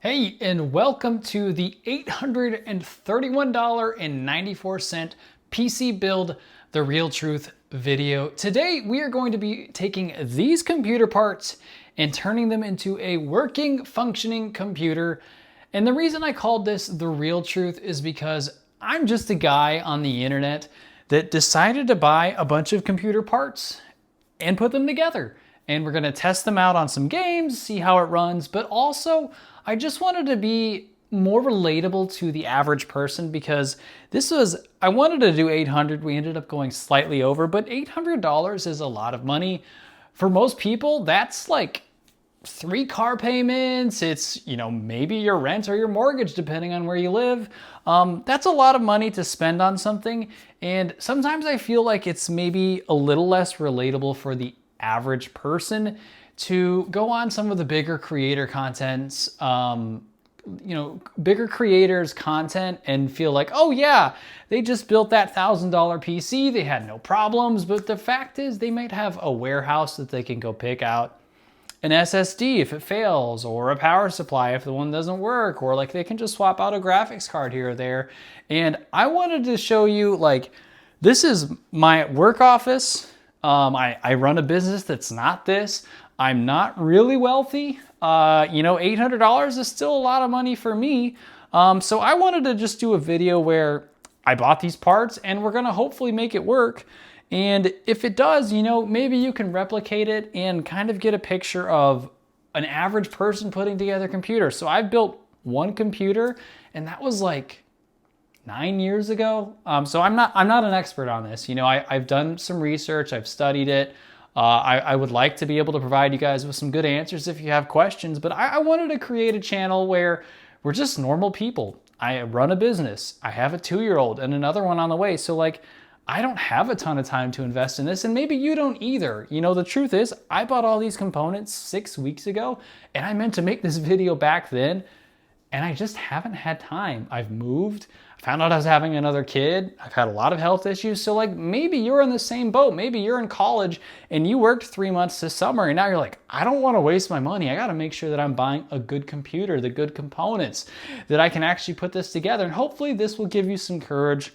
Hey, and welcome to the $831.94 PC Build The Real Truth video. Today, we are going to be taking these computer parts and turning them into a working, functioning computer. And the reason I called this The Real Truth is because I'm just a guy on the internet that decided to buy a bunch of computer parts and put them together. And we're gonna test them out on some games, see how it runs, but also I just wanted to be more relatable to the average person because I wanted to do 800, we ended up going slightly over, but $800 is a lot of money. For most people, that's like 3 car payments. It's, maybe your rent or your mortgage, depending on where you live. That's a lot of money to spend on something. And sometimes I feel like it's maybe a little less relatable for the average person to go on some of the bigger creator contents, bigger creators content and feel like, oh yeah, they just built that $1,000 PC. They had no problems. But the fact is they might have a warehouse that they can go pick out an SSD if it fails, or a power supply if the one doesn't work, or like they can just swap out a graphics card here or there. And I wanted to show you, like, this is my work office. I run a business that's not this. I'm not really wealthy. $800 is still a lot of money for me. So I wanted to just do a video where I bought these parts and we're gonna hopefully make it work. And if it does, maybe you can replicate it and kind of get a picture of an average person putting together a computer. So I've built one computer and that was like 9 years ago. So I'm not an expert on this. I've done some research, I've studied it. I would like to be able to provide you guys with some good answers if you have questions, but I wanted to create a channel where we're just normal people. I run a business. I have a 2-year-old and another one on the way. So like, I don't have a ton of time to invest in this, and maybe you don't either. The truth is, I bought all these components 6 weeks ago, and I meant to make this video back then, and I just haven't had time. I've moved. I found out I was having another kid. I've had a lot of health issues. So like, maybe you're in the same boat. Maybe you're in college and you worked 3 months this summer and now you're like, I don't want to waste my money. I got to make sure that I'm buying a good computer, the good components, that I can actually put this together. And hopefully this will give you some courage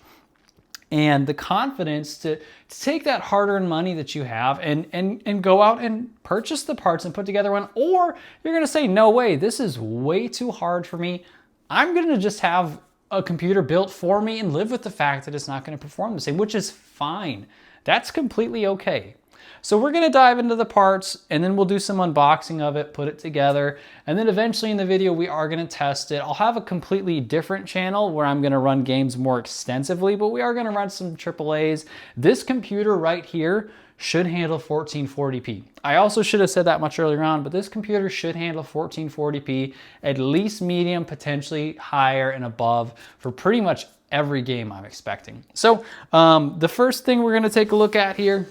and the confidence to take that hard-earned money that you have and go out and purchase the parts and put together one. Or you're gonna say, no way, this is way too hard for me. I'm gonna just have a computer built for me and live with the fact that it's not gonna perform the same, which is fine. That's completely okay. So we're gonna dive into the parts and then we'll do some unboxing of it, put it together, and then eventually in the video we are gonna test it. I'll have a completely different channel where I'm gonna run games more extensively, but we are gonna run some AAAs. This computer right here should handle 1440p. I also should have said that much earlier on, but this computer should handle 1440p, at least medium, potentially higher and above for pretty much every game I'm expecting. So the first thing we're gonna take a look at here,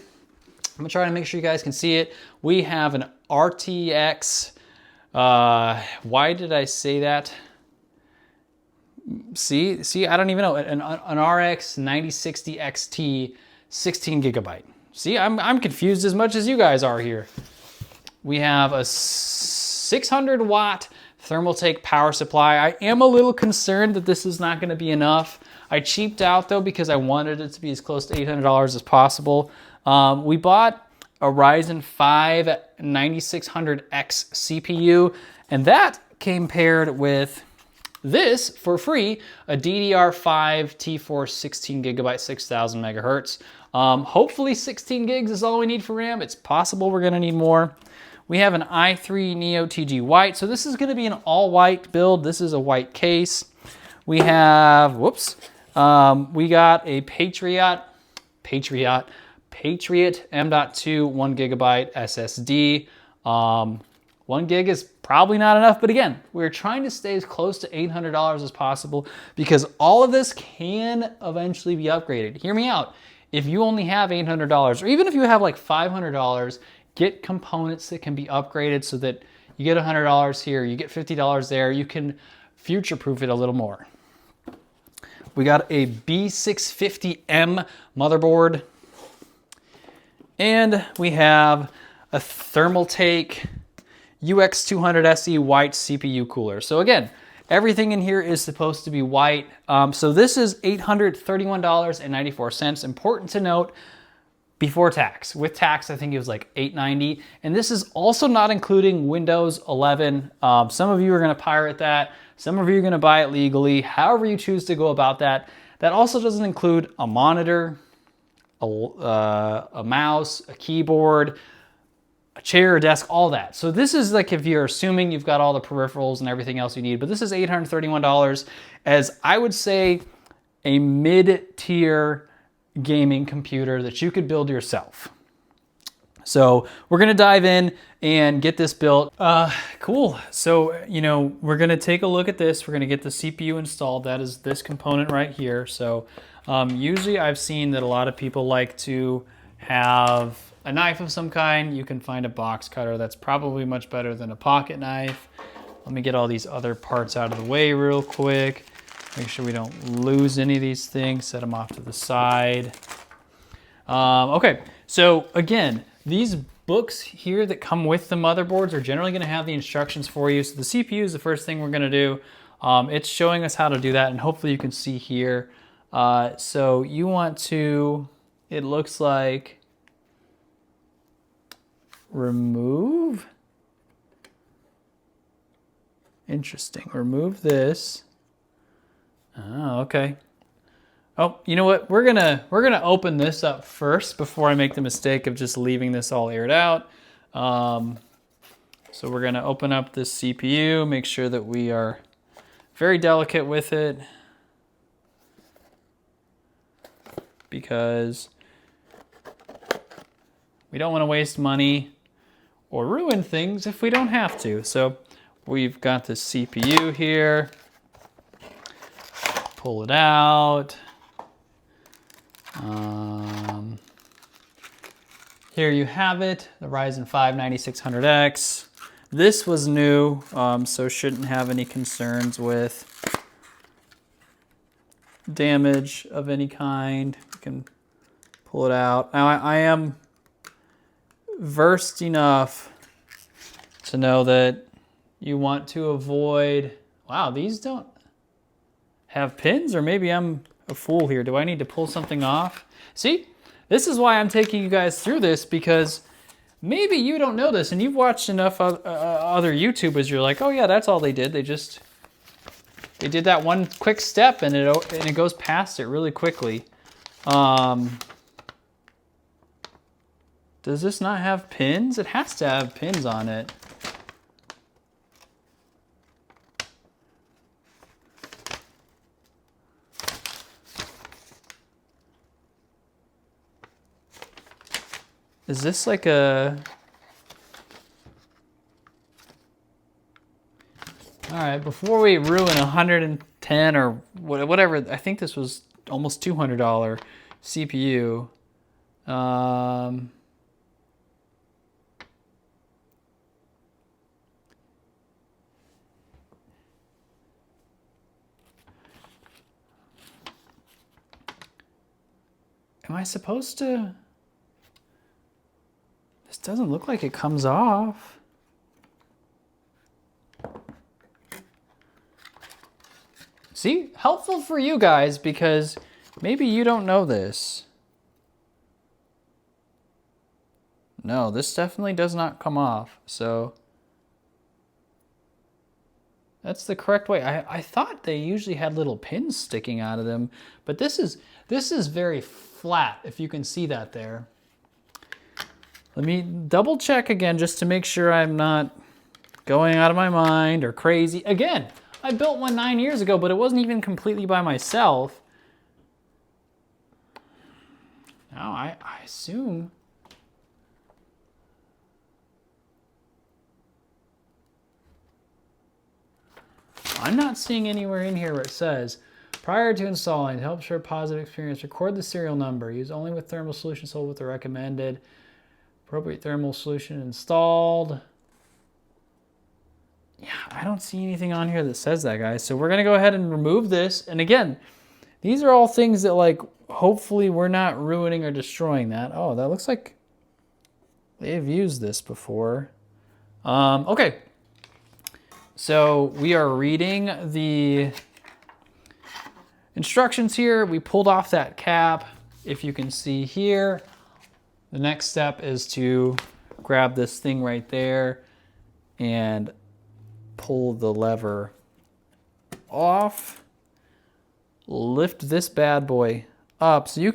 I'm gonna try to make sure you guys can see it. We have an RTX, why did I say that? See, I don't even know, an RX 9060 XT, 16 gigabyte. See, I'm confused as much as you guys are here. We have a 600 watt Thermaltake power supply. I am a little concerned that this is not gonna be enough. I cheaped out though because I wanted it to be as close to $800 as possible. We bought a Ryzen 5 9600X CPU, and that came paired with this for free, a DDR5 T4 16 gigabyte, 6000 megahertz. Hopefully 16 gigs is all we need for RAM. It's possible we're gonna need more. We have an i3 Neo TG White. So this is gonna be an all white build. This is a white case. We have, we got a Patriot M.2 1 gigabyte SSD. 1 gig is probably not enough, but again, we're trying to stay as close to $800 as possible because all of this can eventually be upgraded. Hear me out. If you only have $800, or even if you have like $500, get components that can be upgraded so that you get $100 here, you get $50 there, you can future-proof it a little more. We got a B650M motherboard. And we have a Thermaltake UX200 SE white CPU cooler. So again, everything in here is supposed to be white. So this is $831.94. Important to note, before tax. With tax, I think it was like $890. And this is also not including Windows 11. Some of you are gonna pirate that. Some of you are gonna buy it legally. However you choose to go about that. That also doesn't include a monitor, a mouse, a keyboard, a chair, a desk, all that. So this is like if you're assuming you've got all the peripherals and everything else you need, but this is $831 as I would say a mid-tier gaming computer that you could build yourself. So we're gonna dive in and get this built. Cool. So, you know, we're gonna take a look at this. We're gonna get the CPU installed. That is this component right here. So usually I've seen that a lot of people like to have a knife of some kind. You can find a box cutter. That's probably much better than a pocket knife. Let me get all these other parts out of the way real quick. Make sure we don't lose any of these things. Set them off to the side. Okay, so again, these books here that come with the motherboards are generally gonna have the instructions for you. So the CPU is the first thing we're gonna do. It's showing us how to do that, and hopefully you can see here. So you want to, it looks like, remove. Interesting, remove this. Oh, okay. Oh, you know what? We're gonna open this up first before I make the mistake of just leaving this all aired out. So we're gonna open up this CPU, make sure that we are very delicate with it, because we don't want to waste money or ruin things if we don't have to. So we've got the CPU here. Pull it out. Here you have it, the Ryzen 5 9600X. This was new, so shouldn't have any concerns with damage of any kind. You can pull it out. Now I am versed enough to know that you want to avoid, wow, these don't have pins, or maybe I'm a fool here. Do I need to pull something off? See, this is why I'm taking you guys through this, because maybe you don't know this and you've watched enough other YouTubers. You're like, oh yeah, that's all they did. They did that one quick step and it goes past it really quickly. Does this not have pins? It has to have pins on it. Is this like a... All right, before we ruin 110 or whatever, I think this was almost $200 CPU. Am I supposed to... This doesn't look like it comes off. See, helpful for you guys because maybe you don't know this. No, this definitely does not come off. So that's the correct way. I thought they usually had little pins sticking out of them, but this is very flat, if you can see that there. Let me double check again just to make sure I'm not going out of my mind or crazy. Again, I built one 9 years ago, but it wasn't even completely by myself. Now, I assume... I'm not seeing anywhere in here where it says, prior to installing, to help share a positive experience, record the serial number. Use only with thermal solution sold with the recommended. Appropriate thermal solution installed. Yeah, I don't see anything on here that says that, guys. So we're gonna go ahead and remove this. And again, these are all things that, like, hopefully we're not ruining or destroying that. Oh, that looks like they've used this before. Okay, so we are reading the instructions here. We pulled off that cap. If you can see here, the next step is to grab this thing right there and pull the lever off. Lift this bad boy up so you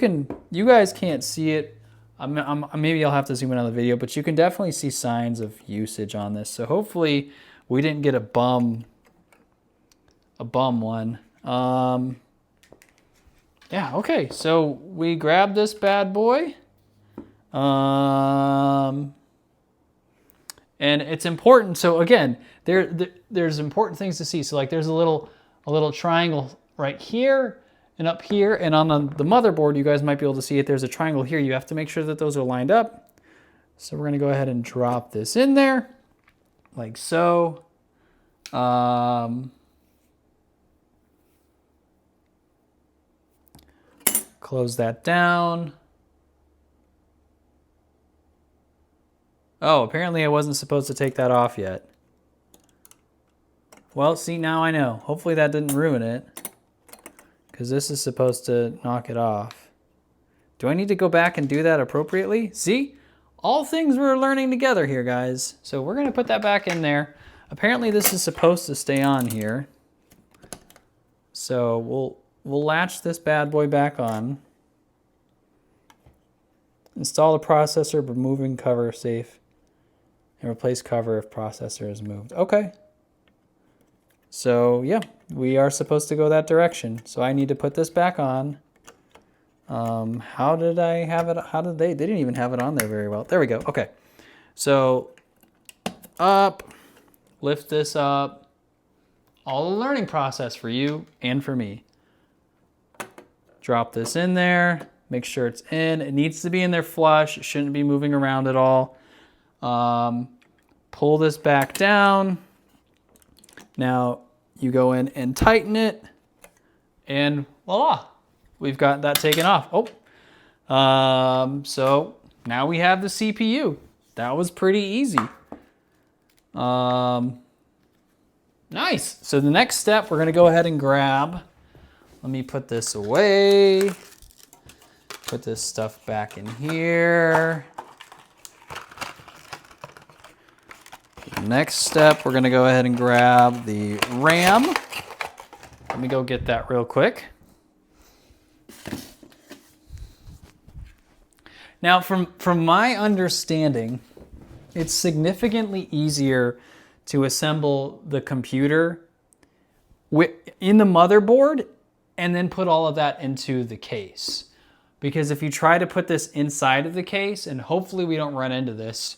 guys can't see it. Maybe I'll have to zoom in on the video, but you can definitely see signs of usage on this. So hopefully we didn't get a bum one. Yeah, okay, so we grab this bad boy. And it's important. So again, there's important things to see. So like there's a little triangle right here and up here, and on the motherboard, you guys might be able to see it. There's a triangle here. You have to make sure that those are lined up. So we're gonna go ahead and drop this in there, like so. Close that down. Oh, apparently I wasn't supposed to take that off yet. Well, see, now I know. Hopefully that didn't ruin it, because this is supposed to knock it off. Do I need to go back and do that appropriately? See? All things we're learning together here, guys. So we're going to put that back in there. Apparently this is supposed to stay on here. So we'll latch this bad boy back on. Install the processor, removing cover safe. And replace cover if processor is moved. Okay. So yeah, we are supposed to go that direction. So I need to put this back on. How did I have it? How did they didn't even have it on there very well. There we go. Okay. So up, lift this up. All the learning process for you and for me. Drop this in there. Make sure it's in. It needs to be in there flush. It shouldn't be moving around at all. Pull this back down. Now you go in and tighten it, and voila, we've got that taken off. Oh, so now we have the CPU. That was pretty easy. Nice. So the next step, we're gonna go ahead and grab. Let me put this away. Put this stuff back in here. Next step, we're gonna go ahead and grab the RAM. Let me go get that real quick. Now, from my understanding, it's significantly easier to assemble the computer in the motherboard and then put all of that into the case. Because if you try to put this inside of the case, and hopefully we don't run into this,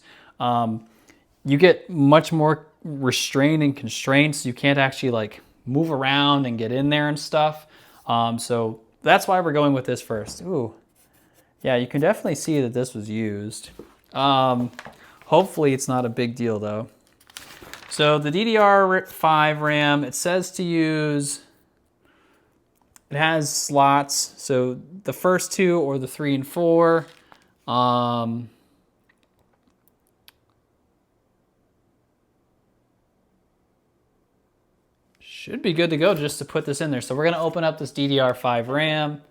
you get much more restrained and constrained, so you can't actually like move around and get in there and stuff. So that's why we're going with this first. Ooh, yeah, you can definitely see that this was used. Hopefully it's not a big deal though. So the DDR5 RAM, it says to use, it has slots. So the first two, or the 3 and 4. Should be good to go just to put this in there. So we're gonna open up this DDR5 RAM.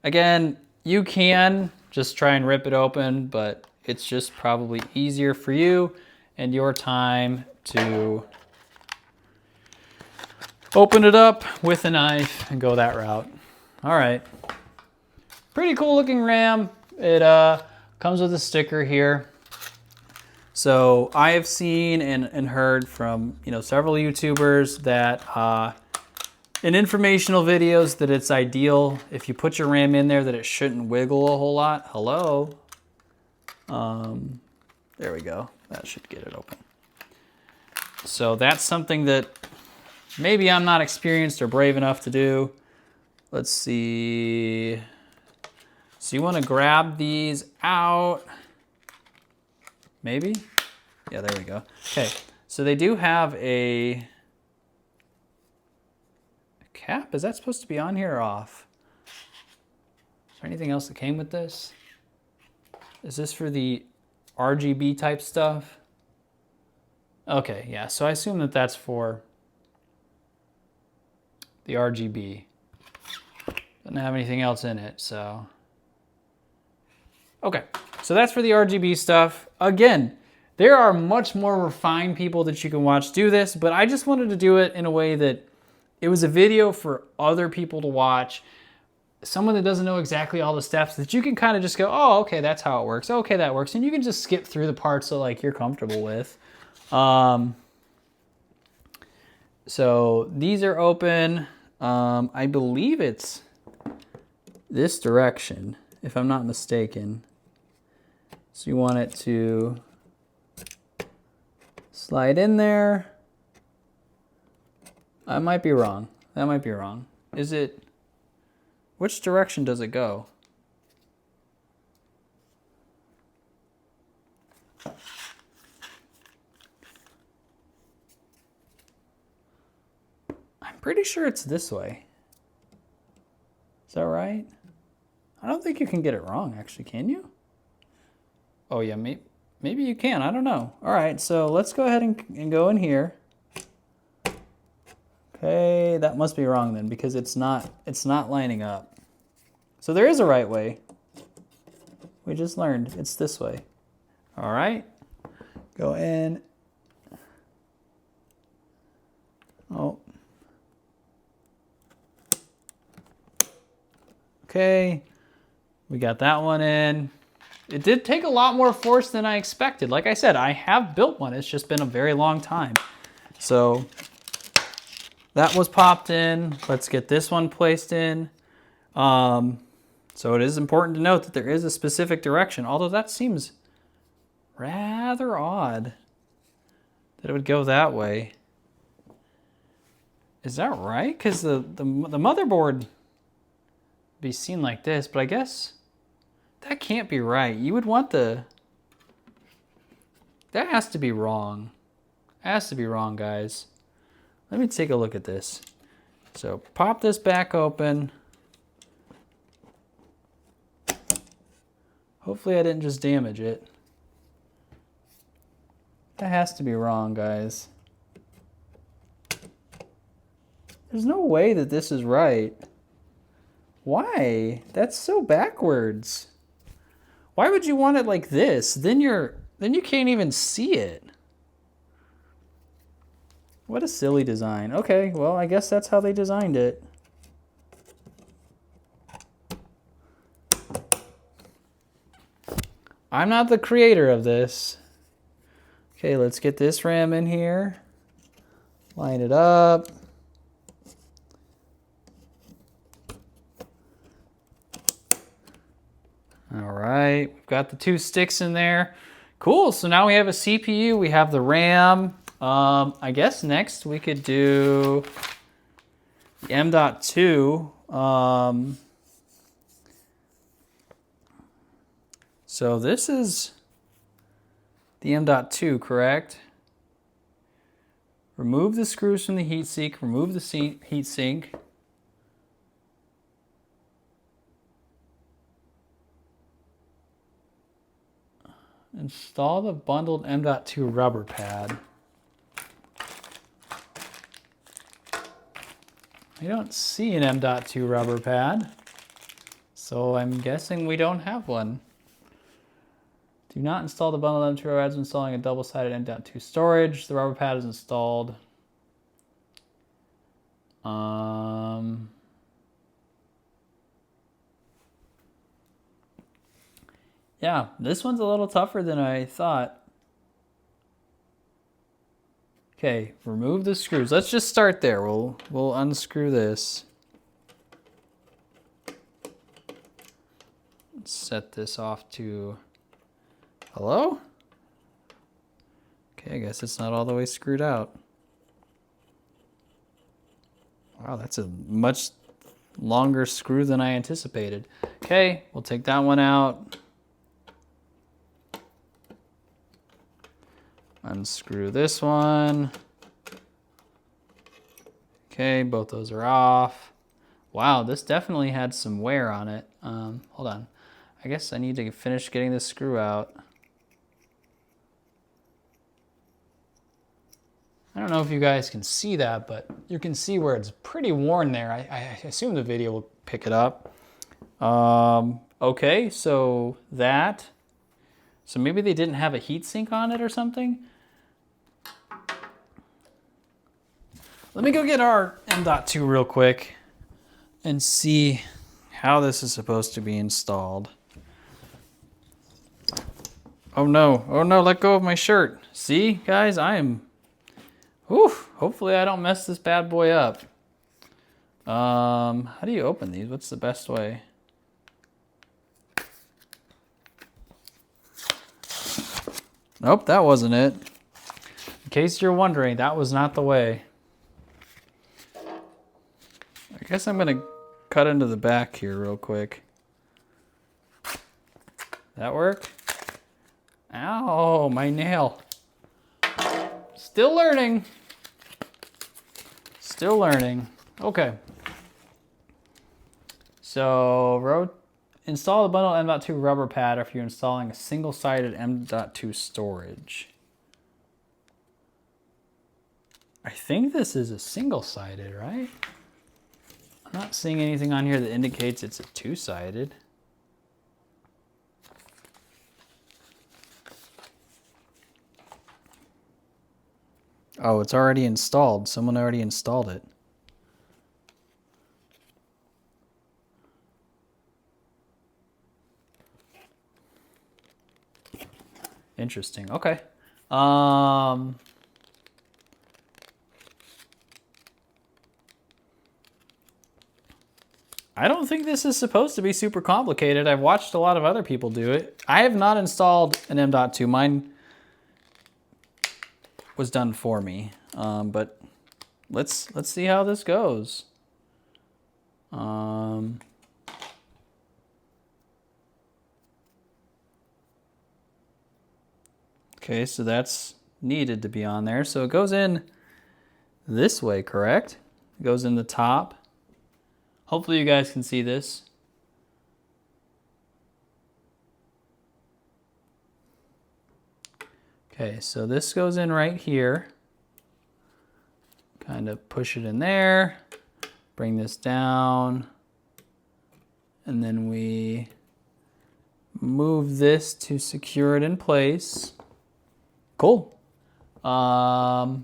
Again, you can just try and rip it open, but it's just probably easier for you and your time to open it up with a knife and go that route. All right, pretty cool looking RAM. It comes with a sticker here. So I have seen and heard from several YouTubers that in informational videos that it's ideal if you put your RAM in there that it shouldn't wiggle a whole lot. Hello. There we go. That should get it open. So that's something that maybe I'm not experienced or brave enough to do. Let's see. So you want to grab these out. Maybe? Yeah, there we go. Okay, so they do have a cap. Is that supposed to be on here or off? Is there anything else that came with this? Is this for the RGB type stuff? Okay, yeah, so I assume that that's for the RGB. Doesn't have anything else in it, so. Okay, so that's for the RGB stuff. Again, there are much more refined people that you can watch do this, but I just wanted to do it in a way that it was a video for other people to watch. Someone that doesn't know exactly all the steps, that you can kind of just go, oh, okay, that's how it works. Okay, that works. And you can just skip through the parts that like you're comfortable with. So these are open. I believe it's this direction, if I'm not mistaken. So you want it to slide in there. I might be wrong. That might be wrong. Is it, which direction does it go? I'm pretty sure it's this way. Is that right? I don't think you can get it wrong, actually, can you? Oh yeah, maybe you can, I don't know. All right, so let's go ahead and go in here. Okay, that must be wrong then, because it's not lining up. So there is a right way. We just learned it's this way. All right, go in. Oh. Okay, we got that one in. It did take a lot more force than I expected. Like I said, I have built one. It's just been a very long time. So that was popped in. Let's get this one placed in. So it is important to note that there is a specific direction, although that seems rather odd that it would go that way. Is that right? Because the motherboard would be seen like this, but I guess that can't be right. You would want the... That has to be wrong. It has to be wrong, guys. Let me take a look at this. So pop this back open. Hopefully I didn't just damage it. That has to be wrong, guys. There's no way that this is right. Why? That's so backwards. Why would you want it like this? Then you can't even see it. What a silly design. Okay, well, I guess that's how they designed it. I'm not the creator of this. Okay, let's get this RAM in here. Line it up. All right, we've got the two sticks in there. Cool, so now we have a CPU, we have the RAM. I guess next we could do the M.2. So this is the M.2, correct? Remove the screws from the heatsink, remove the heatsink. Install the bundled M.2 rubber pad. I don't see an M.2 rubber pad, so I'm guessing we don't have one. Do not install the bundled M.2 rubber pads when installing a double-sided M.2 storage. The rubber pad is installed. Yeah, this one's a little tougher than I thought. Okay, remove the screws. Let's just start there. We'll unscrew this. Let's set this off to hello? Okay, I guess it's not all the way screwed out. Wow, that's a much longer screw than I anticipated. Okay, we'll take that one out. Unscrew this one. Okay, both those are off. Wow, this definitely had some wear on it. Hold on. I guess I need to finish getting this screw out. I don't know if you guys can see that, but you can see where it's pretty worn there. I assume the video will pick it up. Okay, so that. So maybe they didn't have a heatsink on it or something. Let me go get our M.2 real quick and see how this is supposed to be installed. Oh no, let go of my shirt. See, guys, I am, hopefully I don't mess this bad boy up. How do you open these? What's the best way? Nope, that wasn't it. In case you're wondering, that was not the way. I guess I'm gonna cut into the back here real quick. That work? Ow, my nail. Still learning. Still learning. Okay. So, install the bundle M.2 rubber pad if you're installing a single-sided M.2 storage. I think this is a single-sided, right? I'm not seeing anything on here that indicates it's a two-sided. Oh, it's already installed. Someone already installed it. Interesting. Okay. I don't think this is supposed to be super complicated. I've watched a lot of other people do it. I have not installed an M.2. Mine was done for me, but let's see how this goes. Okay, so that's needed to be on there. So it goes in this way, correct? It goes in the top. Hopefully you guys can see this. Okay, so this goes in right here. Kind of push it in there, bring this down, and then we move this to secure it in place. Cool. And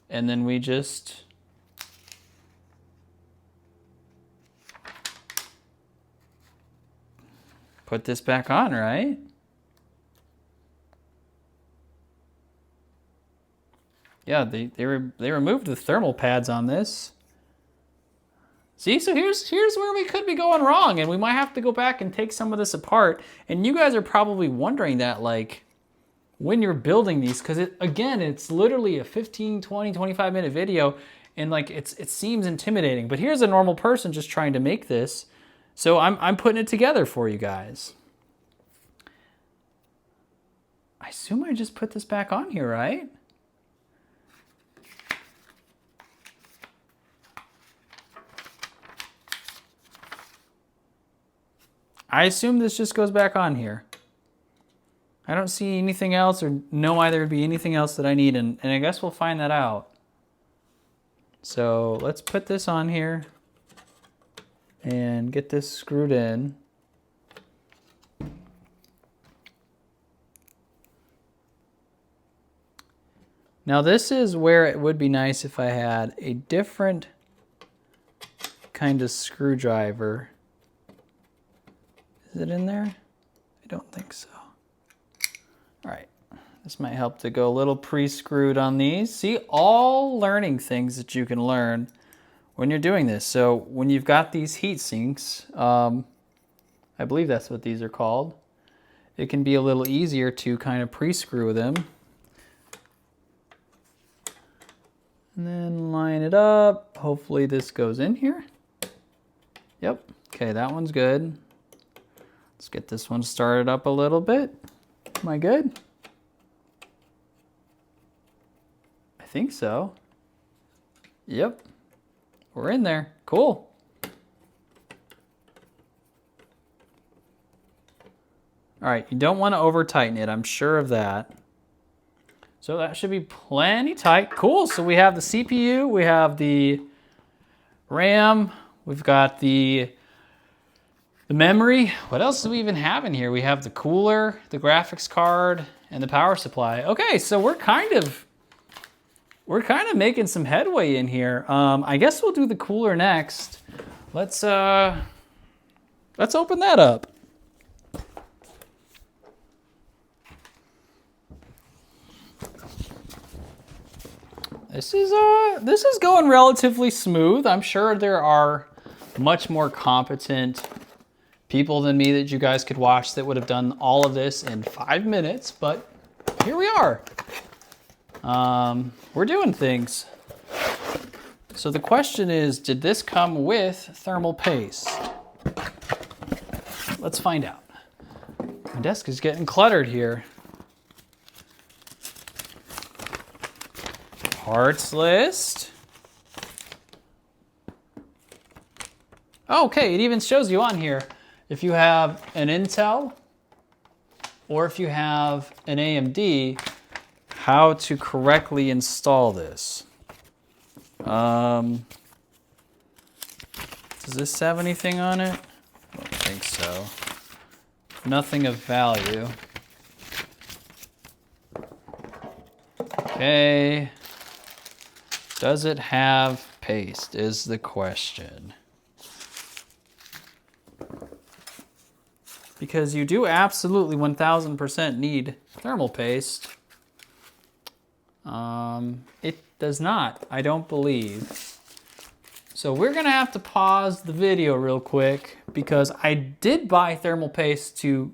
then we just put this back on, right? Yeah, they removed the thermal pads on this. See, so here's where we could be going wrong, and we might have to go back and take some of this apart. And you guys are probably wondering that, like, when you're building these, because it's literally a 15, 20, 25-minute video, and like it seems intimidating. But here's a normal person just trying to make this, so I'm putting it together for you guys. I assume I just put this back on here, right? I assume this just goes back on here. I don't see anything else or know why there would be anything else that I need, and I guess we'll find that out. So let's put this on here and get this screwed in. Now this is where it would be nice if I had a different kind of screwdriver. Is it in there? I don't think so. All right, this might help to go a little pre-screwed on these. See, all learning things that you can learn when you're doing this. So when you've got these heat sinks, I believe that's what these are called, it can be a little easier to kind of pre-screw them. And then line it up. Hopefully this goes in here. Yep, okay, that one's good. Let's get this one started up a little bit. Am I good? I think so. Yep, we're in there. Cool. All right, you don't want to over tighten it, I'm sure of that. So that should be plenty tight. Cool, so we have the CPU, we have the RAM, we've got the memory. What else do we even have in here? We have the cooler, the graphics card, and the power supply. Okay, so we're kind of making some headway in here. I guess we'll do the cooler next. Let's open that up. This is going relatively smooth. I'm sure there are much more competent people than me that you guys could watch that would have done all of this in 5 minutes, but here we are. We're doing things. So the question is, did this come with thermal paste? Let's find out. My desk is getting cluttered here. Parts list. Okay, it even shows you on here if you have an Intel or if you have an AMD, how to correctly install this. Does this have anything on it? I don't think so. Nothing of value. Okay. Does it have paste is the question. Because you do absolutely 1000% need thermal paste. It does not, I don't believe. So we're gonna have to pause the video real quick because I did buy thermal paste to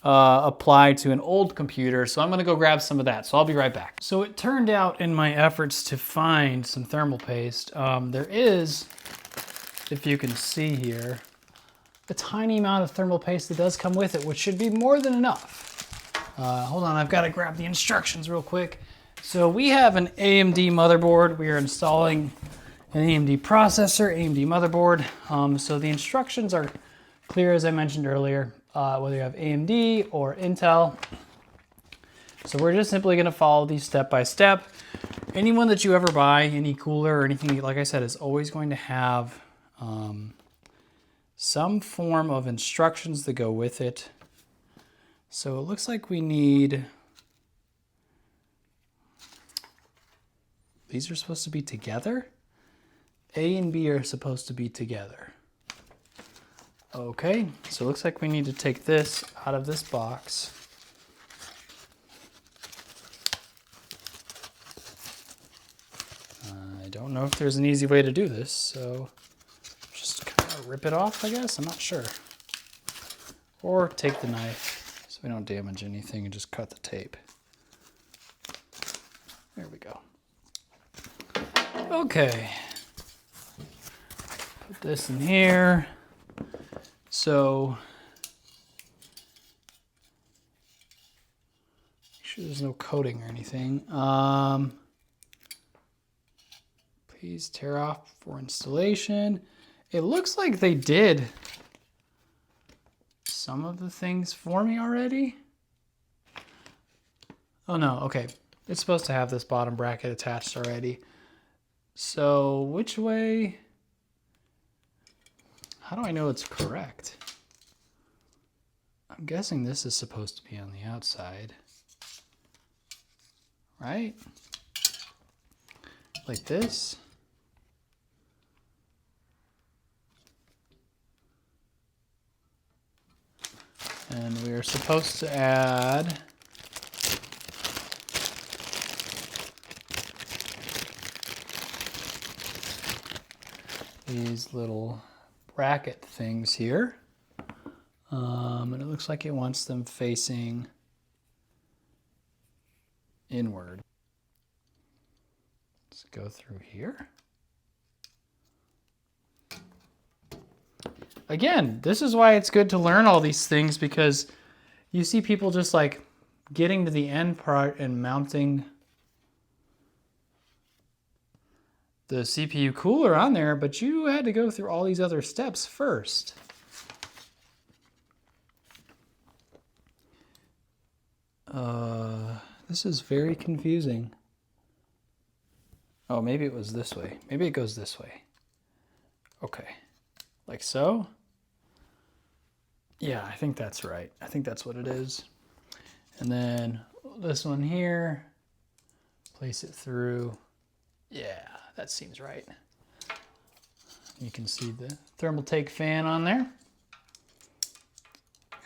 apply to an old computer, so I'm gonna go grab some of that, so I'll be right back. So it turned out in my efforts to find some thermal paste, there is, if you can see here, a tiny amount of thermal paste that does come with it, which should be more than enough. Hold on, I've gotta grab the instructions real quick. So we have an AMD motherboard. We are installing an AMD processor, AMD motherboard. So the instructions are clear, as I mentioned earlier, whether you have AMD or Intel. So we're just simply gonna follow these step by step. Anyone that you ever buy, any cooler or anything, like I said, is always going to have some form of instructions that go with it. So it looks like we need, these are supposed to be together? A and B are supposed to be together. Okay, so it looks like we need to take this out of this box. I don't know if there's an easy way to do this, so just kind of rip it off, I guess. I'm not sure. Or take the knife so we don't damage anything and just cut the tape. There we go. Okay. Put this in here. So, make sure there's no coating or anything. Please tear off for installation. It looks like they did some of the things for me already. Oh no, okay. It's supposed to have this bottom bracket attached already. So which way? How do I know it's correct? I'm guessing this is supposed to be on the outside. Right? Like this. And we are supposed to add these little bracket things here. And it looks like it wants them facing inward. Let's go through here. Again, this is why it's good to learn all these things, because you see people just like getting to the end part and mounting the CPU cooler on there, but you had to go through all these other steps first. This is very confusing. Oh, maybe it was this way. Maybe it goes this way. Okay, like so. Yeah, I think that's right. I think that's what it is. And then this one here, place it through. Yeah, that seems right. You can see the thermal take fan on there.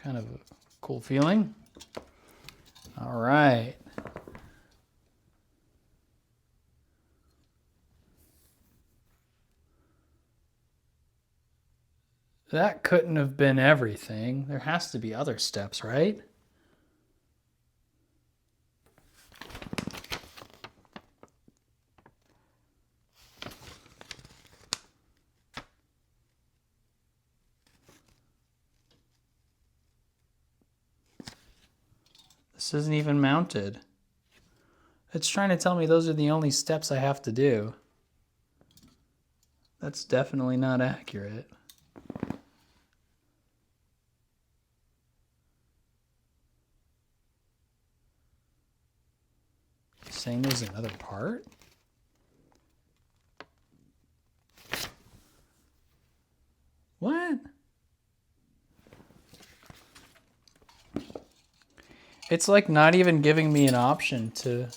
Kind of a cool feeling. All right. That couldn't have been everything. There has to be other steps, right? This isn't even mounted. It's trying to tell me those are the only steps I have to do. That's definitely not accurate. Saying there's another part? What? It's like not even giving me an option to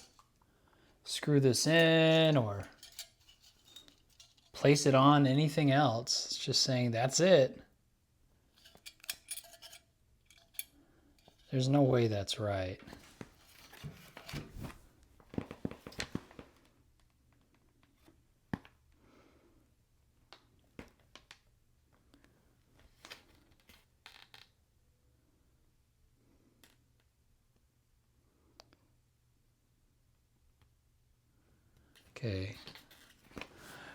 screw this in or place it on anything else. It's just saying that's it. There's no way that's right. Okay.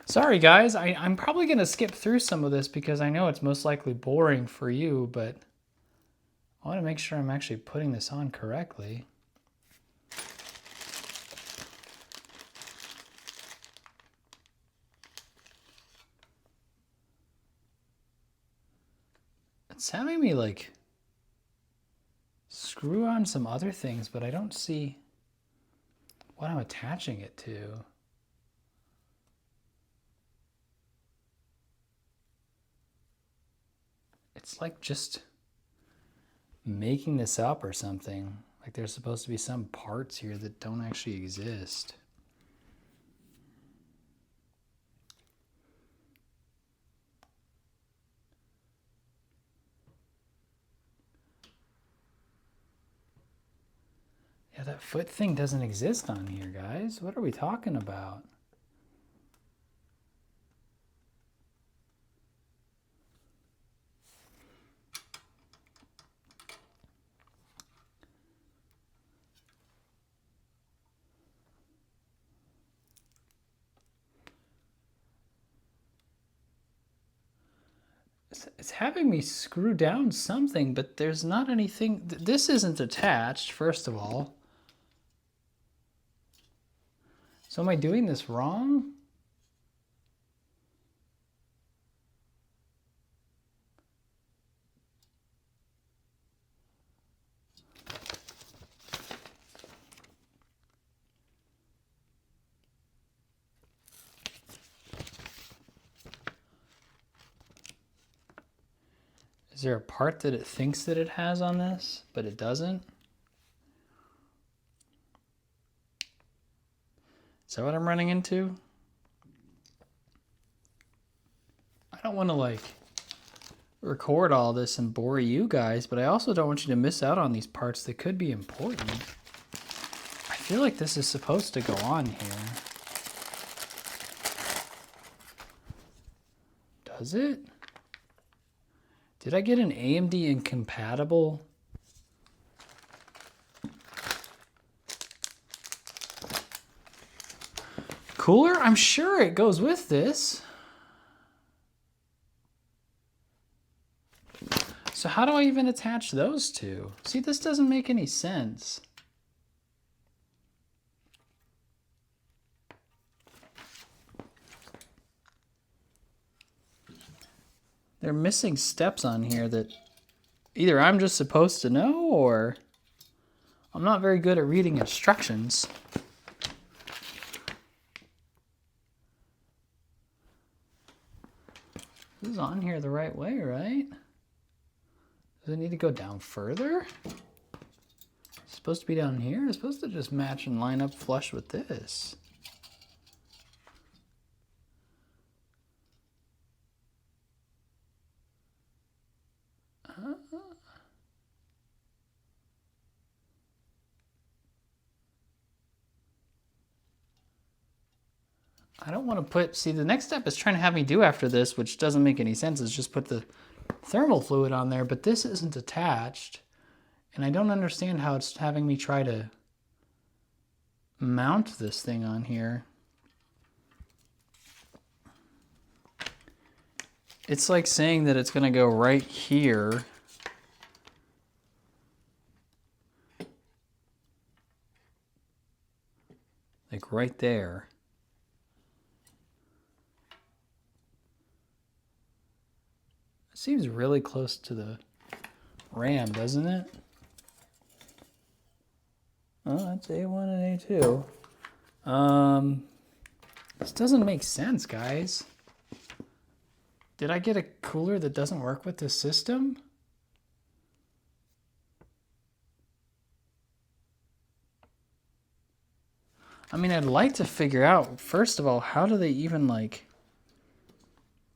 Sorry guys, I'm probably going to skip through some of this because I know it's most likely boring for you, but I want to make sure I'm actually putting this on correctly. It's having me like screw on some other things, but I don't see what I'm attaching it to. It's like just making this up or something. Like there's supposed to be some parts here that don't actually exist. Yeah, that foot thing doesn't exist on here, guys. What are we talking about? It's having me screw down something, but there's not anything. This isn't attached, first of all. So am I doing this wrong? Is there a part that it thinks that it has on this, but it doesn't? Is that what I'm running into? I don't want to like record all this and bore you guys, but I also don't want you to miss out on these parts that could be important. I feel like this is supposed to go on here. Does it? Did I get an AMD incompatible? Cooler? I'm sure it goes with this. So how do I even attach those two? See, this doesn't make any sense. They're missing steps on here that either I'm just supposed to know or I'm not very good at reading instructions. This is on here the right way, right? Does it need to go down further? It's supposed to be down here? It's supposed to just match and line up flush with this. I don't want to put, see, the next step is trying to have me do after this, which doesn't make any sense, is just put the thermal fluid on there, but this isn't attached. And I don't understand how it's having me try to mount this thing on here. It's like saying that it's going to go right here. Like right there. It seems really close to the RAM, doesn't it? Oh, that's A1 and A2. This doesn't make sense, guys. Did I get a cooler that doesn't work with this system? I mean, I'd like to figure out, first of all, how do they even, like,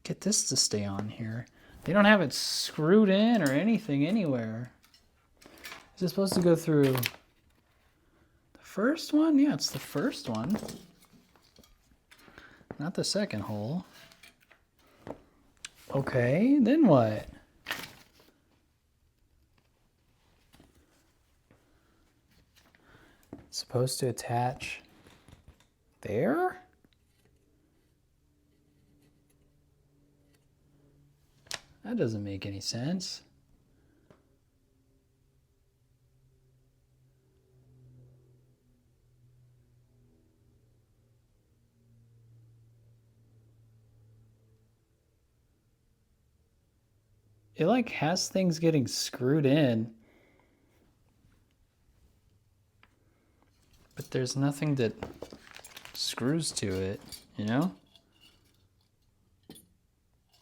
get this to stay on here? They don't have it screwed in or anything anywhere. Is it supposed to go through the first one? Yeah, it's the first one. Not the second hole. Okay, then what? It's supposed to attach there? That doesn't make any sense. It like has things getting screwed in, but there's nothing that screws to it, you know?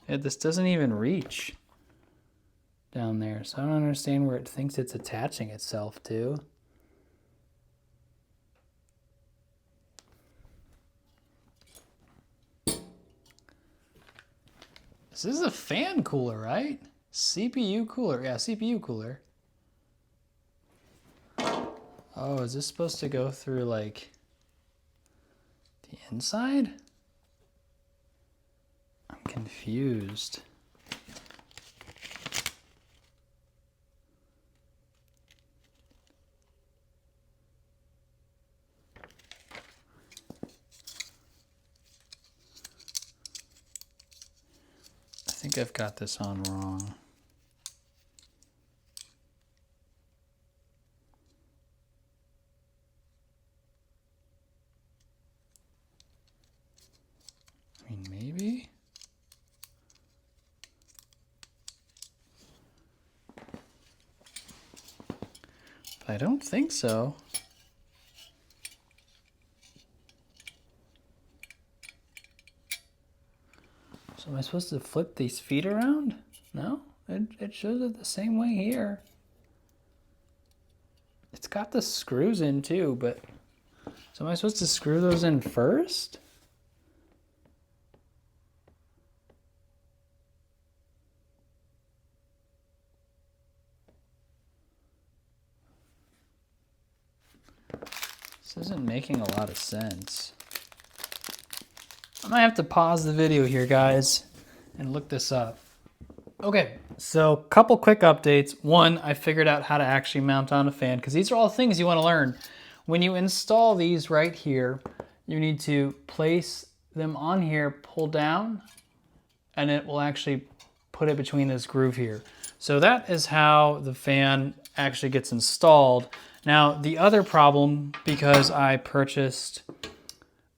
Yeah, this doesn't even reach down there, so I don't understand where it thinks it's attaching itself to. This is a fan cooler, right? CPU cooler, yeah, CPU cooler. Oh, is this supposed to go through like the inside? I'm confused. I think I've got this on wrong. I mean, maybe? But I don't think so. So am I supposed to flip these feet around? No, it shows it the same way here. It's got the screws in too, but so am I supposed to screw those in first? This isn't making a lot of sense. I might have to pause the video here, guys, and look this up. Okay, so a couple quick updates. One, I figured out how to actually mount on a fan, because these are all things you want to learn. When you install these right here, you need to place them on here, pull down, and it will actually put it between this groove here. So that is how the fan actually gets installed. Now, the other problem, because I purchased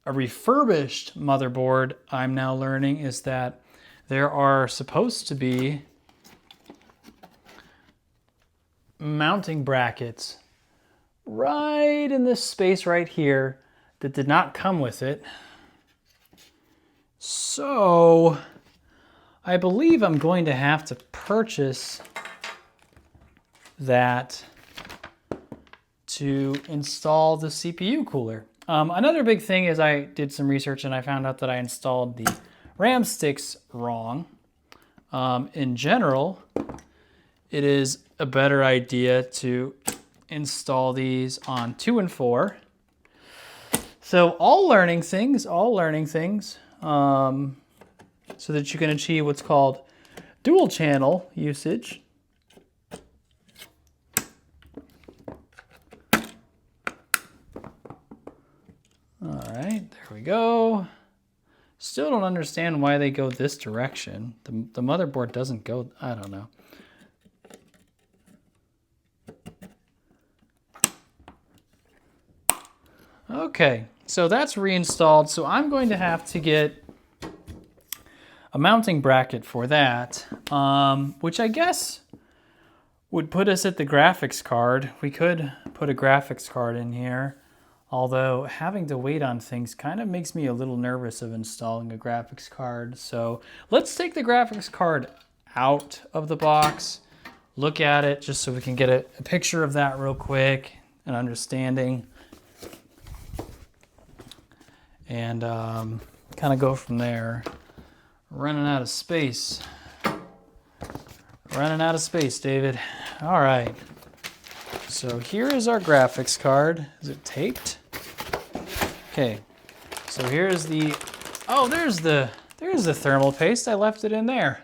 a refurbished motherboard, I'm now learning, is that there are supposed to be mounting brackets right in this space right here that did not come with it. So I believe I'm going to have to purchase that to install the CPU cooler. Another big thing is I did some research and I found out that I installed the RAM sticks wrong. In general, it is a better idea to install these on 2 and 4. So all learning things, so that you can achieve what's called dual channel usage. All right, there we go. Still don't understand why they go this direction. The motherboard doesn't go, I don't know. Okay, so that's reinstalled. So I'm going to have to get a mounting bracket for that, which I guess would put us at the graphics card. We could put a graphics card in here, although having to wait on things kind of makes me a little nervous of installing a graphics card. So let's take the graphics card out of the box, look at it just so we can get a picture of that real quick, an understanding, and kind of go from there. Running out of space. Running out of space, David. All right. So here is our graphics card. Is it taped? Okay. So here's the, oh, there's the thermal paste. I left it in there.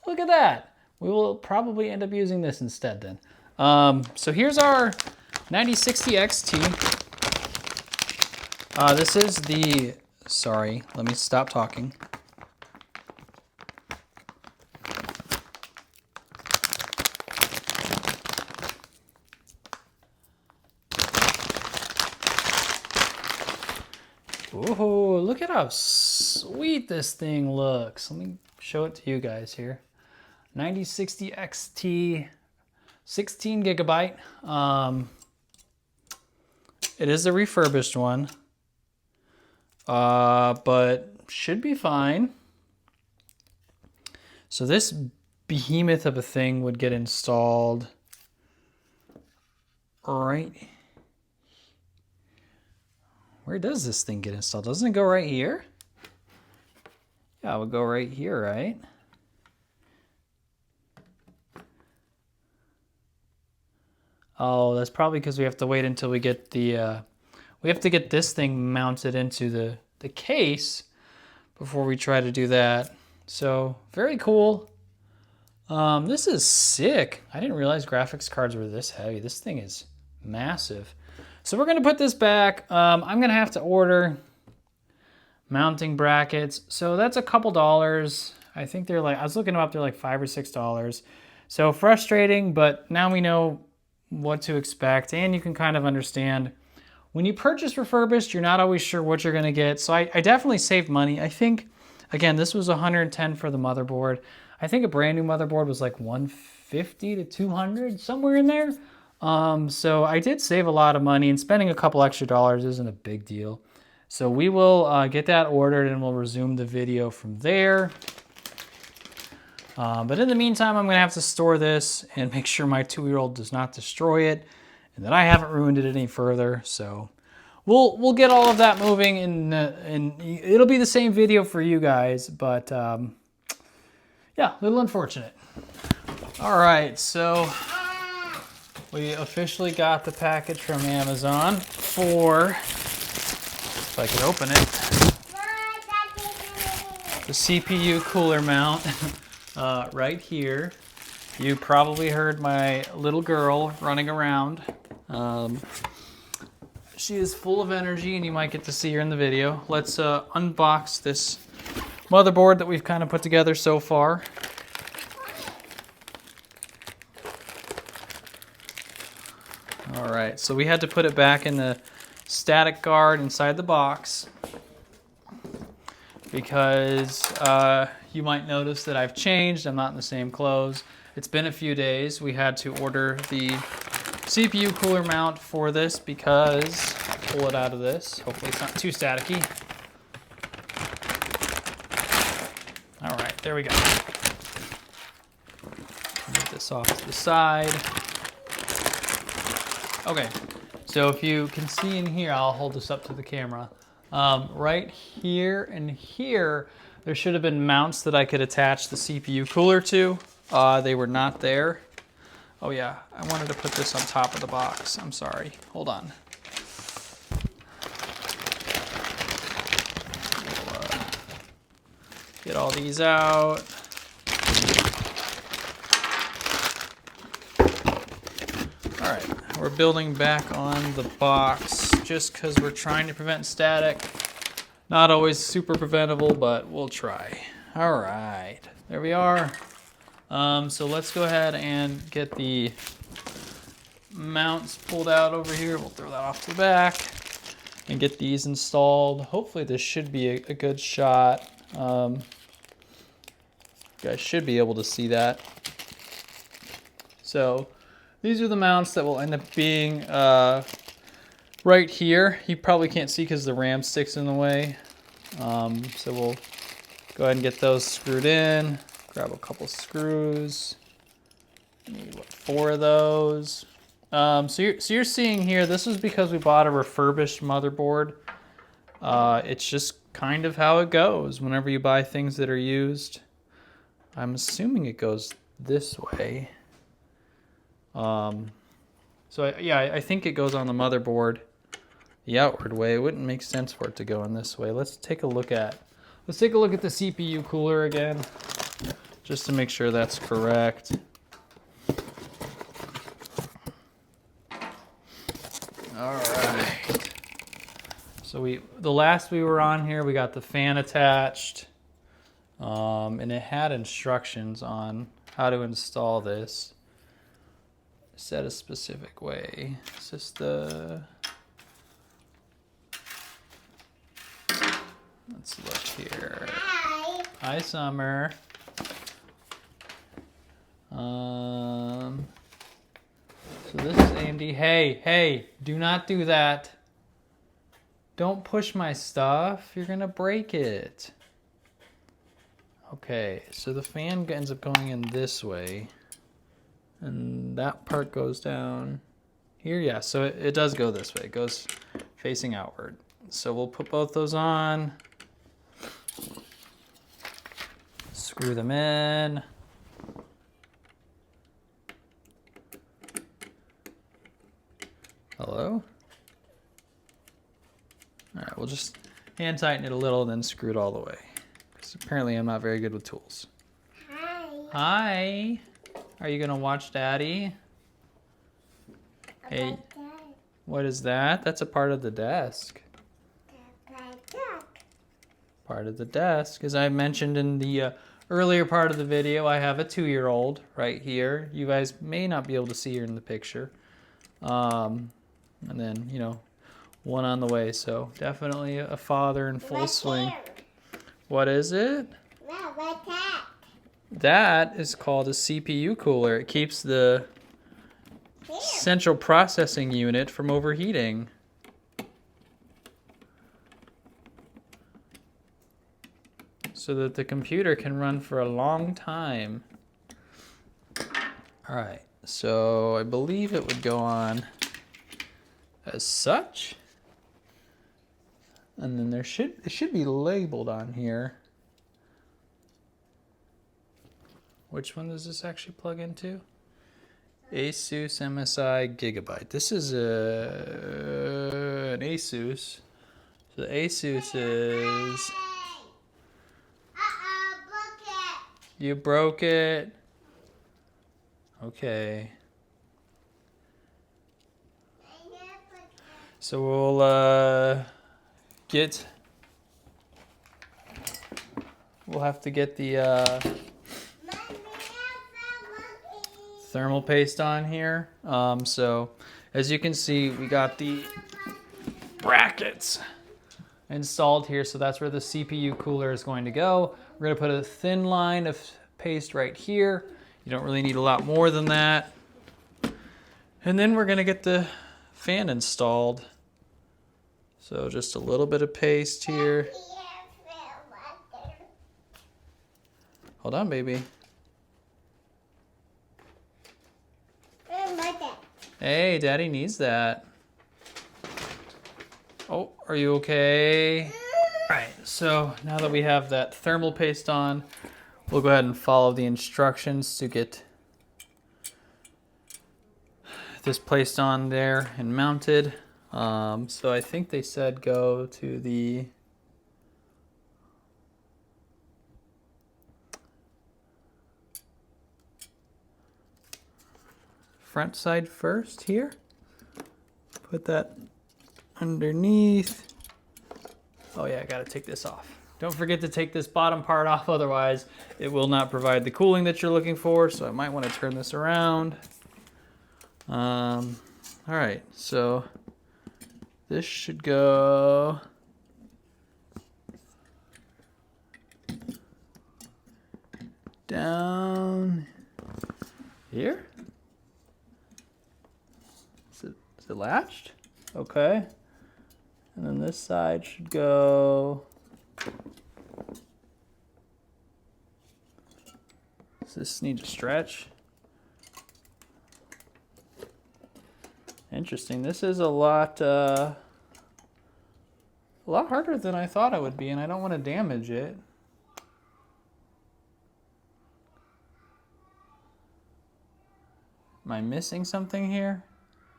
Look at that. We will probably end up using this instead then. So here's our 9060 XT. This is the, sorry, let me stop talking. Whoa, look at how sweet this thing looks. Let me show it to you guys here. 9060 XT, 16 gigabyte. It is a refurbished one, but should be fine. So this behemoth of a thing would get installed right. Where does this thing get installed? Doesn't it go right here? Yeah, it would go right here, right? Oh, that's probably because we have to wait until we get the, we have to get this thing mounted into the case before we try to do that. So, very cool. This is sick. I didn't realize graphics cards were this heavy. This thing is massive. So we're gonna put this back. I'm gonna have to order mounting brackets. So that's a couple dollars. I think they're like, I was looking them up, they're like $5 or $6. So frustrating, but now we know what to expect, and you can kind of understand when you purchase refurbished, you're not always sure what you're gonna get. So I definitely saved money. I think, again, this was $110 for the motherboard. I think a brand new motherboard was like $150 to $200, somewhere in there. So I did save a lot of money, and spending a couple extra dollars isn't a big deal. So we will get that ordered and we'll resume the video from there. But in the meantime, I'm gonna have to store this and make sure my 2-year-old does not destroy it and that I haven't ruined it any further. So we'll get all of that moving, and it'll be the same video for you guys, but yeah, a little unfortunate. All right, so we officially got the package from Amazon for, if I could open it, the CPU cooler mount right here. You probably heard my little girl running around. She is full of energy, and you might get to see her in the video. Let's unbox this motherboard that we've kind of put together so far. All right, so we had to put it back in the static guard inside the box because you might notice that I've changed. I'm not in the same clothes. It's been a few days. We had to order the CPU cooler mount for this because, pull it out of this, hopefully it's not too staticky. All right, there we go. Get this off to the side. Okay, so if you can see in here, I'll hold this up to the camera. Right here and here, there should have been mounts that I could attach the CPU cooler to. They were not there. Oh yeah, I wanted to put this on top of the box. I'm sorry, hold on. We'll, get all these out. All right, we're building back on the box just because we're trying to prevent static. Not always super preventable, but we'll try. All right, there we are. So let's go ahead and get the mounts pulled out over here. We'll throw that off to the back and get these installed. Hopefully this should be a good shot. You guys should be able to see that. So these are the mounts that will end up being right here. You probably can't see because the RAM sticks in the way. So we'll go ahead and get those screwed in. Grab a couple screws. Need what, 4 of those. So you're seeing here, this is because we bought a refurbished motherboard. It's just kind of how it goes whenever you buy things that are used. I'm assuming it goes this way. I think it goes on the motherboard the outward way. It wouldn't make sense for it to go in this way. Let's take a look at the CPU cooler again, just to make sure that's correct. All right. So the last we were on here, we got the fan attached, and it had instructions on how to install this. Set a specific way. Is this the... Let's look here. Hi, Summer. So this is AMD. Hey, do not do that. Don't push my stuff. You're gonna break it. Okay, so the fan ends up going in this way. And that part goes down here. Yeah, so it does go this way. It goes facing outward. So we'll put both those on. Screw them in. Hello? All right, we'll just hand tighten it a little and then screw it all the way. Because apparently I'm not very good with tools. Hi. Are you gonna watch Daddy? Hey, what is that? That's a part of the desk. Part of the desk. As I mentioned in the earlier part of the video, I have a 2-year-old right here. You guys may not be able to see her in the picture. And then, you know, one on the way. So definitely a father in full swing. What is it? That is called a CPU cooler. It keeps the central processing unit from overheating. So that the computer can run for a long time. All right, so I believe it would go on as such. And then it should be labeled on here. Which one does this actually plug into? Asus MSI Gigabyte. This is an Asus. So the Asus is... You broke it? Okay. So we'll have to get the thermal paste on here. So as you can see, we got the brackets installed here. So that's where the CPU cooler is going to go. We're going to put a thin line of paste right here. You don't really need a lot more than that. And then we're gonna get the fan installed. So just a little bit of paste here. Hold on, baby. Hey, Daddy needs that. Oh, are you okay? All right, so now that we have that thermal paste on, we'll go ahead and follow the instructions to get this placed on there and mounted. So I think they said go to the front side first here. Put that underneath. Oh yeah, I gotta take this off. Don't forget to take this bottom part off, otherwise it will not provide the cooling that you're looking for, so I might want to turn this around. All right, so this should go down here. Is it latched? Okay. And then this side should go. Does this need to stretch? Interesting. This is a lot harder than I thought it would be, and I don't want to damage it. Am I missing something here?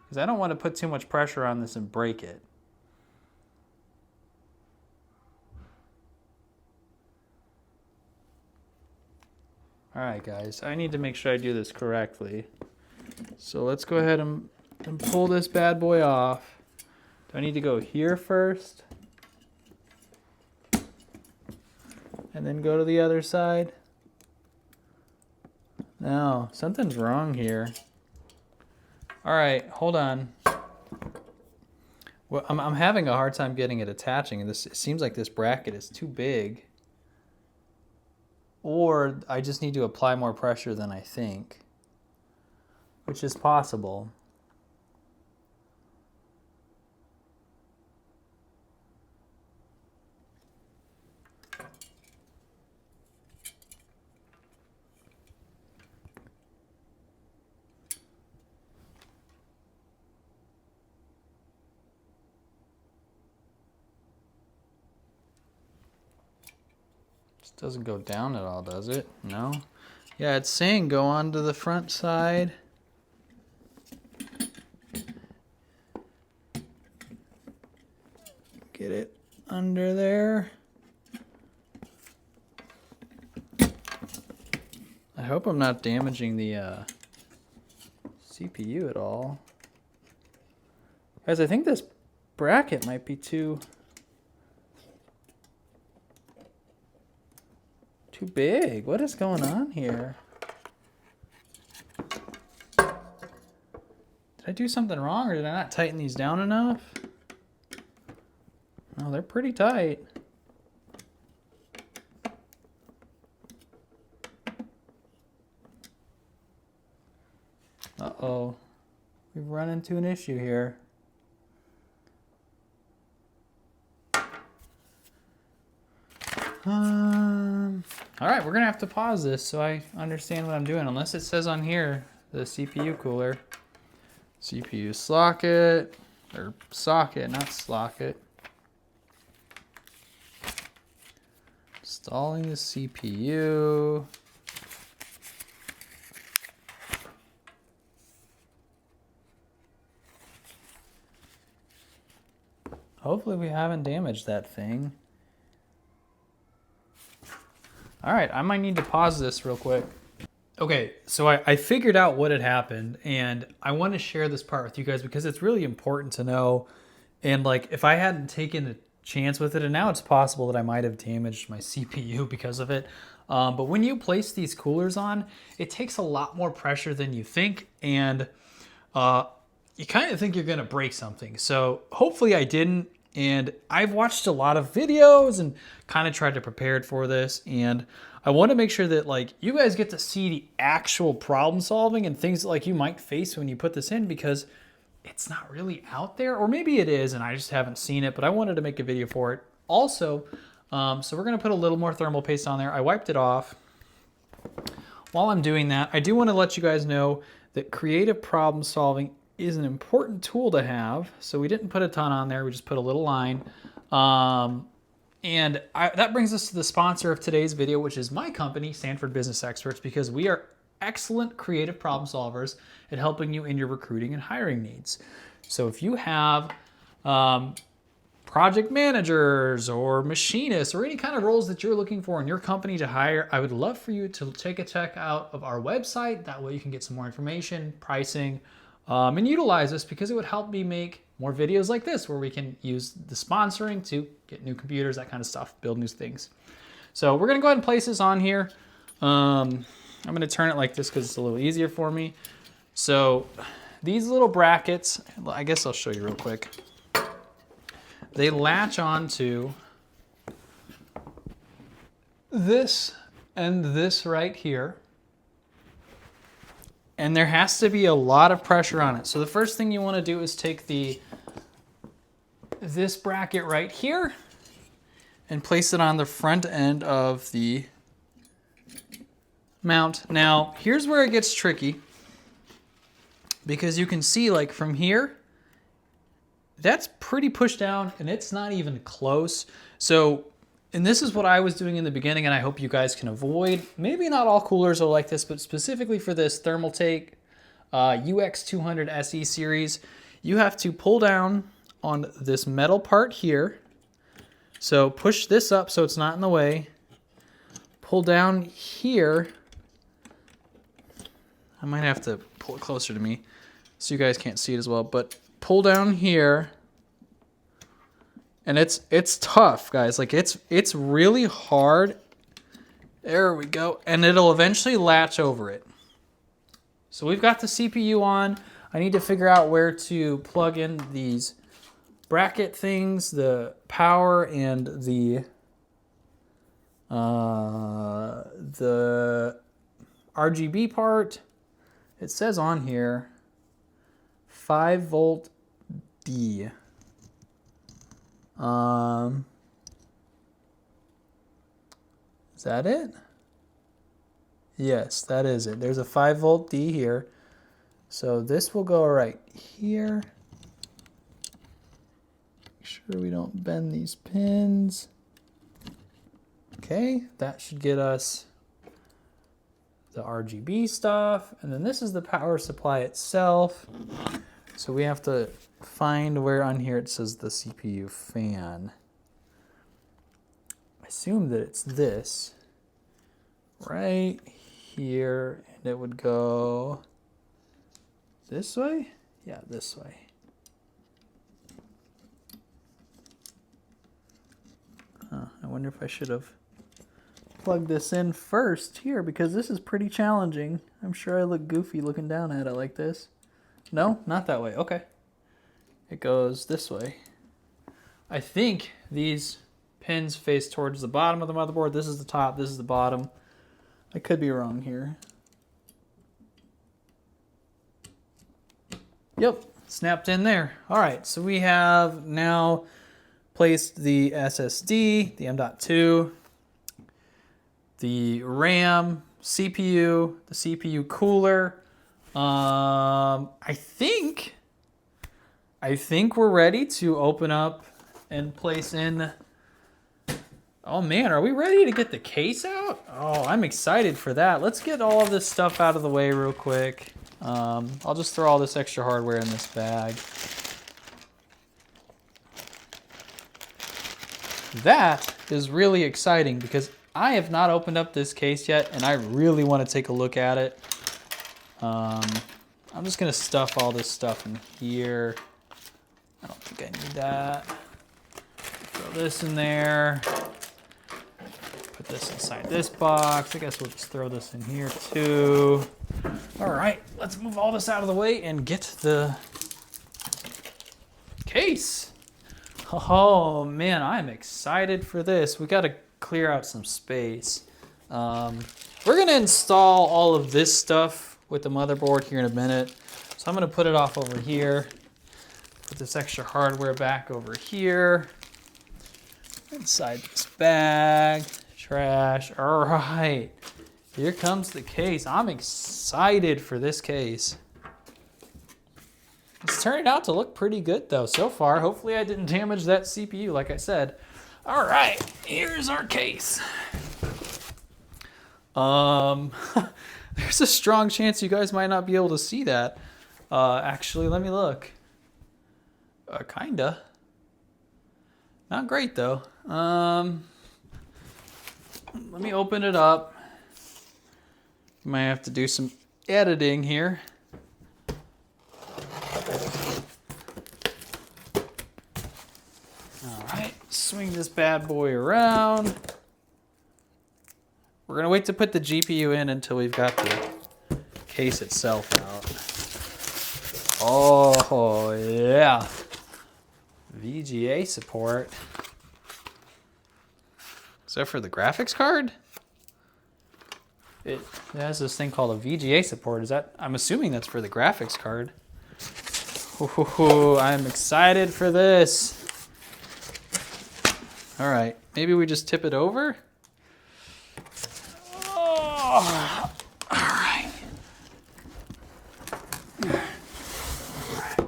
Because I don't want to put too much pressure on this and break it. All right, guys, I need to make sure I do this correctly. So let's go ahead and pull this bad boy off. Do I need to go here first? And then go to the other side? No, something's wrong here. All right, hold on. Well, I'm having a hard time getting it attaching. It seems like this bracket is too big. Or I just need to apply more pressure than I think, which is possible. Doesn't go down at all, does it? No? Yeah, it's saying go on to the front side. Get it under there. I hope I'm not damaging the CPU at all. Guys, I think this bracket might be too big. What is going on here? Did I do something wrong, or did I not tighten these down enough? Oh, they're pretty tight. Uh-oh. We've run into an issue here. All right, we're gonna have to pause this so I understand what I'm doing, unless it says on here, the CPU cooler. CPU socket, or socket, not slocket. Installing the CPU. Hopefully we haven't damaged that thing. All right, I might need to pause this real quick. Okay, so I figured out what had happened, and I want to share this part with you guys because it's really important to know. And like, if I hadn't taken a chance with it, and now it's possible that I might have damaged my CPU because of it. But when you place these coolers on, it takes a lot more pressure than you think, and you kind of think you're gonna break something. So hopefully I didn't. And I've watched a lot of videos and kind of tried to prepare for this. And I want to make sure that like you guys get to see the actual problem solving and things that like you might face when you put this in, because it's not really out there, or maybe it is and I just haven't seen it, but I wanted to make a video for it. Also, so we're going to put a little more thermal paste on there. I wiped it off. While I'm doing that, I do want to let you guys know that creative problem solving is an important tool to have. So we didn't put a ton on there. We just put a little line. That brings us to the sponsor of today's video, which is my company, Sanford Business Experts, because we are excellent creative problem solvers at helping you in your recruiting and hiring needs. So if you have project managers or machinists or any kind of roles that you're looking for in your company to hire, I would love for you to take a check out of our website. That way you can get some more information, pricing, and utilize this, because it would help me make more videos like this where we can use the sponsoring to get new computers, that kind of stuff, build new things. So we're gonna go ahead and place this on here. I'm gonna turn it like this because it's a little easier for me. So these little brackets, I guess I'll show you real quick. They latch onto this and this right here. And there has to be a lot of pressure on it. So the first thing you want to do is take this bracket right here and place it on the front end of the mount. Now, here's where it gets tricky, because you can see like from here, that's pretty pushed down and it's not even close. So, and this is what I was doing in the beginning, and I hope you guys can avoid. Maybe not all coolers are like this, but specifically for this Thermaltake UX200 SE series, you have to pull down on this metal part here. So push this up so it's not in the way. Pull down here. I might have to pull it closer to me so you guys can't see it as well, but pull down here. And it's tough, guys. Like it's really hard. There we go. And it'll eventually latch over it. So we've got the CPU on. I need to figure out where to plug in these bracket things, the power and the RGB part. It says on here 5 volt D. Is that it? Yes, that is it. There's a 5 volt D here. So this will go right here. Make sure we don't bend these pins. Okay, that should get us the RGB stuff. And then this is the power supply itself. So we have to find where on here it says the CPU fan. I assume that it's this right here, and it would go this way? Yeah, this way. I wonder if I should have plugged this in first here, because this is pretty challenging. I'm sure I look goofy looking down at it like this. No, not that way. Okay. It goes this way. I think these pins face towards the bottom of the motherboard. This is the top, this is the bottom. I could be wrong here. Yep, snapped in there. All right, so we have now placed the SSD, the M.2, the RAM, CPU, the CPU cooler. I think we're ready to open up and place in. Oh man, are we ready to get the case out? Oh, I'm excited for that. Let's get all of this stuff out of the way real quick. I'll just throw all this extra hardware in this bag. That is really exciting because I have not opened up this case yet and I really want to take a look at it. I'm just gonna stuff all this stuff in here. I don't think I need that. Throw this in there. Put this inside this box. I guess we'll just throw this in here too. All right, let's move all this out of the way and get the case. Oh man, I'm excited for this. We got to clear out some space. We're gonna install all of this stuff with the motherboard here in a minute. So I'm gonna put it off over here. Put this extra hardware back over here. Inside this bag, trash. All right, here comes the case. I'm excited for this case. It's turning out to look pretty good though so far. Hopefully I didn't damage that CPU like I said. All right, here's our case. There's a strong chance you guys might not be able to see that. Actually, let me look. Kinda. Not great though. Let me open it up. Might have to do some editing here. All right, swing this bad boy around. We're gonna wait to put the GPU in until we've got the case itself out. Oh yeah, VGA support. Is that for the graphics card? It has this thing called a VGA support. Is that? I'm assuming that's for the graphics card. Ooh, I'm excited for this. All right, maybe we just tip it over. Oh, all right.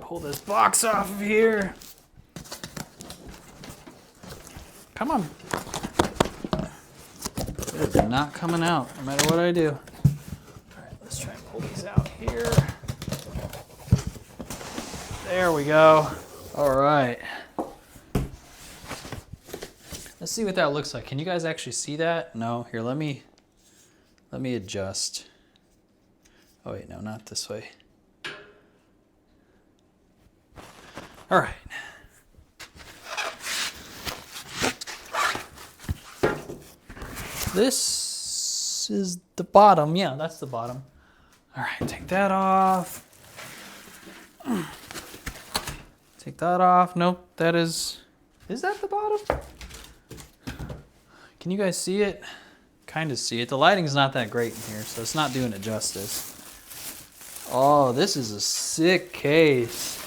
Pull this box off of here. Come on. It is not coming out, no matter what I do. All right, let's try and pull these out here. There we go. All right. Let's see what that looks like. Can you guys actually see that? No. Here, let me adjust. Oh wait, no, not this way. All right. This is the bottom. Yeah, that's the bottom. All right, take that off. Take that off. Nope, that is that the bottom? Can you guys see it? Kind of see it. The lighting's not that great in here, so it's not doing it justice. Oh, this is a sick case.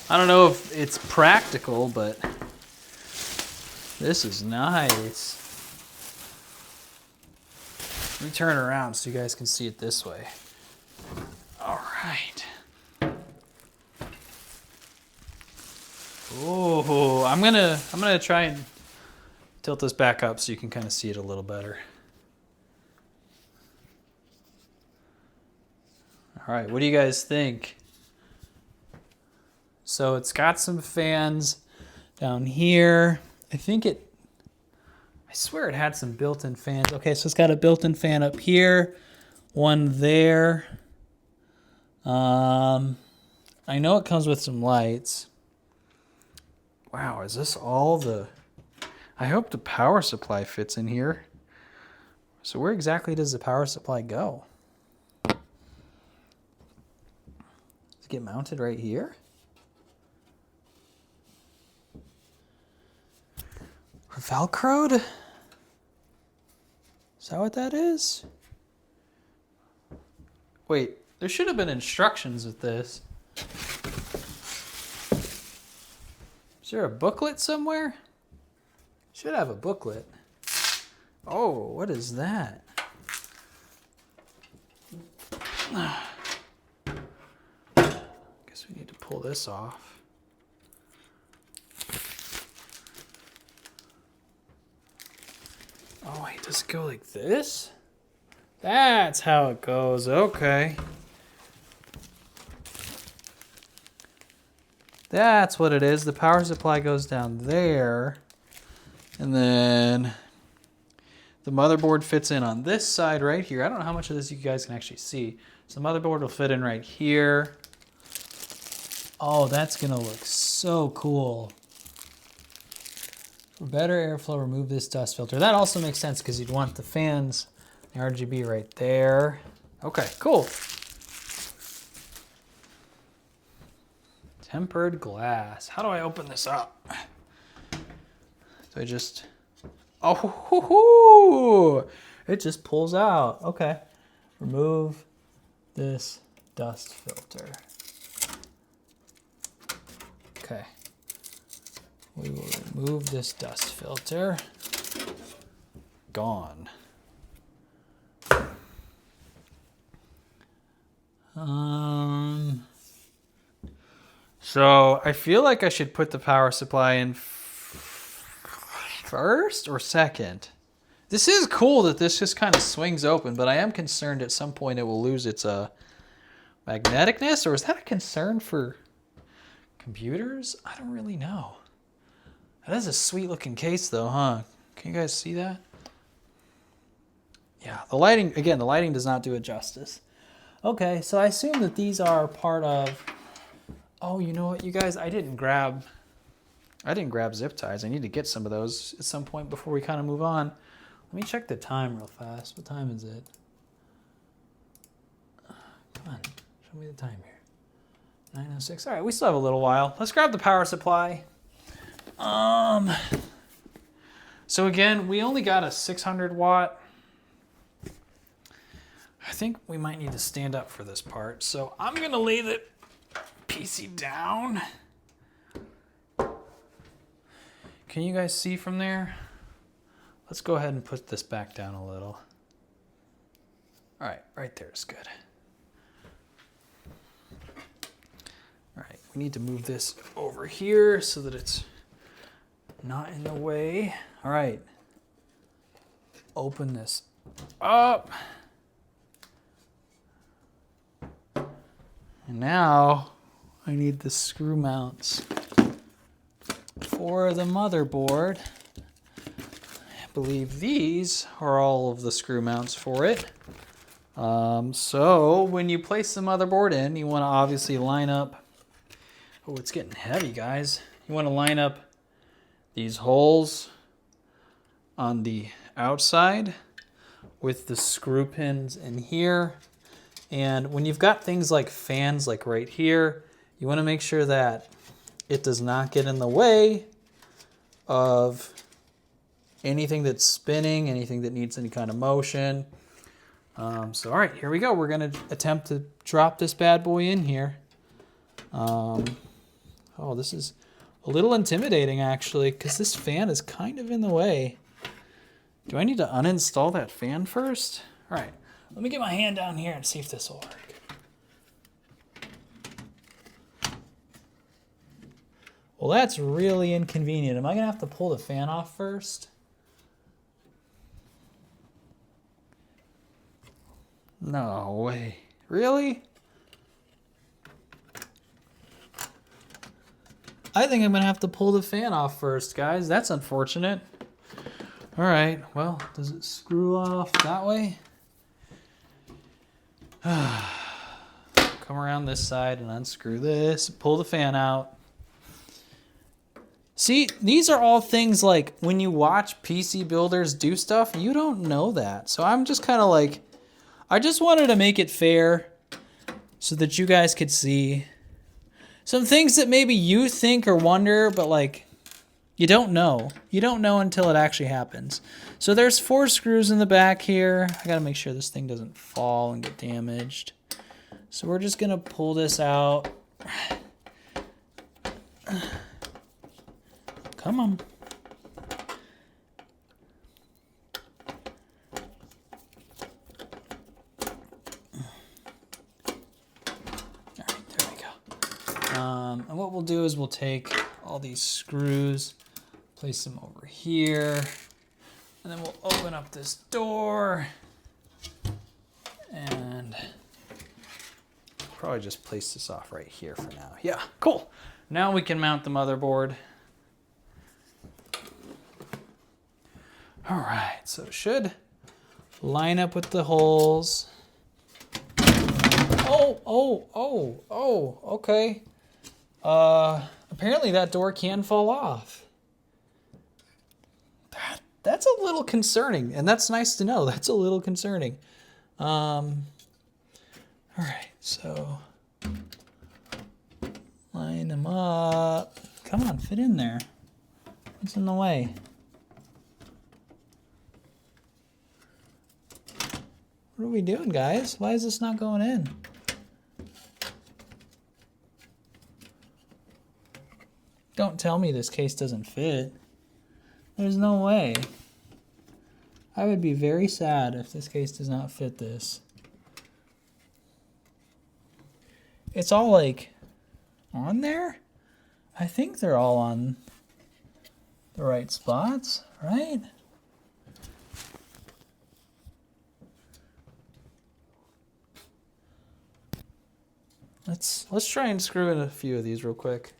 I don't know if it's practical, but this is nice. Let me turn it around so you guys can see it this way. All right. Oh, I'm gonna try and tilt this back up so you can kind of see it a little better. All right, what do you guys think? So it's got some fans down here. I swear it had some built-in fans. Okay, so it's got a built-in fan up here, one there. I know it comes with some lights. Wow, is this all the... I hope the power supply fits in here. So where exactly does the power supply go? Does it get mounted right here? Or Velcroed? Is that what that is? Wait, there should have been instructions with this. Is there a booklet somewhere? Should have a booklet. Oh, what is that? Guess we need to pull this off. Oh wait, does it go like this? That's how it goes, okay. That's what it is. The power supply goes down there. And then the motherboard fits in on this side right here. I don't know how much of this you guys can actually see. So the motherboard will fit in right here. Oh, that's gonna look so cool. For better airflow, remove this dust filter. That also makes sense because you'd want the fans, the RGB right there. Okay, cool. Tempered glass. How do I open this up? So I just, oh, hoo, hoo, it just pulls out. Okay. Remove this dust filter. Okay. We will remove this dust filter. Gone. So I feel like I should put the power supply in first or second. This is cool that this just kind of swings open, but I am concerned at some point it will lose its magneticness, or is that a concern for computers? I don't really know. That is a sweet looking case though, huh? Can you guys see that? Yeah, the lighting, again, the lighting does not do it justice. Okay, so I assume that these are part of, oh, you know what, you guys, I didn't grab zip ties. I need to get some of those at some point before we kind of move on. Let me check the time real fast. What time is it? Come on, show me the time here. 9:06. All right, we still have a little while. Let's grab the power supply. So again, we only got a 600 watt. I think we might need to stand up for this part. So I'm gonna lay the PC down. Can you guys see from there? Let's go ahead and put this back down a little. All right, right there is good. All right, we need to move this over here so that it's not in the way. All right, open this up. And now I need the screw mounts for the motherboard. I believe these are all of the screw mounts for it. So when you place the motherboard in, you want to obviously line up. Oh, it's getting heavy, guys. You want to line up these holes on the outside with the screw pins in here. And when you've got things like fans, like right here, you want to make sure that it does not get in the way of anything that's spinning, anything that needs any kind of motion. So all right, here we go. We're going to attempt to drop this bad boy in here. Oh, this is a little intimidating actually, because this fan is kind of in the way. Do I need to uninstall that fan first? All right. Let me get my hand down here and see if this will work. Well, that's really inconvenient. Am I gonna have to pull the fan off first? No way. Really? I think I'm gonna have to pull the fan off first, guys. That's unfortunate. All right, well, does it screw off that way? Come around this side and unscrew this, pull the fan out. See, these are all things like when you watch PC builders do stuff, you don't know that. So I'm just kind of like, I just wanted to make it fair so that you guys could see some things that maybe you think or wonder, but like you don't know. You don't know until it actually happens. So there's 4 screws in the back here. I gotta make sure this thing doesn't fall and get damaged. So we're just gonna pull this out. Come on. All right, there we go. And what we'll do is we'll take all these screws, place them over here, and then we'll open up this door and probably just place this off right here for now. Yeah, cool. Now we can mount the motherboard. All right, so it should line up with the holes. Oh, okay. Apparently that door can fall off. That's a little concerning, and that's nice to know. That's a little concerning. All right, so line them up. Come on, fit in there. What's in the way? What are we doing, guys? Why is this not going in? Don't tell me this case doesn't fit. There's no way. I would be very sad if this case does not fit this. It's all like on there? I think they're all on the right spots, right? Let's try and screw in a few of these real quick.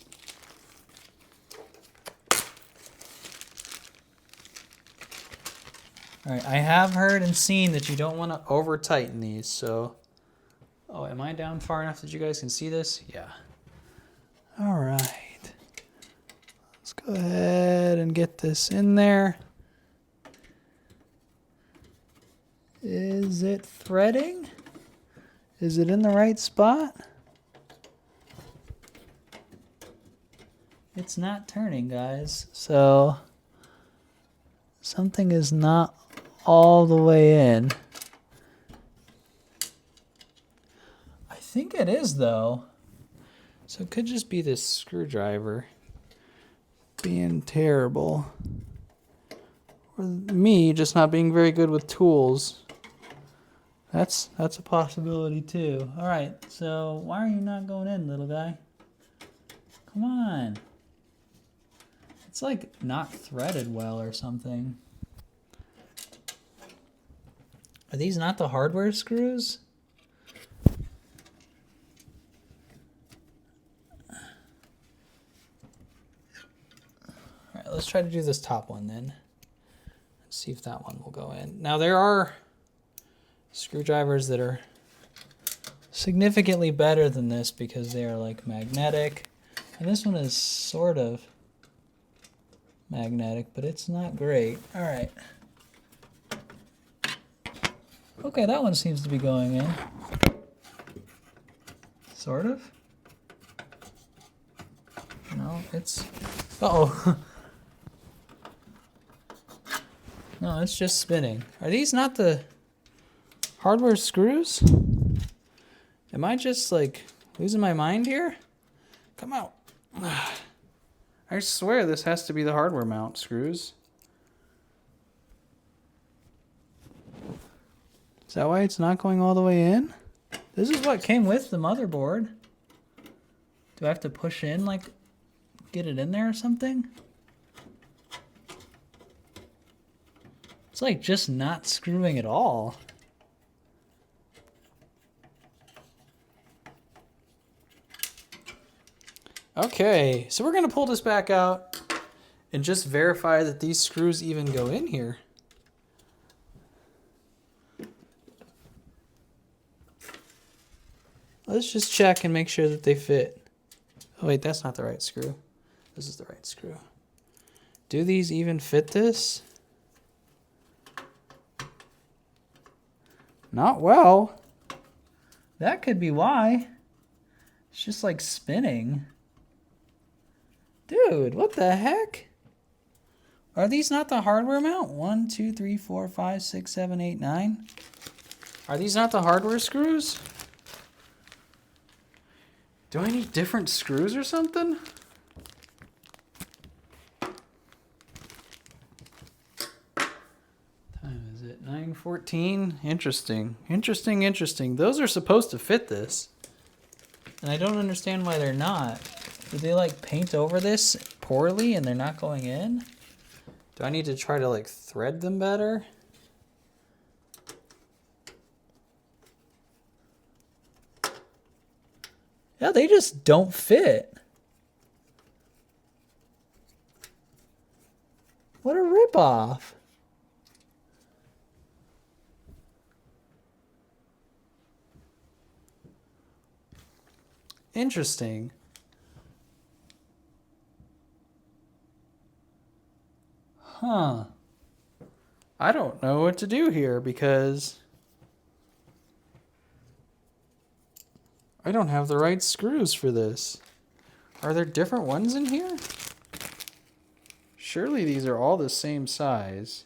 All right, I have heard and seen that you don't want to over tighten these, so. Oh, am I down far enough that you guys can see this? Yeah. All right. Let's go ahead and get this in there. Is it threading? Is it in the right spot? It's not turning, guys. So something is not all the way in. I think it is, though. So it could just be this screwdriver being terrible. Or me just not being very good with tools. That's a possibility too. All right, so why are you not going in, little guy? Come on. It's like not threaded well or something. Are these not the hardware screws? All right, let's try to do this top one then. Let's see if that one will go in. Now there are screwdrivers that are significantly better than this because they are like magnetic. And this one is sort of magnetic, but it's not great. All right. Okay, that one seems to be going in. Sort of. No, it's... Uh-oh. No, it's just spinning. Are these not the hardware screws? Am I just like losing my mind here? Come out. I swear this has to be the hardware mount screws. Is that why it's not going all the way in? This is what came with the motherboard. Do I have to push in, like, get it in there or something? It's like just not screwing at all. Okay, so we're gonna pull this back out and just verify that these screws even go in here. Let's just check and make sure that they fit. Oh wait, that's not the right screw. This is the right screw. Do these even fit this? Not well. That could be why. It's just like spinning. Dude, what the heck? Are these not the hardware mount? 1, 2, 3, 4, 5, 6, 7, 8, 9. Are these not the hardware screws? Do I need different screws or something? Time is it? 9:14. Interesting. Interesting. Those are supposed to fit this. And I don't understand why they're not. Did they like paint over this poorly and they're not going in? Do I need to try to like thread them better? Yeah, they just don't fit. What a ripoff. Interesting. Huh. I don't know what to do here because I don't have the right screws for this. Are there different ones in here? Surely these are all the same size.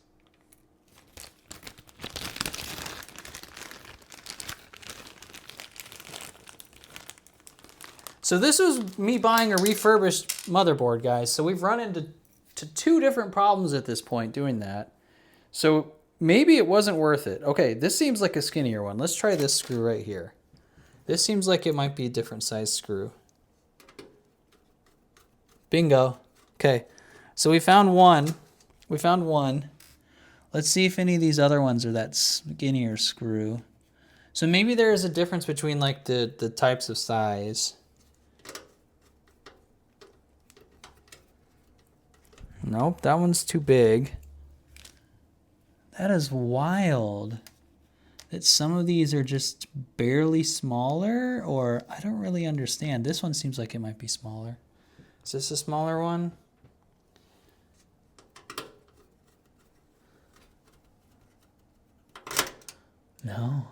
So this was me buying a refurbished motherboard, guys. So we've run into two different problems at this point doing that. So maybe it wasn't worth it. Okay, this seems like a skinnier one. Let's try this screw right here. This seems like it might be a different size screw. Bingo. Okay, so we found one. Let's see if any of these other ones are that skinnier screw. So maybe there is a difference between like the types of size. Nope, that one's too big. That is wild. That some of these are just barely smaller, or I don't really understand. This one seems like it might be smaller. Is this a smaller one? No.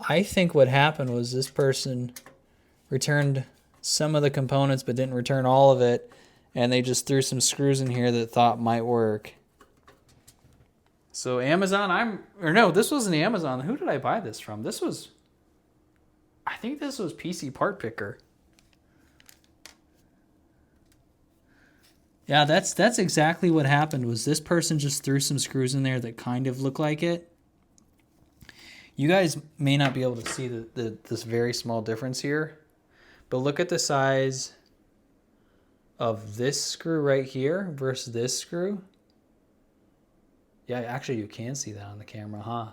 I think what happened was this person returned some of the components but didn't return all of it, and they just threw some screws in here that thought might work. So Amazon, this wasn't Amazon. Who did I buy this from? I think this was PC Part Picker. Yeah, that's exactly what happened. Was this person just threw some screws in there that kind of look like it? You guys may not be able to see this very small difference here, but look at the size of this screw right here versus this screw. Yeah, actually you can see that on the camera, huh?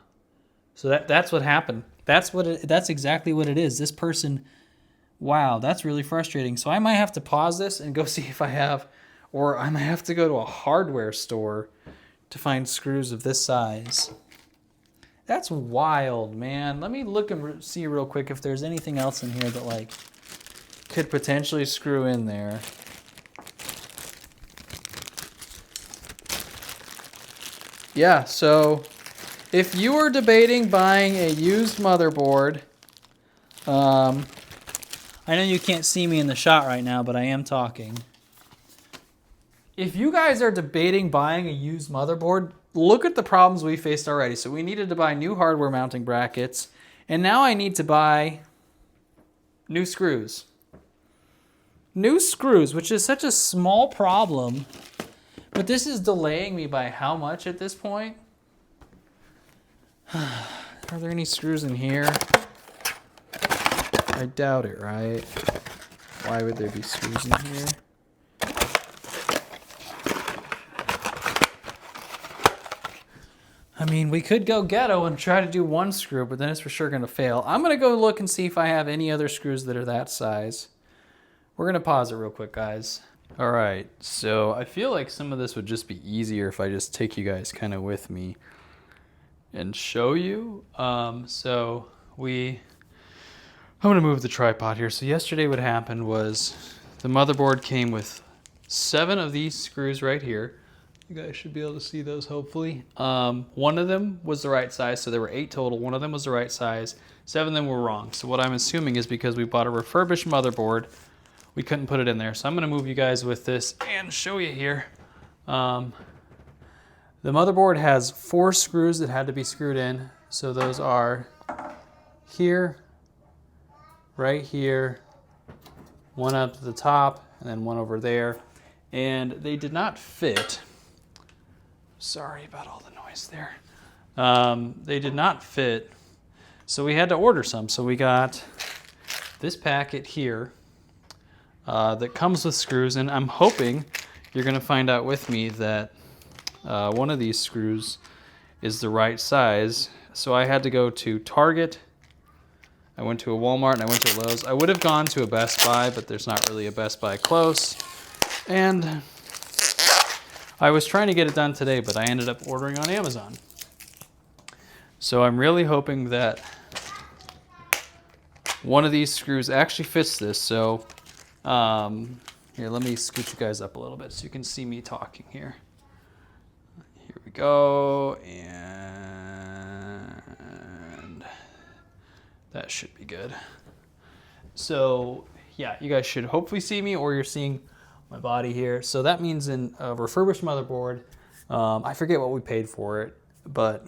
So that's what happened. That's exactly what it is. This person, wow, that's really frustrating. So I might have to pause this and go see if I have, or I might have to go to a hardware store to find screws of this size. That's wild, man. Let me look and see real quick if there's anything else in here that like could potentially screw in there. Yeah, so if you are debating buying a used motherboard, I know you can't see me in the shot right now, but I am talking. If you guys are debating buying a used motherboard, look at the problems we faced already. So we needed to buy new hardware mounting brackets, and now I need to buy new screws. New screws, which is such a small problem, but this is delaying me by how much at this point? Are there any screws in here? I doubt it, right? Why would there be screws in here? I mean, we could go ghetto and try to do one screw, but then it's for sure going to fail. I'm going to go look and see if I have any other screws that are that size. We're going to pause it real quick, guys. All right, so I feel like some of this would just be easier if I just take you guys kind of with me and show you. I'm going to move the tripod here. So yesterday what happened was the motherboard came with 7 of these screws right here. You guys should be able to see those, hopefully. One of them was the right size, so there were 8 total. One of them was the right size. 7 of them were wrong. So what I'm assuming is because we bought a refurbished motherboard, we couldn't put it in there. So I'm gonna move you guys with this and show you here. The motherboard has 4 screws that had to be screwed in. So those are here, right here, one up to the top, and then one over there. And they did not fit. Sorry about all the noise there. They did not fit, so we had to order some. So we got this packet here that comes with screws, and I'm hoping you're going to find out with me that one of these screws is the right size. So I had to go to Target, I went to a Walmart, and I went to Lowe's. I would have gone to a Best Buy, but there's not really a Best Buy close. And I was trying to get it done today, but I ended up ordering on Amazon. So I'm really hoping that one of these screws actually fits this. So here, let me scoot you guys up a little bit so you can see me talking here. Here we go, and that should be good. So yeah, you guys should hopefully see me, or you're seeing my body here. So that means in a refurbished motherboard, I forget what we paid for it, but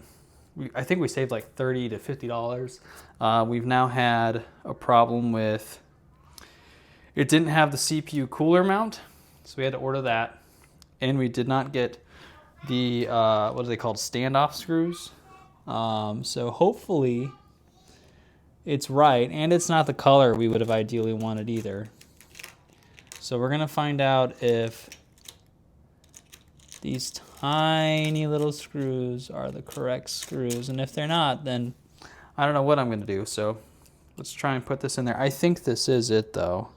I think we saved like $30 to $50. We've now had a problem with It didn't have the CPU cooler mount, so we had to order that. And we did not get the, what are they called, standoff screws. So hopefully it's right, and it's not the color we would have ideally wanted either. So we're gonna find out if these tiny little screws are the correct screws, and if they're not, then I don't know what I'm gonna do. So let's try and put this in there. I think this is it though.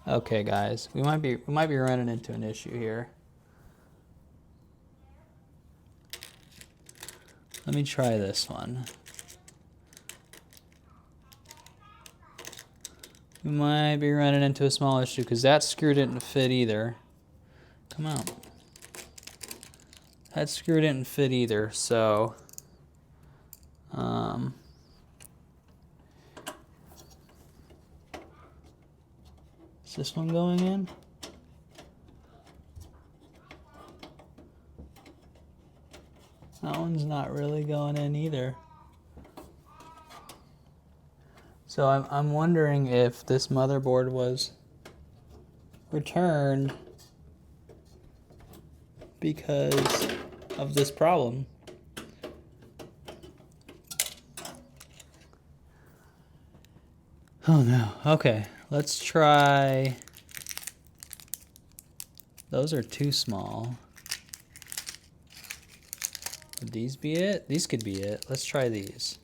Okay, guys, we might be running into an issue here. Let me try this one. We might be running into a small issue because that screw didn't fit either. Come on. That screw didn't fit either, so is this one going in? That one's not really going in either. So I'm wondering if this motherboard was returned because of this problem. Oh no. Okay, let's try. Those are too small. Would these be it? These could be it. Let's try these.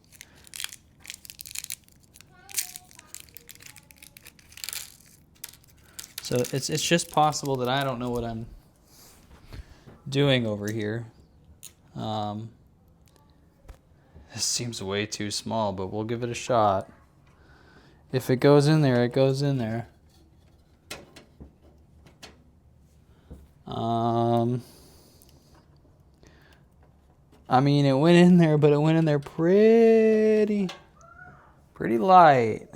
So it's just possible that I don't know what I'm doing over here. This seems way too small, but we'll give it a shot. If it goes in there, it goes in there. I mean, it went in there, but it went in there pretty light.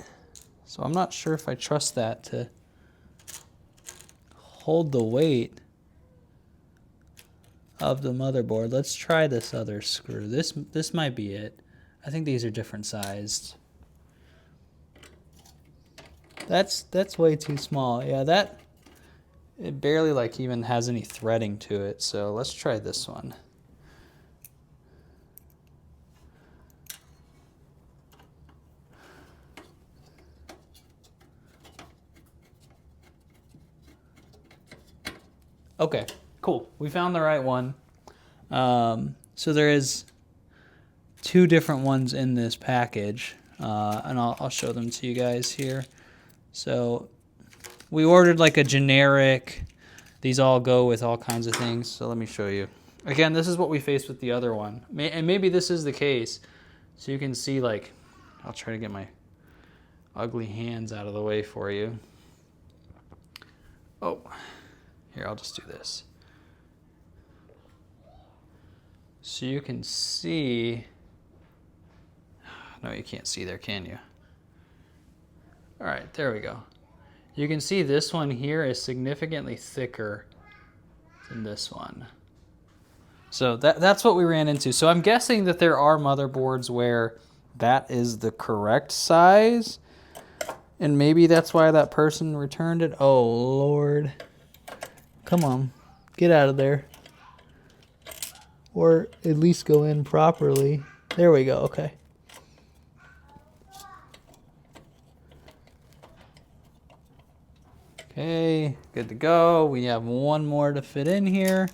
So I'm not sure if I trust that to hold the weight of the motherboard. Let's try this other screw. This might be it. I think these are different sized. That's way too small. Yeah, it barely like even has any threading to it. So let's try this one. Okay, cool. We found the right one. So there is two different ones in this package, and I'll show them to you guys here. So we ordered like a generic. These all go with all kinds of things. So let me show you. Again, this is what we faced with the other one, and maybe this is the case. So you can see, like, I'll try to get my ugly hands out of the way for you. Oh. Here, I'll just do this. So you can see, no, you can't see there, can you? All right, there we go. You can see this one here is significantly thicker than this one. So that's what we ran into. So I'm guessing that there are motherboards where that is the correct size, and maybe that's why that person returned it. Oh, Lord. Come on, get out of there. Or at least go in properly. There we go, okay. Okay, good to go. We have one more to fit in here.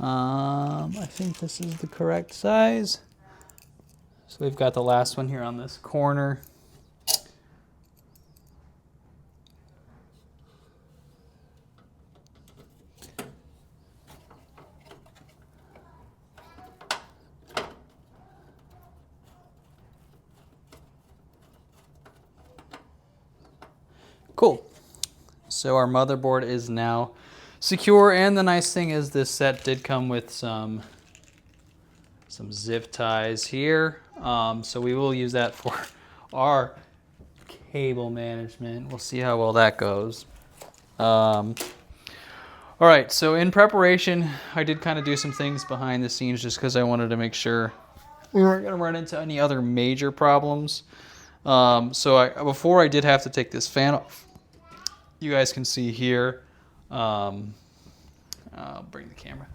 I think this is the correct size. So we've got the last one here on this corner. Cool. So our motherboard is now secure, and the nice thing is this set did come with some zip ties here. So we will use that for our cable management. We'll see how well that goes. All right, so in preparation, I did kind of do some things behind the scenes just because I wanted to make sure we weren't going to run into any other major problems. Before I did have to take this fan off. You guys can see here. I'll bring the camera,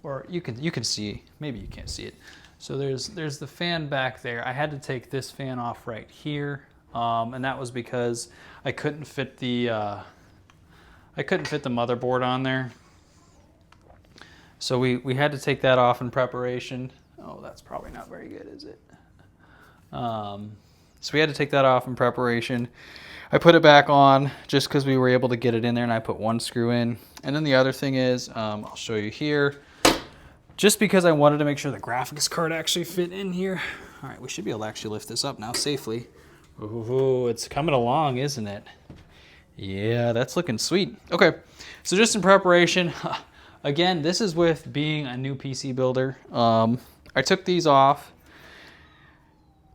or you can see. Maybe you can't see it. So there's the fan back there. I had to take this fan off right here, and that was because I couldn't fit the motherboard on there. So we had to take that off in preparation. Oh, that's probably not very good, is it? So we had to take that off in preparation. I put it back on just because we were able to get it in there, and I put one screw in. And then the other thing is, I'll show you here, just because I wanted to make sure the graphics card actually fit in here. All right, we should be able to actually lift this up now safely. Ooh, it's coming along, isn't it? Yeah, that's looking sweet. Okay, so just in preparation, again, this is with being a new PC builder. I took these off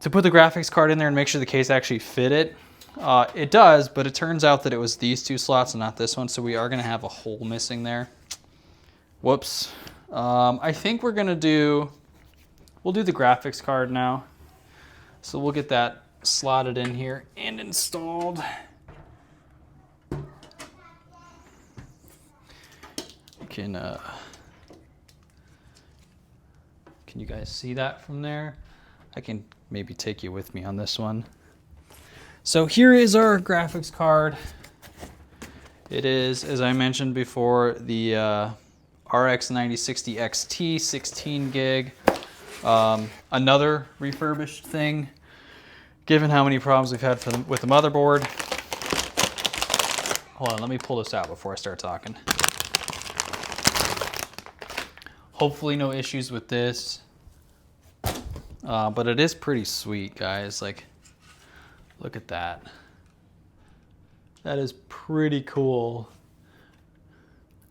to put the graphics card in there and make sure the case actually fit it. It does, but it turns out that it was these two slots and not this one, so we are going to have a hole missing there. Whoops. I think we'll do the graphics card now. So we'll get that slotted in here and installed. Can you guys see that from there? I can maybe take you with me on this one. So here is our graphics card. It is, as I mentioned before, the RX 9060 XT, 16 gig. Another refurbished thing, given how many problems we've had with the motherboard. Hold on, let me pull this out before I start talking. Hopefully no issues with this. But it is pretty sweet, guys. Like, look at that. That is pretty cool.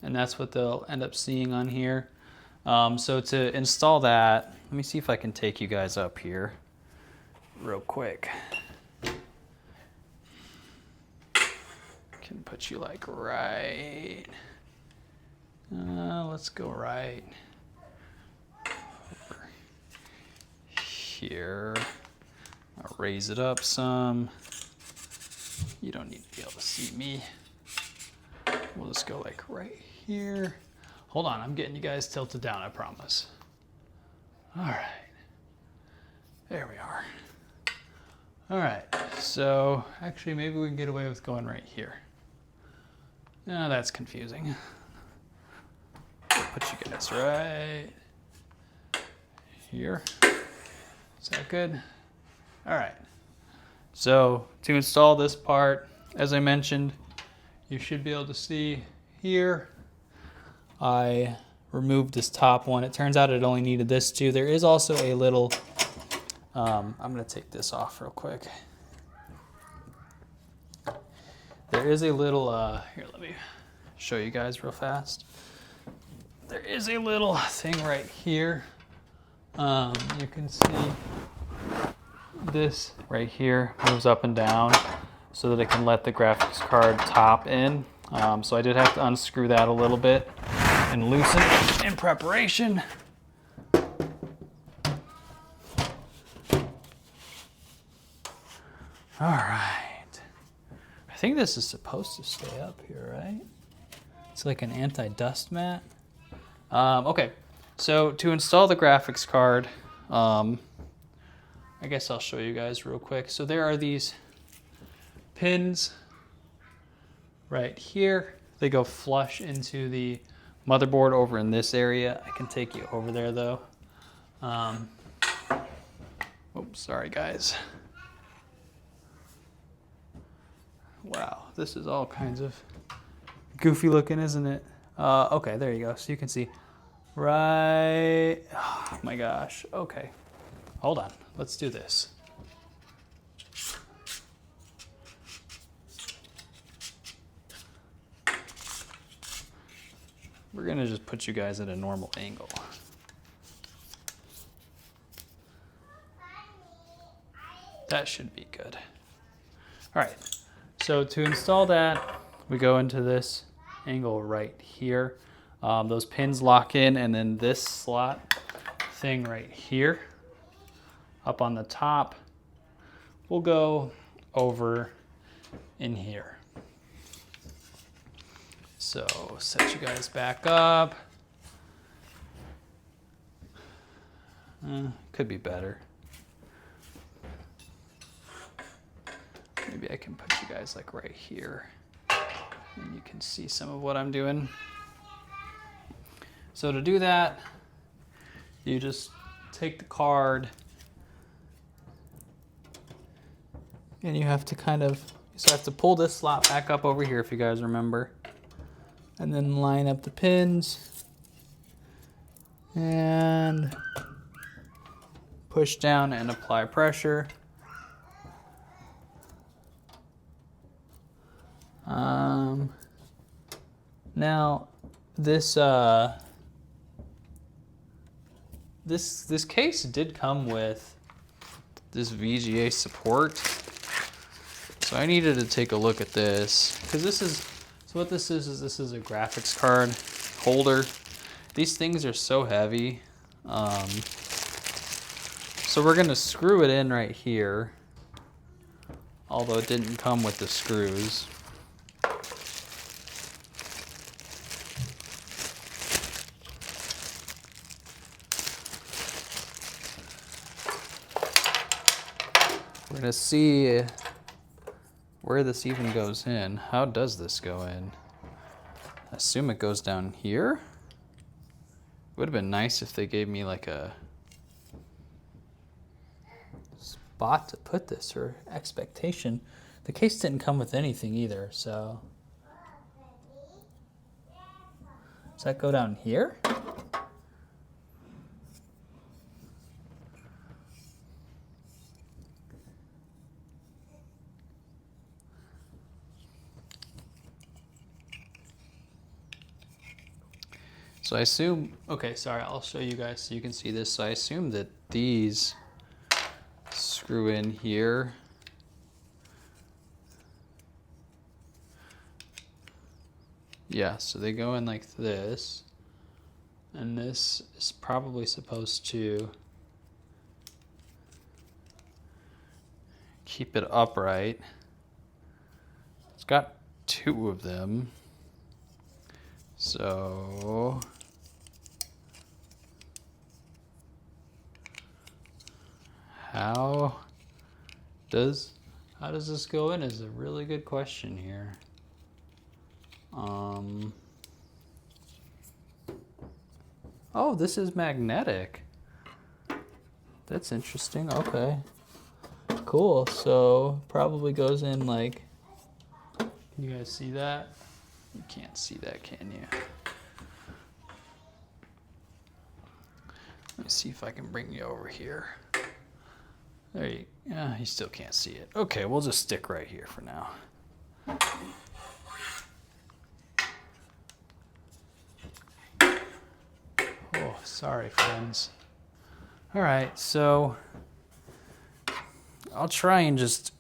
And that's what they'll end up seeing on here. So to install that, let me see if I can take you guys up here real quick. Can put you like right. Let's go right over here. I'll raise it up some. You don't need to be able to see me. We'll just go like right here. Hold on, I'm getting you guys tilted down, I promise. All right, there we are. All right, so actually maybe we can get away with going right here. No, that's confusing. Put you guys right here. Is that good? All right. So to install this part, as I mentioned, you should be able to see here, I removed this top one. It turns out it only needed this too. There is also a little, I'm gonna take this off real quick. There is a little, here, let me show you guys real fast. There is a little thing right here. You can see this right here moves up and down so that it can let the graphics card top in. So I did have to unscrew that a little bit and loosen it in preparation. All right. I think this is supposed to stay up here, right? It's like an anti-dust mat. Okay, so to install the graphics card, I guess I'll show you guys real quick. So there are these pins right here. They go flush into the motherboard over in this area. I can take you over there though. Oops, sorry guys. Wow, this is all kinds of goofy looking, isn't it? Okay, there you go. So you can see right, oh my gosh. Okay, hold on. Let's do this. We're gonna just put you guys at a normal angle. That should be good. All right, so to install that, we go into this angle right here. Those pins lock in, and then this slot thing right here up on the top will go over in here. So set you guys back up. Could be better. Maybe I can put you guys like right here and you can see some of what I'm doing. So to do that, you just take the card and you have to have to pull this slot back up over here if you guys remember, and then line up the pins and push down and apply pressure. Now this this case did come with this VGA support, so I needed to take a look at this because this is what this is this is a graphics card holder. These things are so heavy, so we're gonna screw it in right here, although it didn't come with the screws. We're gonna see where this even goes in. How does this go in? I assume it goes down here. It would have been nice if they gave me like a spot to put this, or expectation. The case didn't come with anything either, so. Does that go down here? So I assume, okay, sorry, I'll show you guys so you can see this. So I assume that these screw in here. Yeah, so they go in like this. And this is probably supposed to keep it upright. It's got two of them. So how does this go in is a really good question here. Oh, this is magnetic. That's interesting. Okay, cool. So probably goes in like, can you guys see that? You can't see that, can you? Let me see if I can bring you over here. There you, yeah, you still can't see it. Okay, we'll just stick right here for now. Oh, sorry, friends. All right, so I'll try and just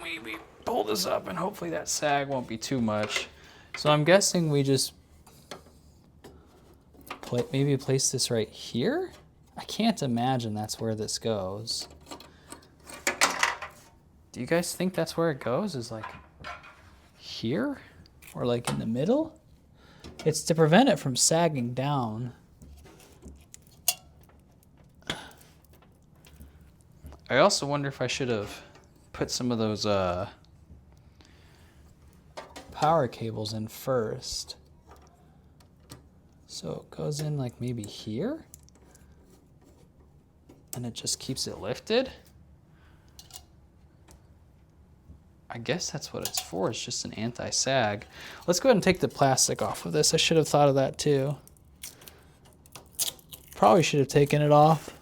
maybe pull this up and hopefully that sag won't be too much. So I'm guessing we just maybe place this right here? I can't imagine that's where this goes. Do you guys think that's where it goes? Is like here? Or like in the middle? It's to prevent it from sagging down. I also wonder if I should have put some of those power cables in first. So it goes in like maybe here, and it just keeps it lifted. I guess that's what it's for. It's just an anti-sag. Let's go ahead and take the plastic off of this. I should have thought of that too. Probably should have taken it off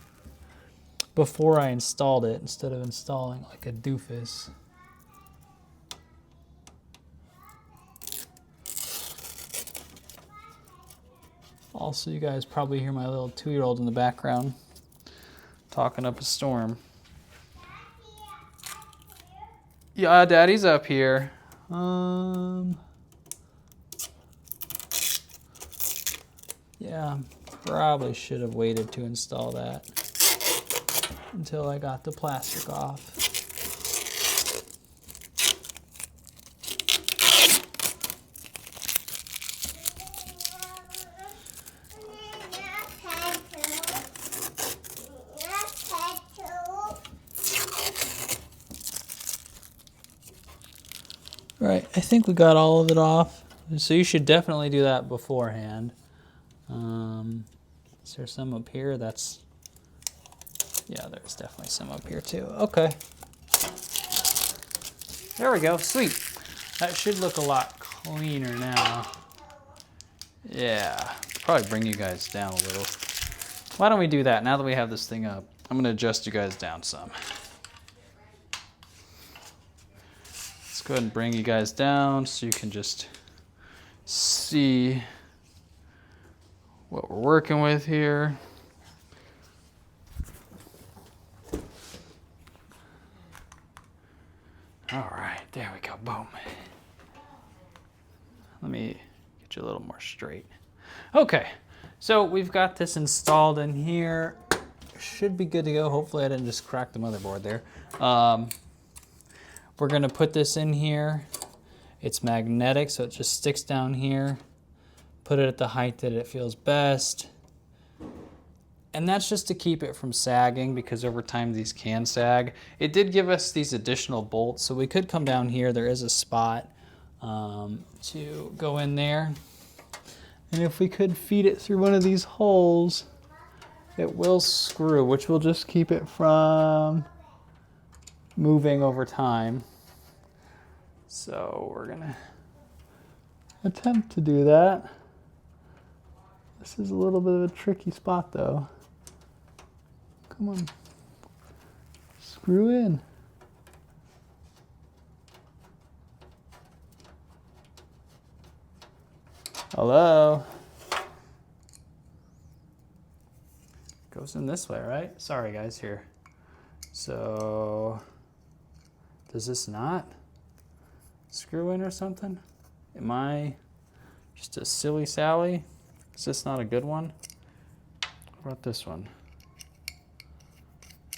before I installed it instead of installing like a doofus. Also, you guys probably hear my little 2-year-old in the background talking up a storm. Yeah, Daddy's up here. Yeah, probably should have waited to install that until I got the plastic off. Right, I think we got all of it off. So you should definitely do that beforehand. Is there some up here? Yeah, there's definitely some up here too. Okay. There we go, sweet. That should look a lot cleaner now. Yeah, probably bring you guys down a little. Why don't we do that now that we have this thing up? I'm gonna adjust you guys down some. Let's go ahead and bring you guys down so you can just see what we're working with here. All right, there we go, boom. Let me get you a little more straight. Okay, so we've got this installed in here. Should be good to go. Hopefully I didn't just crack the motherboard there. We're gonna put this in here. It's magnetic, so it just sticks down here. Put it at the height that it feels best. And that's just to keep it from sagging, because over time these can sag. It did give us these additional bolts, so we could come down here. There is a spot to go in there. And if we could feed it through one of these holes, it will screw, which will just keep it from moving over time. So we're gonna attempt to do that. This is a little bit of a tricky spot though. Come on, screw in. Hello? Goes in this way, right? Sorry guys, here. So, does this not screw in or something? Am I just a silly Sally? Is this not a good one? What about this one?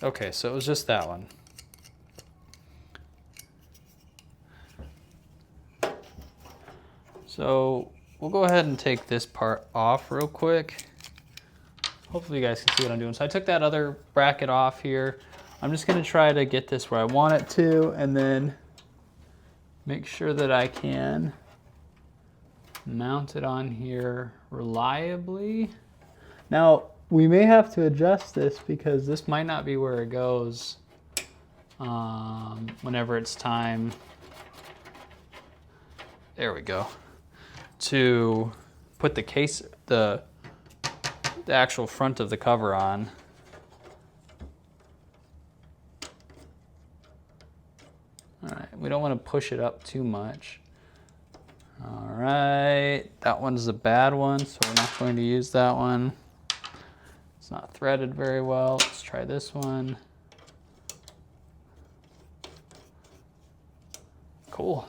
Okay, so it was just that one. So we'll go ahead and take this part off real quick. Hopefully you guys can see what I'm doing. So I took that other bracket off here. I'm just gonna try to get this where I want it to, and then make sure that I can mount it on here reliably. Now, we may have to adjust this because this might not be where it goes whenever it's time. There we go. To put the case, the actual front of the cover on. All right, we don't want to push it up too much. All right, that one's the bad one, so we're not going to use that one. It's not threaded very well. Let's try this one. Cool.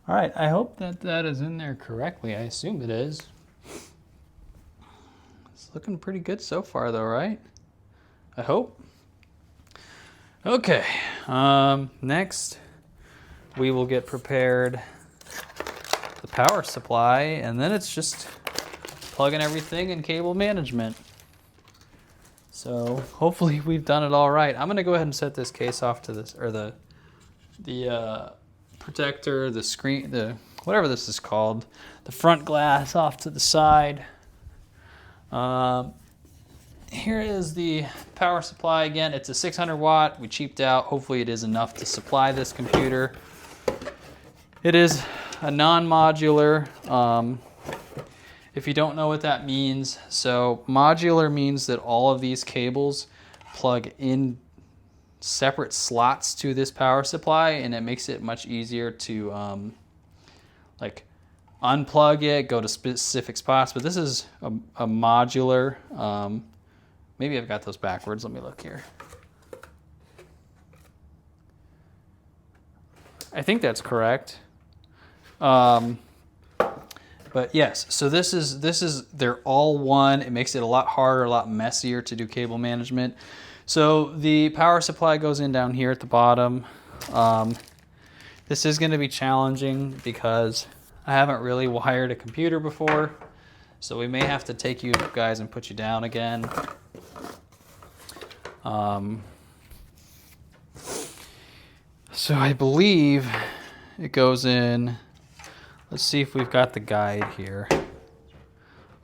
All right, I hope that that is in there correctly. I assume it is. It's looking pretty good so far though, right? I hope. Okay, next we will get prepared the power supply, and then it's just plugging everything in cable management. So hopefully we've done it all right. I'm gonna go ahead and set this case off to this, or the protector, the screen, the whatever this is called, the front glass off to the side. Here is the power supply again. It's a 600 watt. We cheaped out. Hopefully it is enough to supply this computer. It is a non-modular. If you don't know what that means, so modular means that all of these cables plug in separate slots to this power supply, and it makes it much easier to like unplug it, go to specific spots. But this is a modular. Maybe I've got those backwards. Let me look here. I think that's correct. But yes, so this is they're all one. It makes it a lot harder, a lot messier to do cable management. So the power supply goes in down here at the bottom. This is going to be challenging because I haven't really wired a computer before. So we may have to take you guys and put you down again. So I believe it goes in. Let's see if we've got the guide here.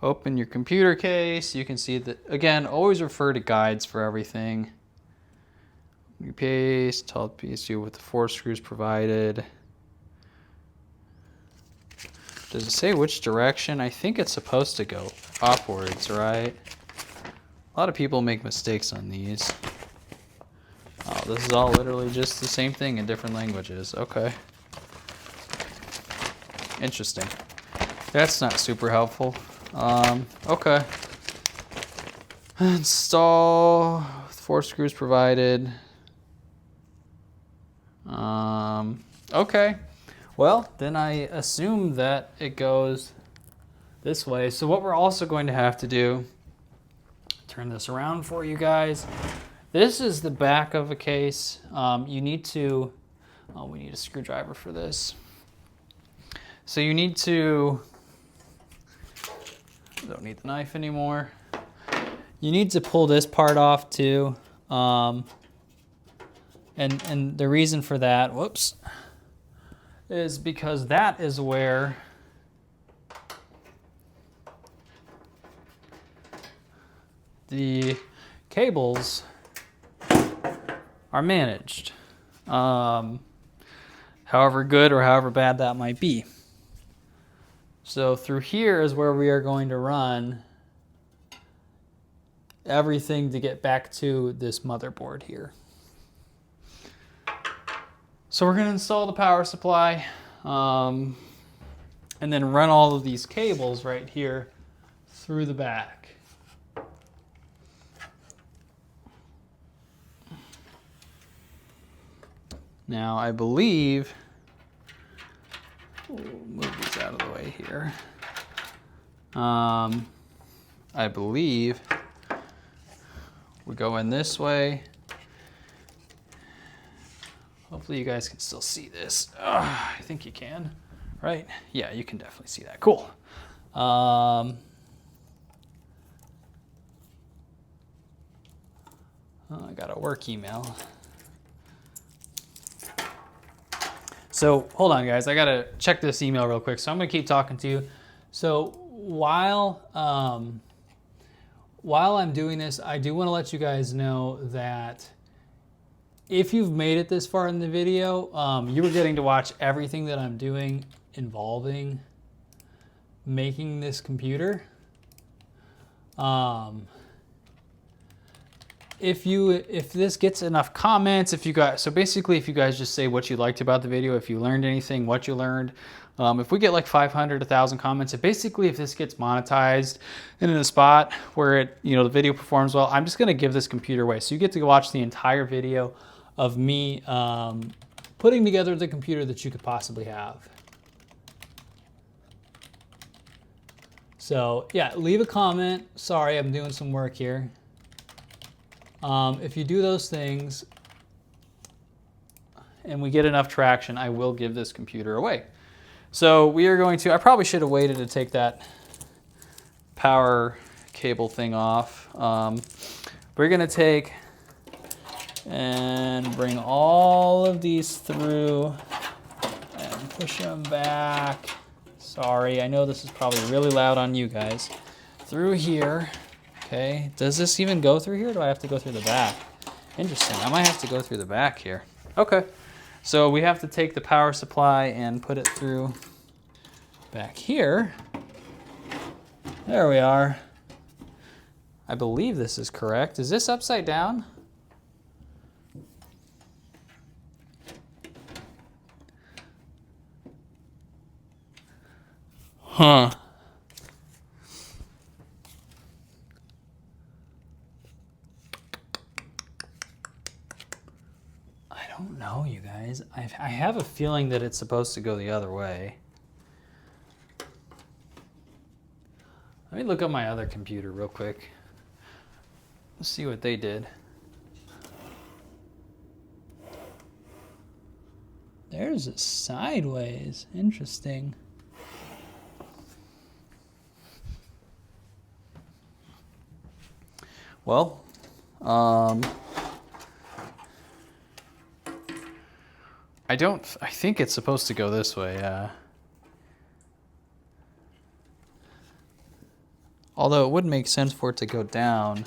Open your computer case. You can see that, again, always refer to guides for everything. Your case, tall PSU with the 4 screws provided. Does it say which direction? I think it's supposed to go upwards, right? A lot of people make mistakes on these. Oh, this is all literally just the same thing in different languages. Okay. Interesting. That's not super helpful. Okay. Install 4 screws provided. Okay. Well, then I assume that it goes this way. So what we're also going to have to do, turn this around for you guys. This is the back of a case. You need to, oh, we need a screwdriver for this. So you need to, don't need the knife anymore. You need to pull this part off too. And the reason for that, whoops, is because that is where the cables are managed. However good or however bad that might be. So through here is where we are going to run everything to get back to this motherboard here. So we're going to install the power supply and then run all of these cables right here through the back. Now I believe, we'll move these out of the way here. I believe we go in this way. Hopefully you guys can still see this. I think you can, right? Yeah, you can definitely see that. Cool. I got a work email. So hold on, guys. I gotta check this email real quick. So I'm gonna keep talking to you. So while I'm doing this, I do want to let you guys know that if you've made it this far in the video, you were getting to watch everything that I'm doing involving making this computer. If this gets enough comments, so basically if you guys just say what you liked about the video, if you learned anything, what you learned, if we get like 500, 1,000 comments, if this gets monetized and in a spot where the video performs well, I'm just gonna give this computer away. So you get to watch the entire video of me putting together the computer that you could possibly have. So yeah, leave a comment. Sorry, I'm doing some work here. If you do those things and we get enough traction, I will give this computer away. So we are going to, I probably should have waited to take that power cable thing off. We're gonna take and bring all of these through and push them back. Sorry, I know this is probably really loud on you guys. Through here. Okay, does this even go through here? Or do I have to go through the back? Interesting, I might have to go through the back here. Okay, so we have to take the power supply and put it through back here. There we are. I believe this is correct. Is this upside down? Huh. I don't know, you guys. I have a feeling that it's supposed to go the other way. Let me look up my other computer real quick. Let's see what they did. There's a sideways. Interesting. Well, I think it's supposed to go this way, although it would make sense for it to go down,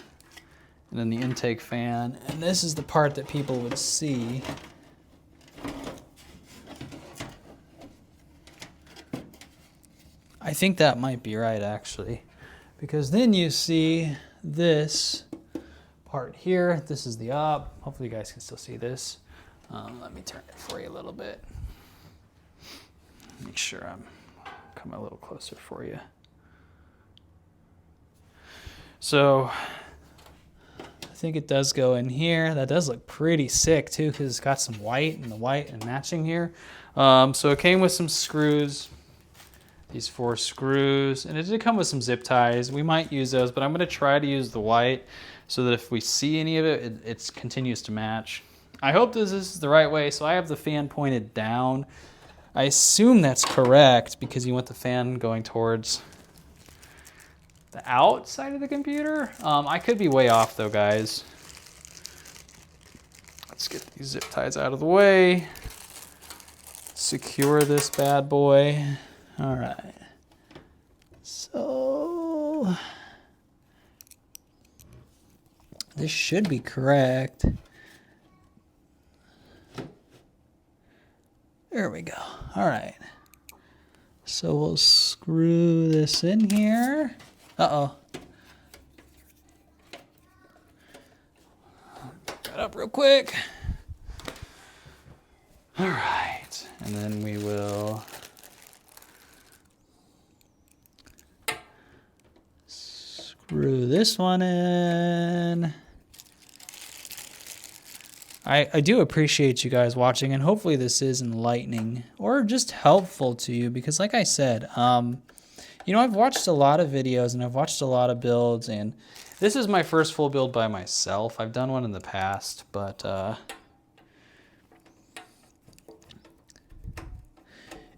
and then the intake fan, and this is the part that people would see. I think that might be right, actually, because then you see this part here. This is the up. Hopefully you guys can still see this. Let me turn it for you a little bit. Make sure I'm coming a little closer for you. So I think it does go in here. That does look pretty sick too, because it's got some white and the white and matching here. So it came with some screws, these 4 screws, and it did come with some zip ties. We might use those, but I'm gonna try to use the white so that if we see any of it, it continues to match. I hope this is the right way. So I have the fan pointed down. I assume that's correct because you want the fan going towards the outside of the computer. I could be way off though, guys. Let's get these zip ties out of the way. Secure this bad boy. All right. So this should be correct. There we go. All right. So we'll screw this in here. Uh-oh. Got up real quick. All right. And then we will screw this one in. I do appreciate you guys watching, and hopefully this is enlightening or just helpful to you, because like I said, you know, I've watched a lot of videos and I've watched a lot of builds, and this is my first full build by myself. I've done one in the past, but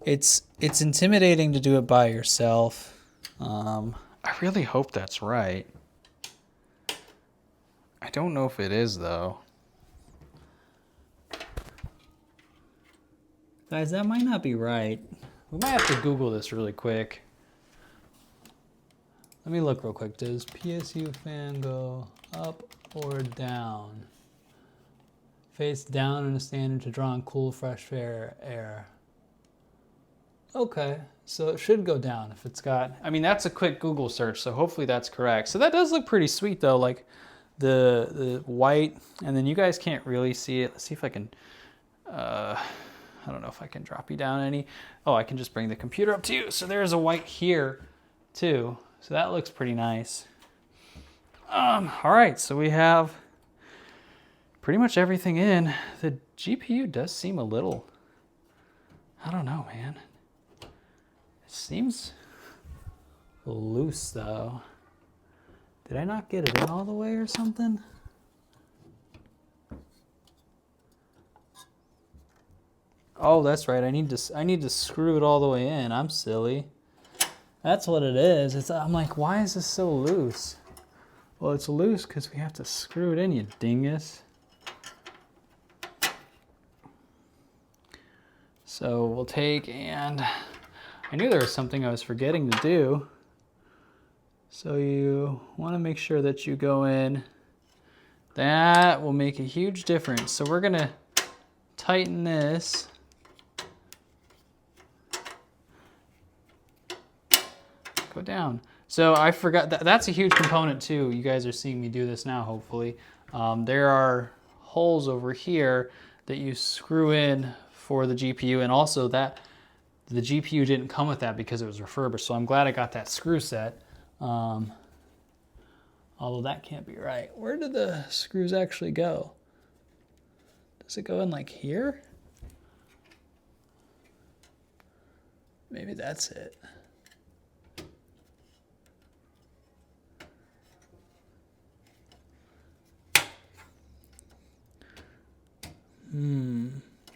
it's intimidating to do it by yourself. I really hope that's right. I don't know if it is though. Guys, that might not be right. We might have to Google this really quick. Let me look real quick. Does PSU fan go up or down? Face down in a standard to draw in cool, fresh air. Okay, so it should go down if it's got, I mean, that's a quick Google search, so hopefully that's correct. So that does look pretty sweet though, like the white, and then you guys can't really see it. Let's see if I can, I don't know if I can drop you down any. Oh, I can just bring the computer up to you. So there's a white here too. So that looks pretty nice. All right, so we have pretty much everything in. The GPU does seem a little, I don't know, man. It seems loose though. Did I not get it in all the way or something? Oh, that's right. I need to screw it all the way in. I'm silly. That's what it is. I'm like, why is this so loose? Well, it's loose because we have to screw it in, you dingus. So we'll take, and I knew there was something I was forgetting to do. So you want to make sure that you go in. That will make a huge difference. So we're gonna tighten this. Go down. So I forgot that's a huge component too. You guys are seeing me do this now, hopefully. There are holes over here that you screw in for the GPU, and also that the GPU didn't come with that because it was refurbished. So I'm glad I got that screw set. Although that can't be right. Where do the screws actually go? Does it go in like here? Maybe that's it.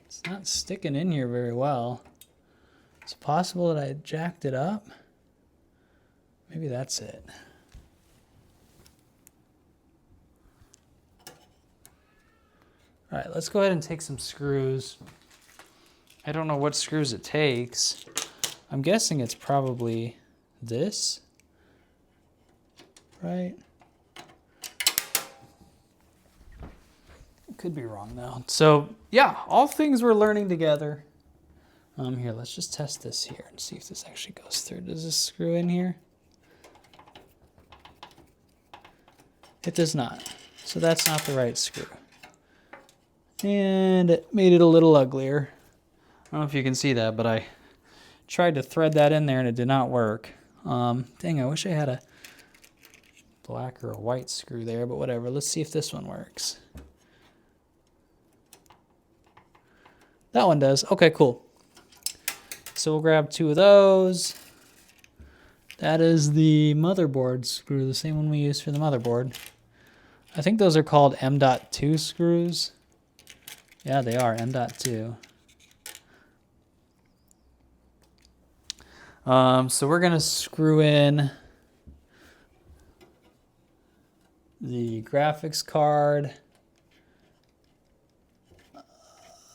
It's not sticking in here very well. It's possible that I jacked it up. Maybe that's it. All right, let's go ahead and take some screws. I don't know what screws it takes. I'm guessing it's probably this, right? Could be wrong though. So yeah, all things we're learning together. Here, let's just test this here and see if this actually goes through. Does this screw in here? It does not. So that's not the right screw. And it made it a little uglier. I don't know if you can see that, but I tried to thread that in there and it did not work. Dang, I wish I had a black or a white screw there, but whatever. Let's see if this one works. That one does. Okay, cool. So we'll grab 2 of those. That is the motherboard screw, the same one we used for the motherboard. I think those are called M.2 screws. Yeah, they are M.2. So we're going to screw in the graphics card.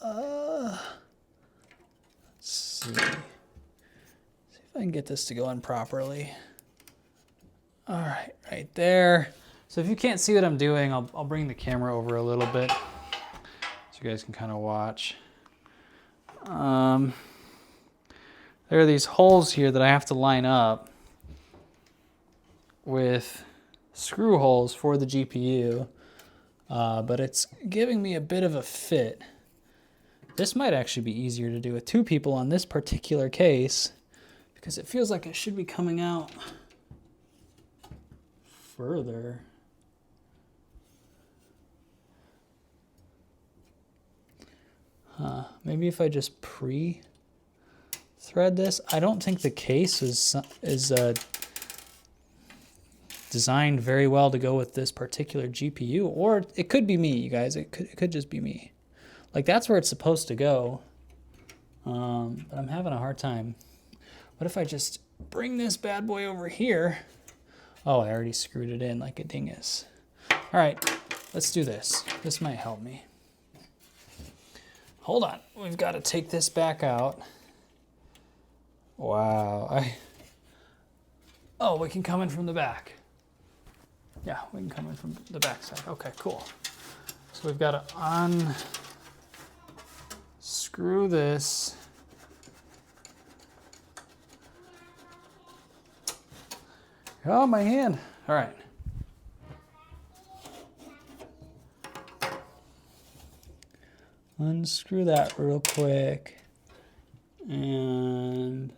Let's see. See if I can get this to go in properly. All right, right there. So if you can't see what I'm doing, I'll bring the camera over a little bit so you guys can kind of watch. There are these holes here that I have to line up with screw holes for the GPU, but it's giving me a bit of a fit. This might actually be easier to do with 2 people on this particular case because it feels like it should be coming out further. Maybe if I just pre-thread this. I don't think the case is designed very well to go with this particular GPU, or it could be me, you guys. It could just be me. Like, that's where it's supposed to go, but I'm having a hard time. What if I just bring this bad boy over here? Oh, I already screwed it in like a dingus. All right, let's do this. This might help me. Hold on, we've got to take this back out. Wow, oh, we can come in from the back. Yeah, we can come in from the back side. Okay, cool. So we've got to unscrew this. Oh, my hand. All right. Unscrew that real quick. And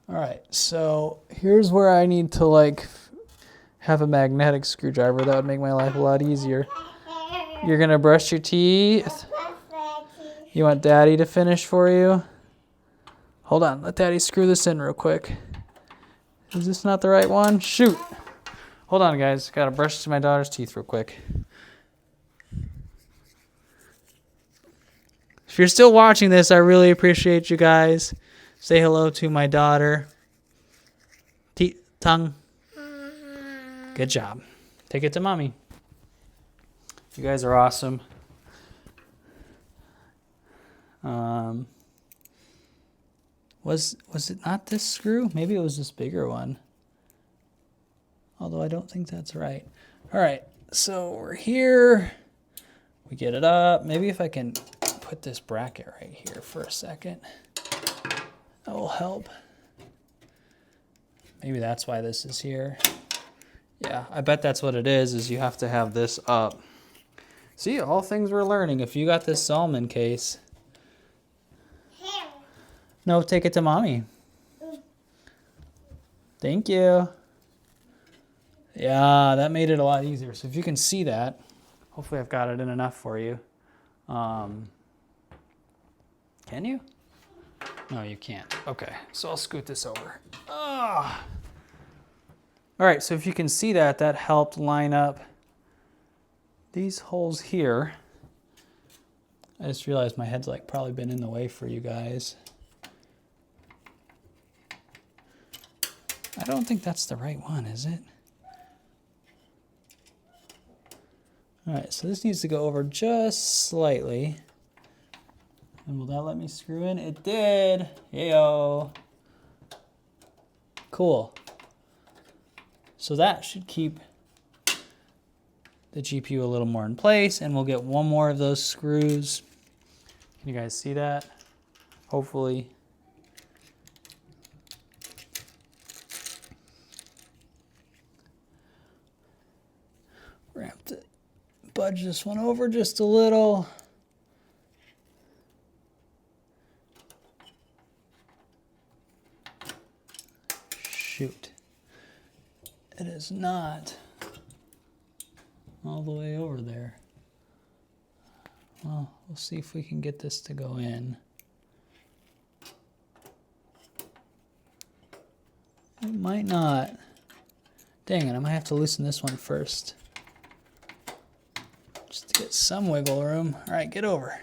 all right, so here's where I need to like have a magnetic screwdriver. That would make my life a lot easier. You're gonna brush your teeth. You want Daddy to finish for you? Hold on, let Daddy screw this in real quick. Is this not the right one? Shoot. Hold on, guys. Gotta brush my daughter's teeth real quick. If you're still watching this, I really appreciate you guys. Say hello to my daughter. Tongue. Good job. Take it to mommy. You guys are awesome. Was it not this screw? Maybe it was this bigger one. Although I don't think that's right. All right, so we're here. We get it up. Maybe if I can put this bracket right here for a second. That will help. Maybe that's why this is here. Yeah, I bet that's what it is you have to have this up. See, all things we're learning. If you got this Zalman case. No, take it to mommy. Thank you. Yeah, that made it a lot easier. So if you can see that, hopefully I've got it in enough for you. Can you? No, you can't. Okay, so I'll scoot this over. Ah. All right, so if you can see that, that helped line up these holes here. I just realized my head's like probably been in the way for you guys. I don't think that's the right one, is it? All right, so this needs to go over just slightly. And will that let me screw in? It did. Yayo. Cool. So that should keep the GPU a little more in place, and we'll get one more of those screws. Can you guys see that? Hopefully. We're gonna have to budge this one over just a little. Shoot. It is not all the way over there. Well, we'll see if we can get this to go in. It might not. Dang it, I might have to loosen this one first. Just to get some wiggle room. All right, get over.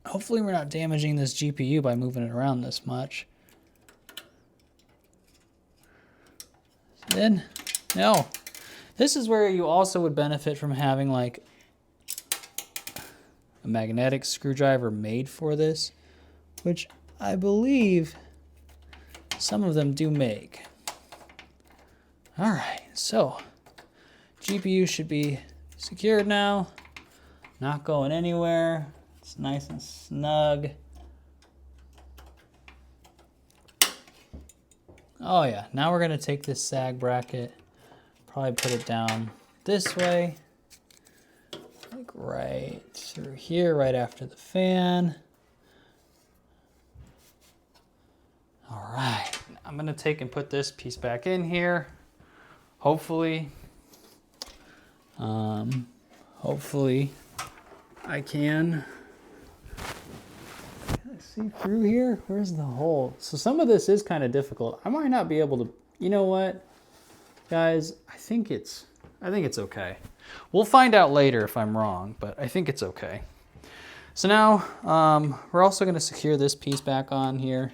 Hopefully we're not damaging this GPU by moving it around this much. Then, no. This is where you also would benefit from having like a magnetic screwdriver made for this, which I believe some of them do make. All right, so GPU should be secured now, not going anywhere. It's nice and snug. Oh yeah, now we're gonna take this sag bracket, probably put it down this way, like right through here, right after the fan. All right, I'm gonna take and put this piece back in here. Hopefully I can. See through here? Where's the hole? So some of this is kind of difficult. I might not be able to, you know what, guys, I think it's okay. We'll find out later if I'm wrong, but I think it's okay. So now we're also going to secure this piece back on here.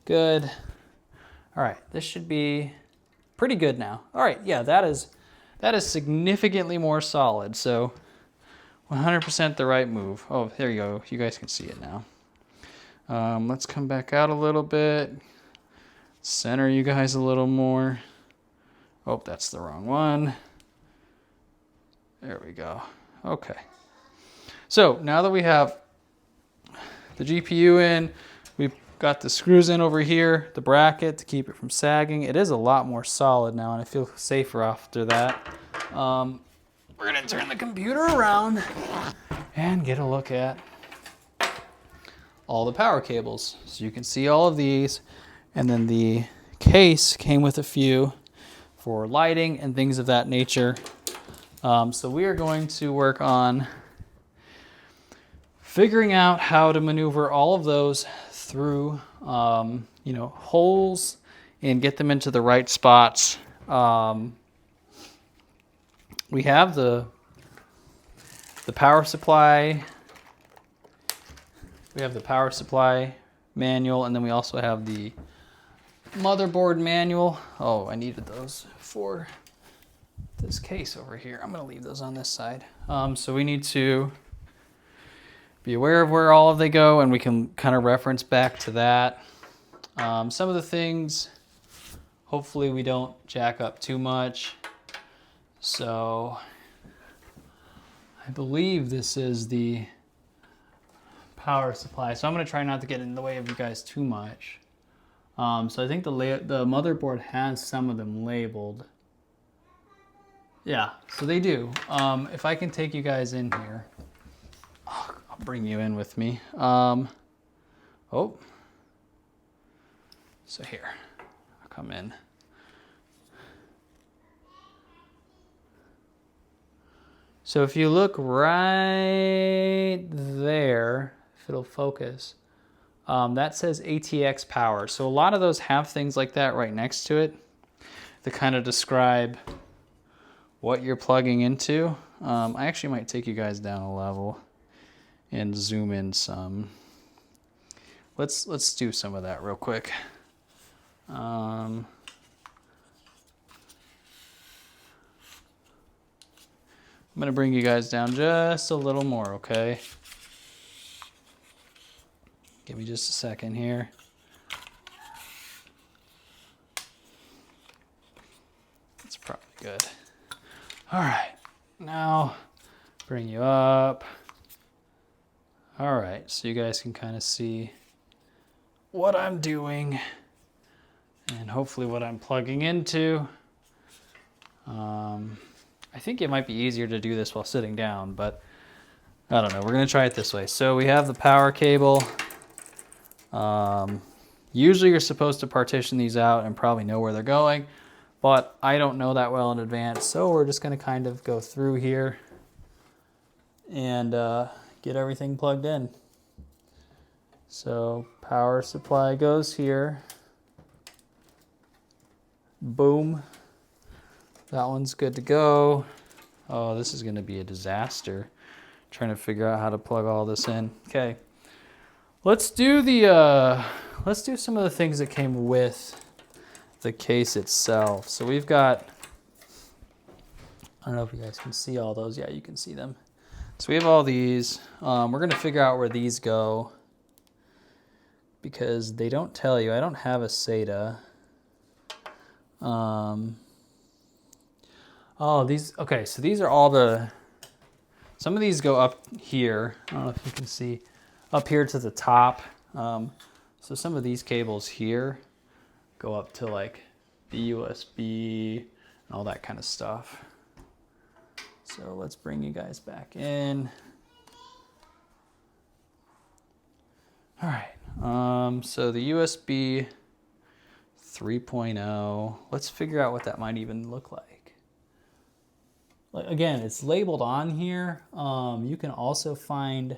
Good. All right, this should be pretty good now. All right, yeah, that is significantly more solid. So 100% the right move. Oh, there you go. You guys can see it now. Let's come back out a little bit. Center you guys a little more. Oh, that's the wrong one. There we go. Okay. So now that we have the GPU in, we've got the screws in over here, the bracket to keep it from sagging. It is a lot more solid now, and I feel safer after that. We're gonna turn the computer around and get a look at all the power cables. So you can see all of these, and then the case came with a few for lighting and things of that nature. So we are going to work on figuring out how to maneuver all of those through, holes and get them into the right spots. We have the power supply. We have the power supply manual, and then we also have the motherboard manual. Oh, I needed those for this case over here. I'm going to leave those on this side. So we need to be aware of where all of they go, and we can kind of reference back to that. Some of the things, hopefully we don't jack up too much. So I believe this is the power supply. So I'm going to try not to get in the way of you guys too much. So I think the motherboard has some of them labeled. Yeah, so they do. If I can take you guys in here, I'll bring you in with me. So here, I'll come in. So if you look right there, if it'll focus, that says ATX power. So a lot of those have things like that right next to it that kind of describe what you're plugging into. I actually might take you guys down a level and zoom in some. Let's do some of that real quick. I'm gonna bring you guys down just a little more, okay? Give me just a second here. That's probably good. All right, now bring you up. All right, so you guys can kind of see what I'm doing and hopefully what I'm plugging into. I think it might be easier to do this while sitting down, but I don't know. We're gonna try it this way. So we have the power cable. Usually you're supposed to partition these out and probably know where they're going, but I don't know that well in advance. So we're just gonna kind of go through here and get everything plugged in. So power supply goes here. Boom. That one's good to go. Oh, this is gonna be a disaster. Trying to figure out how to plug all this in. Okay. Let's do some of the things that came with the case itself. So we've got, I don't know if you guys can see all those. Yeah, you can see them. So we have all these. We're gonna figure out where these go because they don't tell you. I don't have a SATA. Oh, these, okay, so these are all some of these go up here. I don't know if you can see, up here to the top. So some of these cables here go up to like the USB and all that kind of stuff. So let's bring you guys back in. All right, so the USB 3.0, let's figure out what that might even look like. Again, it's labeled on here. You can also find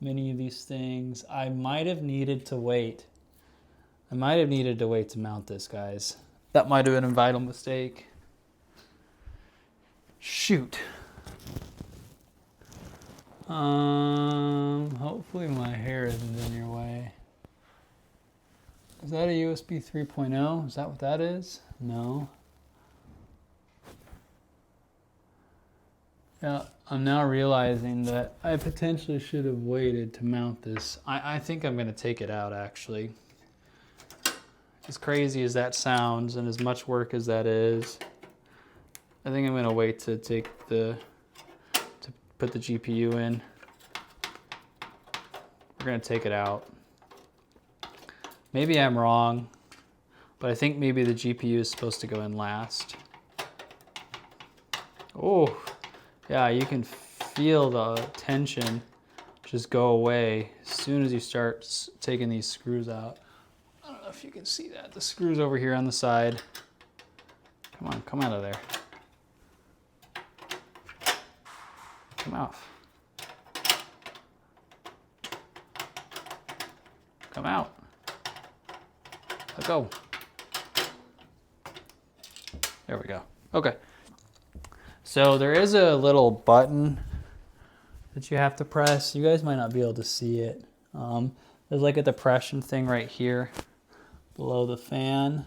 many of these things. I might have needed to wait. To mount this, guys. That might have been a vital mistake. Shoot. Hopefully my hair isn't in your way. Is that a USB 3.0? Is that what that is? No. Yeah, I'm now realizing that I potentially should have waited to mount this. I think I'm going to take it out, actually. As crazy as that sounds and as much work as that is, I think I'm going to wait to to put the GPU in. We're going to take it out. Maybe I'm wrong, but I think maybe the GPU is supposed to go in last. Oh. Yeah, you can feel the tension just go away as soon as you start taking these screws out. I don't know if you can see that. The screws over here on the side. Come on, come out of there. Come out. Come out. Let go. There we go. Okay. So there is a little button that you have to press. You guys might not be able to see it. There's like a depression thing right here below the fan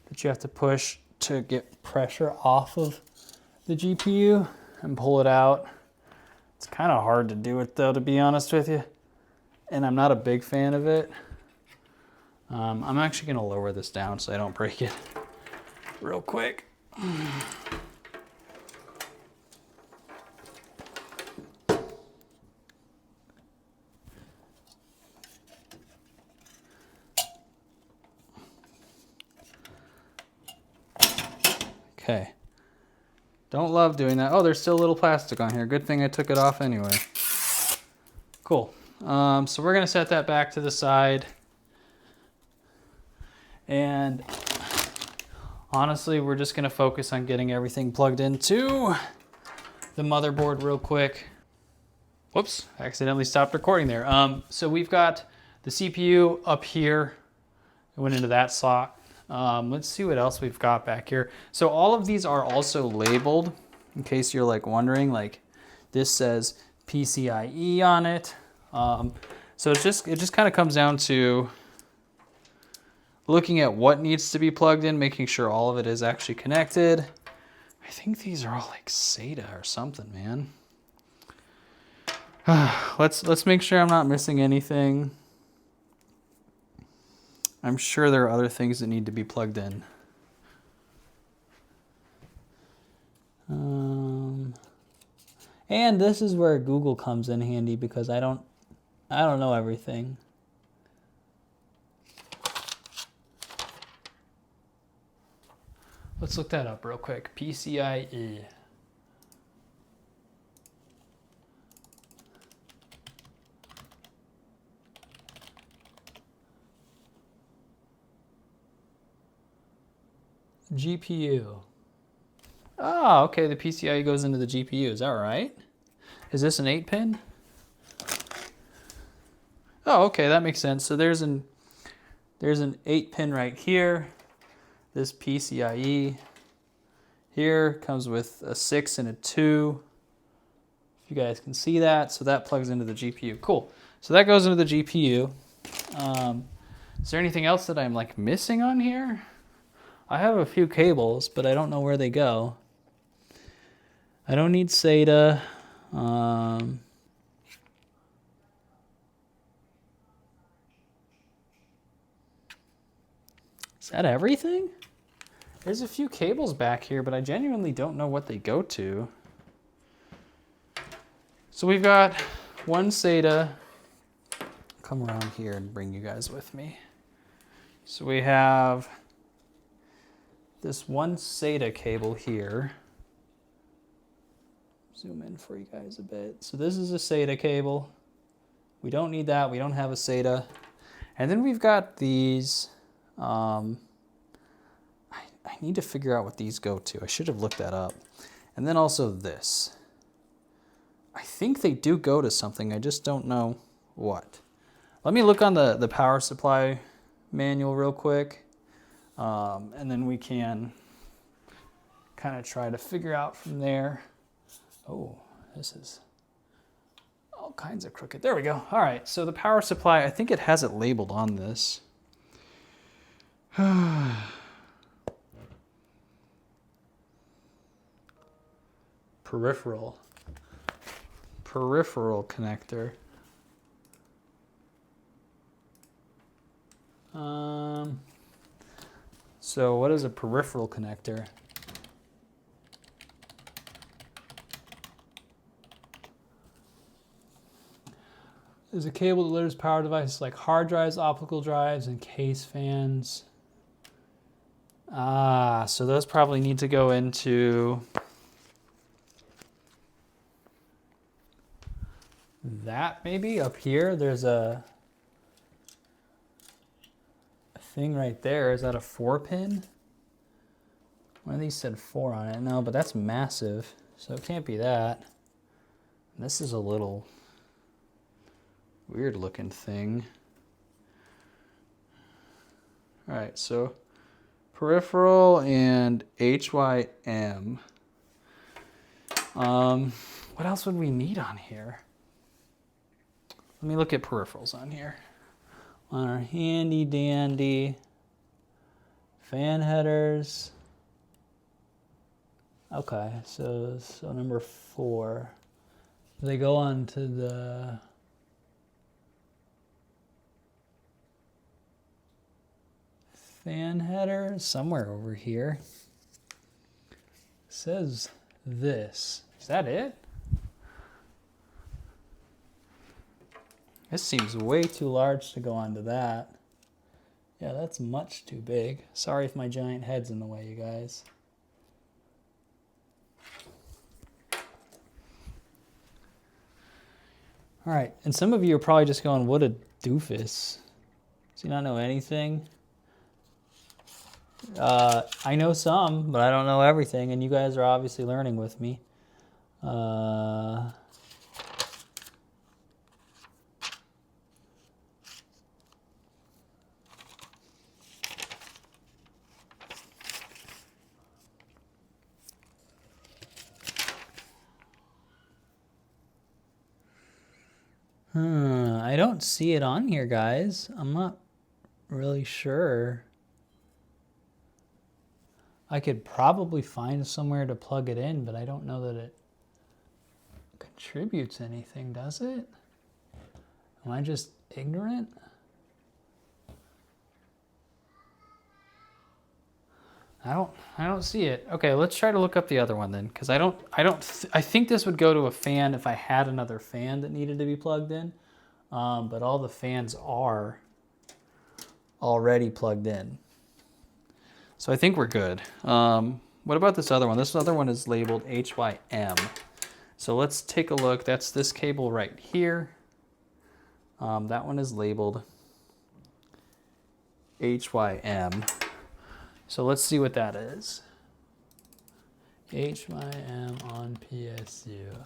that you have to push to get pressure off of the GPU and pull it out. It's kind of hard to do it though, to be honest with you. And I'm not a big fan of it. I'm actually gonna lower this down so I don't break it real quick. Okay. Don't love doing that. Oh, there's still a little plastic on here. Good thing I took it off anyway. Cool. So we're gonna set that back to the side. And honestly, we're just gonna focus on getting everything plugged into the motherboard real quick. Whoops, I accidentally stopped recording there. So we've got the CPU up here. It went into that slot. Let's see what else we've got back here. So all of these are also labeled, in case you're like wondering, like this says PCIe on it. So it just kind of comes down to looking at what needs to be plugged in, making sure all of it is actually connected. I think these are all like SATA or something, man. Let's make sure I'm not missing anything. I'm sure there are other things that need to be plugged in. And this is where Google comes in handy because I don't know everything. Let's look that up real quick. PCIe. GPU. Oh, okay, the PCIe goes into the GPU, is that right? Is this an 8-pin? Oh, okay, that makes sense. So there's an 8-pin right here. This PCIe here comes with a 6 and a 2. If you guys can see that, so that plugs into the GPU. Cool. So that goes into the GPU. Is there anything else that I'm like missing on here? I have a few cables, but I don't know where they go. I don't need SATA. Is that everything? There's a few cables back here, but I genuinely don't know what they go to. So we've got one SATA. Come around here and bring you guys with me. So we have this one SATA cable here. Zoom in for you guys a bit. So this is a SATA cable. We don't need that. We don't have a SATA. And then we've got these. I need to figure out what these go to. I should have looked that up. And then also this. I think they do go to something. I just don't know what. Let me look on the power supply manual real quick. And then we can kind of try to figure out from there. Oh, this is all kinds of crooked. There we go. All right, so the power supply, I think it has it labeled on this. Peripheral connector. So what is a peripheral connector? There's a cable that delivers power devices like hard drives, optical drives, and case fans. Ah, so those probably need to go into that maybe up here. There's a thing right there. Is that a 4-pin? One of these said 4 on it. No, but that's massive, so it can't be that. And this is a little weird looking thing. All right, so peripheral and HYM. What else would we need on here? Let me look at peripherals on here. On our handy dandy fan headers. Okay, so number 4. They go on to the fan header somewhere over here. It says this. Is that it? This seems way too large to go onto that. Yeah, that's much too big. Sorry if my giant head's in the way, you guys. All right, and some of you are probably just going, what a doofus. Does he not know anything? I know some, but I don't know everything, and you guys are obviously learning with me. I don't see it on here, guys. I'm not really sure. I could probably find somewhere to plug it in, but I don't know that it contributes anything, does it? Am I just ignorant? I don't see it. Okay, let's try to look up the other one then, because I think this would go to a fan if I had another fan that needed to be plugged in, but all the fans are already plugged in. So I think we're good. What about this other one? This other one is labeled HYM. So let's take a look. That's this cable right here. That one is labeled HYM. So let's see what that is. HYM on PSU.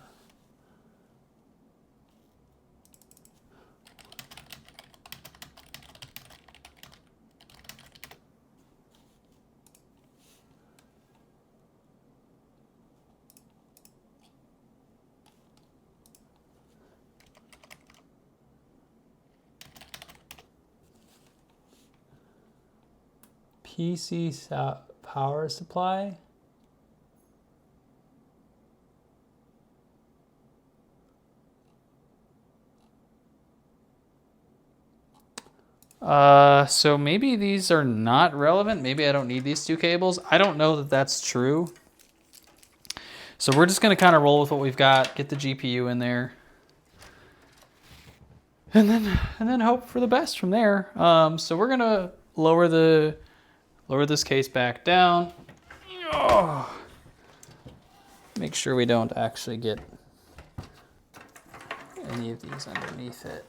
PC power supply. So maybe these are not relevant. Maybe I don't need these two cables. I don't know that that's true. So we're just going to kind of roll with what we've got, get the GPU in there, and then hope for the best from there. So we're going to lower this case back down. Oh. Make sure we don't actually get any of these underneath it.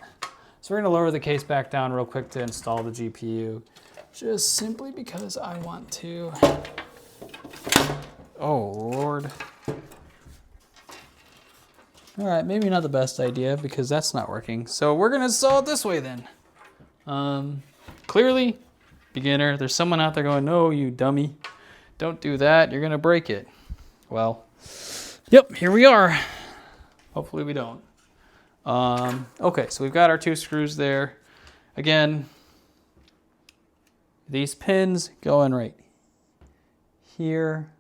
So we're going to lower the case back down real quick to install the GPU, just simply because I want to. Oh, Lord. All right, maybe not the best idea because that's not working. So we're going to install it this way then. Clearly, beginner, there's someone out there going, no, you dummy. Don't do that. You're going to break it. Well, yep, here we are. Hopefully we don't. Okay, so we've got our two screws there. Again, these pins go in right here.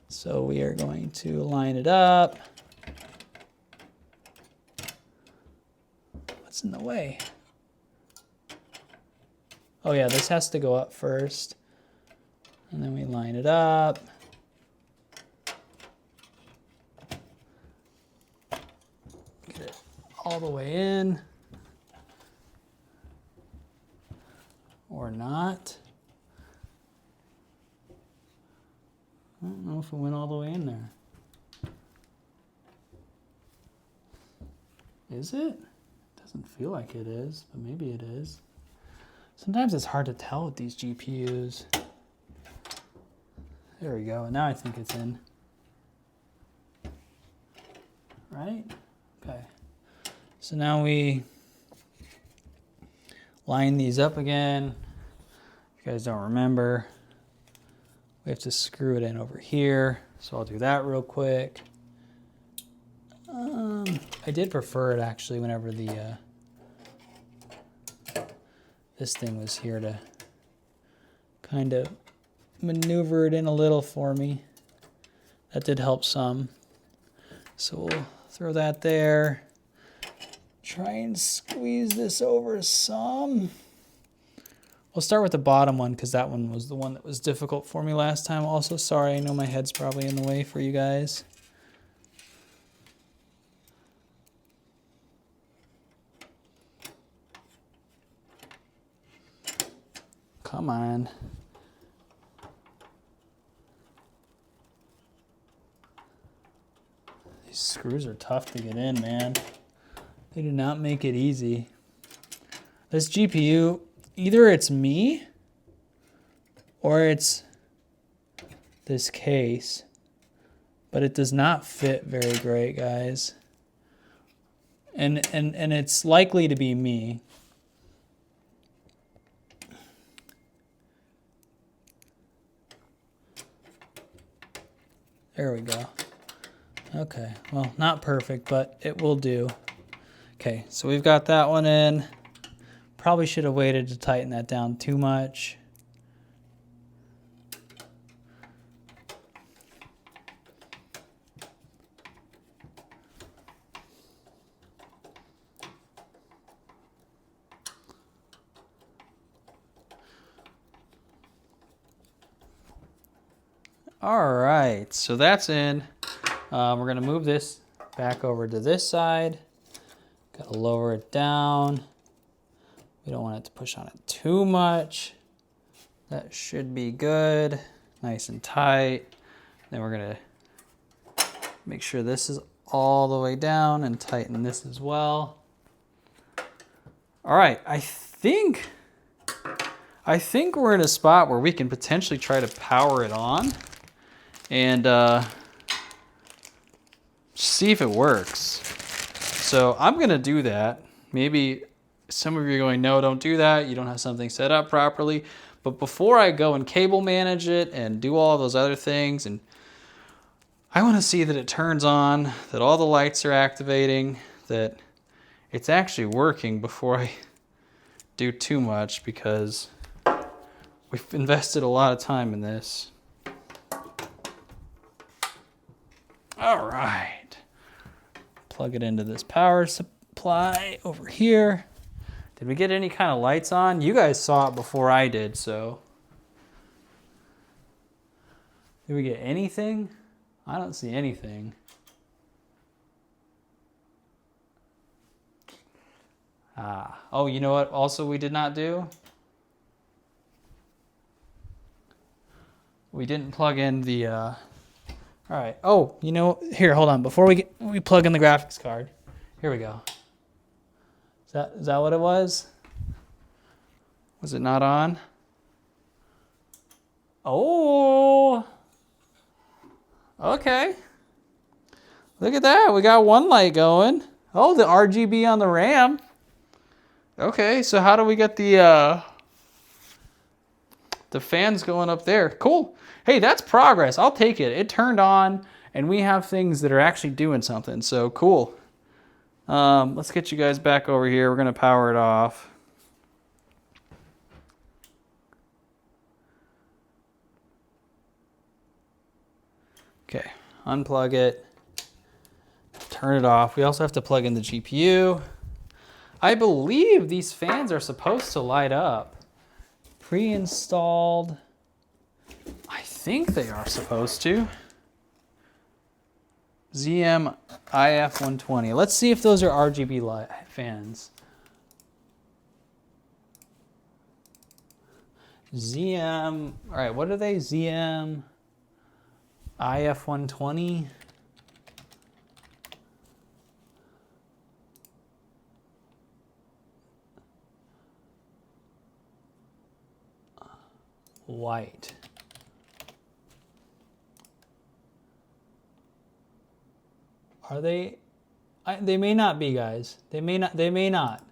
So we are going to line it up. What's in the way? Oh yeah, this has to go up first. And then we line it up. Get it all the way in. Or not. I don't know if it went all the way in there. Is it? Doesn't feel like it is, but maybe it is. Sometimes it's hard to tell with these GPUs. There we go. Now I think it's in. Right? Okay. So now we line these up again. If you guys don't remember, we have to screw it in over here. So I'll do that real quick. I did prefer it actually whenever the this thing was here to kind of maneuver it in a little for me. That did help some. So we'll throw that there. Try and squeeze this over some. We'll start with the bottom one because that one was the one that was difficult for me last time. Also, sorry, I know my head's probably in the way for you guys. Come on. These screws are tough to get in, man. They do not make it easy. This GPU, either it's me or it's this case. but it does not fit very great, guys. And it's likely to be me. There we go. Okay, well, not perfect, but it will do. Okay, so we've got that one in. Probably should have waited to tighten that down too much. All right, so that's in. We're gonna move this back over to this side. Gotta lower it down. We don't want it to push on it too much. That should be good, nice and tight. Then we're gonna make sure this is all the way down and tighten this as well. All right, I think we're in a spot where we can potentially try to power it on and see if it works. So I'm gonna do that. Maybe some of you are going, no, don't do that. You don't have something set up properly. But before I go and cable manage it and do all those other things, and I wanna see that it turns on, that all the lights are activating, that it's actually working before I do too much, because we've invested a lot of time in this. All right, plug it into this power supply over here. Did we get any kind of lights on? You guys saw it before I did, so. Did we get anything? I don't see anything. Oh, you know what also we did not do? We didn't plug in the, all right. Oh, you know, here, hold on. Before we plug in the graphics card, here we go. Is that what it was? Was it not on? Oh, okay. Look at that. We got one light going. Oh, the RGB on the RAM. Okay, so how do we get the fans going up there? Cool. Hey, that's progress. I'll take it. It turned on, and we have things that are actually doing something. So cool. Let's get you guys back over here. We're going to power it off. Okay, unplug it. Turn it off. We also have to plug in the GPU. I believe these fans are supposed to light up. Pre-installed. I think they are supposed to. ZM IF120. Let's see if those are RGB fans. ZM, all right, what are they? ZM IF120. White. Are they? They may not be, guys. They may not.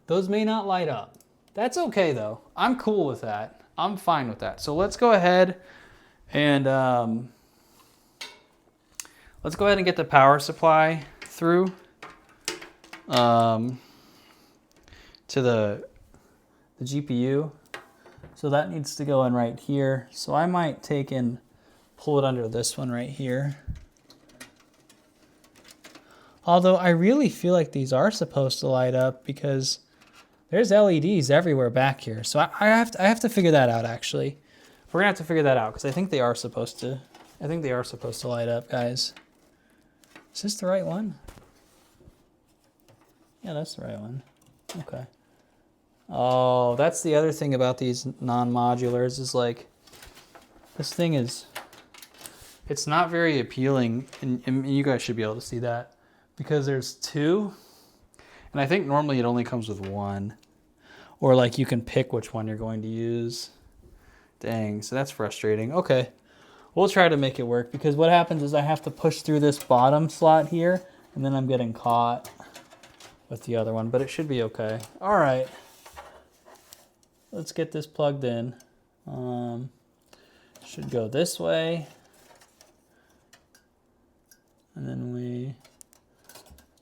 Those may not light up. That's okay though. I'm cool with that. I'm fine with that. So let's go ahead and get the power supply through to the GPU. So that needs to go in right here. So I might take and pull it under this one right here. Although I really feel like these are supposed to light up because there's LEDs everywhere back here. So I have to figure that out actually. We're gonna have to figure that out because I think they are supposed to. I think they are supposed to light up, guys. Is this the right one? Yeah, that's the right one. Okay. Oh, that's the other thing about these non-modulars is like, this thing is, it's not very appealing, and you guys should be able to see that because there's two, and I think normally it only comes with one, or like you can pick which one you're going to use. Dang, so that's frustrating. Okay, We'll try to make it work, because what happens is I have to push through this bottom slot here, and then I'm getting caught with the other one, but it should be okay. All right, let's get this plugged in. Should go this way. And then we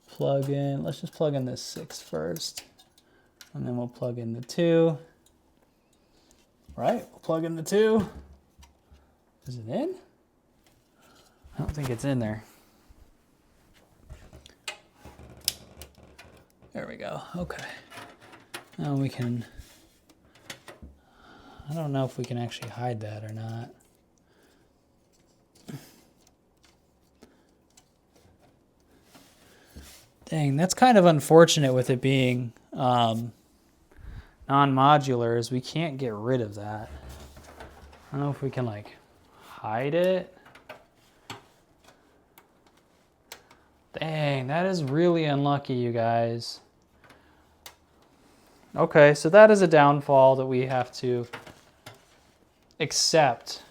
plug in, let's just plug in this 6 first. And then we'll plug in the 2. Right, we'll plug in the 2. Is it in? I don't think it's in there. There we go, okay. Now we can, I don't know if we can actually hide that or not. Dang, that's kind of unfortunate with it being non-modular, is we can't get rid of that. I don't know if we can like hide it. Dang, that is really unlucky, you guys. Okay, so that is a downfall that we have to accept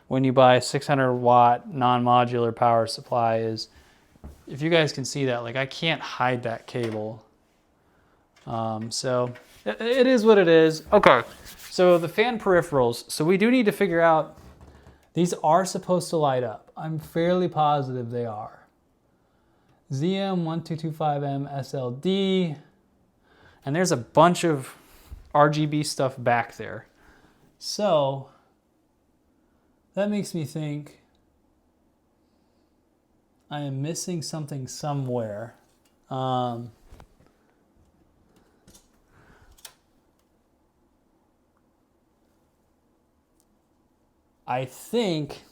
when you buy a 600 watt non-modular power supply. Is, if you guys can see that, like I can't hide that cable. So it is what it is. Okay, so the fan peripherals. So we do need to figure out, these are supposed to light up. I'm fairly positive they are. ZM1225M SLD. And there's a bunch of RGB stuff back there. So that makes me think I am missing something somewhere. I think,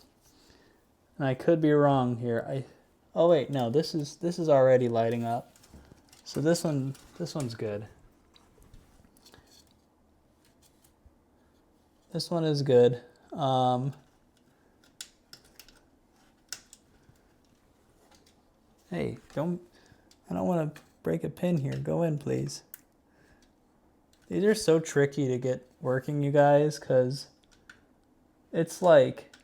and I could be wrong here. Oh wait, no, this is already lighting up. So this one's good. This one is good. Hey, I don't want to break a pin here. Go in, please. These are so tricky to get working, you guys, because it's like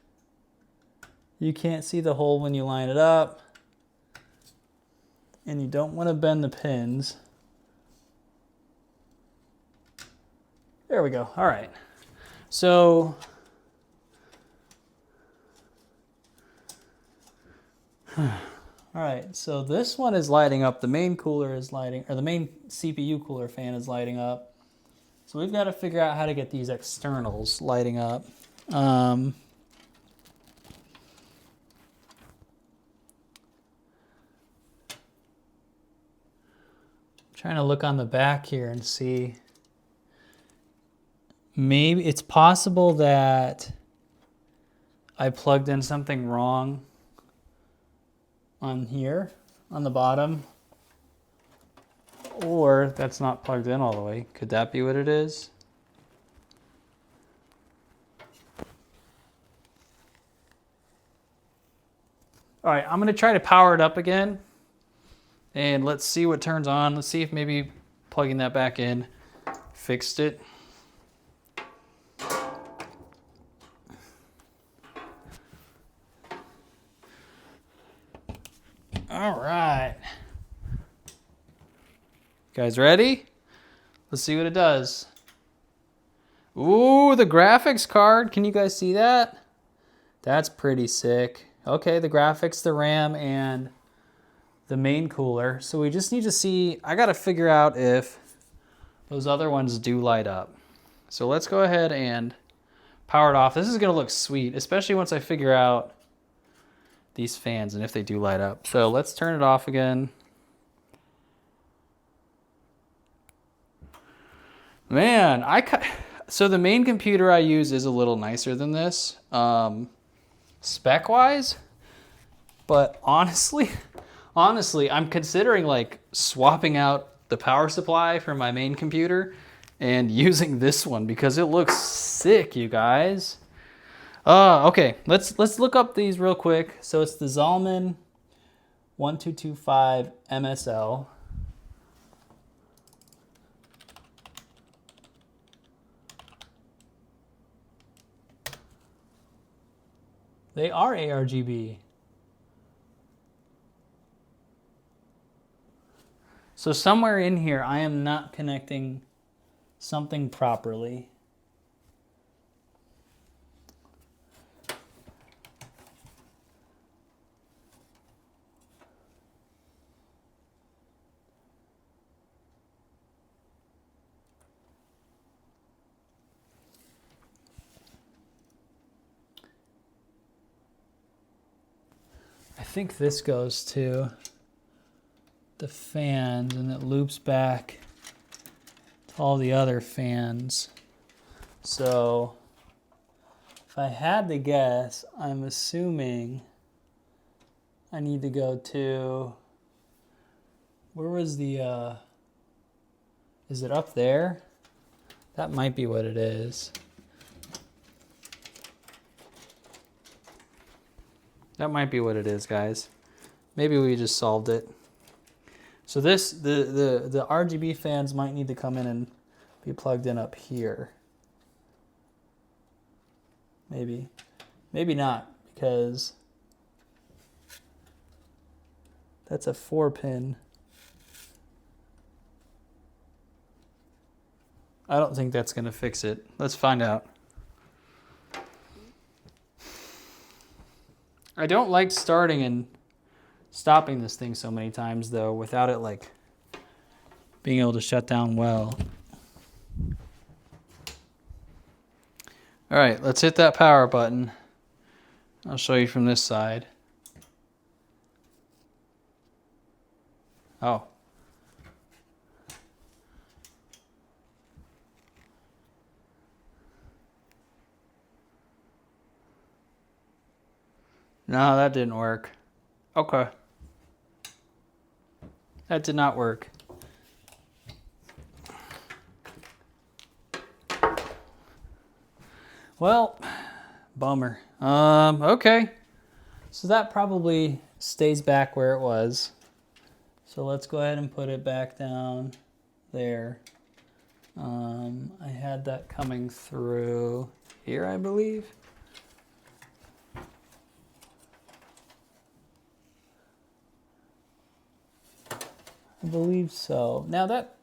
you can't see the hole when you line it up, and you don't want to bend the pins. There we go. All right. So all right, so this one is lighting up. The main cooler is lighting, or the main CPU cooler fan is lighting up. So we've got to figure out how to get these externals lighting up. Trying to look on the back here and see. Maybe it's possible that I plugged in something wrong on here, on the bottom. Or that's not plugged in all the way. Could that be what it is? All right, I'm gonna try to power it up again. And let's see what turns on. Let's see if maybe plugging that back in fixed it. All right. Guys ready? Let's see what it does. Ooh, the graphics card. Can you guys see that? That's pretty sick. Okay, the graphics, the RAM, and the main cooler. So we just need to see, I gotta figure out if those other ones do light up. So let's go ahead and power it off. This is gonna look sweet, especially once I figure out these fans and if they do light up. So let's turn it off again. Man, so the main computer I use is a little nicer than this, spec-wise, but honestly, I'm considering like swapping out the power supply for my main computer and using this one because it looks sick, you guys. Okay, let's look up these real quick. So it's the Zalman 1225 MSL. They are ARGB. So somewhere in here, I am not connecting something properly. I think this goes to the fans and it loops back to all the other fans. So if I had to guess, I'm assuming I need to go to, where was the, is it up there? That might be what it is. That might be what it is, guys. Maybe we just solved it. So this, the RGB fans might need to come in and be plugged in up here. Maybe. Maybe not, because that's a 4-pin. I don't think that's going to fix it. Let's find out. I don't like starting and stopping this thing so many times, though, without it, like, being able to shut down well. All right, let's hit that power button. I'll show you from this side. Oh. No, that didn't work. Okay. That did not work. Well, bummer. Okay. So that probably stays back where it was. So let's go ahead and put it back down there. I had that coming through here, I believe. I believe so. Now that,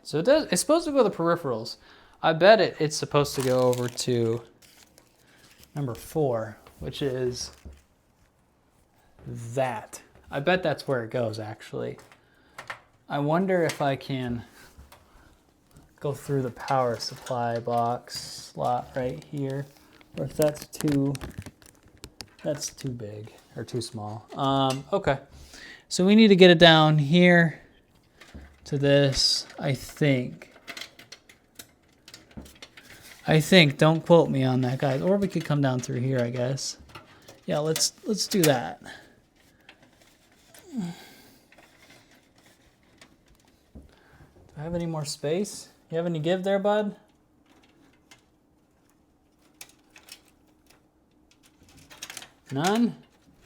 so it's supposed to go to the peripherals. I bet it's supposed to go over to number 4, which is that. I bet that's where it goes, actually. I wonder if I can go through the power supply box slot right here, or if that's too big or too small. Okay. So we need to get it down here to this, I think. Don't quote me on that, guys. Or we could come down through here, I guess. Yeah, let's do that. Do I have any more space? You have any give there, bud? None?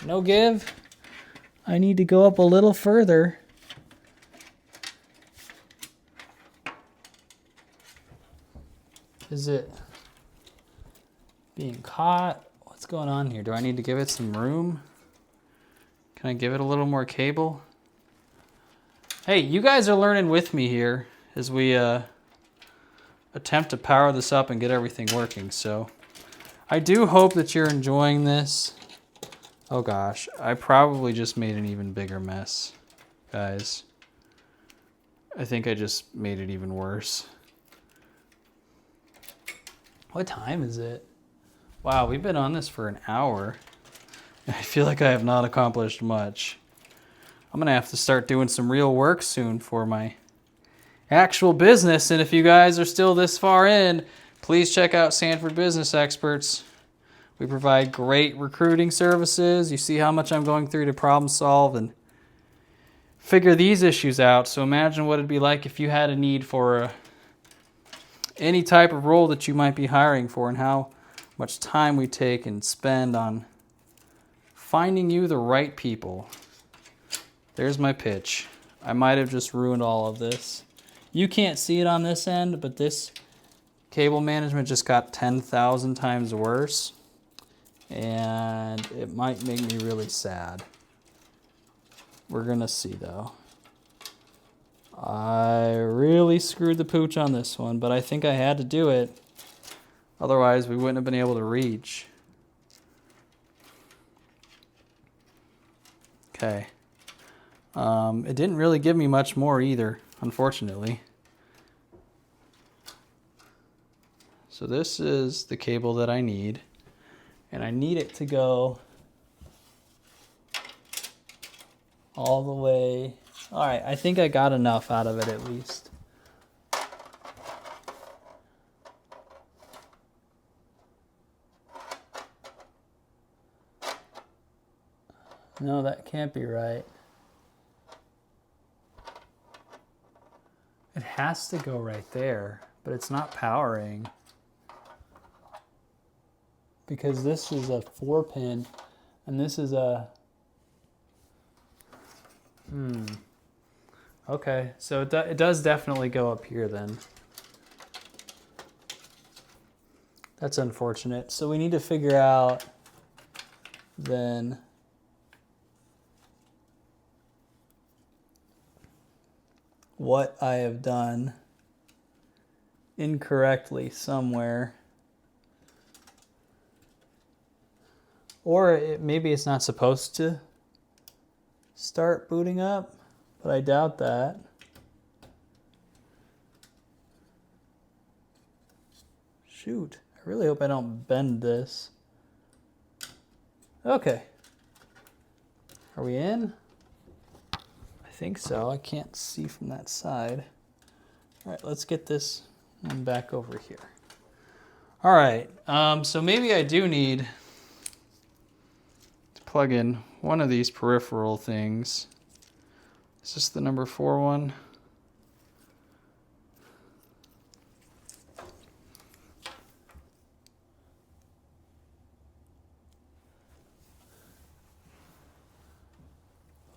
No give? I need to go up a little further. Is it being caught? What's going on here? Do I need to give it some room? Can I give it a little more cable? Hey, you guys are learning with me here as we attempt to power this up and get everything working. So I do hope that you're enjoying this. Oh gosh, I probably just made an even bigger mess, guys. I think I just made it even worse. What time is it? Wow, we've been on this for an hour. I feel like I have not accomplished much. I'm gonna have to start doing some real work soon for my actual business. And if you guys are still this far in, please check out Sanford Business Experts. We provide great recruiting services. You see how much I'm going through to problem solve and figure these issues out. So imagine what it'd be like if you had a need for any type of role that you might be hiring for, and how much time we take and spend on finding you the right people. There's my pitch. I might have just ruined all of this. You can't see it on this end, but this Cable management just got 10,000 times worse, and it might make me really sad. We're gonna see though. I really screwed the pooch on this one, but I think I had to do it. Otherwise, we wouldn't have been able to reach. Okay. It didn't really give me much more either, unfortunately. So this is the cable that I need, and I need it to go all the way. All right, I think I got enough out of it at least. No, that can't be right. It has to go right there, but it's not powering. Because this is a 4-pin, and this is a... Okay, so it does definitely go up here then. That's unfortunate. So we need to figure out then what I have done incorrectly somewhere. Or maybe it's not supposed to start booting up, but I doubt that. Shoot, I really hope I don't bend this. Okay. Are we in? I think so. I can't see from that side. All right, let's get this one back over here. All right, so maybe I do need to plug in one of these peripheral things. Is this the number 4 one?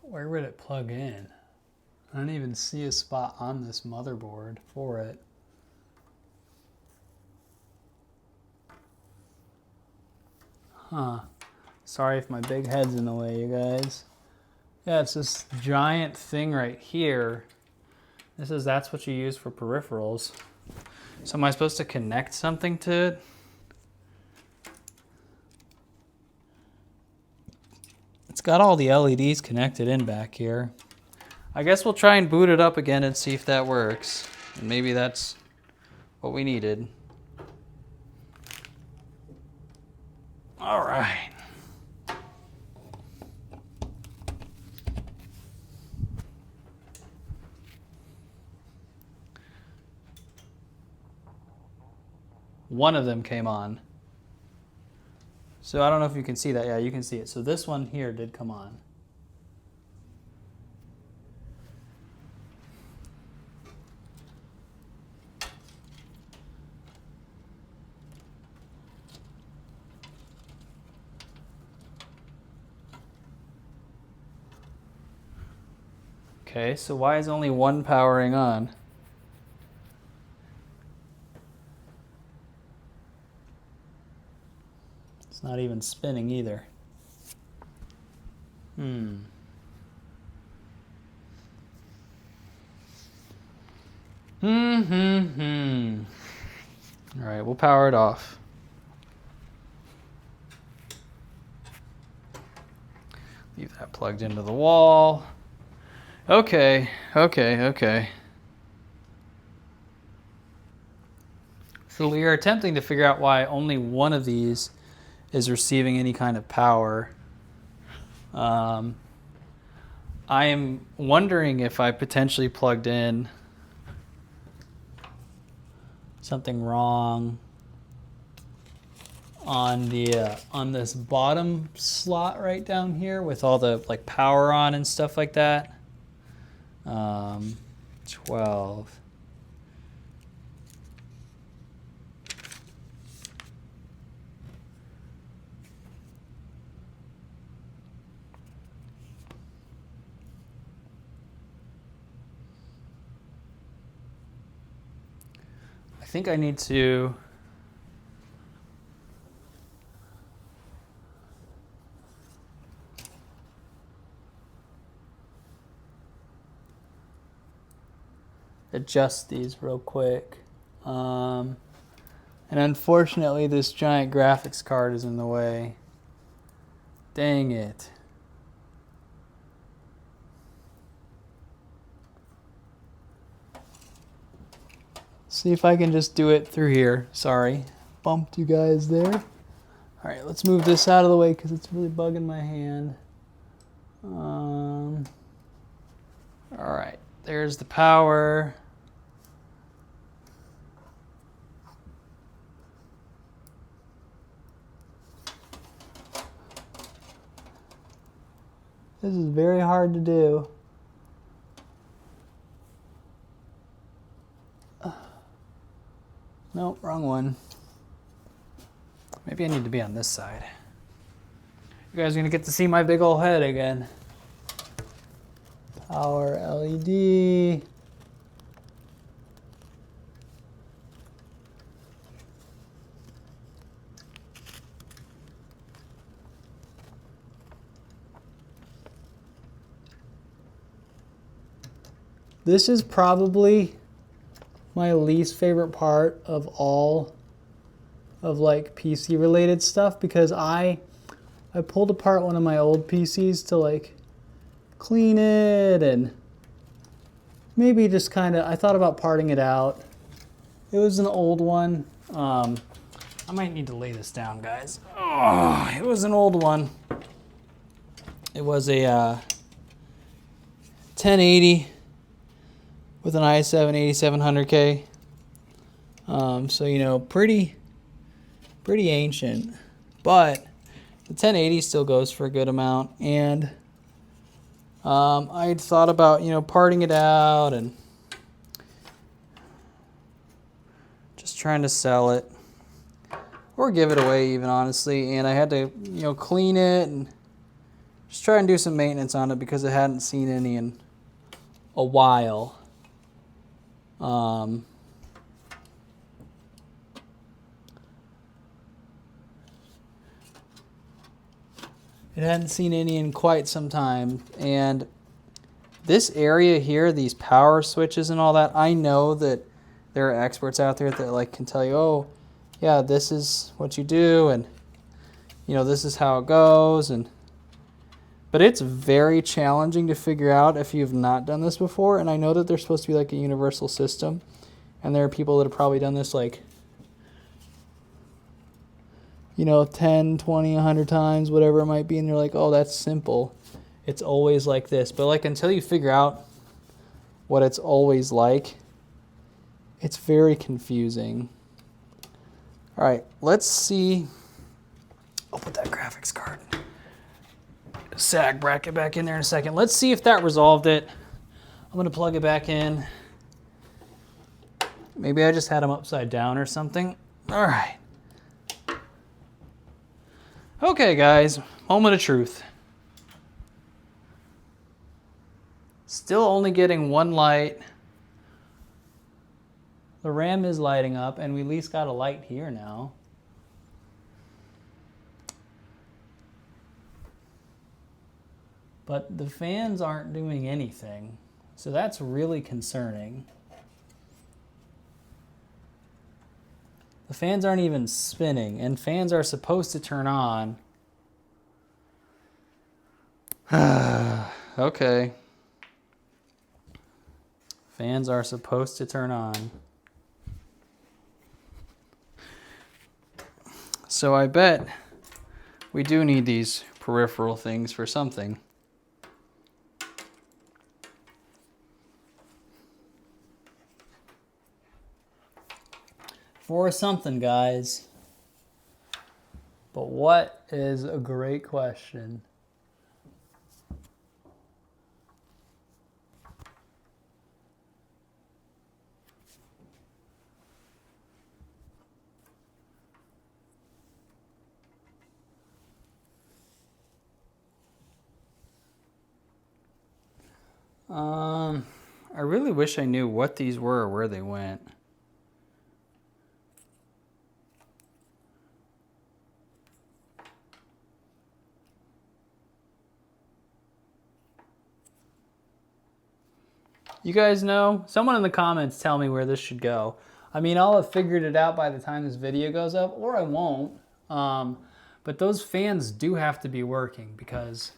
Where would it plug in? I don't even see a spot on this motherboard for it. Huh. Sorry if my big head's in the way, you guys. Yeah, it's this giant thing right here. That's what you use for peripherals. So am I supposed to connect something to it? It's got all the LEDs connected in back here. I guess we'll try and boot it up again and see if that works. And maybe that's what we needed. All right. One of them came on. So I don't know if you can see that. Yeah, you can see it. So this one here did come on. Okay, so why is only one powering on? It's not even spinning either. All right, we'll power it off. Leave that plugged into the wall. Okay. So we are attempting to figure out why only one of these is receiving any kind of power. I am wondering if I potentially plugged in something wrong on the on this bottom slot right down here with all the like power on and stuff like that. 12. I think I need to adjust these real quick. And unfortunately, this giant graphics card is in the way. Dang it. See if I can just do it through here. Sorry, bumped you guys there. All right, let's move this out of the way because it's really bugging my hand. All right, there's the power. This is very hard to do. Nope, wrong one. Maybe I need to be on this side. You guys are gonna get to see my big old head again. Power LED. This is probably my least favorite part of all of like PC related stuff because I pulled apart one of my old PCs to like clean it and maybe just kind of, I thought about parting it out. It was an old one. I might need to lay this down, guys. Oh, it was an old one. It was a 1080 with an i7 8700K. So, you know, pretty ancient, but the 1080 still goes for a good amount. And I had thought about, you know, parting it out and just trying to sell it or give it away even, honestly. And I had to, you know, clean it and just try and do some maintenance on it because I hadn't seen any in a while. It hadn't seen any in quite some time. And this area here, these power switches and all that, I know that there are experts out there that like can tell you, oh, yeah, this is what you do, and you know, this is how it goes. But it's very challenging to figure out if you've not done this before. And I know that there's supposed to be like a universal system, and there are people that have probably done this like, you know, 10, 20, 100 times, whatever it might be, and they're like, oh, that's simple. It's always like this. But like until you figure out what it's always like, it's very confusing. All right, let's see. I'll put that graphics card sag bracket back in there in a second. Let's see if that resolved it. I'm gonna plug it back in. Maybe I just had them upside down or something. All right. Okay, guys, moment of truth. Still only getting one light. The RAM is lighting up, and we at least got a light here now. But the fans aren't doing anything, so that's really concerning. The fans aren't even spinning, and fans are supposed to turn on. Okay. Fans are supposed to turn on. So I bet we do need these peripheral things for something. For something, guys. But what is a great question? I really wish I knew what these were or where they went. You guys know? Someone in the comments tell me where this should go. I mean, I'll have figured it out by the time this video goes up, or I won't. But those fans do have to be working because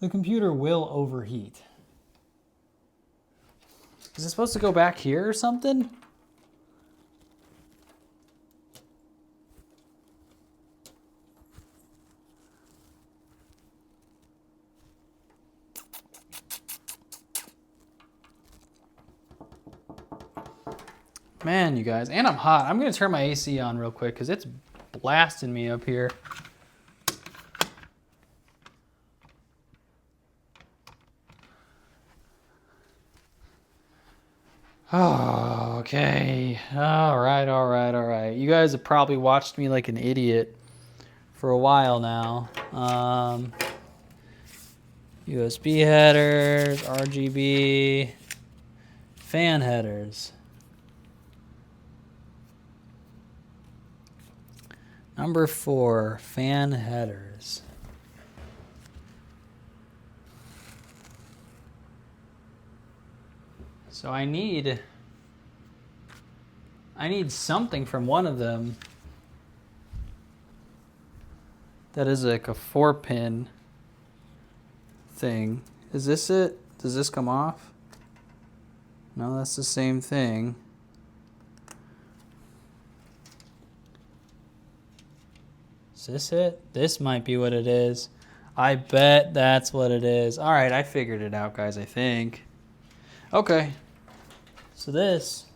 the computer will overheat. Is it supposed to go back here or something? Man, you guys, and I'm hot. I'm gonna turn my AC on real quick because it's blasting me up here. Oh, okay. All right. You guys have probably watched me like an idiot for a while now. USB headers, RGB, fan headers. Number 4, fan headers. So I need something from one of them that is like a 4-pin thing. Is this it? Does this come off? No, that's the same thing. Is this it? This might be what it is. I bet that's what it is. All right, I figured it out, guys, I think. Okay. So this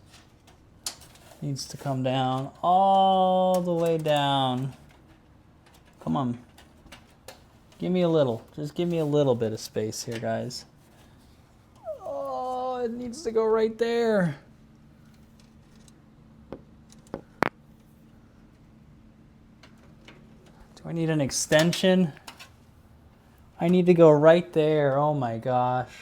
needs to come down all the way down. Come on. Give me a little. Just give me a little bit of space here, guys. Oh, it needs to go right there. Do I need an extension? I need to go right there. Oh my gosh.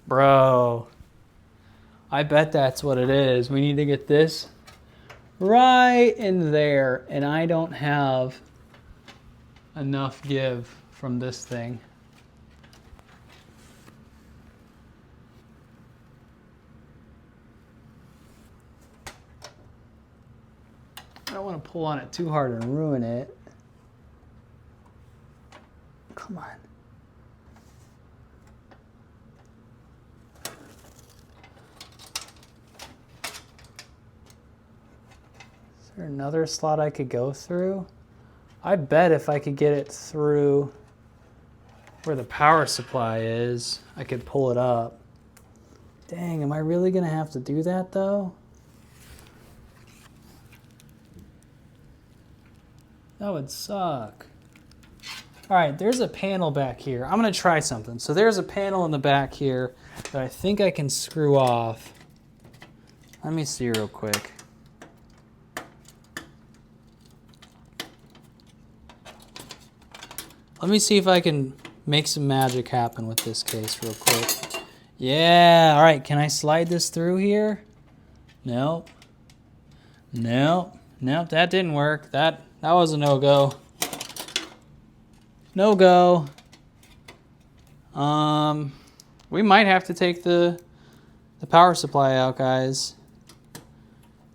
Bro, I bet that's what it is. We need to get this right in there, and I don't have enough give from this thing. I don't want to pull on it too hard and ruin it. Come on. Is there another slot I could go through? I bet if I could get it through where the power supply is, I could pull it up. Dang, am I really gonna have to do that though? That would suck. All right, there's a panel back here. I'm gonna try something. So there's a panel in the back here that I think I can screw off. Let me see real quick. Let me see if I can make some magic happen with this case real quick. Yeah, all right, can I slide this through here? Nope. Nope, that didn't work. That was a no-go. No-go. We might have to take the power supply out, guys.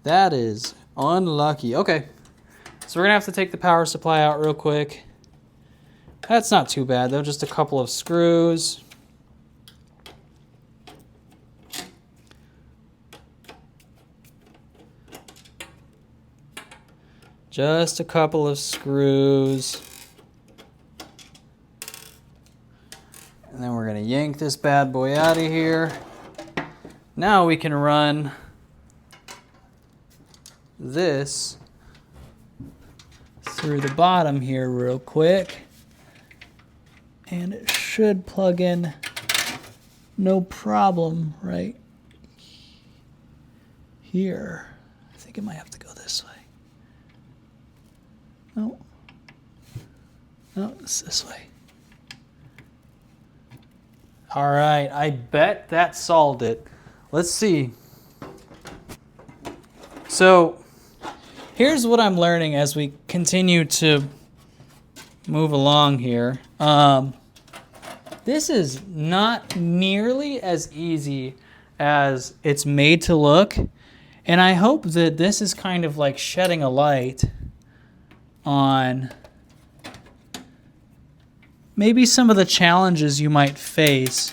That is unlucky. Okay, so we're gonna have to take the power supply out real quick. That's not too bad though, just a couple of screws. Just a couple of screws. And then we're gonna yank this bad boy out of here. Now we can run this through the bottom here real quick. And it should plug in no problem right here. I think it might have to go this way. No, it's this way. All right, I bet that solved it. Let's see. So here's what I'm learning as we continue to move along here. This is not nearly as easy as it's made to look. And I hope that this is kind of like shedding a light on maybe some of the challenges you might face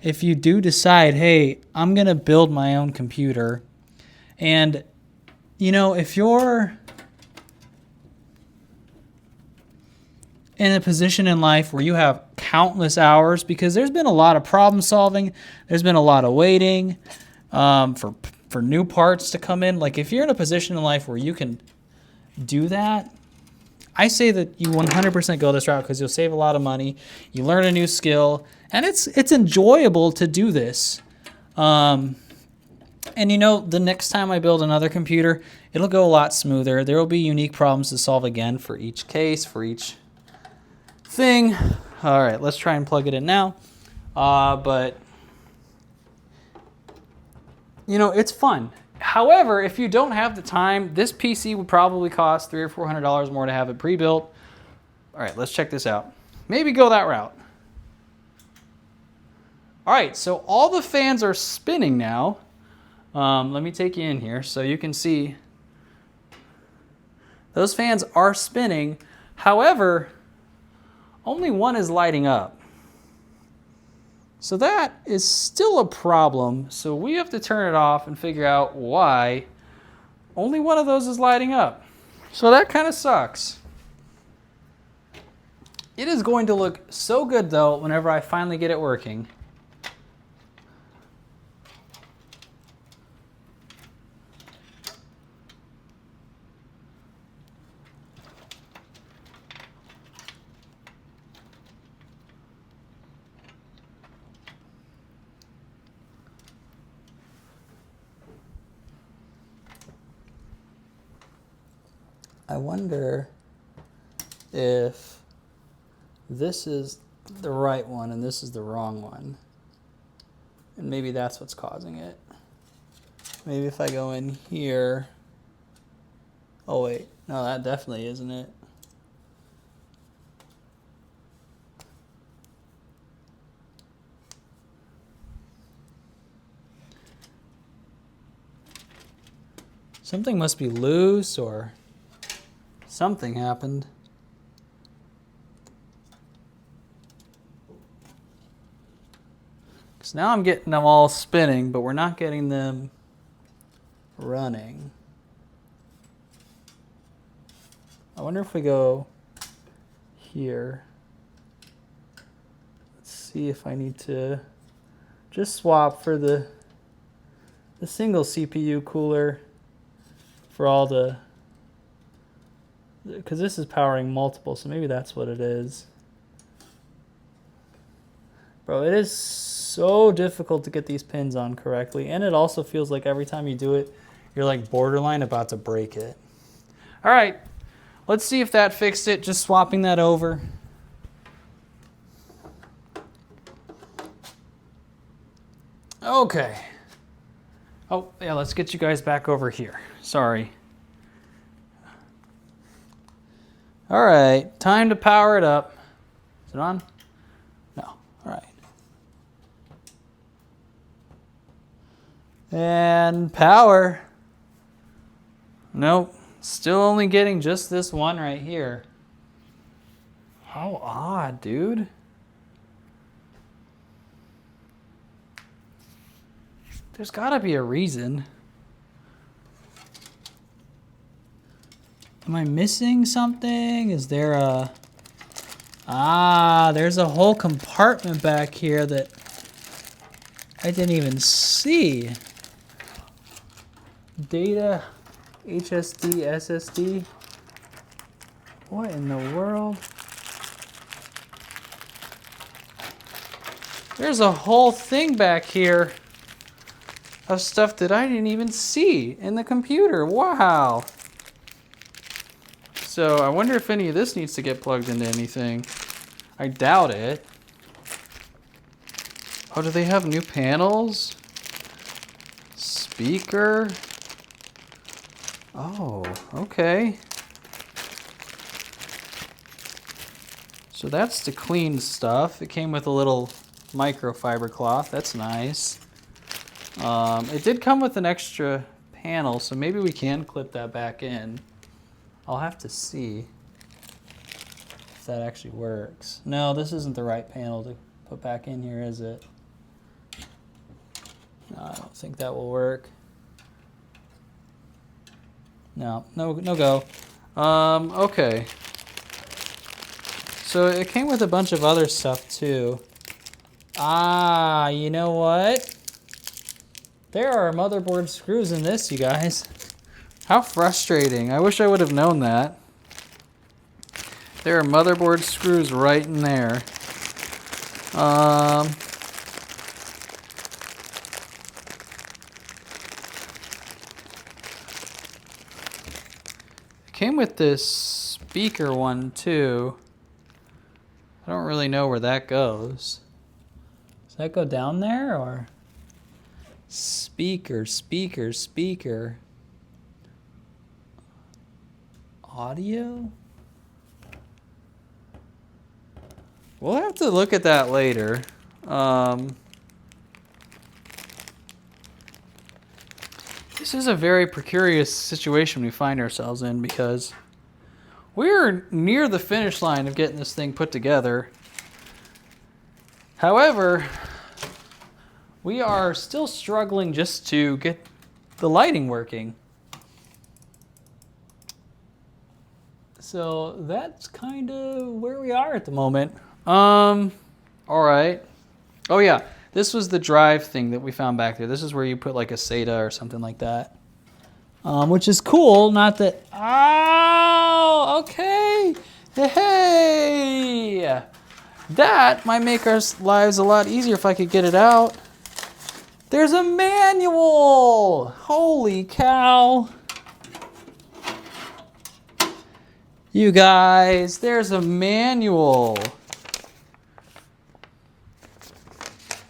if you do decide, hey, I'm going to build my own computer. And, you know, if you're in a position in life where you have countless hours, because there's been a lot of problem solving, there's been a lot of waiting for new parts to come in. Like if you're in a position in life where you can do that, I say that you 100% go this route because you'll save a lot of money, you learn a new skill, and it's enjoyable to do this. And you know, the next time I build another computer, it'll go a lot smoother. There will be unique problems to solve again for each case, for each thing. All right, let's try and plug it in now. But you know, it's fun. However, if you don't have the time, this PC would probably cost $300 or $400 more to have it pre-built. All right, let's check this out. Maybe go that route. All right, so all the fans are spinning now. Let me take you in here so you can see. Those fans are spinning. However, only one is lighting up. So that is still a problem. So we have to turn it off and figure out why only one of those is lighting up. So that kind of sucks. It is going to look so good though whenever I finally get it working. I wonder if this is the right one and this is the wrong one. And maybe that's what's causing it. Maybe if I go in here. Oh wait, no, that definitely isn't it. Something must be loose or something happened. Because now I'm getting them all spinning, but we're not getting them running. I wonder if we go here. Let's see if I need to just swap for the single CPU cooler for all the, because this is powering multiple, so maybe that's what it is. Bro, it is so difficult to get these pins on correctly, and it also feels like every time you do it, you're like borderline about to break it. All right, let's see if that fixed it, just swapping that over. Okay. Oh, yeah, let's get you guys back over here. Sorry. All right, time to power it up. Is it on? No, all right. And power. Nope, still only getting just this one right here. How odd, dude. There's gotta be a reason. Am I missing something? Is there a... Ah, there's a whole compartment back here that I didn't even see. Data, HSD, SSD. What in the world? There's a whole thing back here of stuff that I didn't even see in the computer. Wow. So I wonder if any of this needs to get plugged into anything. I doubt it. Oh, do they have new panels? Speaker? Oh, okay. So that's the clean stuff. It came with a little microfiber cloth. That's nice. It did come with an extra panel, so maybe we can clip that back in. I'll have to see if that actually works. No, this isn't the right panel to put back in here, is it? No, I don't think that will work. No go. Okay. So it came with a bunch of other stuff too. Ah, you know what? There are motherboard screws in this, you guys. How frustrating. I wish I would have known that. There are motherboard screws right in there. It came with this speaker one too. I don't really know where that goes. Does that go down there or? Speaker. Audio? We'll have to look at that later. This is a very precarious situation we find ourselves in because we're near the finish line of getting this thing put together. However, we are still struggling just to get the lighting working. So that's kind of where we are at the moment. All right. Oh yeah, this was the drive thing that we found back there. This is where you put like a SATA or something like that. Which is cool, not that, oh, okay. Hey, that might make our lives a lot easier if I could get it out. There's a manual! Holy cow. You guys, there's a manual.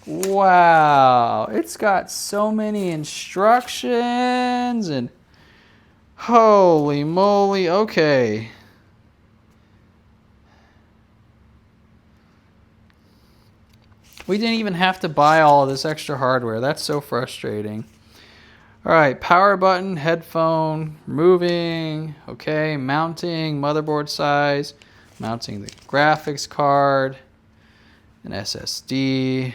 Wow, it's got so many instructions and holy moly, okay. We didn't even have to buy all of this extra hardware. That's so frustrating. All right, power button, headphone, moving, okay, mounting, motherboard size, mounting the graphics card, an SSD.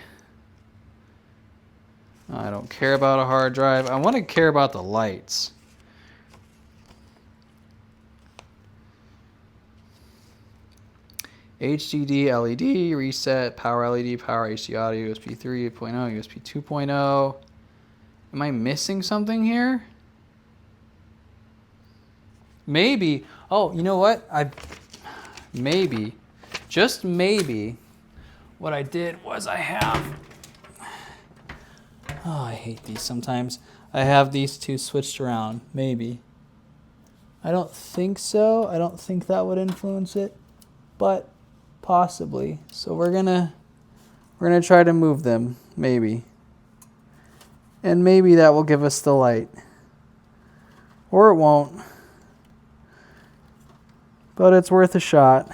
I don't care about a hard drive. I want to care about the lights. HDD, LED, reset, power LED, power HD audio, USB 3.0, USB 2.0. Am I missing something here? Maybe. Oh, you know what? Maybe, just maybe, what I did was I have, oh, I hate these sometimes. I have these two switched around, maybe. I don't think so. I don't think that would influence it, but possibly. So we're gonna try to move them, maybe. And maybe that will give us the light. Or it won't. But it's worth a shot.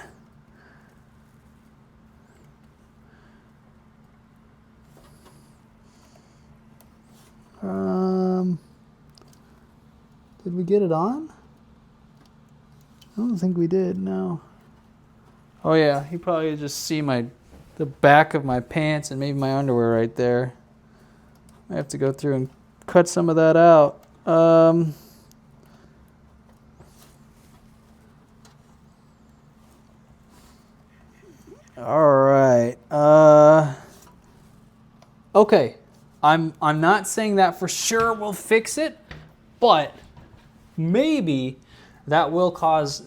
Did we get it on? I don't think we did, no. Oh yeah, you probably just see the back of my pants and maybe my underwear right there. I have to go through and cut some of that out. All right. Okay. I'm not saying that for sure will fix it, but maybe that will cause.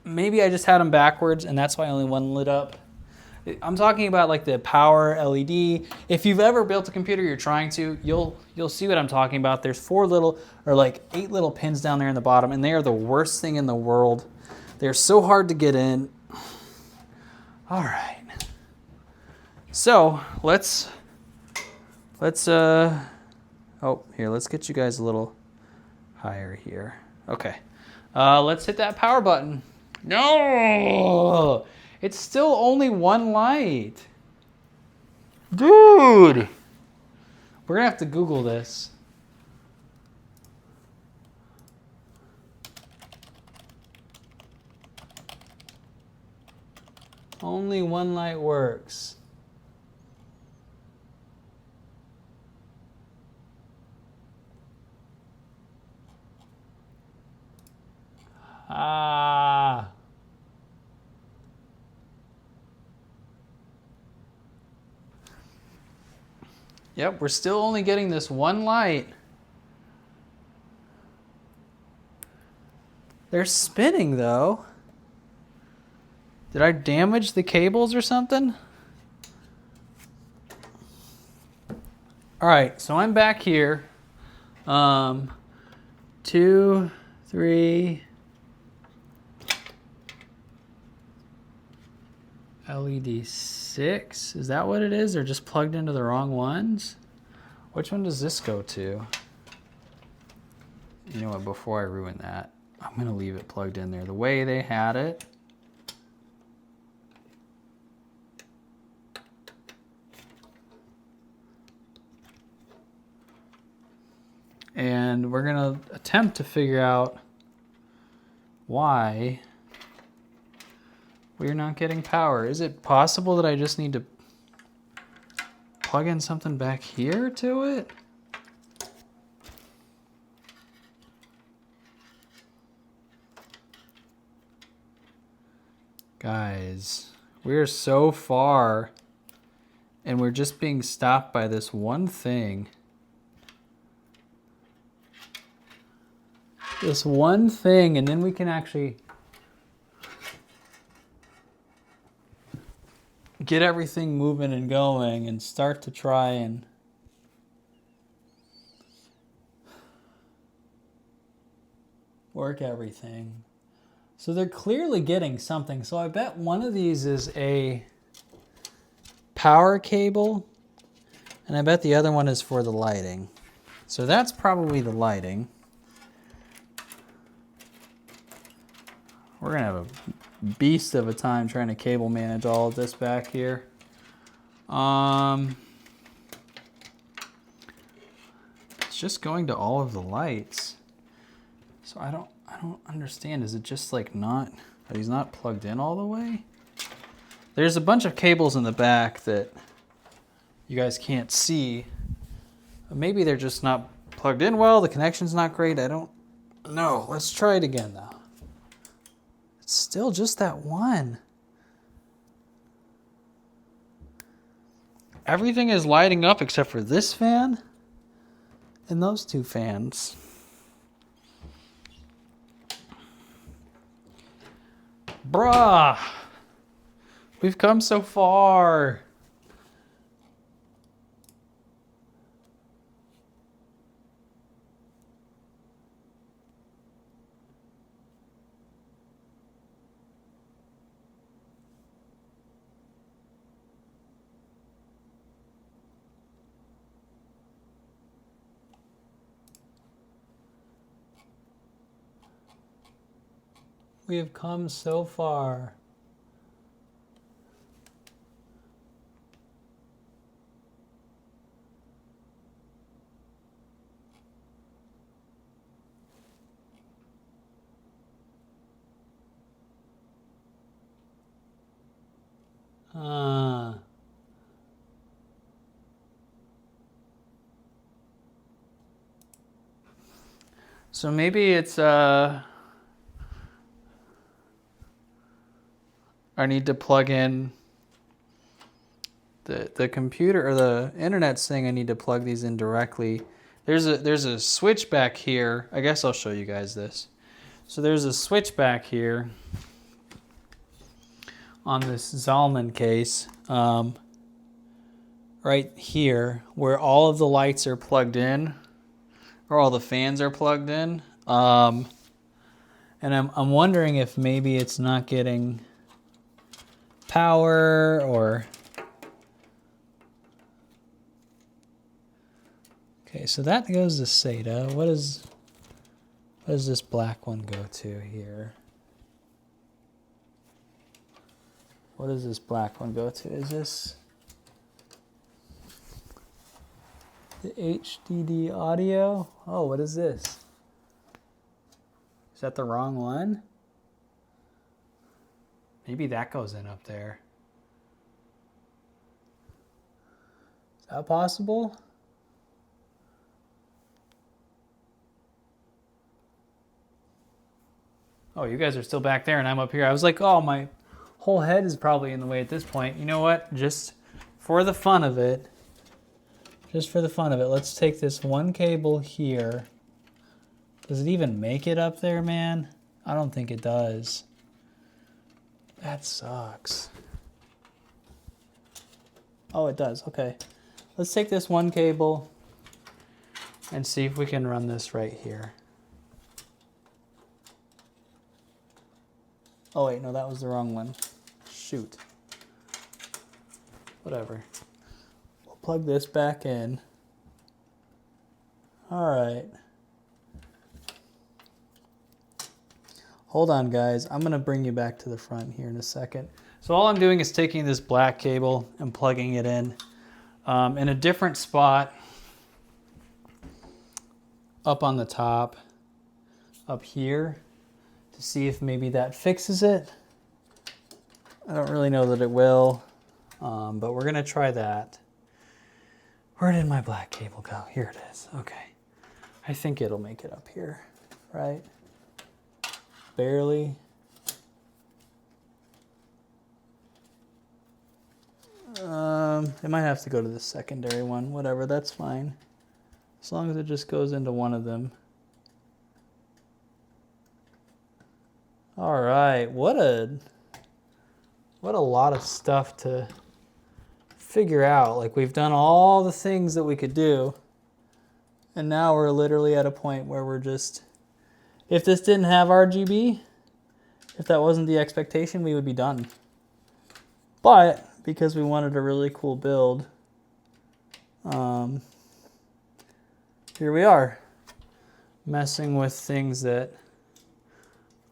Maybe I just had them backwards, and that's why only one lit up. I'm talking about like the power LED. If you've ever built a computer, you're trying to, you'll see what I'm talking about. There's 8 little pins down there in the bottom, and they are the worst thing in the world. They're so hard to get in. All right. So let's here, let's get you guys a little higher here. Okay. Let's hit that power button. No! It's still only one light. Dude! We're gonna have to Google this. Only one light works. Ah. Yep, we're still only getting this one light. They're spinning though. Did I damage the cables or something? All right, so I'm back here. 2, 3. LED 6, is that what it is? They're just plugged into the wrong ones? Which one does this go to? You know what, before I ruin that, I'm gonna leave it plugged in there the way they had it. And we're gonna attempt to figure out why we're not getting power. Is it possible that I just need to plug in something back here to it? Guys, we're so far and we're just being stopped by this one thing. This one thing, and then we can actually get everything moving and going and start to try and work everything. So they're clearly getting something. So I bet one of these is a power cable, and I bet the other one is for the lighting. So that's probably the lighting. We're gonna have a beast of a time trying to cable manage all of this back here. It's just going to all of the lights. So I don't understand. Is it just like not, are these not plugged in all the way? There's a bunch of cables in the back that you guys can't see. Maybe they're just not plugged in well. The connection's not great. I don't know. Let's try it again though. It's still just that one. Everything is lighting up except for this fan and those two fans. Bruh, we've come so far. We have come so far. So maybe it's I need to plug in the computer or the internet saying I need to plug these in directly. There's a switch back here. I guess I'll show you guys this. So there's a switch back here on this Zalman case, right here where all of the lights are plugged in, or all the fans are plugged in. And I'm wondering if maybe it's not getting power or... Okay, so that goes to SATA. What does this black one go to here? what does this black one go to? Is this the HDD audio? Oh, what is this? Is that the wrong one? Maybe that goes in up there. Is that possible? Oh, you guys are still back there and I'm up here. I was like, oh, my whole head is probably in the way at this point. You know what? Just for the fun of it, let's take this one cable here. Does it even make it up there, man? I don't think it does. That sucks. Oh, it does. Okay. Let's take this one cable and see if we can run this right here. Oh wait, no, that was the wrong one. Shoot. Whatever. We'll plug this back in. All right. Hold on, guys. I'm gonna bring you back to the front here in a second. So all I'm doing is taking this black cable and plugging it in a different spot up on the top, up here, to see if maybe that fixes it. I don't really know that it will, but we're gonna try that. Where did my black cable go? Here it is. Okay. I think it'll make it up here, right? Barely. It might have to go to the secondary one. Whatever, that's fine. As long as it just goes into one of them. All right, what a lot of stuff to figure out. Like, we've done all the things that we could do, and now we're literally at a point where we're just, if this didn't have RGB, if that wasn't the expectation, we would be done. But because we wanted a really cool build, here we are, messing with things that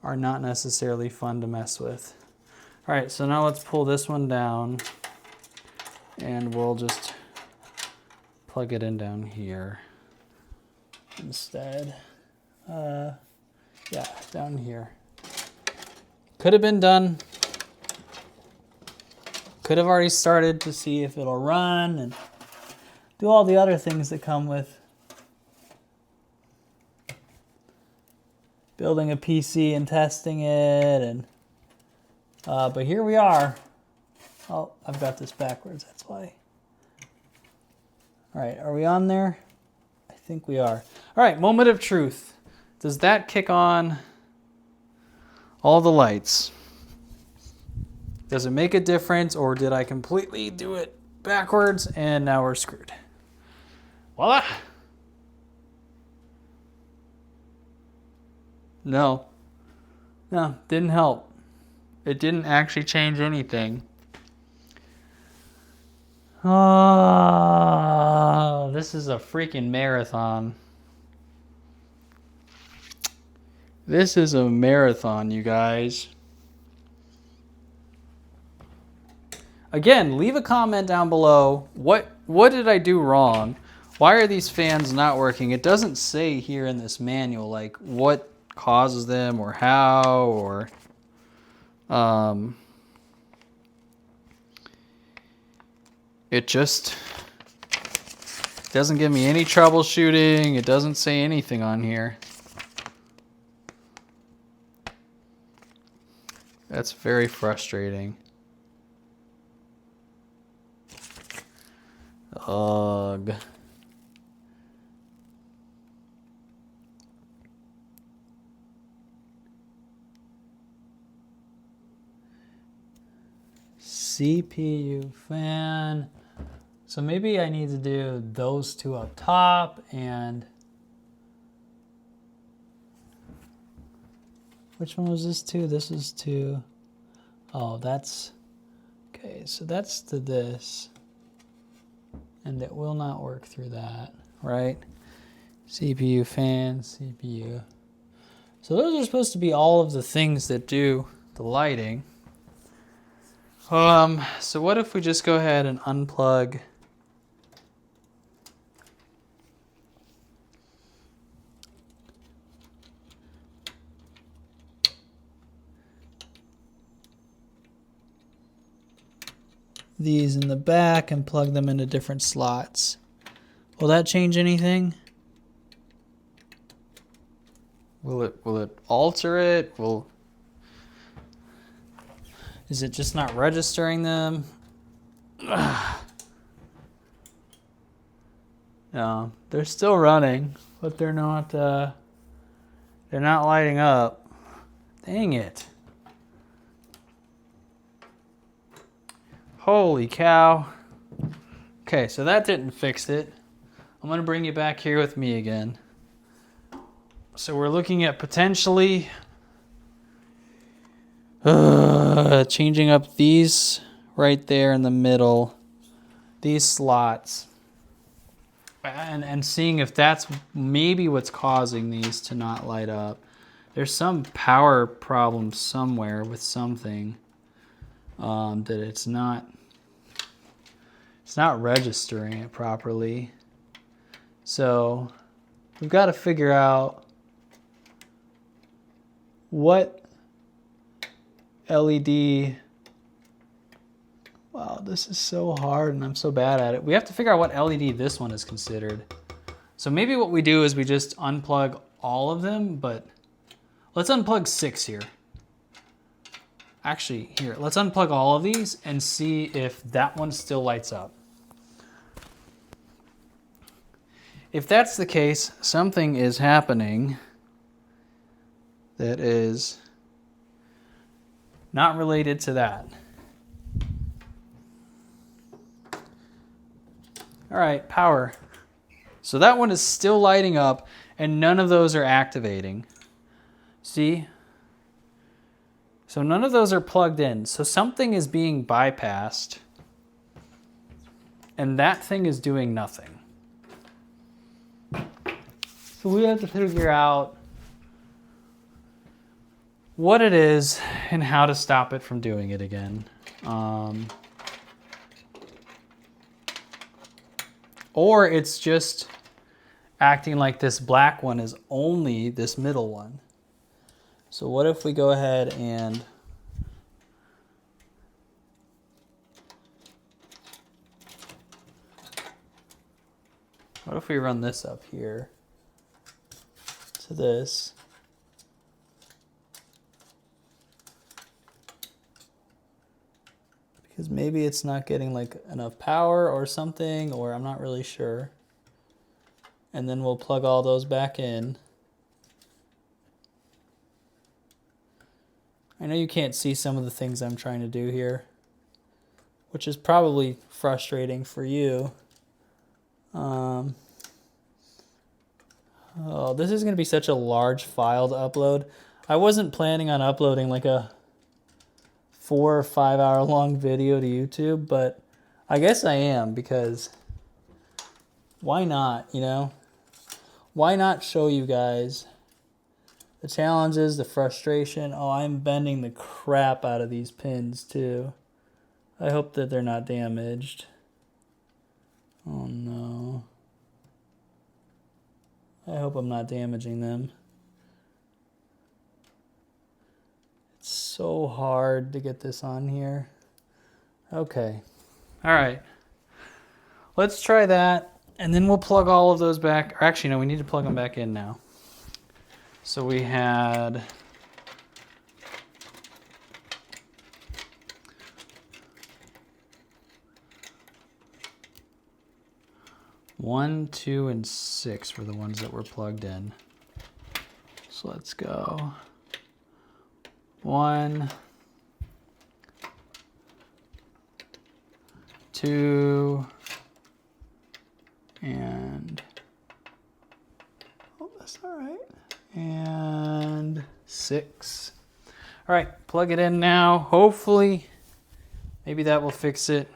are not necessarily fun to mess with. All right, so now let's pull this one down and we'll just plug it in down here instead. Yeah, down here. Could have been done. Could have already started to see if it'll run and do all the other things that come with building a PC and testing it, and but here we are. Oh, I've got this backwards, that's why. All right, are we on there? I think we are. All right, moment of truth. Does that kick on all the lights? Does it make a difference, or did I completely do it backwards and now we're screwed? Voila! No, didn't help. It didn't actually change anything. Oh, this is a freaking marathon. This is a marathon, you guys. Again, leave a comment down below. What did I do wrong? Why are these fans not working? It doesn't say here in this manual, like, what causes them or how, or it just doesn't give me any troubleshooting. It doesn't say anything on here. That's very frustrating. Ugh. CPU fan. So maybe I need to do those two up top, and which one was this to? This is to, oh, that's, okay, so that's to this, and it will not work through that, right? CPU fan, CPU. So those are supposed to be all of the things that do the lighting. So what if we just go ahead and unplug these in the back and plug them into different slots? Will that change anything? Will it alter it? Is it just not registering them? No, they're still running, but they're not lighting up. Dang it. Holy cow. Okay, so that didn't fix it. I'm gonna bring you back here with me again. So we're looking at potentially changing up these right there in the middle, these slots, and seeing if that's maybe what's causing these to not light up. There's some power problem somewhere with something that it's not registering it properly. So we've got to figure out what LED. Wow, this is so hard and I'm so bad at it. We have to figure out what LED this one is considered. So maybe what we do is we just unplug all of them, but let's unplug 6 here. Actually, here, let's unplug all of these and see if that one still lights up. If that's the case, something is happening that is not related to that. All right, power. So that one is still lighting up and none of those are activating. See? So none of those are plugged in. So something is being bypassed and that thing is doing nothing. So we have to figure out what it is and how to stop it from doing it again. Or it's just acting like this black one is only this middle one. So what if we go ahead and what if we run this up here to this? Because maybe it's not getting like enough power or something, or I'm not really sure. And then we'll plug all those back in. I know you can't see some of the things I'm trying to do here, which is probably frustrating for you. Oh, this is going to be such a large file to upload. I wasn't planning on uploading like a 4 or 5 hour long video to YouTube, but I guess I am, because why not, you know? Why not show you guys the challenges, the frustration? Oh, I'm bending the crap out of these pins too. I hope that they're not damaged. Oh no. I hope I'm not damaging them. It's so hard to get this on here. Okay. All right. Let's try that, and then we'll plug all of those back. Or actually, no, we need to plug them back in now. So we had one, 2, and 6 were the ones that were plugged in. So let's go 1, 2, and oh, that's all right. And 6. All right, plug it in now. Hopefully, maybe that will fix it.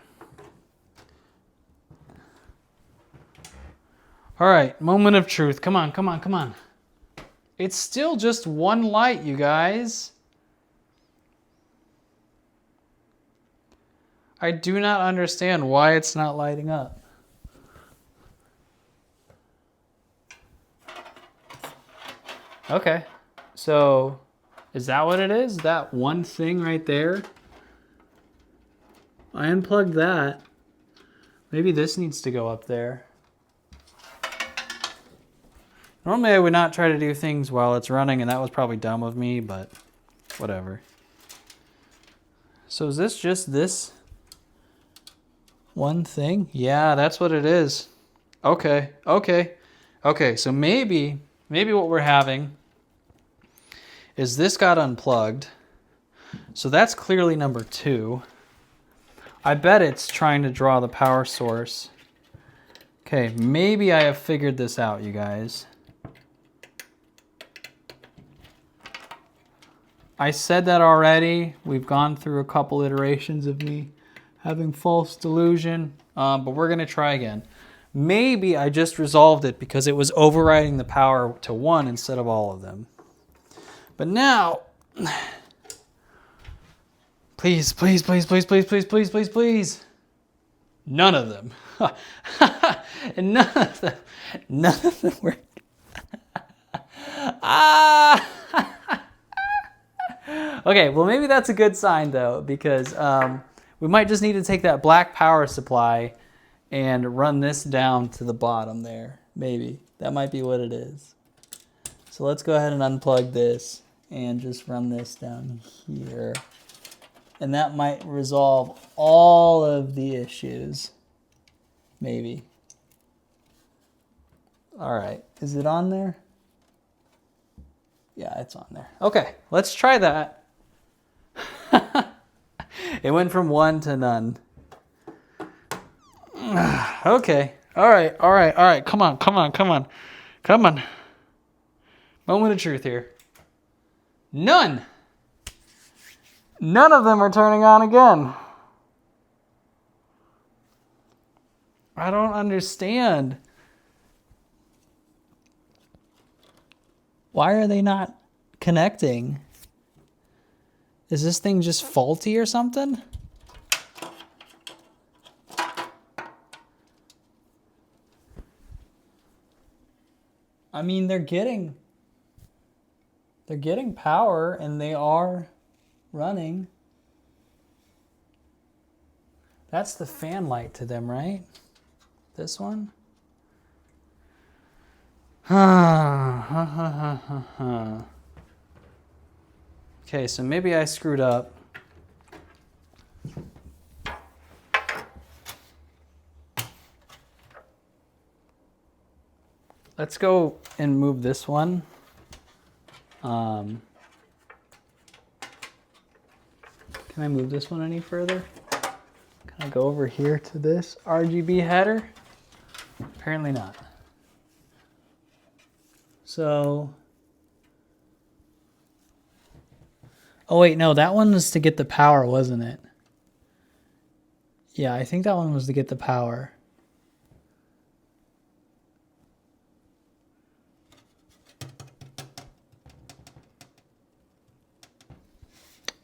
All right, moment of truth. Come on, come on, come on. It's still just one light, you guys. I do not understand why it's not lighting up. Okay, so is that what it is? That one thing right there? I unplugged that. Maybe this needs to go up there. Normally I would not try to do things while it's running, and that was probably dumb of me, but whatever. So is this just this one thing? Yeah, that's what it is. Okay, okay. Okay, so maybe what we're having is this got unplugged. So that's clearly number 2. I bet it's trying to draw the power source. Okay, maybe I have figured this out, you guys. I said that already. We've gone through a couple iterations of me having false delusion, but we're gonna try again. Maybe I just resolved it because it was overriding the power to 1 instead of all of them. But now, please, please, please, please, please, please, please, please, please. None of them. And none of them work. Ah! Okay, well maybe that's a good sign though, because we might just need to take that black power supply and run this down to the bottom there. Maybe. That might be what it is. So let's go ahead and unplug this and just run this down here. And that might resolve all of the issues. Maybe. All right, is it on there? Yeah, it's on there. Okay, let's try that. It went from 1 to none. Okay, all right. Come on. Moment of truth here. None of them are turning on again. I don't understand. Why are they not connecting? Is this thing just faulty or something? I mean, they're getting power and they are running. That's the fan light to them, right? This one? Okay, so maybe I screwed up. Let's go and move this one. Can I move this one any further? Can I go over here to this RGB header? Apparently not. So, oh wait, no, that one was to get the power, wasn't it? Yeah, I think that one was to get the power.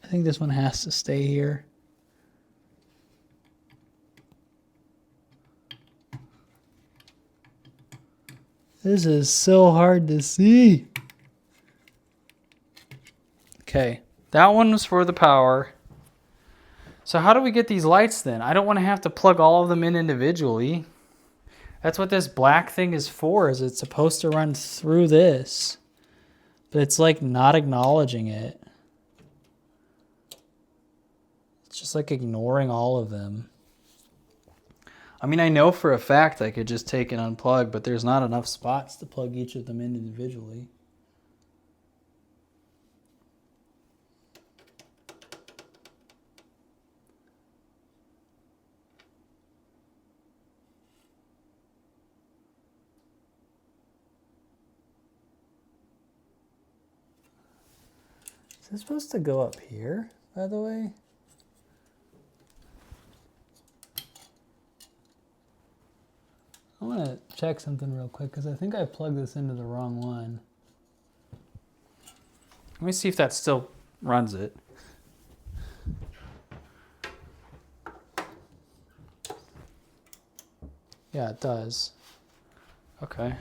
I think this one has to stay here. This is so hard to see. Okay, that one was for the power. So how do we get these lights then? I don't want to have to plug all of them in individually. That's what this black thing is for, is it's supposed to run through this. But it's like not acknowledging it. It's just like ignoring all of them. I mean, I know for a fact I could just take and unplug, but there's not enough spots to plug each of them in individually. Is this supposed to go up here, by the way? I want to check something real quick because I think I plugged this into the wrong one. Let me see if that still runs it. Yeah, it does. Okay.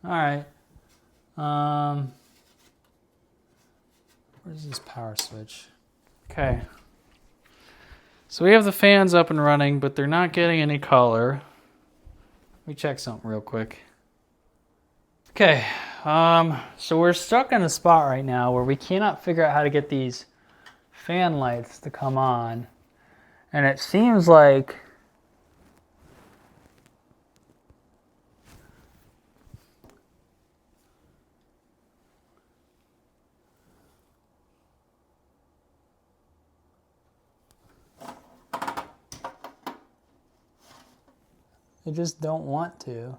All right. Where's this power switch? Okay. So we have the fans up and running, but they're not getting any color. Let me check something real quick. Okay. So we're stuck in a spot right now where we cannot figure out how to get these fan lights to come on. And it seems like they just don't want to.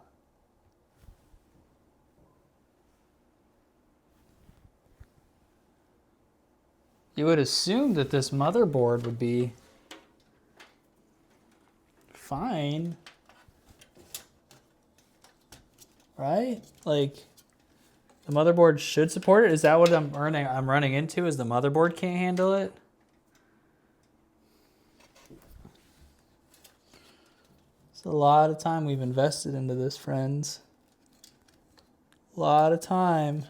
You would assume that this motherboard would be fine, right? Like, the motherboard should support it. Is that what I'm running into? Is the motherboard can't handle it? It's a lot of time we've invested into this, friends. A lot of time.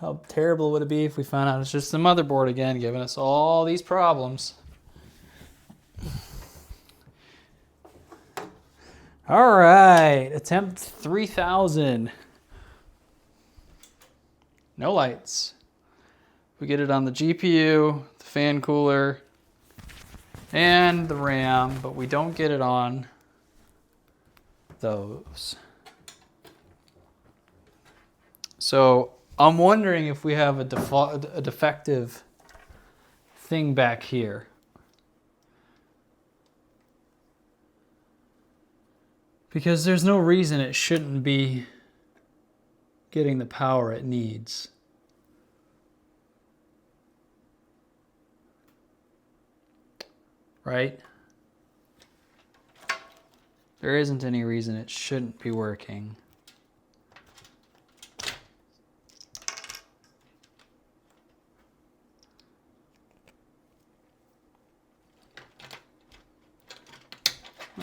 How terrible would it be if we found out it's just the motherboard again, giving us all these problems? All right, attempt 3000. No lights. We get it on the GPU, the fan cooler, and the RAM, but we don't get it on those. So I'm wondering if we have a defective thing back here. Because there's no reason it shouldn't be getting the power it needs. Right? There isn't any reason it shouldn't be working.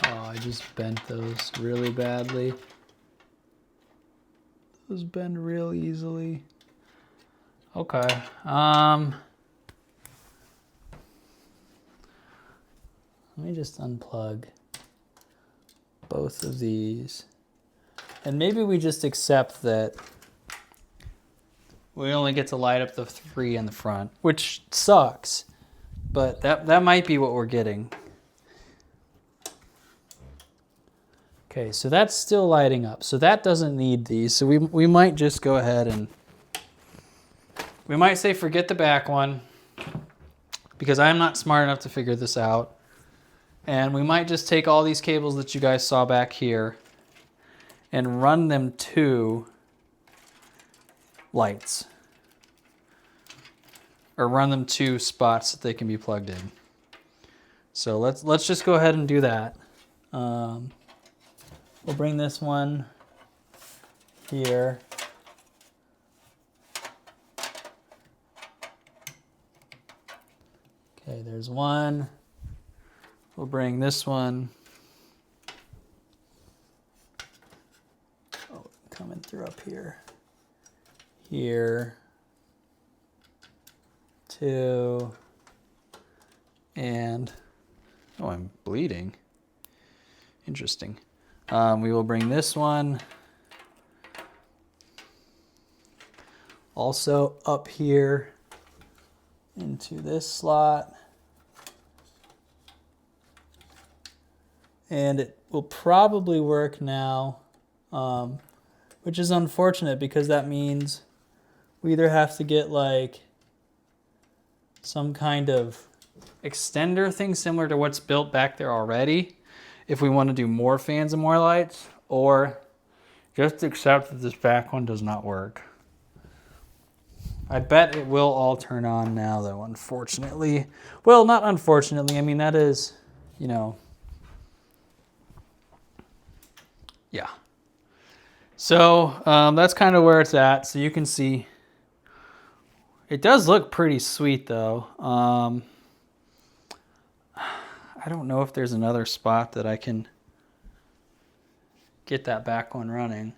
Oh, I just bent those really badly. Those bend real easily. Okay. Let me just unplug both of these. And maybe we just accept that we only get to light up the 3 in the front, which sucks. But that might be what we're getting. Okay, so that's still lighting up. So that doesn't need these. So we might just go ahead and we might say forget the back one because I'm not smart enough to figure this out. And we might just take all these cables that you guys saw back here and run them to lights. Or run them to spots that they can be plugged in. So let's just go ahead and do that. We'll bring this one here. Okay, there's one. We'll bring this one. Oh, coming through up here. Here. 2. And, oh, I'm bleeding. Interesting. We will bring this one also up here into this slot. And it will probably work now, which is unfortunate because that means we either have to get like some kind of extender thing similar to what's built back there already if we want to do more fans and more lights, or just accept that this back one does not work. I bet it will all turn on now, though, unfortunately. Well, not unfortunately. I mean, that is, you know, yeah. So that's kind of where it's at. So you can see it does look pretty sweet, though. I don't know if there's another spot that I can get that back one running.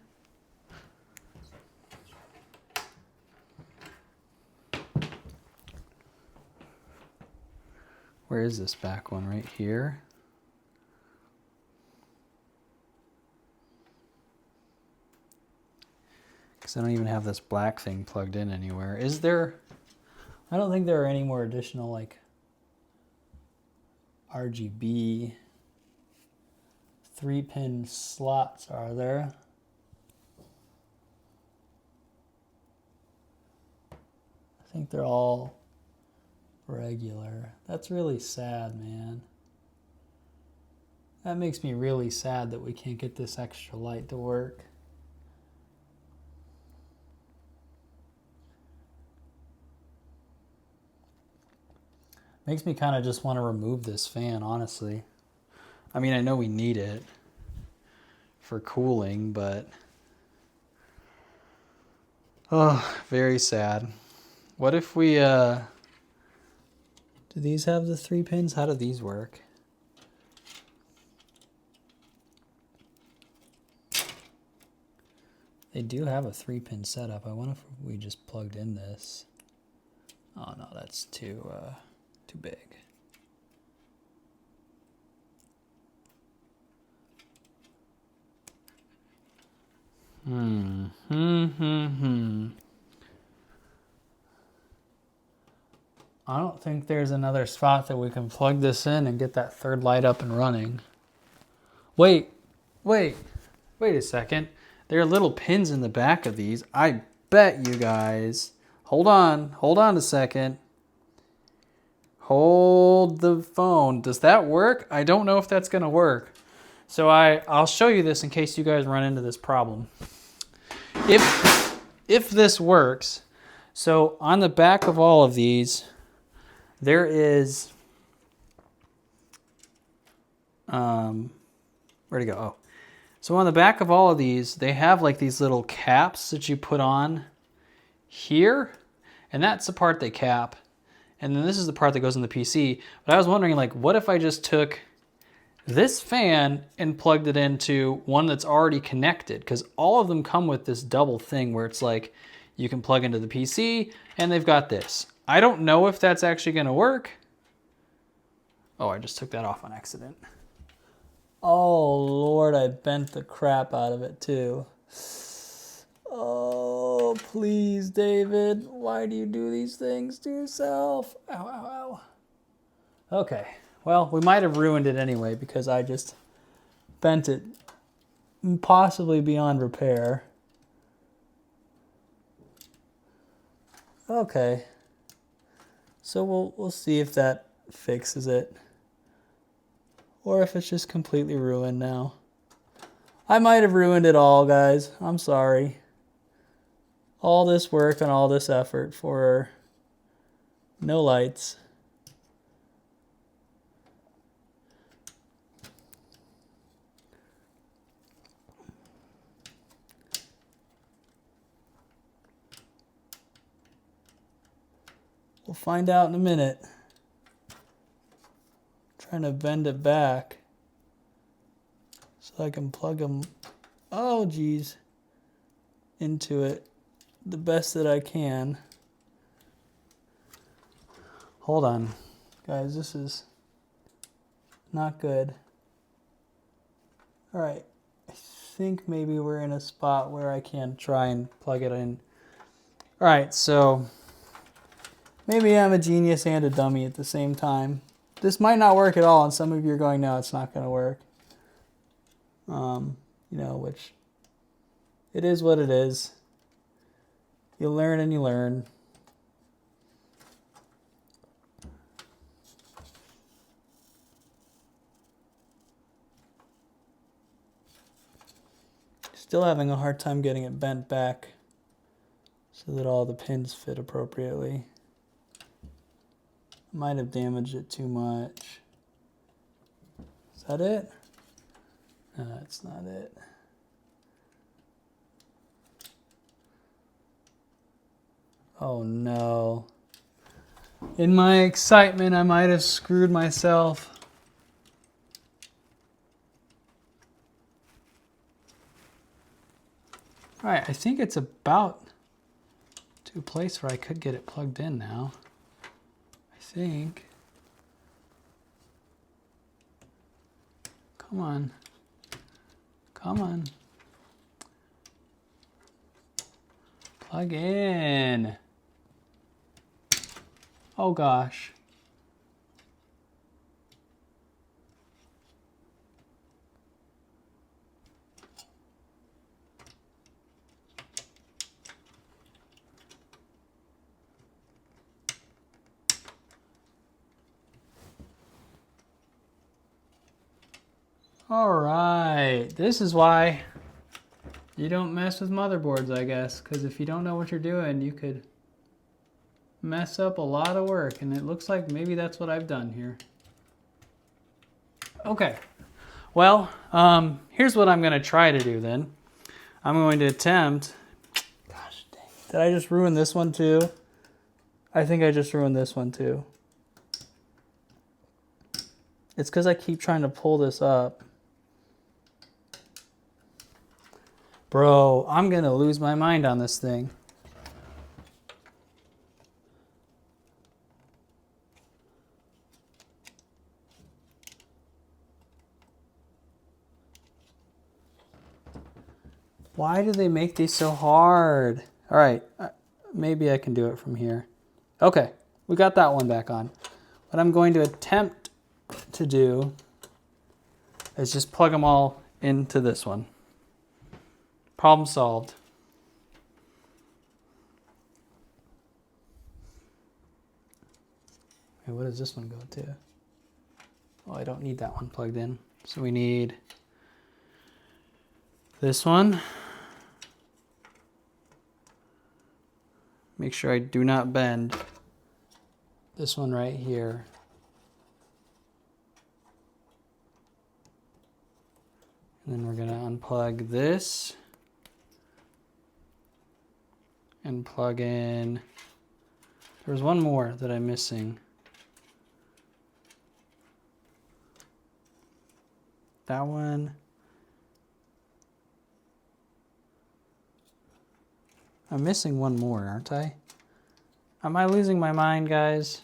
Where is this back one? Right here? Because I don't even have this black thing plugged in anywhere. Is there? I don't think there are any more additional like RGB 3-pin slots, are there? I think they're all regular. That's really sad, man. That makes me really sad that we can't get this extra light to work. Makes me kind of just want to remove this fan, honestly. I mean, I know we need it for cooling, but oh, very sad. What if we do these have the 3 pins? How do these work? They do have a 3-pin setup. I wonder if we just plugged in this. Oh no, that's too big. I don't think there's another spot that we can plug this in and get that third light up and running. Wait a second. There are little pins in the back of these. I bet you guys. Hold on a second. Hold the phone. Does that work? I don't know if that's gonna work. So I'll show you this in case you guys run into this problem. If this works, so on the back of all of these, there is, where'd it go? Oh. So on the back of all of these, they have like these little caps that you put on here, and that's the part they cap. And then this is the part that goes in the PC. But I was wondering, like, what if I just took this fan and plugged it into one that's already connected? Because all of them come with this double thing where it's like you can plug into the PC and they've got this. I don't know if that's actually going to work. Oh, I just took that off on accident. Oh, Lord, I bent the crap out of it, too. Oh, please, David. Why do you do these things to yourself? Ow, ow, ow. Okay. Well, we might have ruined it anyway because I just bent it possibly beyond repair. Okay. So we'll see if that fixes it. Or if it's just completely ruined now. I might have ruined it all, guys. I'm sorry. All this work and all this effort for no lights. We'll find out in a minute. Trying to bend it back so I can plug them, oh geez, into it the best that I can. Hold on, guys, this is not good. All right, I think maybe we're in a spot where I can try and plug it in. All right, so maybe I'm a genius and a dummy at the same time. This might not work at all, and some of you are going, no, it's not going to work. You know, which it is what it is. You learn and you learn. Still having a hard time getting it bent back so that all the pins fit appropriately. Might have damaged it too much. Is that it? No, that's not it. Oh no. In my excitement, I might have screwed myself. All right, I think it's about to a place where I could get it plugged in now. I think. Come on. Come on. Plug in. Oh gosh. All right, this is why you don't mess with motherboards, I guess, because if you don't know what you're doing, you could mess up a lot of work, and it looks like maybe that's what I've done here. Okay, well, here's what I'm gonna try to do then. I'm going to attempt, gosh dang, did I just ruin this one too? I think I just ruined this one too. It's because I keep trying to pull this up. Bro, I'm gonna lose my mind on this thing. Why do they make these so hard? All right, maybe I can do it from here. Okay, we got that one back on. What I'm going to attempt to do is just plug them all into this one. Problem solved. Okay, what does this one go to? Oh, I don't need that one plugged in. So we need this one. Make sure I do not bend. This one right here. And then we're gonna unplug this. And plug in, there's one more that I'm missing. That one. I'm missing one more, aren't I? Am I losing my mind, guys?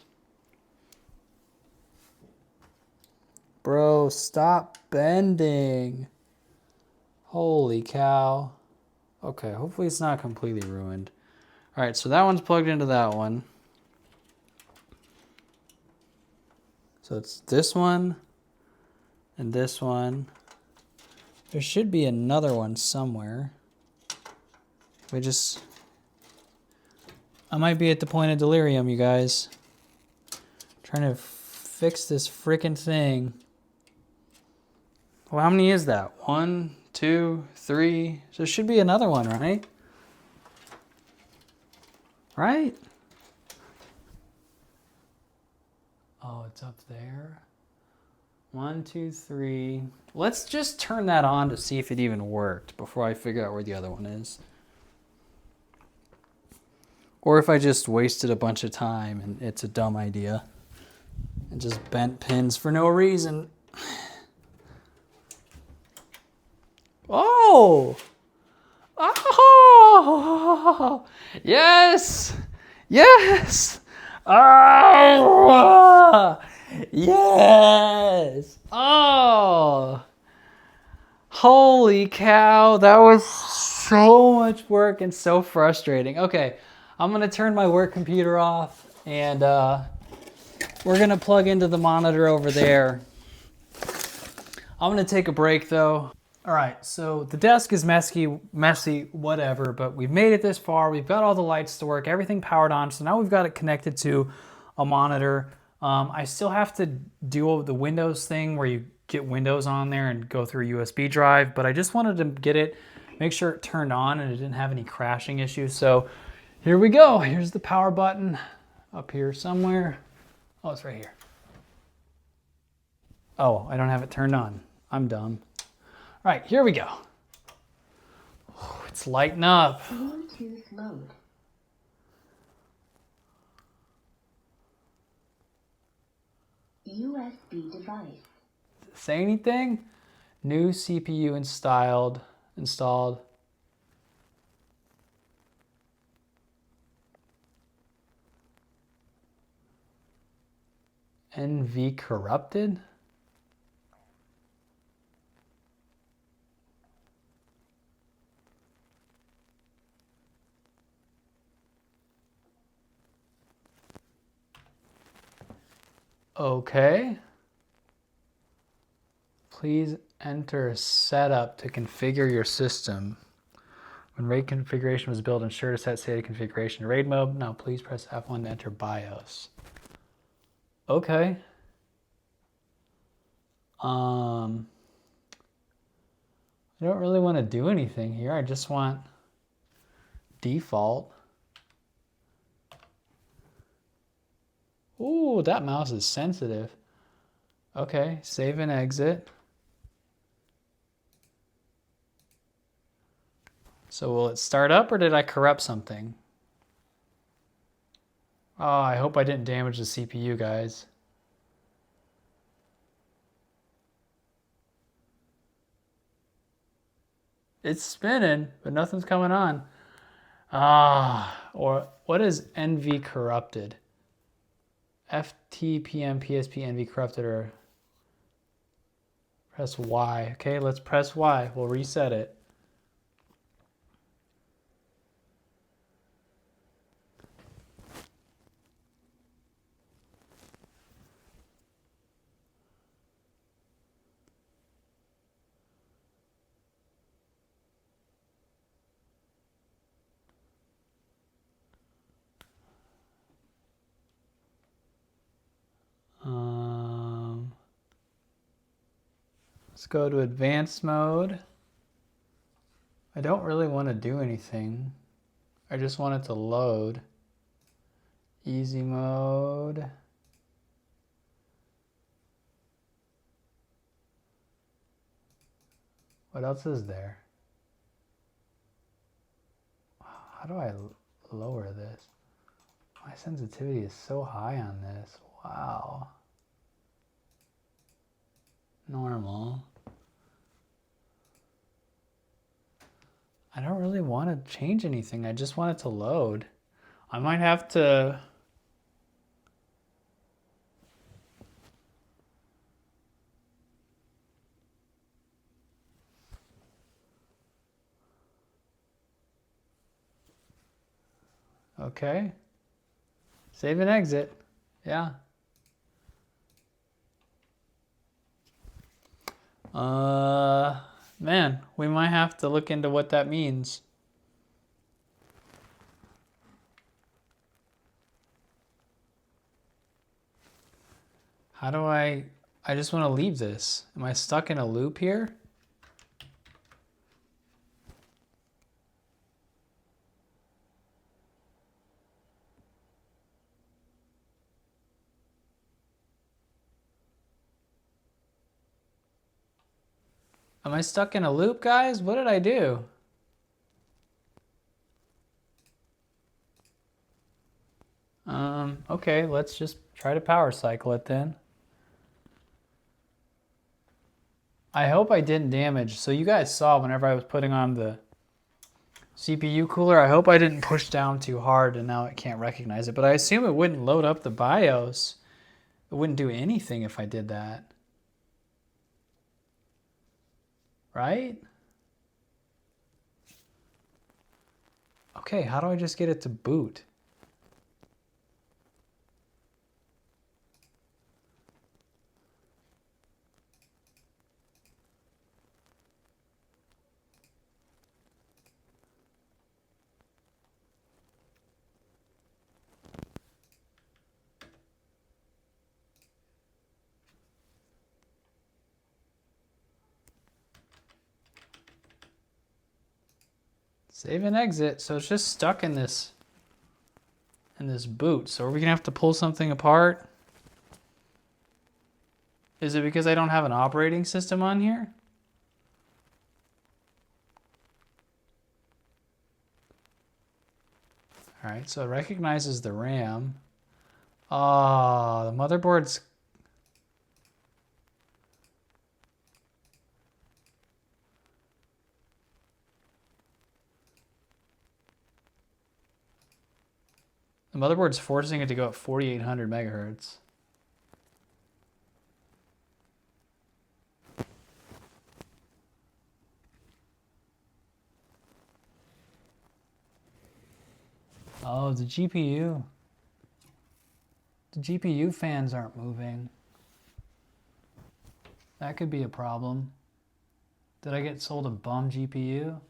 Bro, stop bending. Holy cow. Okay, hopefully it's not completely ruined. All right, so that one's plugged into that one. So it's this one and this one. There should be another one somewhere. I might be at the point of delirium, you guys. Trying to fix this freaking thing. Well, how many is that? 1, 2, 3. So there should be another one, right? Right? Oh, it's up there. 1, 2, 3. Let's just turn that on to see if it even worked before I figure out where the other one is. Or if I just wasted a bunch of time and it's a dumb idea. And just bent pins for no reason. Oh! Oh! Yes! Yes! Oh! Yes! Oh! Holy cow, that was so much work and so frustrating. Okay, I'm gonna turn my work computer off and we're gonna plug into the monitor over there. I'm gonna take a break though. All right, so the desk is messy, whatever, but we've made it this far. We've got all the lights to work, everything powered on, so now we've got it connected to a monitor. I still have to do the Windows thing where you get Windows on there and go through a USB drive, but I just wanted to get it, make sure it turned on and it didn't have any crashing issues. So Here we go. Here's the power button up here somewhere. Oh, it's right here. Oh, I don't have it turned on. I'm dumb. All right, here we go. Oh, it's lighting up. Bluetooth mode. USB device. Does it say anything? New CPU installed. NV corrupted? Okay. Please enter setup to configure your system. When RAID configuration was built, ensure to set SATA configuration to RAID mode. Now please press F1 to enter BIOS. Okay. I don't really want to do anything here. I just want default. Ooh, that mouse is sensitive. Okay, save and exit. So will it start up or did I corrupt something? Oh, I hope I didn't damage the CPU, guys. It's spinning, but nothing's coming on. Or what is NV corrupted? FTPM PSP NV corrupted, or press Y. Okay, let's press Y. We'll reset it. Let's go to advanced mode. I don't really want to do anything. I just want it to load. Easy mode. What else is there? How do I lower this? My sensitivity is so high on this. Wow. Normal. I don't really want to change anything. I just want it to load. I might have to... Okay. Save and exit. Yeah. Man, we might have to look into what that means. How do I just want to leave this. Am I stuck in a loop here? Am I stuck in a loop, guys? What did I do? Okay, let's just try to power cycle it then. I hope I didn't damage. So you guys saw whenever I was putting on the CPU cooler, I hope I didn't push down too hard and now it can't recognize it. But I assume it wouldn't load up the BIOS. It wouldn't do anything if I did that. Right? Okay, how do I just get it to boot? Save and exit. So it's just stuck in this in this boot. So are we gonna have to pull something apart? Is it because I don't have an operating system on here? All right, so it recognizes the RAM. Oh, the motherboard's... The motherboard's forcing it to go at 4800 megahertz. Oh, the GPU. The GPU fans aren't moving. That could be a problem. Did I get sold a bum GPU?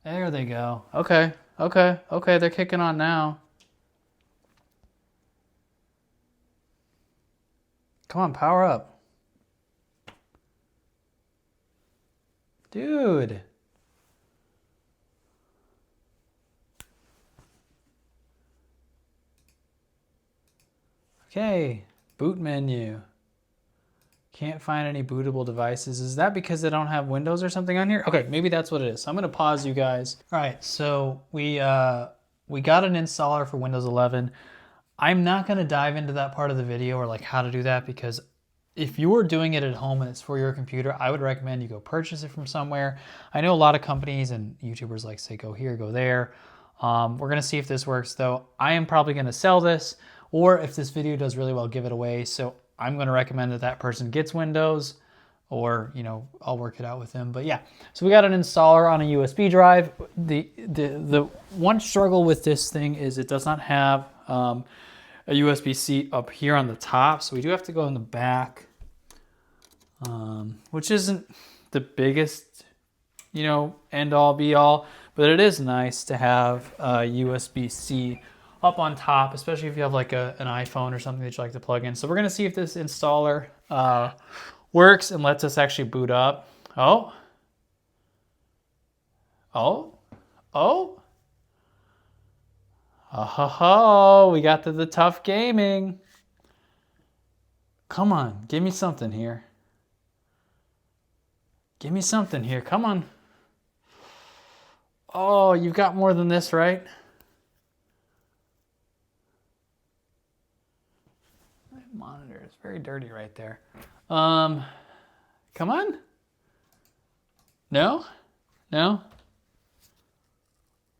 There they go. Okay, okay, okay, they're kicking on now. Come on, power up. Dude. Okay, boot menu. Can't find any bootable devices. Is that because they don't have Windows or something on here? Okay, maybe that's what it is. So I'm gonna pause you guys. All right, so we got an installer for Windows 11. I'm not gonna dive into that part of the video or like how to do that, because if you're doing it at home and it's for your computer, I would recommend you go purchase it from somewhere. I know a lot of companies and YouTubers like say go here, go there. We're gonna see if this works though. I am probably gonna sell this, or if this video does really well, give it away. So I'm gonna recommend that that person gets Windows, or you know, I'll work it out with them. But yeah, so we got an installer on a USB drive. The one struggle with this thing is it does not have a USB-C up here on the top, so we do have to go in the back, which isn't the biggest, you know, end all be all, but it is nice to have USB-C up on top, especially if you have like an iPhone or something that you like to plug in. So we're gonna see if this installer works and lets us actually boot up. Oh, we got to the tough gaming. Come on, give me something here. Give me something here, come on. Oh, you've got more than this, right? My monitor is very dirty right there. Come on. No? No?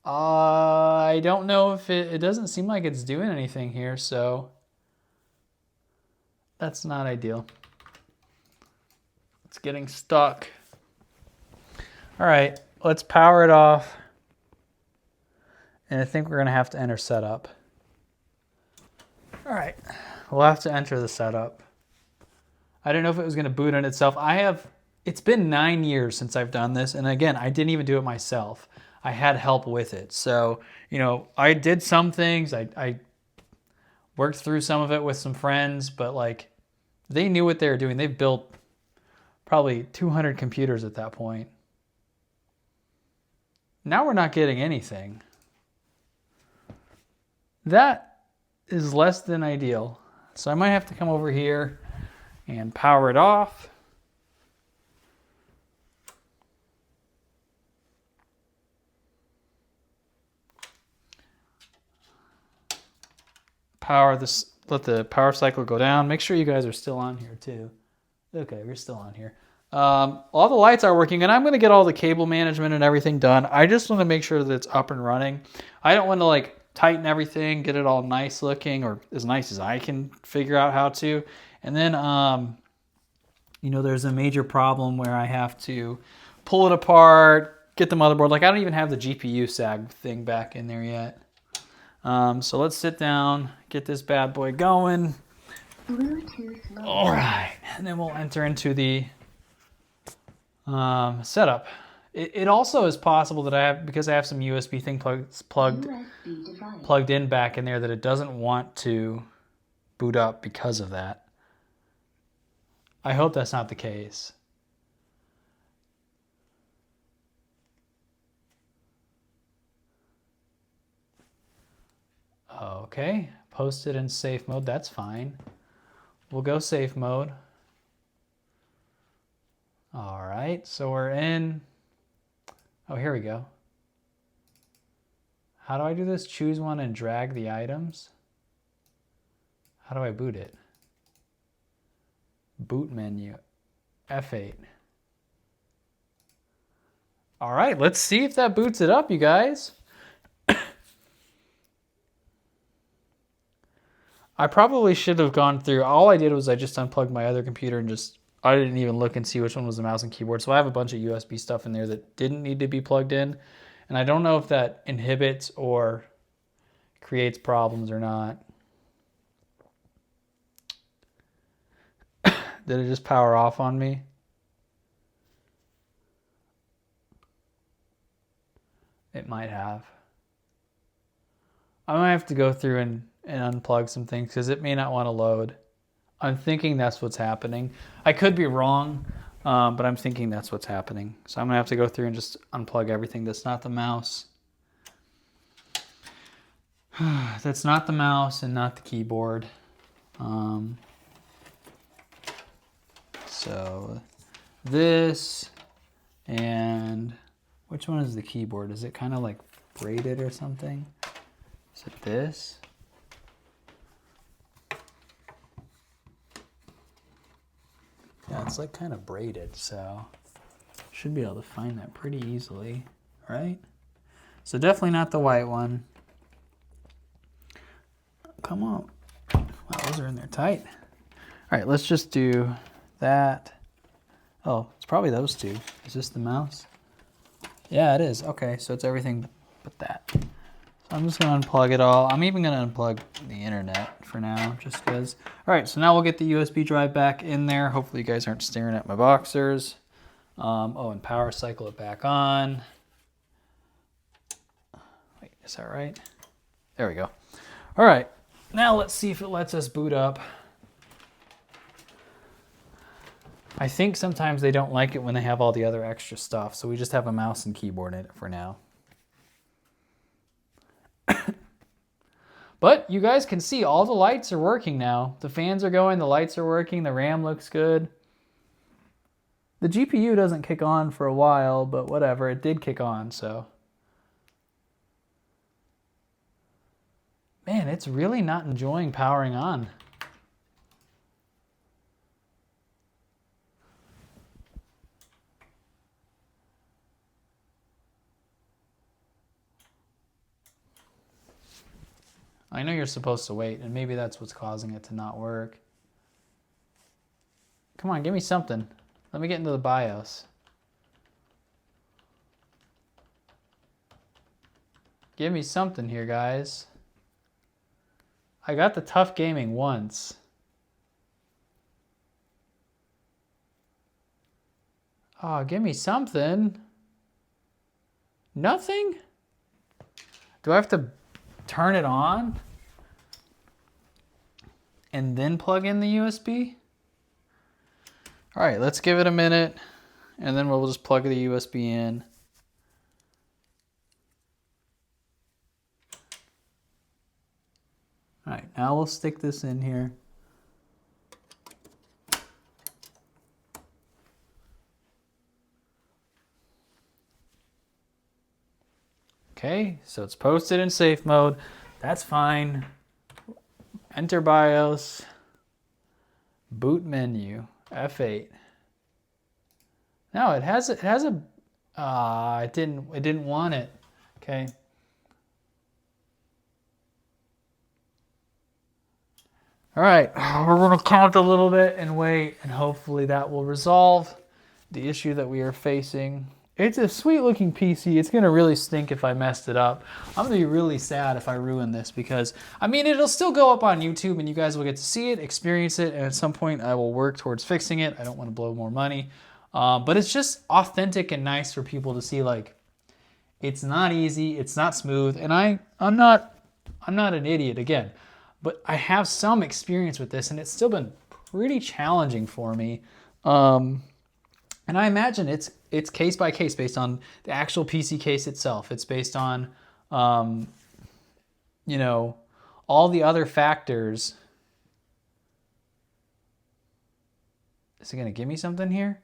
I don't know if it doesn't seem like it's doing anything here, so that's not ideal. It's getting stuck. All right, let's power it off. And I think we're gonna have to enter setup. All right, we'll have to enter the setup. I didn't know if it was gonna boot on itself. It's been 9 years since I've done this, and again, I didn't even do it myself. I had help with it. So, you know, I did some things. I worked through some of it with some friends, but like they knew what they were doing. They've built probably 200 computers at that point. Now we're not getting anything. That is less than ideal. So I might have to come over here and power it off. Power this, let the power cycle go down. Make sure you guys are still on here too. Okay, we're still on here. All the lights are working, and I'm going to get all the cable management and everything done. I just want to make sure that it's up and running. I don't want to like tighten everything, get it all nice looking, or as nice as I can figure out how to. And then, you know, there's a major problem where I have to pull it apart, get the motherboard. Like I don't even have the GPU sag thing back in there yet. So let's sit down, get this bad boy going. Bluetooth mode. All right, and then we'll enter into the setup. It also is possible that because I have some USB thing plugged in back in there, that it doesn't want to boot up because of that. I hope that's not the case. Okay, posted in safe mode, that's fine. We'll go safe mode. All right, so we're in. Oh, here we go. How do I do this? Choose one and drag the items. How do I boot it? Boot menu, F8. All right, let's see if that boots it up, you guys. I probably should have gone through. All I did was I just unplugged my other computer and I didn't even look and see which one was the mouse and keyboard. So I have a bunch of USB stuff in there that didn't need to be plugged in. And I don't know if that inhibits or creates problems or not. Did it just power off on me? It might have. I might have to go through and unplug some things because it may not want to load. I'm thinking that's what's happening. I could be wrong, but I'm thinking that's what's happening. So I'm going to have to go through and just unplug everything that's not the mouse. That's not the mouse and not the keyboard. So this and which one is the keyboard? Is it kind of like braided or something? Is it this? Yeah, it's like kind of braided, so should be able to find that pretty easily, right? So definitely not the white one. Come on. Wow, those are in there tight. All right, let's just do that. Oh, it's probably those two. Is this the mouse? Yeah, it is. Okay, so it's everything but that. So I'm just going to unplug it all. I'm even going to unplug the internet for now, just because. All right, so now we'll get the USB drive back in there. Hopefully you guys aren't staring at my boxers. Oh, and power cycle it back on. Wait, is that right? There we go. All right, now let's see if it lets us boot up. I think sometimes they don't like it when they have all the other extra stuff, so we just have a mouse and keyboard in it for now. But you guys can see all the lights are working now. The fans are going, the lights are working, the RAM looks good. The GPU doesn't kick on for a while, but whatever, it did kick on, so. Man, it's really not enjoying powering on. I know you're supposed to wait, and maybe that's what's causing it to not work. Come on, give me something. Let me get into the BIOS. Give me something here, guys. I got the tough gaming once. Oh, give me something. Nothing? Do I have to turn it on and then plug in the USB? All right, let's give it a minute and then we'll just plug the USB in. All right, now we'll stick this in here. Okay, so it's posted in safe mode. That's fine. Enter BIOS. Boot menu. F8. No, it has a. It didn't want it. Okay. All right, we're gonna count a little bit and wait, and hopefully that will resolve the issue that we are facing. It's a sweet looking PC. It's gonna really stink if I messed it up. I'm gonna be really sad if I ruin this because, I mean, it'll still go up on YouTube and you guys will get to see it, experience it, and at some point I will work towards fixing it. I don't wanna blow more money. But it's just authentic and nice for people to see, like, it's not easy, it's not smooth, and I'm not an idiot again, but I have some experience with this and it's still been pretty challenging for me. And I imagine it's case by case based on the actual PC case itself. It's based on, you know, all the other factors. Is it going to give me something here?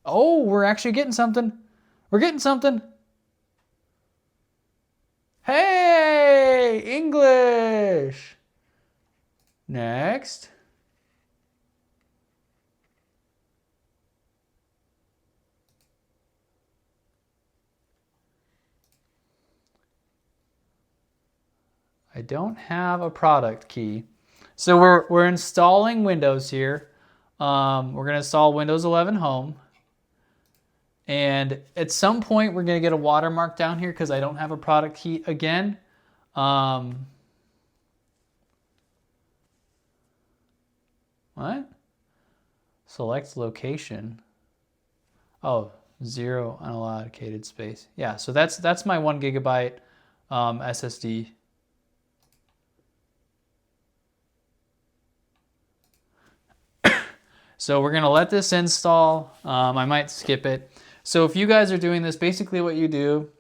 Oh, we're actually getting something. We're getting something. Hey, English. Next. I don't have a product key. So we're installing Windows here. We're going to install Windows 11 Home. And at some point, we're going to get a watermark down here because I don't have a product key again. What? Select location. Oh, 0 unallocated space. Yeah, so that's my 1 gigabyte SSD. So we're going to let this install. I might skip it. So if you guys are doing this, basically what you do,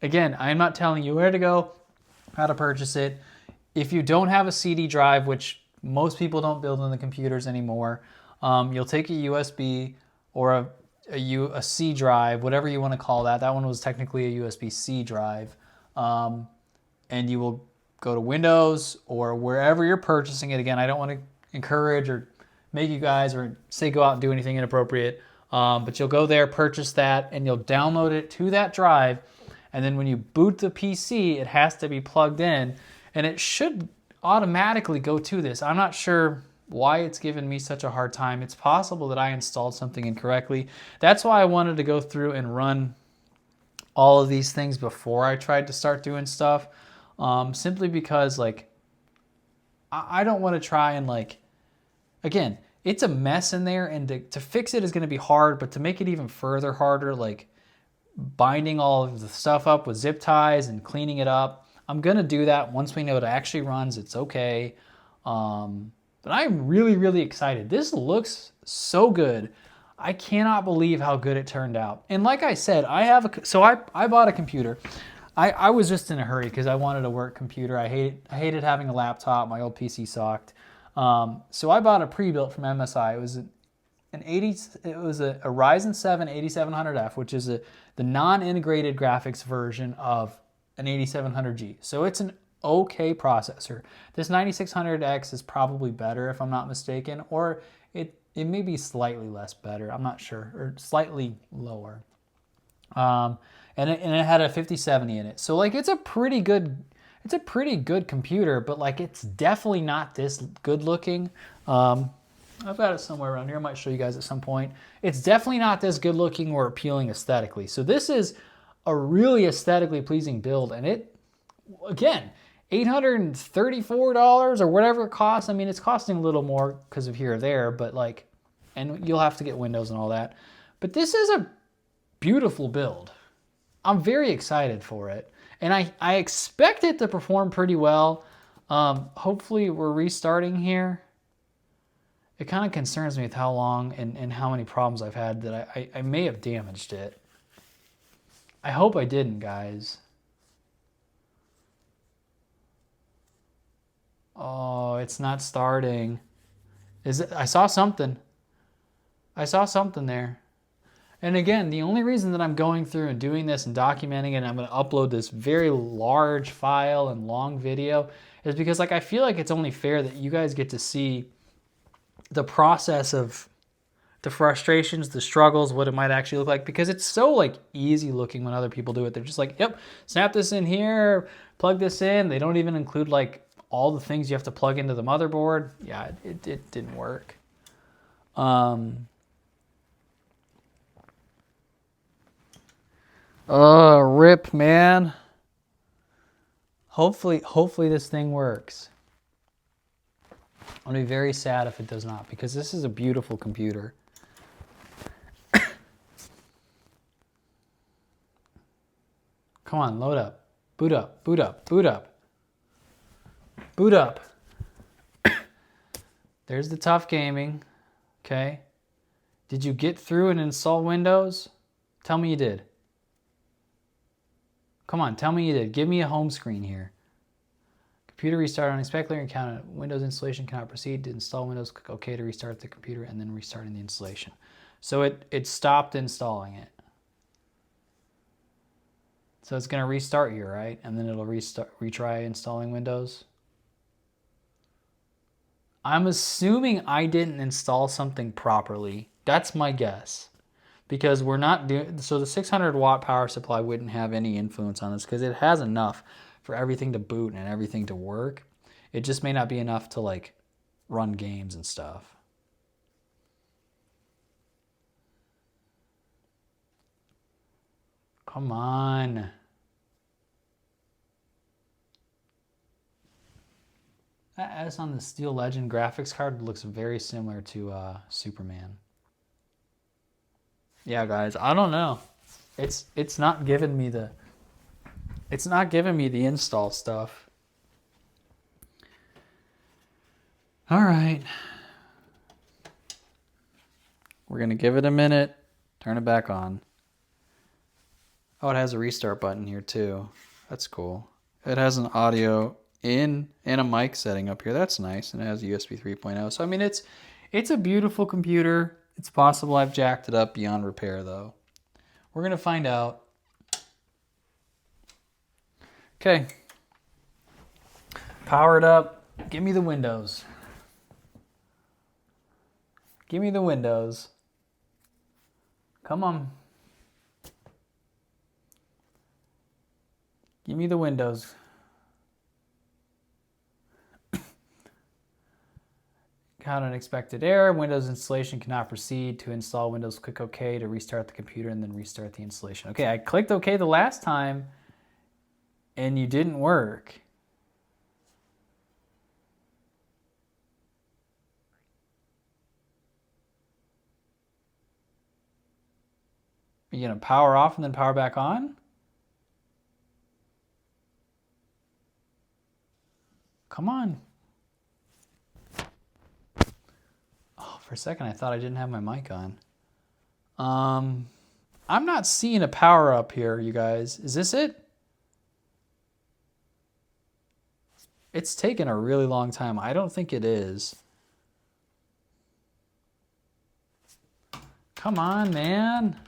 again, I'm not telling you where to go, how to purchase it. If you don't have a CD drive, which most people don't build on the computers anymore, you'll take a USB or a C drive, whatever you want to call that. That one was technically a USB-C drive. And you will go to Windows or wherever you're purchasing it. Again, I don't want to encourage or make you guys or say go out and do anything inappropriate. But you'll go there, purchase that, and you'll download it to that drive. And then when you boot the PC, it has to be plugged in. And it should automatically go to this. I'm not sure why it's given me such a hard time. It's possible that I installed something incorrectly. That's why I wanted to go through and run all of these things before I tried to start doing stuff. Simply because, like, I don't want to try and, like, again, it's a mess in there, and to fix it is going to be hard, but to make it even further harder, like binding all of the stuff up with zip ties and cleaning it up, I'm going to do that once we know it actually runs. It's okay. But I'm really, really excited. This looks so good. I cannot believe how good it turned out. And like I said, I bought a computer. I was just in a hurry because I wanted a work computer. I hated having a laptop. My old PC sucked. So I bought a pre-built from MSI. It was a Ryzen 7 8700F, which is the non-integrated graphics version of an 8700G. So it's an okay processor. This 9600X is probably better if I'm not mistaken, or it may be slightly less better. I'm not sure, or slightly lower. And it had a 5070 in it. So like it's a pretty good computer, but like it's definitely not this good looking. I've got it somewhere around here. I might show you guys at some point. It's definitely not this good looking or appealing aesthetically. So this is a really aesthetically pleasing build, and it, again, $834 or whatever it costs. I mean, it's costing a little more because of here or there, but like, and you'll have to get Windows and all that. But this is a beautiful build. I'm very excited for it. And I expect it to perform pretty well. Hopefully we're restarting here. It kind of concerns me with how long and how many problems I've had that I may have damaged it. I hope I didn't, guys. Oh, it's not starting. Is it? I saw something. I saw something there. And again, the only reason that I'm going through and doing this and documenting it, and I'm going to upload this very large file and long video, is because like I feel like it's only fair that you guys get to see the process of the frustrations, the struggles, what it might actually look like, because it's so like easy looking when other people do it. They're just like, yep, snap this in here, plug this in. They don't even include like all the things you have to plug into the motherboard. Yeah, it didn't work. Rip, man. Hopefully this thing works. I'm gonna be very sad if it does not, because this is a beautiful computer. Come on, load up. Boot up, boot up, boot up. Boot up. There's the tough gaming. Okay. Did you get through and install Windows? Tell me you did. Come on, tell me you did. Give me a home screen here. Computer restart unexpectedly encountered. Windows installation cannot proceed. To install Windows, click OK to restart the computer and then restarting the installation. So it stopped installing it. So it's going to restart here, right? And then it'll retry installing Windows. I'm assuming I didn't install something properly. That's my guess. Because we're not doing, so the 600 watt power supply wouldn't have any influence on this because it has enough for everything to boot and everything to work. It just may not be enough to like run games and stuff. Come on. That S on the Steel Legend graphics card looks very similar to Superman. Yeah, guys, I don't know. It's not giving me the install stuff. All right. We're going to give it a minute. Turn it back on. Oh, it has a restart button here too. That's cool. It has an audio in and a mic setting up here. That's nice. And it has USB 3.0. So I mean it's a beautiful computer. It's possible I've jacked it up beyond repair though. We're going to find out. Okay. Power it up. Give me the Windows. Give me the Windows. Come on. Give me the Windows. Got an expected error. Windows installation cannot proceed. To install Windows, click OK to restart the computer and then restart the installation. Okay, I clicked OK the last time and you didn't work. Are you going to power off and then power back on? Come on. Oh, for a second I thought I didn't have my mic on. I'm not seeing a power up here, you guys. Is this it? It's taken a really long time. I don't think it is. Come on, man.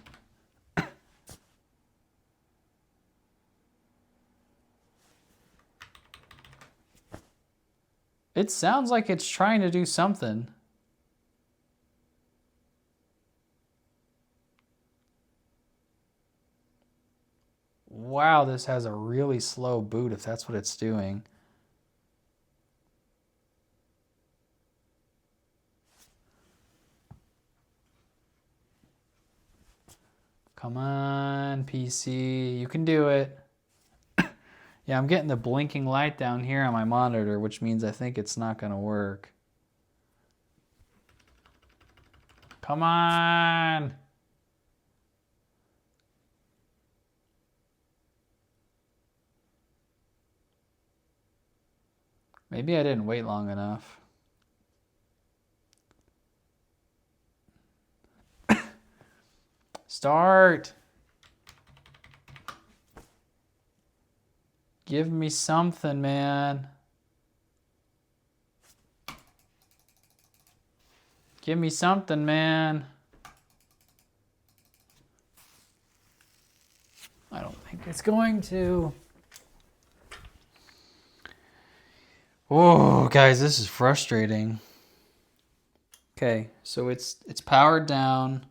It sounds like it's trying to do something. Wow, this has a really slow boot if that's what it's doing. Come on, PC. You can do it. Yeah, I'm getting the blinking light down here on my monitor, which means I think it's not going to work. Come on. Maybe I didn't wait long enough. Start. Give me something, man. Give me something, man. I don't think it's going to. Oh, guys, this is frustrating. Okay, so it's powered down.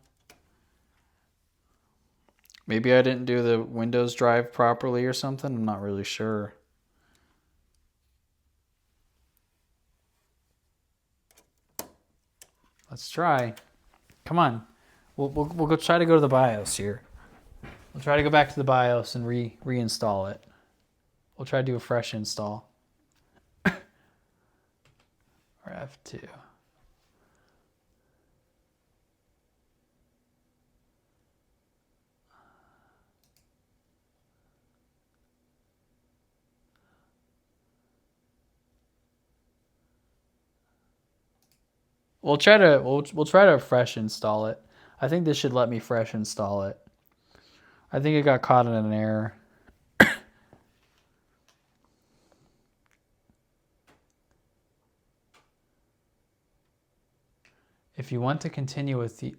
Maybe I didn't do the Windows drive properly or something. I'm not really sure. Let's try. Come on. We'll go try to go to the BIOS here. We'll try to go back to the BIOS and reinstall it. We'll try to do a fresh install. Or F2. We'll try to fresh install it. I think this should let me fresh install it. I think it got caught in an error. If you want to continue with the, it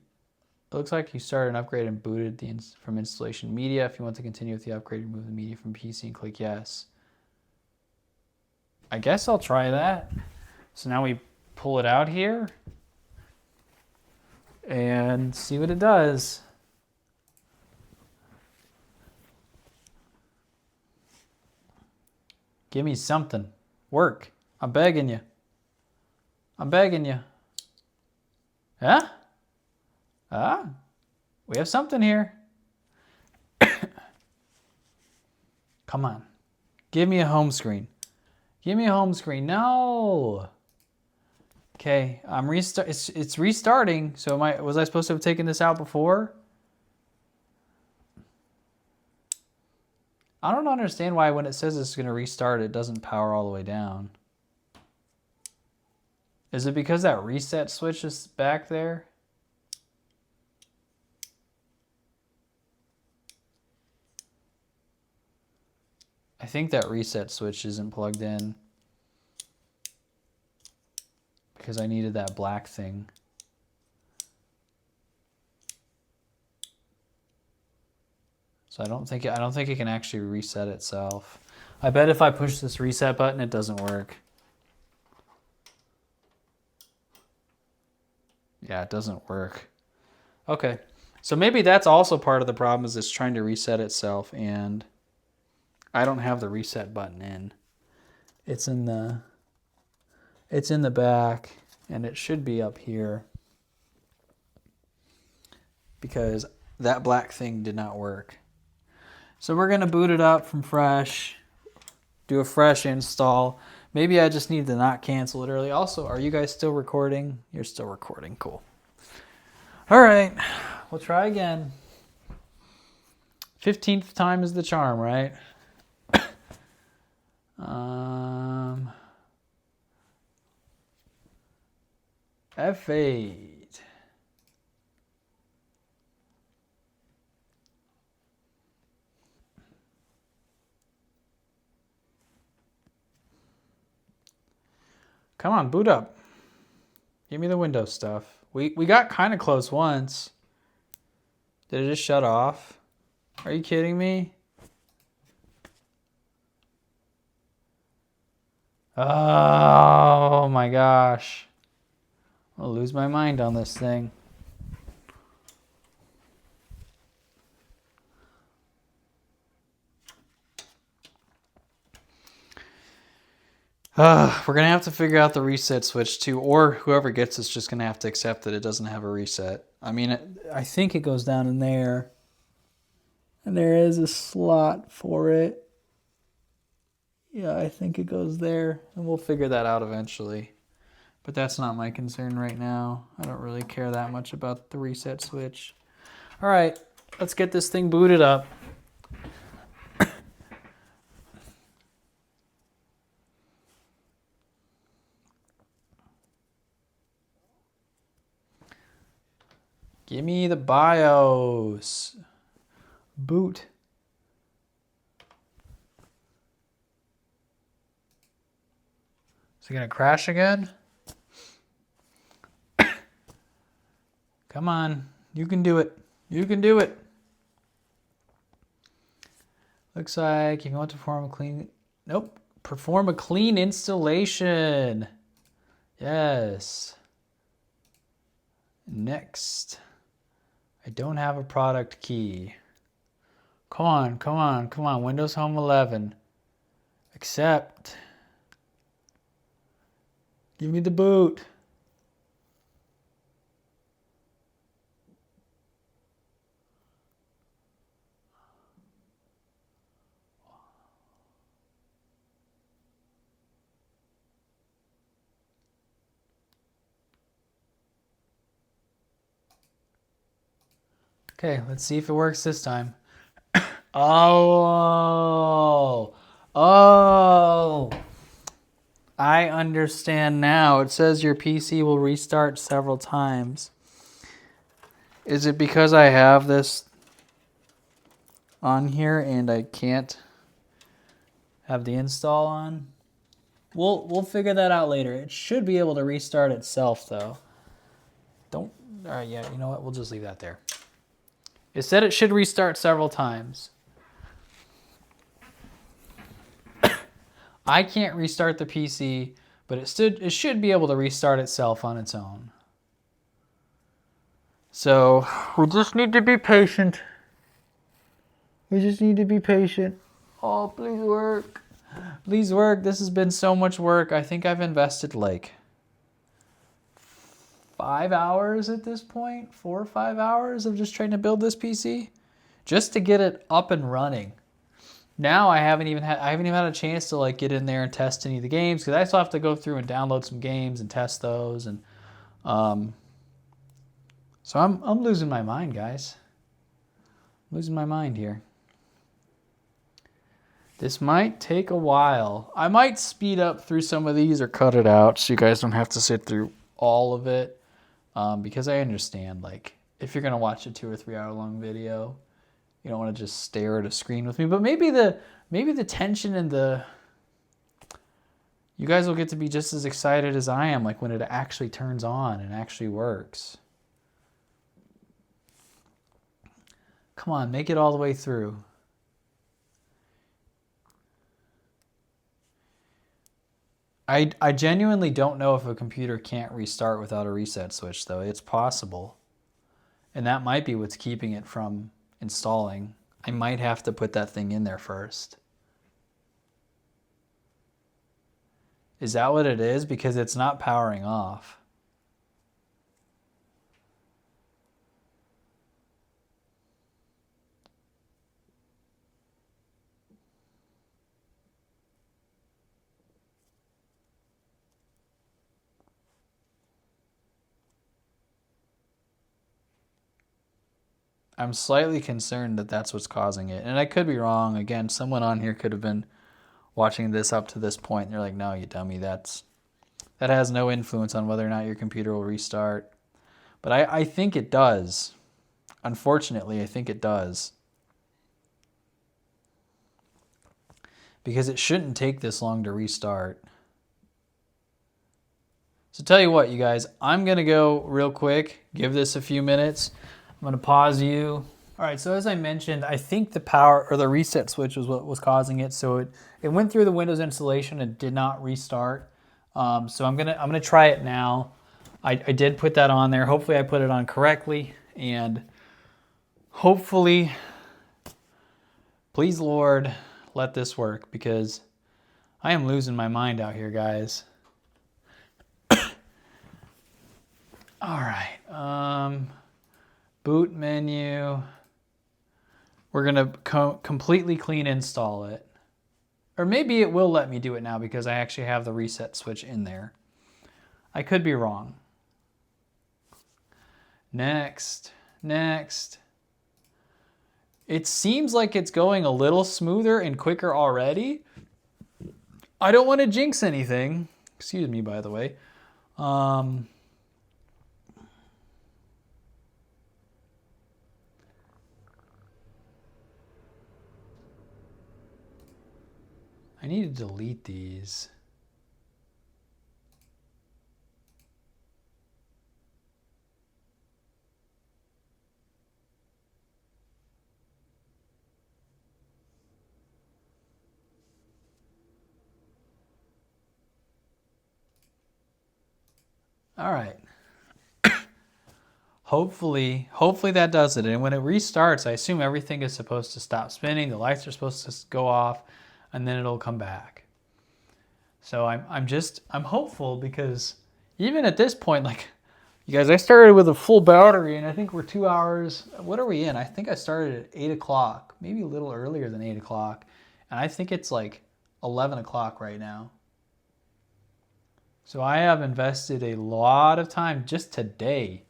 looks like you started an upgrade and booted from installation media. If you want to continue with the upgrade, remove the media from PC and click yes. I guess I'll try that. So now we pull it out here and see what it does. Give me something. Work. I'm begging you. I'm begging you. Huh? Ah, we have something here. Come on. Give me a home screen. Give me a home screen. No. Okay, it's restarting. So was I supposed to have taken this out before? I don't understand why when it says it's going to restart, it doesn't power all the way down. Is it because that reset switch is back there? I think that reset switch isn't plugged in because I needed that black thing. So I don't think it can actually reset itself. I bet if I push this reset button, it doesn't work. Yeah, it doesn't work. Okay, so maybe that's also part of the problem, is it's trying to reset itself, and I don't have the reset button in. It's in the back, and it should be up here because that black thing did not work. So we're gonna boot it up from fresh, do a fresh install. Maybe I just need to not cancel it early. Also, are you guys still recording? You're still recording, cool. All right, we'll try again. 15th time is the charm, right? F8. Come on, boot up. Give me the Windows stuff. We got kind of close once. Did it just shut off? Are you kidding me? Oh my gosh. I'll lose my mind on this thing. We're going to have to figure out the reset switch too, or whoever gets it's just going to have to accept that it doesn't have a reset. I mean, I think it goes down in there, and there is a slot for it. Yeah, I think it goes there, and we'll figure that out eventually. But that's not my concern right now. I don't really care that much about the reset switch. All right, let's get this thing booted up. Give me the BIOS. Boot. Is it gonna crash again? Come on, you can do it. You can do it. Looks like if you want to perform a clean, nope. Perform a clean installation. Yes. Next. I don't have a product key. Come on, come on, come on. Windows Home 11. Accept. Give me the boot. Okay, let's see if it works this time. Oh, I understand now. It says your PC will restart several times. Is it because I have this on here and I can't have the install on? We'll figure that out later. It should be able to restart itself though. Don't, all right, yeah, you know what? We'll just leave that there. It said it should restart several times. I can't restart the PC, but it should be able to restart itself on its own. So we just need to be patient. We just need to be patient. Oh, please work. Please work. This has been so much work. I think I've invested like 5 hours at this point, 4 or 5 hours of just trying to build this PC just to get it up and running. Now I haven't even had a chance to like get in there and test any of the games because I still have to go through and download some games and test those, and so I'm losing my mind, guys. I'm losing my mind here. This might take a while. I might speed up through some of these or cut it out so you guys don't have to sit through all of it, because I understand, like, if you're gonna watch a 2 or 3 hour long video, you don't want to just stare at a screen with me. But maybe the tension and you guys will get to be just as excited as I am, like when it actually turns on and actually works. Come on, make it all the way through. I genuinely don't know if a computer can't restart without a reset switch, though. It's possible. And that might be what's keeping it from installing. I might have to put that thing in there first. Is that what it is? Because it's not powering off. I'm slightly concerned that that's what's causing it. And I could be wrong. Again, someone on here could have been watching this up to this point and they're like, no, you dummy, that has no influence on whether or not your computer will restart. But I think it does. Unfortunately, I think it does. Because it shouldn't take this long to restart. So tell you what, you guys, I'm going to go real quick, give this a few minutes. I'm going to pause you. All right, so as I mentioned, I think the power or the reset switch was what was causing it. So it went through the Windows installation and did not restart. So I'm gonna try it now. I did put that on there. Hopefully I put it on correctly, and hopefully, please Lord, let this work, because I am losing my mind out here, guys. All right, boot menu. We're gonna completely clean install it. Or maybe it will let me do it now because I actually have the reset switch in there. I could be wrong. Next. It seems like it's going a little smoother and quicker already. I don't want to jinx anything. Excuse me, by the way. I need to delete these. All right. Hopefully that does it. And when it restarts, I assume everything is supposed to stop spinning. The lights are supposed to go off, and then it'll come back. So I'm hopeful, because even at this point, like, you guys, I started with a full battery, and I think we're 2 hours. What are we in? I think I started at 8 o'clock, maybe a little earlier than 8 o'clock. And I think it's like 11 o'clock right now. So I have invested a lot of time just today.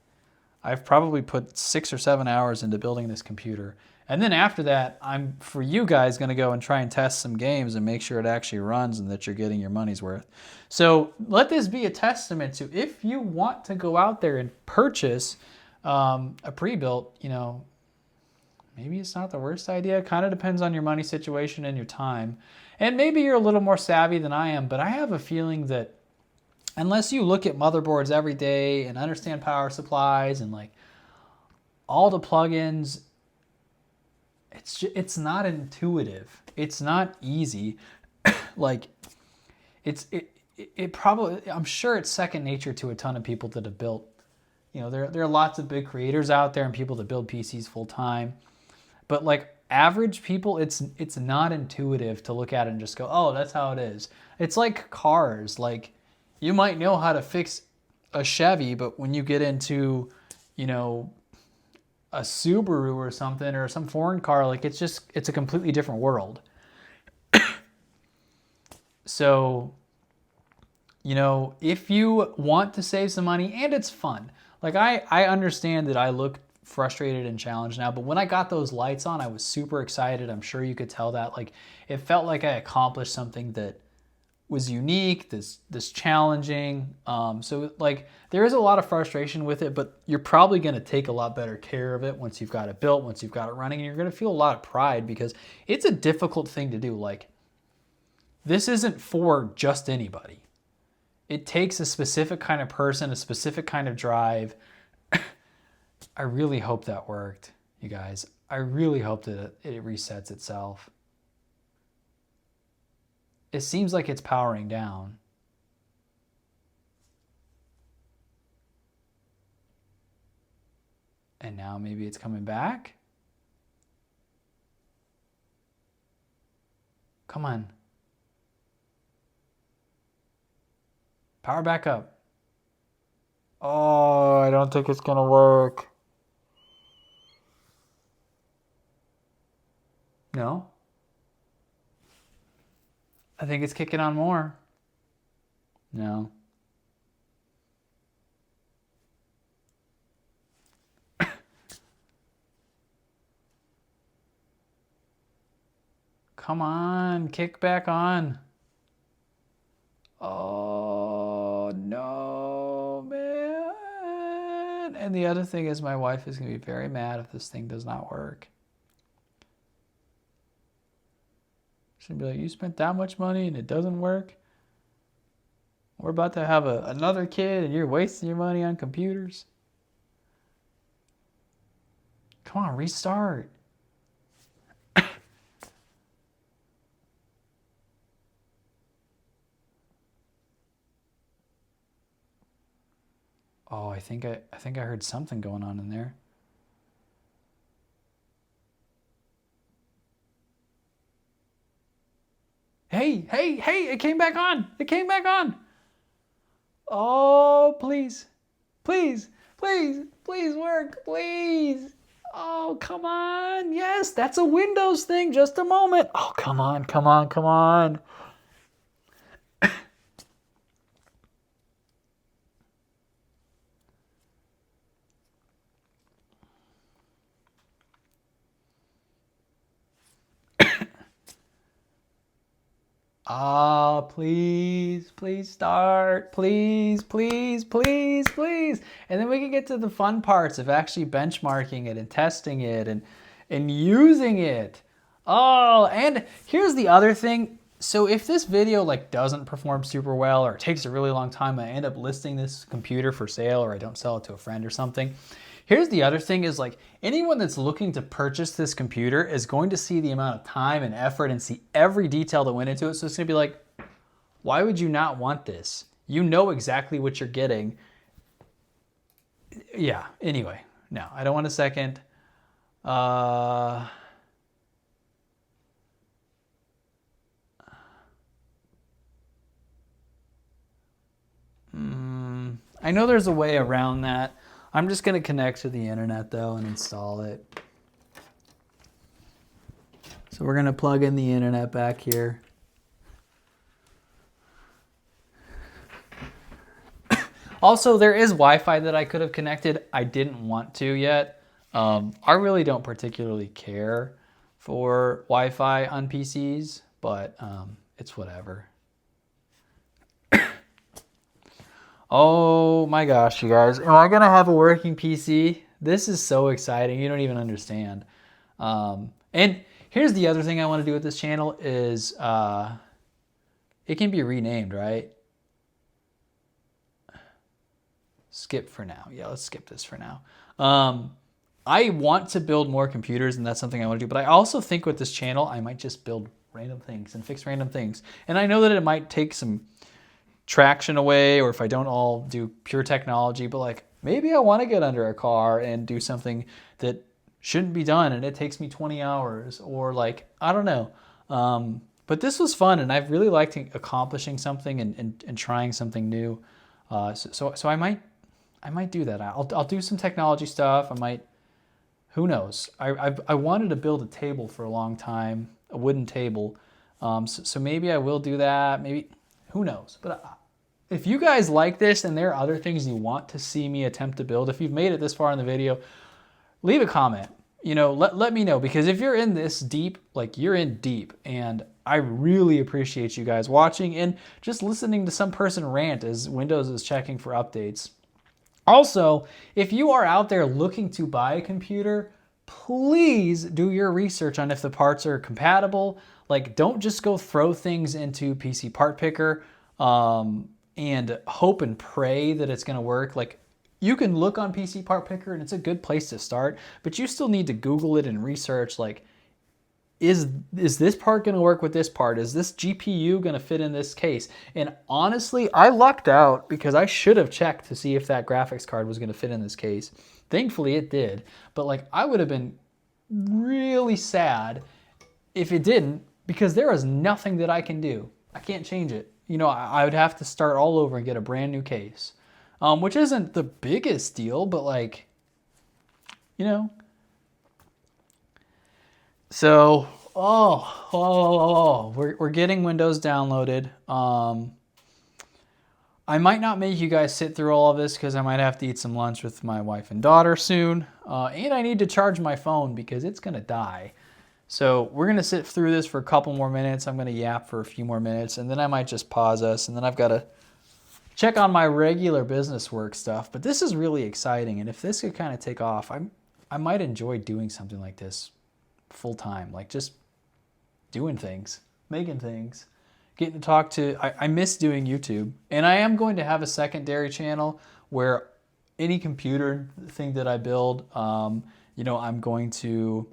I've probably put 6 or 7 hours into building this computer. And then after that, I'm, for you guys, going to go and try and test some games and make sure it actually runs and that you're getting your money's worth. So let this be a testament to, if you want to go out there and purchase a pre-built, you know, maybe it's not the worst idea. It kind of depends on your money situation and your time. And maybe you're a little more savvy than I am, but I have a feeling that unless you look at motherboards every day and understand power supplies and like all the plugins, it's not intuitive. It's not easy. Like it probably, I'm sure it's second nature to a ton of people that have built, you know, there are lots of big creators out there and people that build PCs full time. But like average people, it's not intuitive to look at it and just go, oh, that's how it is. It's like cars. Like you might know how to fix a Chevy, but when you get into, you know, a Subaru or something or some foreign car, like it's a completely different world. So, you know, if you want to save some money and it's fun, like I understand that I look frustrated and challenged now, but when I got those lights on, I was super excited. I'm sure you could tell that. Like it felt like I accomplished something that was unique, this challenging. So like there is a lot of frustration with it, but you're probably going to take a lot better care of it once you've got it built, once you've got it running, and you're going to feel a lot of pride because it's a difficult thing to do. Like this isn't for just anybody. It takes a specific kind of person, a specific kind of drive. I really hope that worked, you guys. I really hope that it resets itself. It seems like it's powering down. And now maybe it's coming back. Come on. Power back up. Oh, I don't think it's gonna work. No? I think it's kicking on more. No. Come on, kick back on. Oh, no, man. And the other thing is my wife is going to be very mad if this thing does not work. She'll be like, you spent that much money and it doesn't work? We're about to have another kid and you're wasting your money on computers? Come on, restart. Oh, I think I heard something going on in there. Hey, it came back on. It came back on. Oh, please. Please work, please. Oh, come on. Yes, that's a Windows thing. Just a moment. Oh, come on. Oh, please start. Please. And then we can get to the fun parts of actually benchmarking it and testing it and using it. Oh, and here's the other thing. So if this video like doesn't perform super well or it takes a really long time, I end up listing this computer for sale or I don't sell it to a friend or something. Here's the other thing is like anyone that's looking to purchase this computer is going to see the amount of time and effort and see every detail that went into it. So it's gonna be like, why would you not want this? You know exactly what you're getting. Yeah, anyway, no, I don't want a second. I know there's a way around that. I'm just going to connect to the internet though and install it. So we're going to plug in the internet back here. Also, there is Wi-Fi that I could have connected. I didn't want to yet. I really don't particularly care for Wi-Fi on PCs, but it's whatever. Oh my gosh, you guys. Am I going to have a working PC? This is so exciting. You don't even understand. And here's the other thing I want to do with this channel is it can be renamed, right? skip for now. Yeah, let's skip this for now. I want to build more computers, and that's something I want to do. But I also think with this channel, I might just build random things and fix random things. And I know that it might take some traction away, or if I don't all do pure technology, but like maybe I want to get under a car and do something that shouldn't be done, and it takes me 20 hours, or like, I don't know. But this was fun, and I've really liked accomplishing something and trying something new. So I might do that. I'll do some technology stuff. I might. Who knows? I wanted to build a table for a long time, a wooden table. So maybe I will do that. Maybe, who knows? But if you guys like this and there are other things you want to see me attempt to build, if you've made it this far in the video, leave a comment. You know, let me know, because if you're in this deep, like you're in deep, and I really appreciate you guys watching and just listening to some person rant as Windows is checking for updates. Also, if you are out there looking to buy a computer, please do your research on if the parts are compatible. Like, don't just go throw things into PC Part Picker and hope and pray that it's going to work. Like, you can look on PC Part Picker and it's a good place to start, but you still need to Google it and research, like, is this part going to work with this part? Is this GPU going to fit in this case? And honestly, I lucked out because I should have checked to see if that graphics card was going to fit in this case. Thankfully, it did. But like, I would have been really sad if it didn't, because there is nothing that I can do. I can't change it. You know, I would have to start all over and get a brand new case, which isn't the biggest deal, but like, you know. So, we're getting Windows downloaded. I might not make you guys sit through all of this because I might have to eat some lunch with my wife and daughter soon. And I need to charge my phone because it's going to die. So we're going to sit through this for a couple more minutes. I'm going to yap for a few more minutes, and then I might just pause us, and then I've got to check on my regular business work stuff. But this is really exciting, and if this could kind of take off, I might enjoy doing something like this full time, like just doing things, making things, getting to talk to, I miss doing YouTube, and I am going to have a secondary channel where any computer thing that I build, you know, I'm going to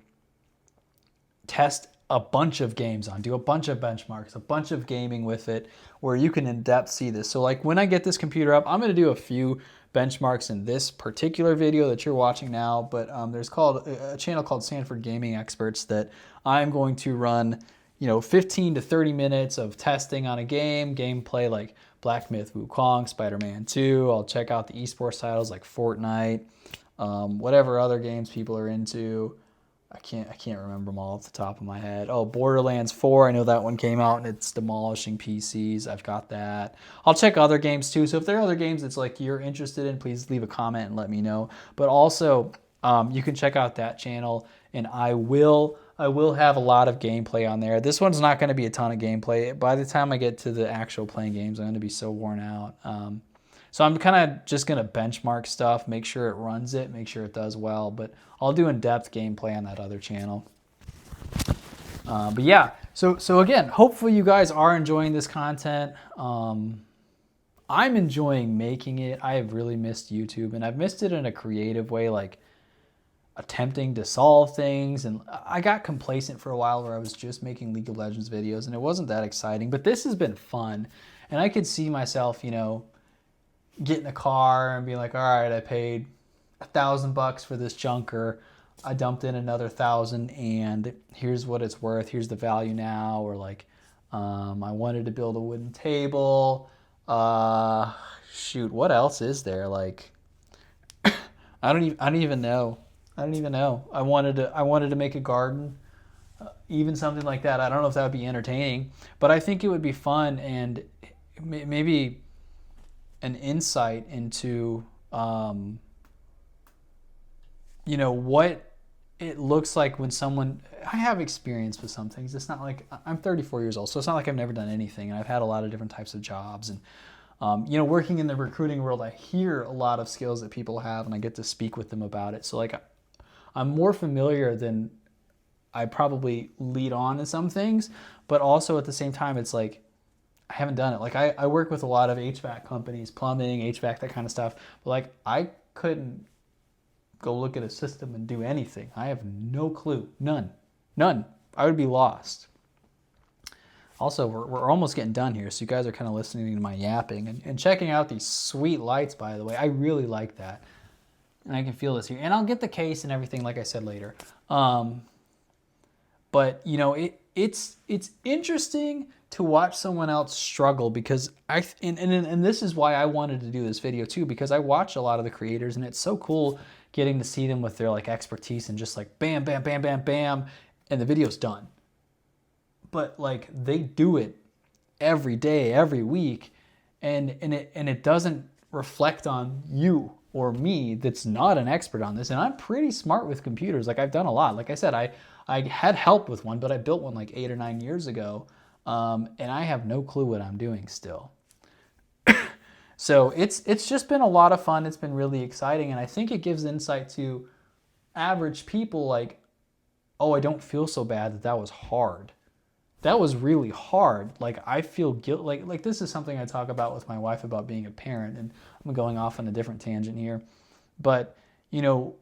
test a bunch of games on, do a bunch of benchmarks, a bunch of gaming with it, where you can in depth see this. So like when I get this computer up, I'm going to do a few benchmarks in this particular video that you're watching now, but there's a channel called Sanford Gaming Experts that I'm going to run, you know, 15 to 30 minutes of testing on a gameplay like Black Myth Wukong, Spider-Man 2. I'll check out the esports titles like Fortnite, whatever other games people are into. I can't remember them all off the top of my head. Oh, Borderlands 4, I know that one came out and it's demolishing PCs. I've got that. I'll check other games too. So if there are other games that's like you're interested in, please leave a comment and let me know. But also, you can check out that channel, and I will have a lot of gameplay on there. This one's not going to be a ton of gameplay. By the time I get to the actual playing games, I'm going to be so worn out. So I'm kind of just going to benchmark stuff, make sure it runs it, make sure it does well. But I'll do in-depth gameplay on that other channel. But yeah, so again, hopefully you guys are enjoying this content. I'm enjoying making it. I have really missed YouTube, and I've missed it in a creative way, like attempting to solve things. And I got complacent for a while where I was just making League of Legends videos, and it wasn't that exciting. But this has been fun, and I could see myself, you know, get in a car and be like, all right, I paid $1,000 for this junker. I dumped in another 1,000 and here's what it's worth. Here's the value now. Or like, I wanted to build a wooden table. Shoot, what else is there? Like, I don't even know. I wanted to make a garden, even something like that. I don't know if that would be entertaining, but I think it would be fun, and maybe an insight into, you know, what it looks like when someone, I have experience with some things. It's not like, I'm 34 years old, so it's not like I've never done anything. And I've had a lot of different types of jobs. And, you know, working in the recruiting world, I hear a lot of skills that people have, and I get to speak with them about it. So like, I'm more familiar than I probably lead on in some things, but also at the same time, it's like, I haven't done it. Like I work with a lot of HVAC companies, plumbing, HVAC, that kind of stuff. But like I couldn't go look at a system and do anything. I have no clue. None. I would be lost. Also, we're almost getting done here, so you guys are kind of listening to my yapping and checking out these sweet lights, by the way. I really like that. And I can feel this here. And I'll get the case and everything, like I said, later. But, you know, it's interesting to watch someone else struggle because and this is why I wanted to do this video too, because I watch a lot of the creators and it's so cool getting to see them with their like expertise and just like bam, bam, bam, bam, bam, and the video's done. But like they do it every day, every week, and it doesn't reflect on you or me that's not an expert on this. And I'm pretty smart with computers. Like I've done a lot. Like I said, I had help with one, but I built one like 8 or 9 years ago. And I have no clue what I'm doing still. So it's just been a lot of fun. It's been really exciting. And I think it gives insight to average people like, oh, I don't feel so bad that was hard. That was really hard. Like I feel guilt. Like this is something I talk about with my wife about being a parent. And I'm going off on a different tangent here. But, you know,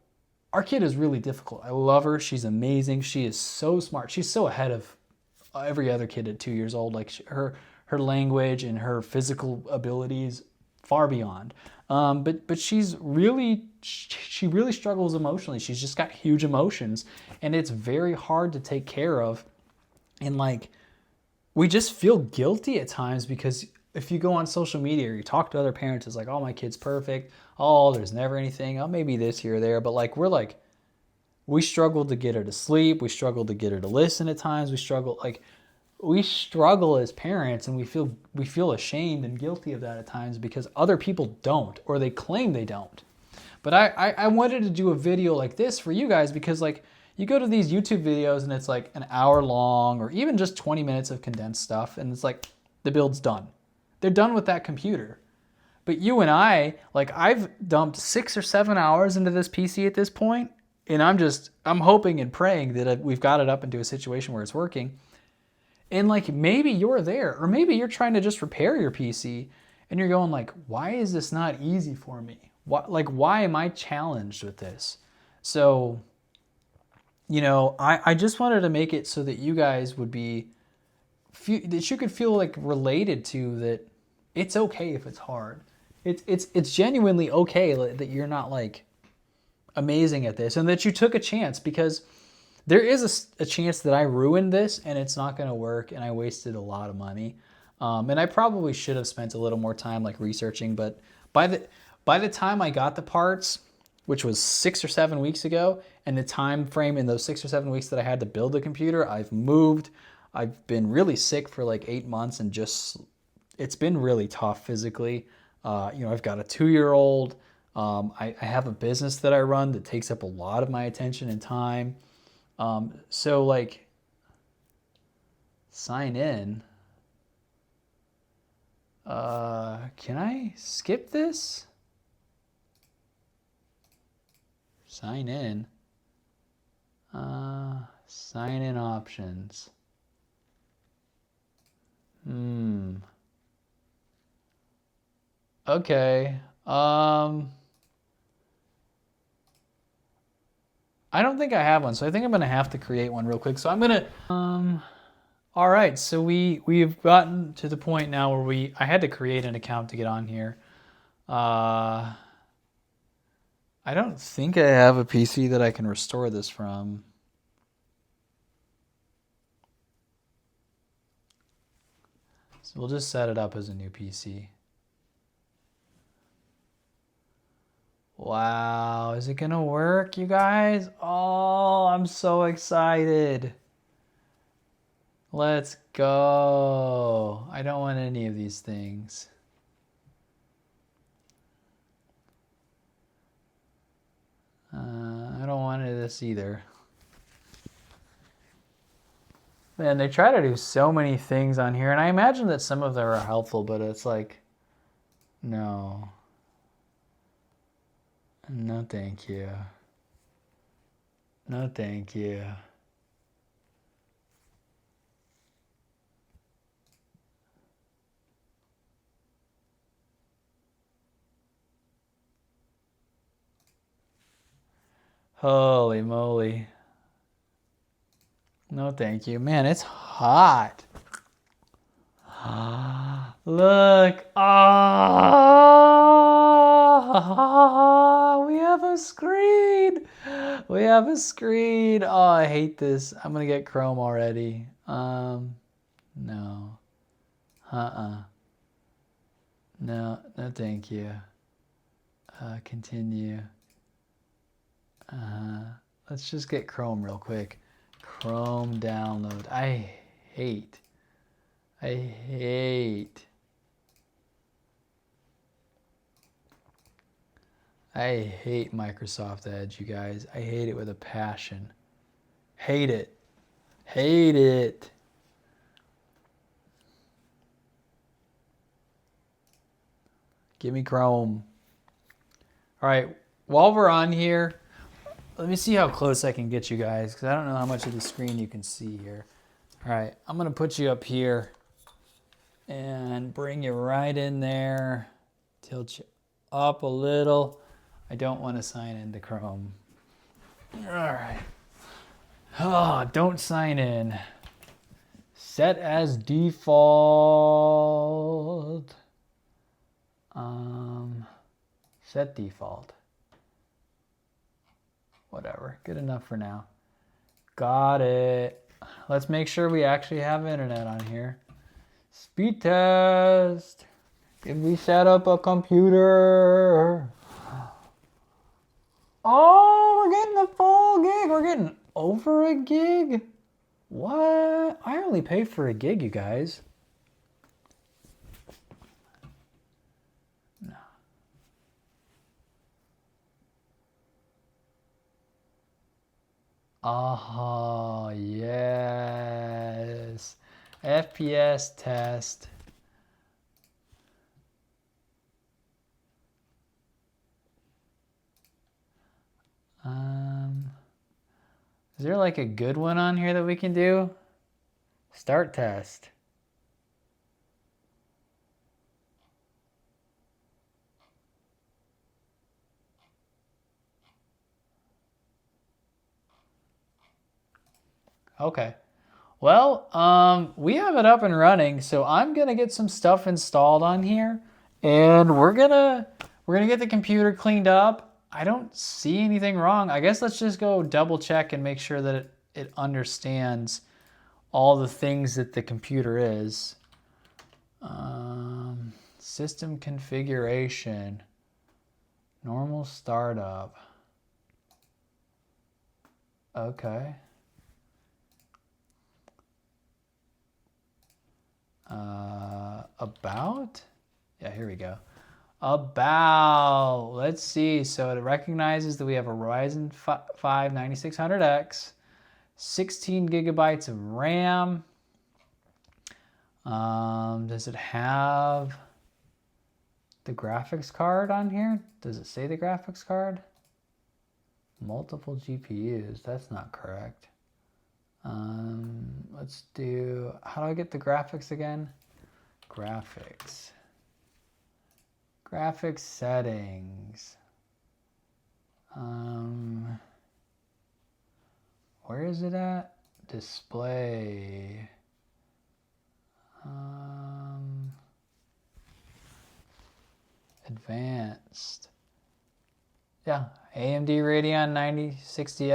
our kid is really difficult. I love her. She's amazing. She is so smart. She's so ahead of every other kid at 2 years old. Like her language and her physical abilities far beyond. But she really struggles emotionally. She's just got huge emotions, and it's very hard to take care of. And like we just feel guilty at times because if you go on social media or you talk to other parents, it's like, oh, my kid's perfect. Oh, there's never anything. Oh, maybe this here or there. But like we struggle to get her to sleep. We struggle to get her to listen at times. We struggle as parents, and we feel ashamed and guilty of that at times because other people don't, or they claim they don't. But I wanted to do a video like this for you guys because like you go to these YouTube videos and it's like an hour long or even just 20 minutes of condensed stuff, and it's like the build's done. They're done with that computer. But you and I, like I've dumped 6 or 7 hours into this PC at this point, and I'm hoping and praying that we've got it up into a situation where it's working. And like maybe you're there, or maybe you're trying to just repair your PC and you're going like, why is this not easy for me? Why am I challenged with this? So, you know, I just wanted to make it so that you guys would that you could feel like related to that. It's okay if it's hard. It's genuinely okay that you're not like amazing at this and that you took a chance, because there is a chance that I ruined this and it's not going to work and I wasted a lot of money. And I probably should have spent a little more time like researching, but by the time I got the parts, which was 6 or 7 weeks ago, and the time frame in those 6 or 7 weeks that I had to build the computer, I've moved. I've been really sick for like 8 months and it's been really tough physically. You know, I've got a 2-year-old. I have a business that I run that takes up a lot of my attention and time. So like sign in. Can I skip this? Sign in. Sign in options. Okay. I don't think I have one, so I think I'm gonna have to create one real quick. So I'm gonna all right, so we've gotten to the point now where I had to create an account to get on here. I don't think I have a PC that I can restore this from. So we'll just set it up as a new PC. Wow, is it gonna work, you guys? Oh, I'm so excited. Let's go. I don't want any of these things. I don't want any of this either. Man, they try to do so many things on here, and I imagine that some of them are helpful, but it's like, no. No, thank you. No, thank you. Holy moly. No, thank you. Man, it's hot. Look. Ah, we have a screen. We have a screen. Oh, I hate this. I'm going to get Chrome already. No. No, no, thank you. Continue. Let's just get Chrome real quick. Chrome download. I hate Microsoft Edge, you guys. I hate it with a passion. Hate it. Hate it. Give me Chrome. All right, while we're on here, let me see how close I can get you guys, because I don't know how much of the screen you can see here. All right, I'm going to put you up here and bring you right in there. Tilt you up a little. I don't want to sign into Chrome. All right. Oh, don't sign in. Set as default. Set default. Whatever. Good enough for now. Got it. Let's make sure we actually have internet on here. Speed test. Did we set up a computer? Oh, we're getting a full gig. We're getting over a gig. What? I only pay for a gig, you guys. No. Oh, yes. FPS test. Is there like a good one on here that we can do? Start test. Okay. Well, we have it up and running, so I'm gonna get some stuff installed on here, and we're gonna get the computer cleaned up. I don't see anything wrong. I guess let's just go double check and make sure that it understands all the things that the computer is. System configuration, normal startup. Okay. About? Yeah, here we go. About, let's see. So it recognizes that we have a Ryzen 5 9600X, 16 gigabytes of RAM. Does it have the graphics card on here? Does it say the graphics card? Multiple GPUs, that's not correct. Let's do, how do I get the graphics again? Graphics settings. Where is it at? Display. Advanced. Yeah, AMD Radeon 9060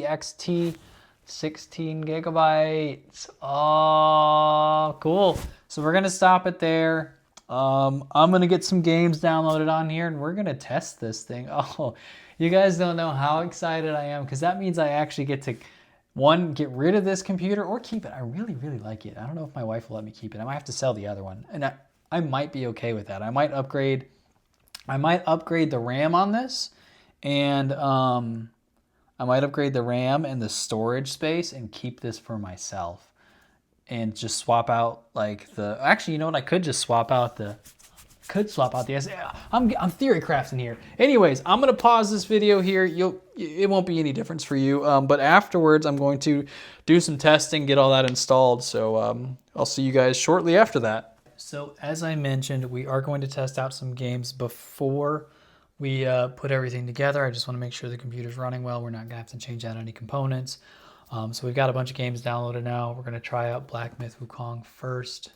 XT, 16 gigabytes. Oh, cool. So we're gonna stop it there. I'm gonna get some games downloaded on here, and we're gonna test this thing. Oh, you guys don't know how excited I am, because that means I actually get to, one, get rid of this computer or keep it. I really, really like it. I don't know if my wife will let me keep it. I might have to sell the other one, and I might be okay with that. I might upgrade the RAM on this, and I might upgrade the RAM and the storage space and keep this for myself, and just swap out like the, actually, you know what? I could just swap out the, I'm theory crafting here. Anyways, I'm going to pause this video here. It won't be any difference for you. But afterwards, I'm going to do some testing, get all that installed. So I'll see you guys shortly after that. So as I mentioned, we are going to test out some games before we put everything together. I just want to make sure the computer's running well. We're not going to have to change out any components. So we've got a bunch of games downloaded now. We're going to try out Black Myth Wukong first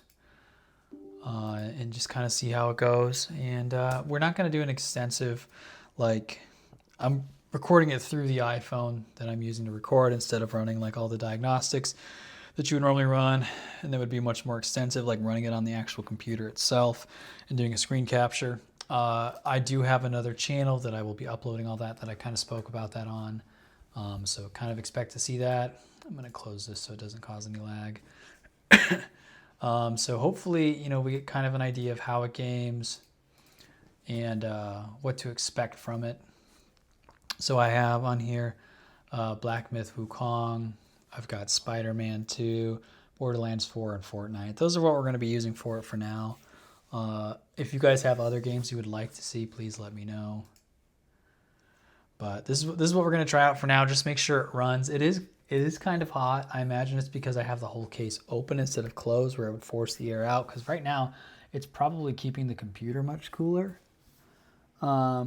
and just kind of see how it goes. And we're not going to do an extensive, like, I'm recording it through the iPhone that I'm using to record instead of running like all the diagnostics that you would normally run, and that would be much more extensive, like running it on the actual computer itself and doing a screen capture. I do have another channel that I will be uploading all that I kind of spoke about that on. So kind of expect to see that. I'm going to close this so it doesn't cause any lag. So hopefully, you know, we get kind of an idea of how it games and what to expect from it. So I have on here Black Myth Wukong. I've got Spider-Man 2, Borderlands 4, and Fortnite. Those are what we're going to be using for it for now. If you guys have other games you would like to see, please let me know. But this is what we're going to try out for now. Just make sure it runs. It is kind of hot. I imagine it's because I have the whole case open instead of closed, where it would force the air out. Because right now, it's probably keeping the computer much cooler. But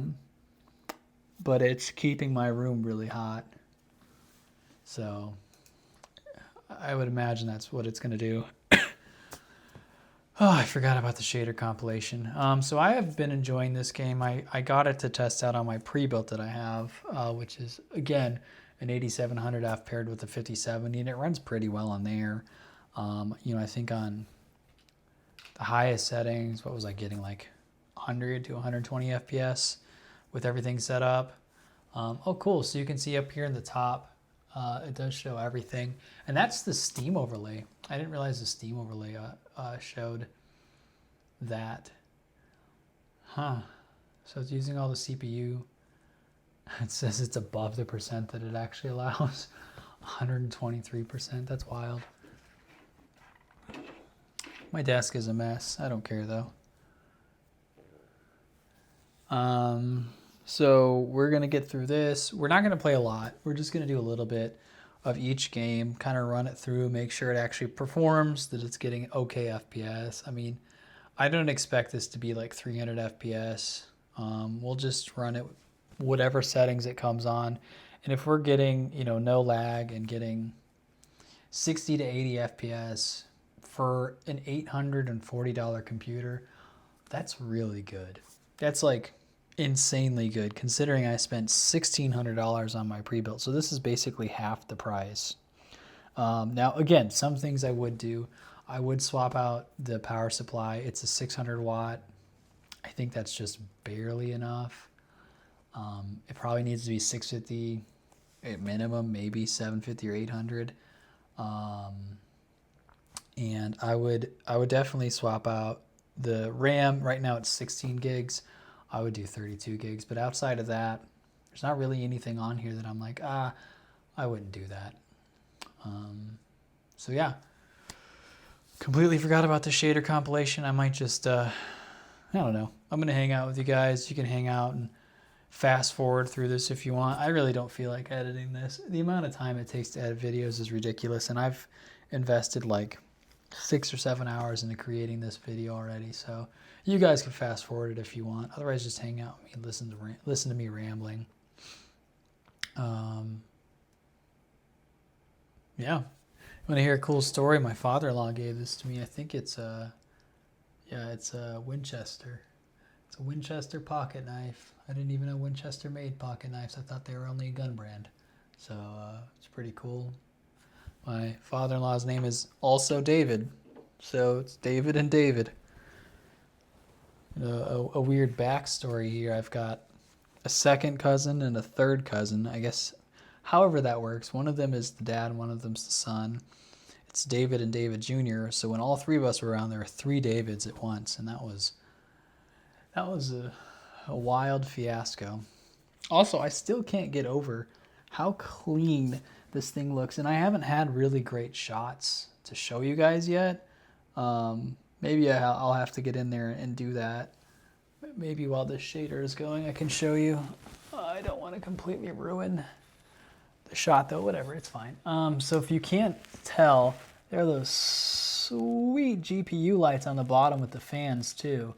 it's keeping my room really hot. So I would imagine that's what it's going to do. Oh, I forgot about the shader compilation. So I have been enjoying this game. I got it to test out on my pre-built that I have, which is, again, an 8700F paired with a 5070, and it runs pretty well on there. You know, I think on the highest settings, what was I getting, like 100 to 120 FPS with everything set up. Oh, cool. So you can see up here in the top, it does show everything. And that's the Steam overlay. I didn't realize the Steam overlay showed that. Huh. So it's using all the CPU. It says it's above the percent that it actually allows. 123%. That's wild. My desk is a mess. I don't care though. So we're going to get through this. We're not going to play a lot. We're just going to do a little bit of each game, kind of run it through, make sure it actually performs, that it's getting okay FPS. I mean, I don't expect this to be like 300 FPS. We'll just run it whatever settings it comes on. And if we're getting, you know, no lag and getting 60 to 80 FPS for an $840 computer, that's really good. That's like insanely good considering I spent $1,600 on my pre-built. So this is basically half the price. Now, again, some things I would do. I would swap out the power supply. It's a 600 watt. I think that's just barely enough. It probably needs to be 650 at minimum, maybe 750 or 800. And I would definitely swap out the RAM. Right now it's 16 gigs. I would do 32 gigs. But outside of that, there's not really anything on here that I'm like, I wouldn't do that. So yeah, completely forgot about the shader compilation. I might just, I don't know. I'm going to hang out with you guys. You can hang out and fast forward through this if you want. I really don't feel like editing this. The amount of time it takes to edit videos is ridiculous. And I've invested like 6 or 7 hours into creating this video already. So you guys can fast forward it if you want. Otherwise, just hang out with me, listen to me rambling. Yeah. Want to hear a cool story? My father-in-law gave this to me. I think it's a Winchester. It's a Winchester pocket knife. I didn't even know Winchester made pocket knives. I thought they were only a gun brand. So it's pretty cool. My father-in-law's name is also David. So it's David and David. A weird backstory here. I've got a second cousin and a third cousin. I guess however that works. One of them is the dad and one of them's the son. It's David and David Jr. So when all three of us were around, there were 3 Davids at once. And that was a wild fiasco. Also, I still can't get over how clean this thing looks. And I haven't had really great shots to show you guys yet. Maybe I'll have to get in there and do that. Maybe while this shader is going, I can show you. I don't want to completely ruin the shot though, whatever, it's fine. So if you can't tell, there are those sweet GPU lights on the bottom with the fans too.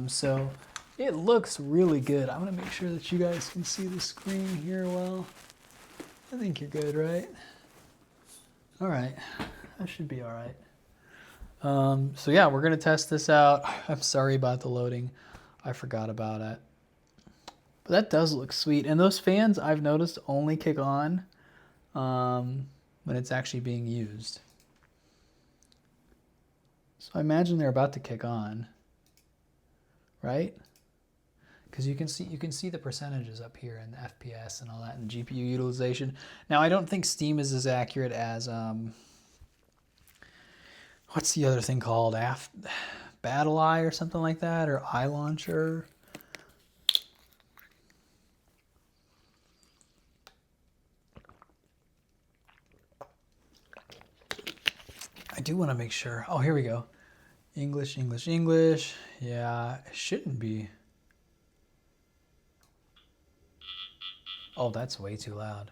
So It looks really good. I'm gonna make sure that you guys can see the screen here well. I think you're good, right? All right, that should be all right. So yeah, we're gonna test this out. I'm sorry about the loading. I forgot about it. But that does look sweet. And those fans, I've noticed, only kick on when it's actually being used. So I imagine they're about to kick on, right? Because you can see the percentages up here in the FPS and all that, and GPU utilization. Now I don't think Steam is as accurate as what's the other thing called? Battle Eye or something like that, or iLauncher. I do want to make sure. Oh, here we go. English, English, English. Yeah, it shouldn't be. Oh, that's way too loud.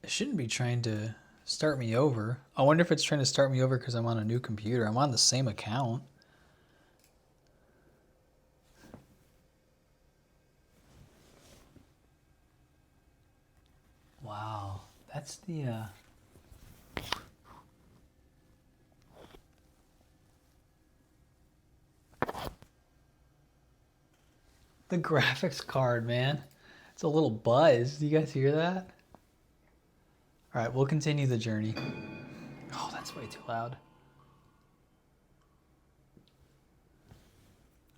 It shouldn't be trying to start me over. I wonder if it's trying to start me over because I'm on a new computer. I'm on the same account. Wow, that's the graphics card, man. It's a little buzz. Do you guys hear that? All right, we'll continue the journey. Oh, that's way too loud.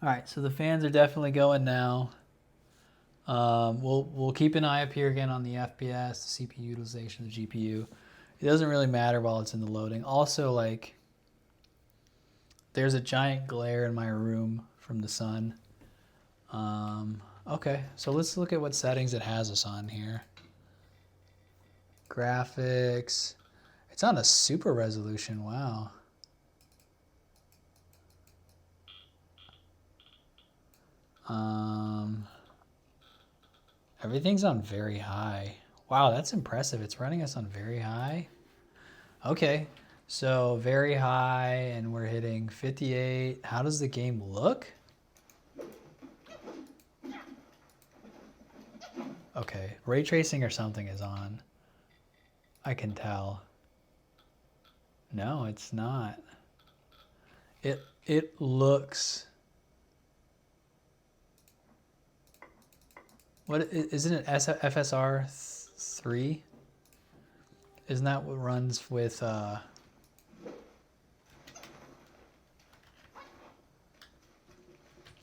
All right, so the fans are definitely going now. We'll keep an eye up here again on the FPS, the CPU utilization, the GPU. It doesn't really matter while it's in the loading. Also, like, there's a giant glare in my room from the sun. Okay, so let's look at what settings it has us on here. Graphics. It's on a super resolution. Wow. Everything's on very high. Wow, that's impressive. It's running us on very high. Okay, so very high, and we're hitting 58. How does the game look? Okay, ray tracing or something is on. I can tell. No, it's not. It looks. What isn't it? FSR 3? Isn't that what runs with?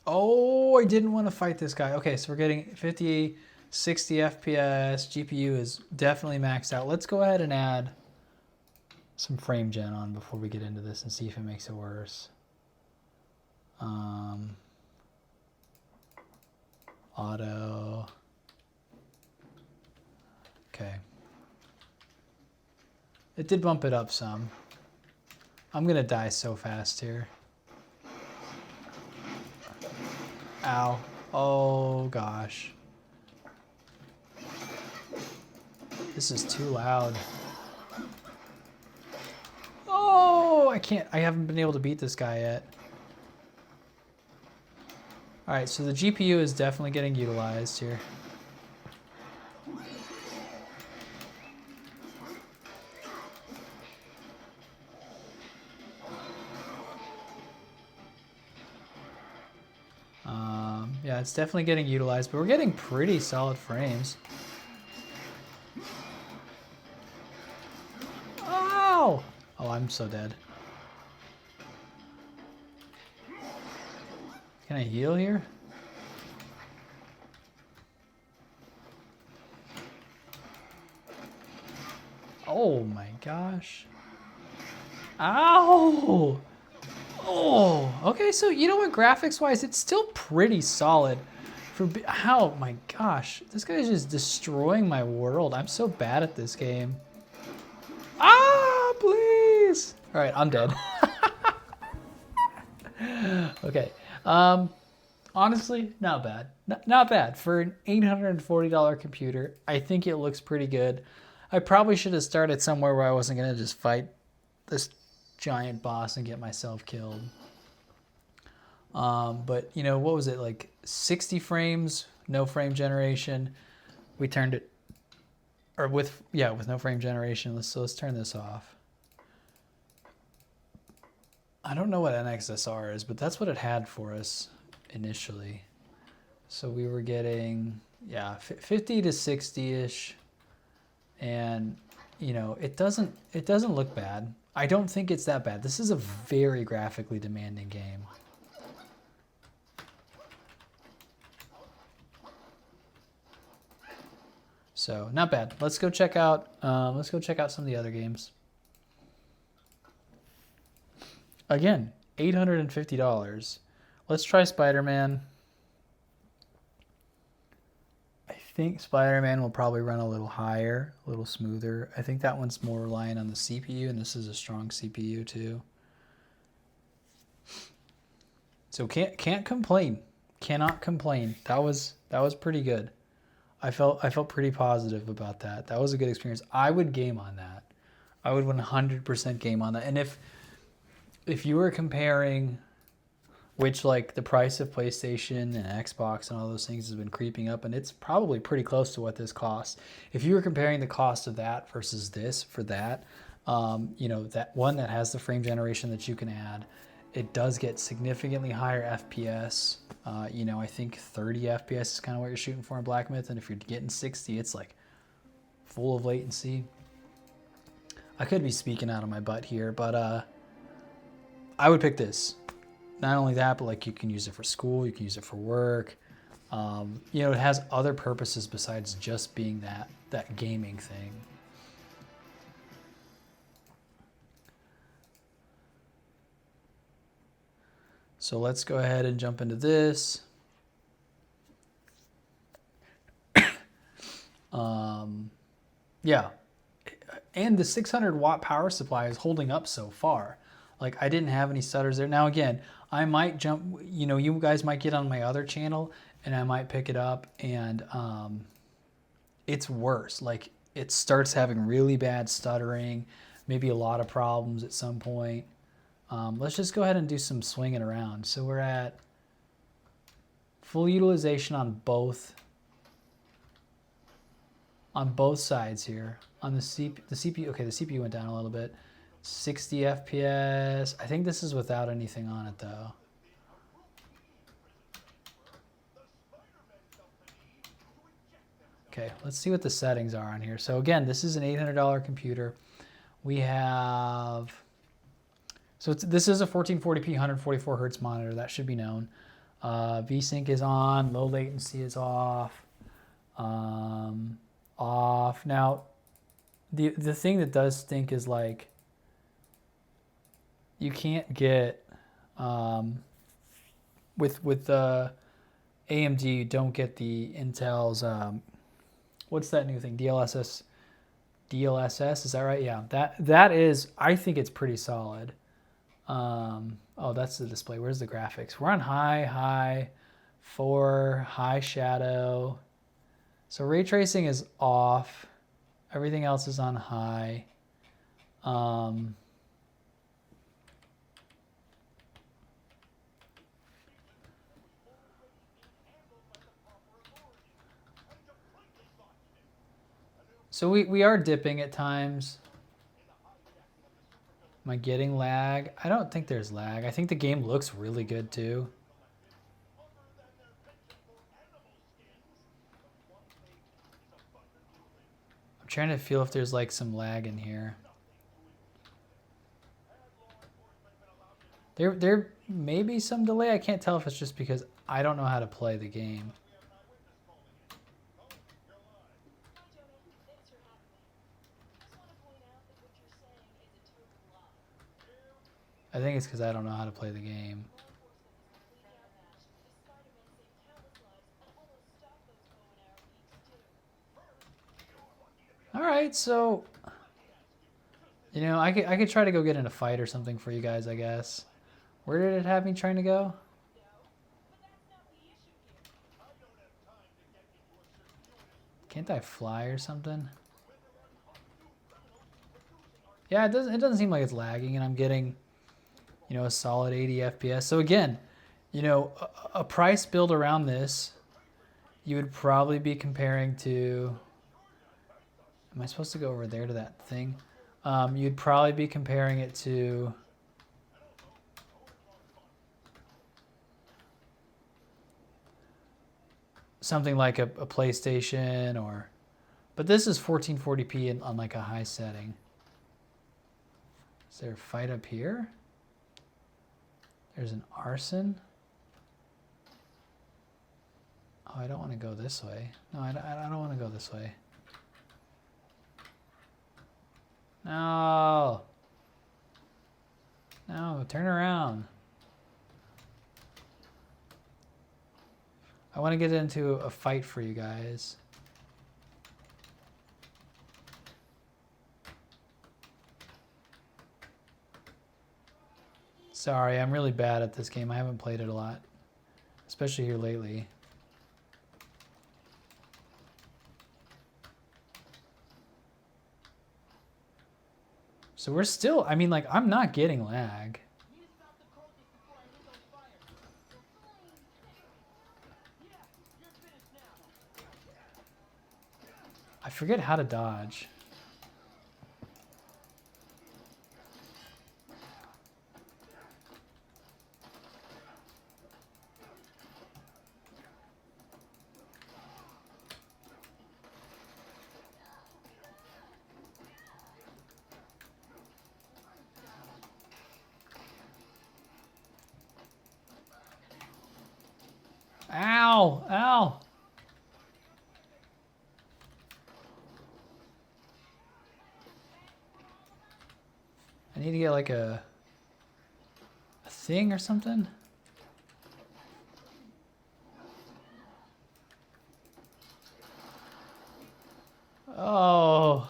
Oh, I didn't want to fight this guy. Okay, so we're getting 50, 60 FPS. GPU is definitely maxed out. Let's go ahead and add some frame gen on before we get into this and see if it makes it worse. Auto. Okay. It did bump it up some. I'm gonna die so fast here. Ow. Oh gosh. This is too loud. Oh, I haven't been able to beat this guy yet. All right, so the GPU is definitely getting utilized here. Yeah, it's definitely getting utilized, but we're getting pretty solid frames. Ow! Oh, I'm so dead. Can I heal here? Oh my gosh. Ow! Oh, okay, so you know what, graphics-wise, it's still pretty solid. Oh my gosh, this guy is just destroying my world. I'm so bad at this game. Ah, please! All right, I'm dead. Okay, Honestly, not bad. Not bad. For an $840 computer, I think it looks pretty good. I probably should have started somewhere where I wasn't going to just fight this giant boss and get myself killed. But, you know, what was it? Like 60 frames, no frame generation. We turned it, or with no frame generation. Let's turn this off. I don't know what NXSR is, but that's what it had for us initially. So we were getting, 50 to 60-ish. And, you know, it doesn't look bad. I don't think it's that bad. This is a very graphically demanding game. So not bad. Let's go check out some of the other games. Again, $850. Let's try Spider-Man. I think Spider-Man will probably run a little higher, a little smoother. I think that one's more reliant on the CPU, and this is a strong CPU too. So can't complain. Cannot complain. That was pretty good. I felt pretty positive about that. That was a good experience. I would game on that. I would 100% game on that. And if you were comparing, which like the price of PlayStation and Xbox and all those things has been creeping up, and it's probably pretty close to what this costs. If you were comparing the cost of that versus this for that, you know, that one that has the frame generation that you can add, it does get significantly higher FPS. You know, I think 30 FPS is kind of what you're shooting for in Black Myth, and if you're getting 60, it's like full of latency. I could be speaking out of my butt here, but I would pick this. Not only that, but like you can use it for school, you can use it for work. You know, it has other purposes besides just being that gaming thing. So let's go ahead and jump into this. Yeah. And the 600 watt power supply is holding up so far. Like I didn't have any stutters there. Now again, I might jump, you know, you guys might get on my other channel and I might pick it up and it's worse. Like it starts having really bad stuttering, maybe a lot of problems at some point. Let's just go ahead and do some swinging around. So we're at full utilization on both sides here. On the CPU, okay, the CPU went down a little bit. 60 FPS. I think this is without anything on it though. Okay, let's see what the settings are on here. So again, this is an $800 computer. We have, so this is a 1440p 144 hertz monitor. That should be known. VSync is on. Low latency is off. Off. Now, the thing that does stink is like you can't get with the AMD. You don't get the Intel's what's that new thing? DLSS. Is that right? Yeah. That is. I think it's pretty solid. Oh, that's the display. Where's the graphics? We're on high 4, high shadow. So ray tracing is off. Everything else is on high. So we are dipping at times. Am I getting lag? I don't think there's lag. I think the game looks really good too. I'm trying to feel if there's like some lag in here. There may be some delay. I can't tell if it's just because I don't know how to play the game. I think it's because I don't know how to play the game. All right, so you know, I could try to go get in a fight or something for you guys, I guess. Where did it have me trying to go? Can't I fly or something? Yeah, it doesn't seem like it's lagging, and I'm getting, you know, a solid 80 FPS. So again, you know, a price build around this, you would probably be comparing to. Am I supposed to go over there to that thing? You'd probably be comparing it to. Something like a PlayStation or. But this is 1440p on like a high setting. Is there a fight up here? There's an arson. Oh, I don't want to go this way. No, I don't want to go this way. No. No, turn around. I want to get into a fight for you guys. Sorry, I'm really bad at this game. I haven't played it a lot, especially here lately. So we're still, I mean, like, I'm not getting lag. I forget how to dodge. Ow! Ow! I need to get like a thing or something. Oh.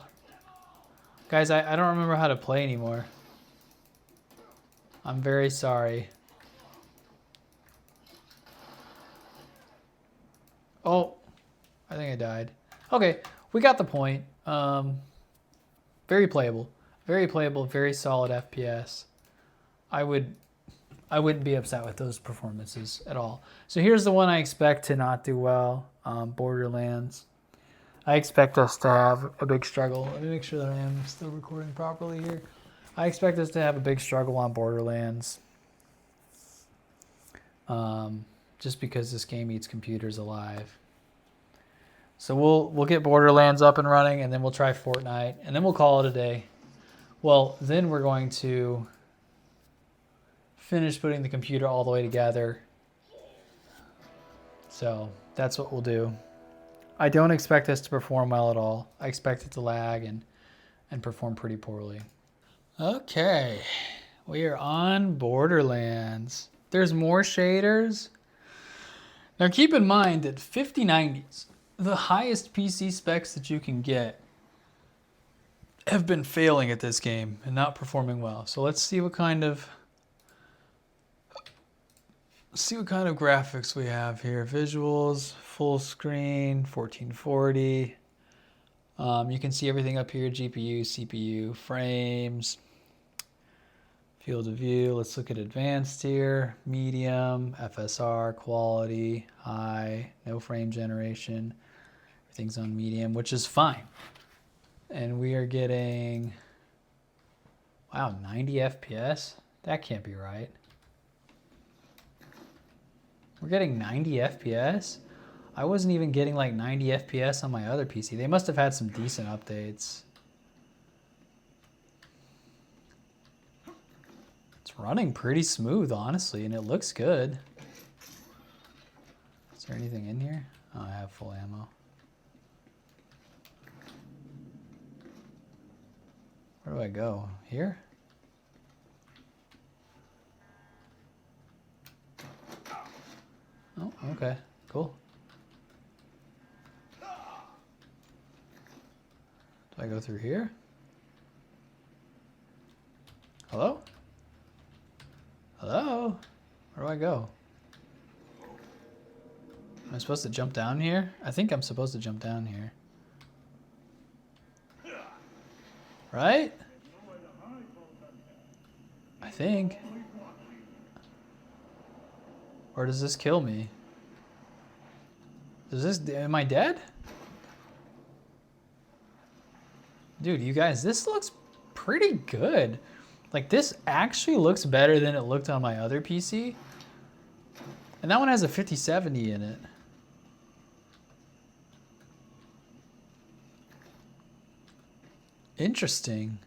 Guys, I don't remember how to play anymore. I'm very sorry. Oh, I think I died. Okay, we got the point. Very playable. Very playable, very solid FPS. I wouldn't be upset with those performances at all. So here's the one I expect to not do well, Borderlands. I expect us to have a big struggle. Let me make sure that I am still recording properly here. I expect us to have a big struggle on Borderlands. Just because this game eats computers alive. So we'll get Borderlands up and running, and then we'll try Fortnite, and then we'll call it a day. Well, then we're going to finish putting the computer all the way together. So that's what we'll do. I don't expect this to perform well at all. I expect it to lag and perform pretty poorly. Okay, we are on Borderlands. There's more shaders. Now keep in mind that 5090s, the highest PC specs that you can get, have been failing at this game and not performing well. So let's see what kind of graphics we have here. Visuals, full screen, 1440. You can see everything up here, GPU, CPU, frames, field of view. Let's look at advanced here. Medium, FSR, quality, high, no frame generation. Everything's on medium, which is fine. And we are getting, wow, 90 FPS? That can't be right. We're getting 90 FPS? I wasn't even getting like 90 FPS on my other PC. They must have had some decent updates. It's running pretty smooth, honestly, and it looks good. Is there anything in here? Oh, I have full ammo. Where do I go? Here? Oh, okay. Cool. Do I go through here? Hello? Hello? Where do I go? Am I supposed to jump down here? I think I'm supposed to jump down here. Right? I think. Or does this kill me? Am I dead? Dude, you guys, this looks pretty good. Like, this actually looks better than it looked on my other PC. And that one has a 5070 in it. Interesting.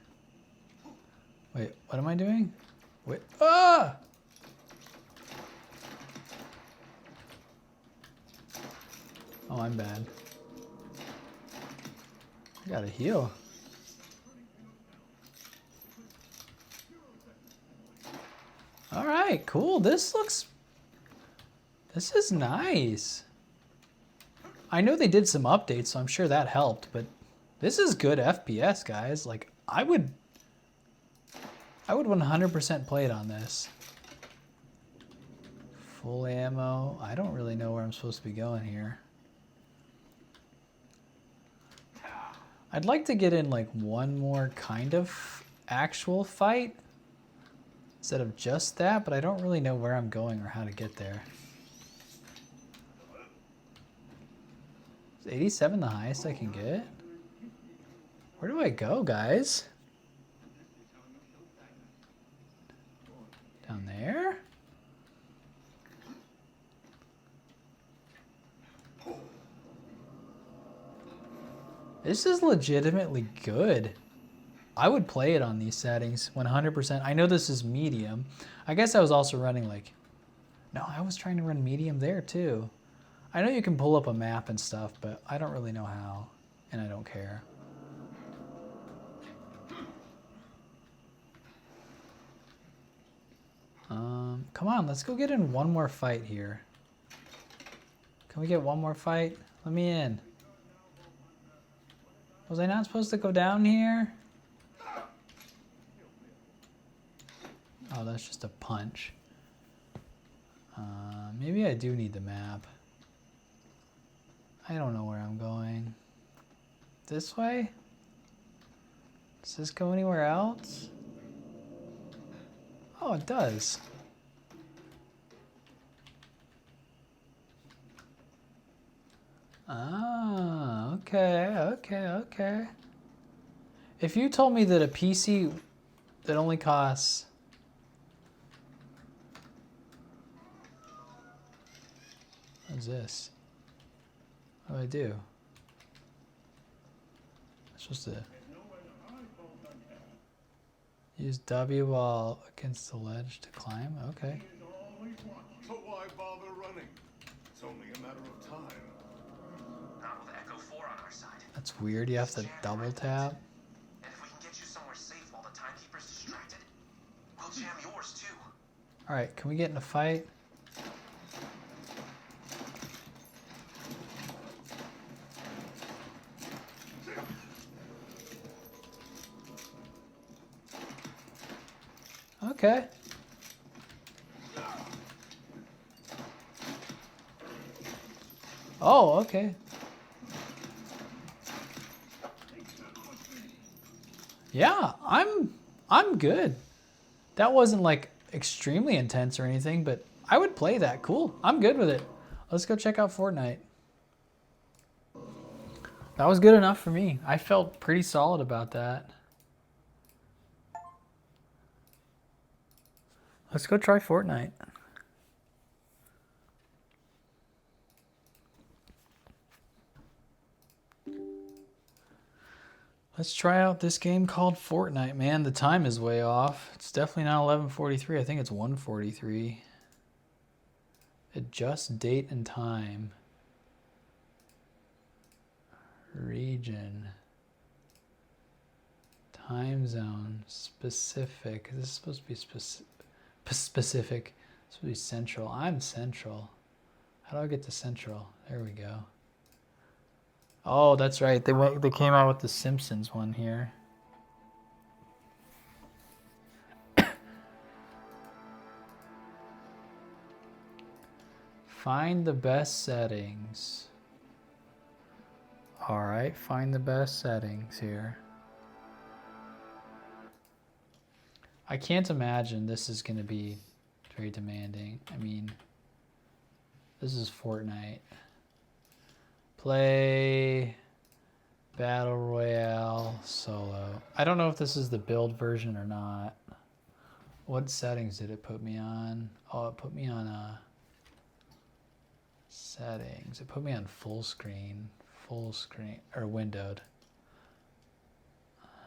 Wait, what am I doing? Wait, ah! Oh, I'm bad. I gotta heal. All right, cool. This is nice. I know they did some updates, so I'm sure that helped, but this is good FPS, guys. Like, I would 100% play it on this. Full ammo. I don't really know where I'm supposed to be going here. I'd like to get in like one more kind of actual fight instead of just that, but I don't really know where I'm going or how to get there. Is 87 the highest I can get? Where do I go, guys? Down there? This is legitimately good. I would play it on these settings 100%. I know this is medium. I guess I was also running like... No, I was trying to run medium there too. I know you can pull up a map and stuff, but I don't really know how, and I don't care. Come on, let's go get in one more fight here. Can we get one more fight? Let me in. Was I not supposed to go down here? Oh, that's just a punch. Maybe I do need the map. I don't know where I'm going. This way? Does this go anywhere else? Oh, it does. Ah, okay. If you told me that a PC that only costs... What is this? What do I do? I'm supposed to use W while against the ledge to climb? Okay. So why bother running? It's only a matter of time. Not with Echo 4 on our side. That's weird. You have to double tap. And if we can get you somewhere safe while the timekeeper's distracted, we'll jam yours too. All right, can we get in a fight? Okay. Oh, okay. Yeah, I'm good. That wasn't like extremely intense or anything, but I would play that. Cool. I'm good with it. Let's go check out Fortnite. That was good enough for me. I felt pretty solid about that. Let's go try Fortnite. Let's try out this game called Fortnite, man. The time is way off. It's definitely not 11:43. I think it's 1:43. Adjust date and time. Region. Time zone. Specific. This is supposed to be specific. This is supposed to be central. I'm central. How do I get to central? There we go. Oh, that's right. They came out with the Simpsons one here. Find the best settings. All right, find the best settings here. I can't imagine this is going to be very demanding. I mean, this is Fortnite. Play Battle Royale solo. I don't know if this is the build version or not. What settings did it put me on? Oh, it put me on settings. It put me on full screen, or windowed.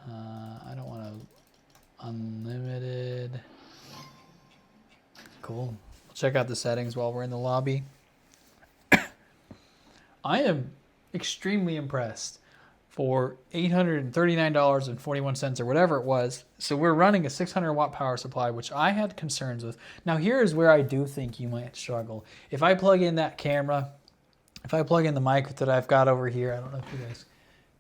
I don't want to unlimited. Cool. We'll check out the settings while we're in the lobby. I am extremely impressed for $839.41 or whatever it was. So we're running a 600 watt power supply, which I had concerns with. Now here is where I do think you might struggle. If I plug in that camera, if I plug in the mic that I've got over here, I don't know if you guys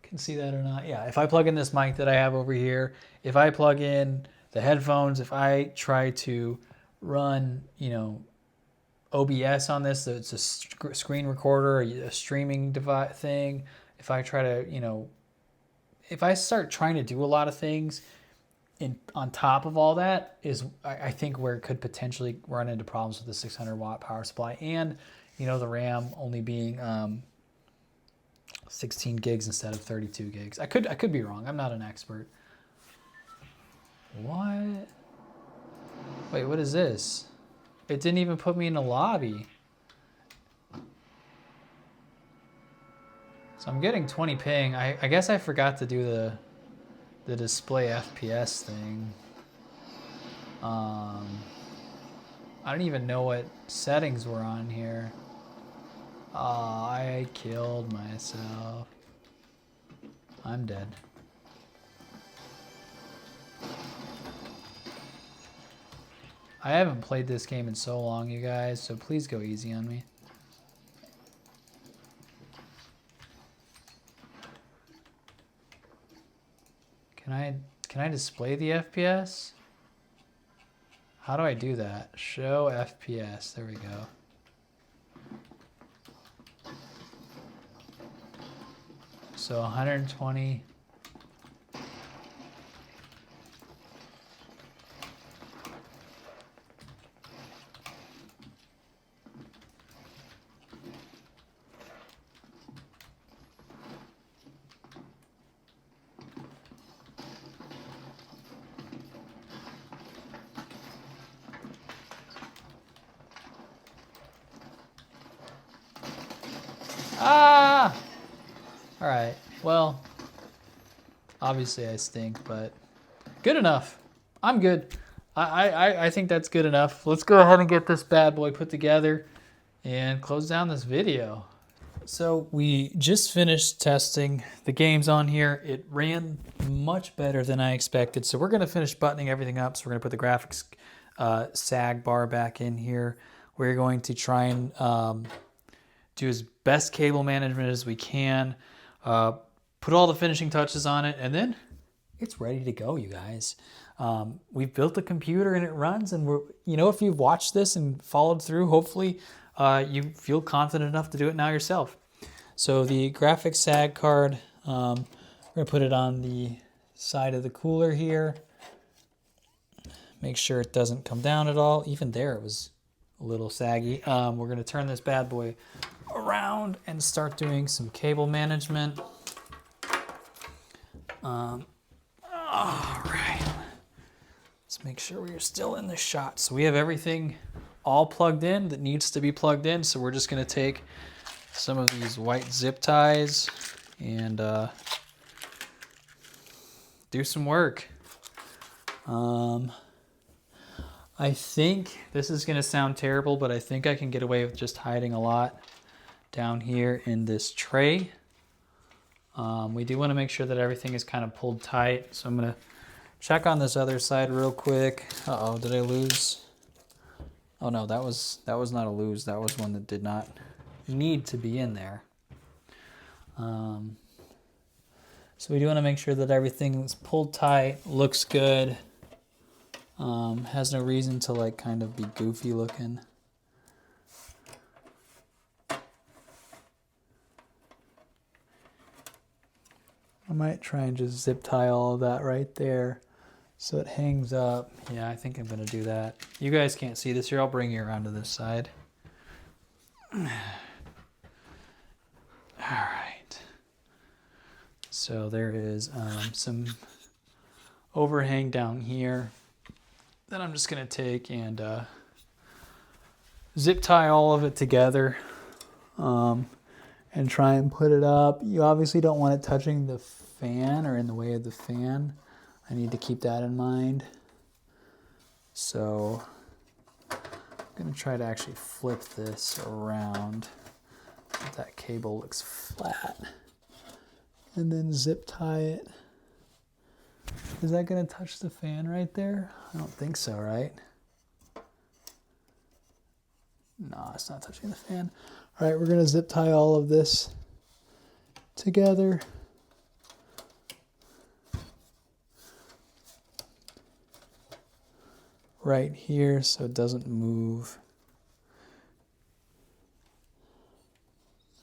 can see that or not. Yeah, if I plug in this mic that I have over here, if I plug in the headphones, if I try to run, you know, OBS on this, so it's a screen recorder, a streaming device thing. If I try to, you know, if I start trying to do a lot of things on top of all that is, I think, where it could potentially run into problems with the 600 watt power supply and, you know, the RAM only being 16 gigs instead of 32 gigs. I could be wrong. I'm not an expert. What? Wait, what is this? It didn't even put me in a lobby. So I'm getting 20 ping. I guess I forgot to do the display FPS thing. I don't even know what settings were on here. Oh, I killed myself. I'm dead. I haven't played this game in so long, you guys, so please go easy on me. Can I display the FPS? How do I do that? Show FPS. There we go. So 120. Ah! All right. Well, obviously I stink, but good enough. I'm good. I think that's good enough. Let's go ahead and get this bad boy put together and close down this video. So we just finished testing the games on here. It ran much better than I expected. So we're going to finish buttoning everything up. So we're going to put the graphics sag bar back in here. We're going to try and do as best cable management as we can, put all the finishing touches on it, and then it's ready to go, you guys. We've built the computer and it runs, and we're, you know, if you've watched this and followed through, hopefully you feel confident enough to do it now yourself. So the graphics SAG card, we're gonna put it on the side of the cooler here. Make sure it doesn't come down at all. Even there it was a little saggy. We're gonna turn this bad boy around and start doing some cable management. All right, let's make sure we are still in the shot. So we have everything all plugged in that needs to be plugged in. So we're just gonna take some of these white zip ties and do some work. I think this is gonna sound terrible, but I think I can get away with just hiding a lot down here in this tray. We do want to make sure that everything is kind of pulled tight. So I'm going to check on this other side real quick. Uh-oh, did I lose? Oh no, that was not a lose. That was one that did not need to be in there. So we do want to make sure that everything is pulled tight, looks good, has no reason to like kind of be goofy looking. I might try and just zip tie all of that right there. so it hangs up. Yeah, I think I'm gonna do that. You guys can't see this here. I'll bring you around to this side. All right. So there is some overhang down here that I'm just gonna take and zip tie all of it together and try and put it up. You obviously don't want it touching the fan or in the way of the fan. I need to keep that in mind. So I'm gonna try to actually flip this around so that cable looks flat and then zip tie it. Is that gonna touch the fan right there? I don't think so, right? No, it's not touching the fan. All right, we're gonna zip tie all of this together. Right here so it doesn't move.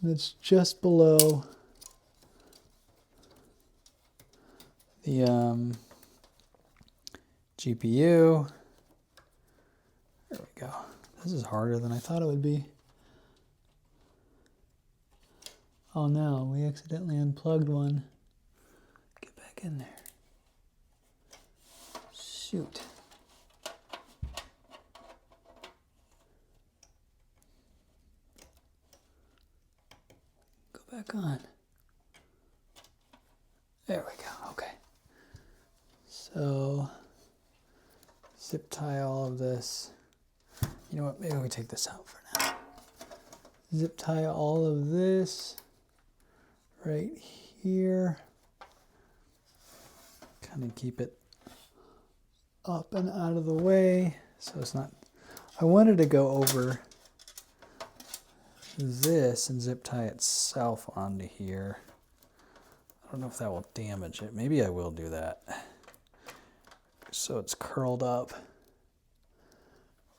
And it's just below the GPU. There we go. This is harder than I thought it would be. Oh no, we accidentally unplugged one. Get back in there. Shoot. Go back on. There we go, okay. So, zip tie all of this. You know what, maybe we take this out for now. Zip tie all of this right here. Kind of keep it up and out of the way so it's not, I wanted to go over this and zip tie itself onto here. I don't know if that will damage it. Maybe I will do that. So it's curled up.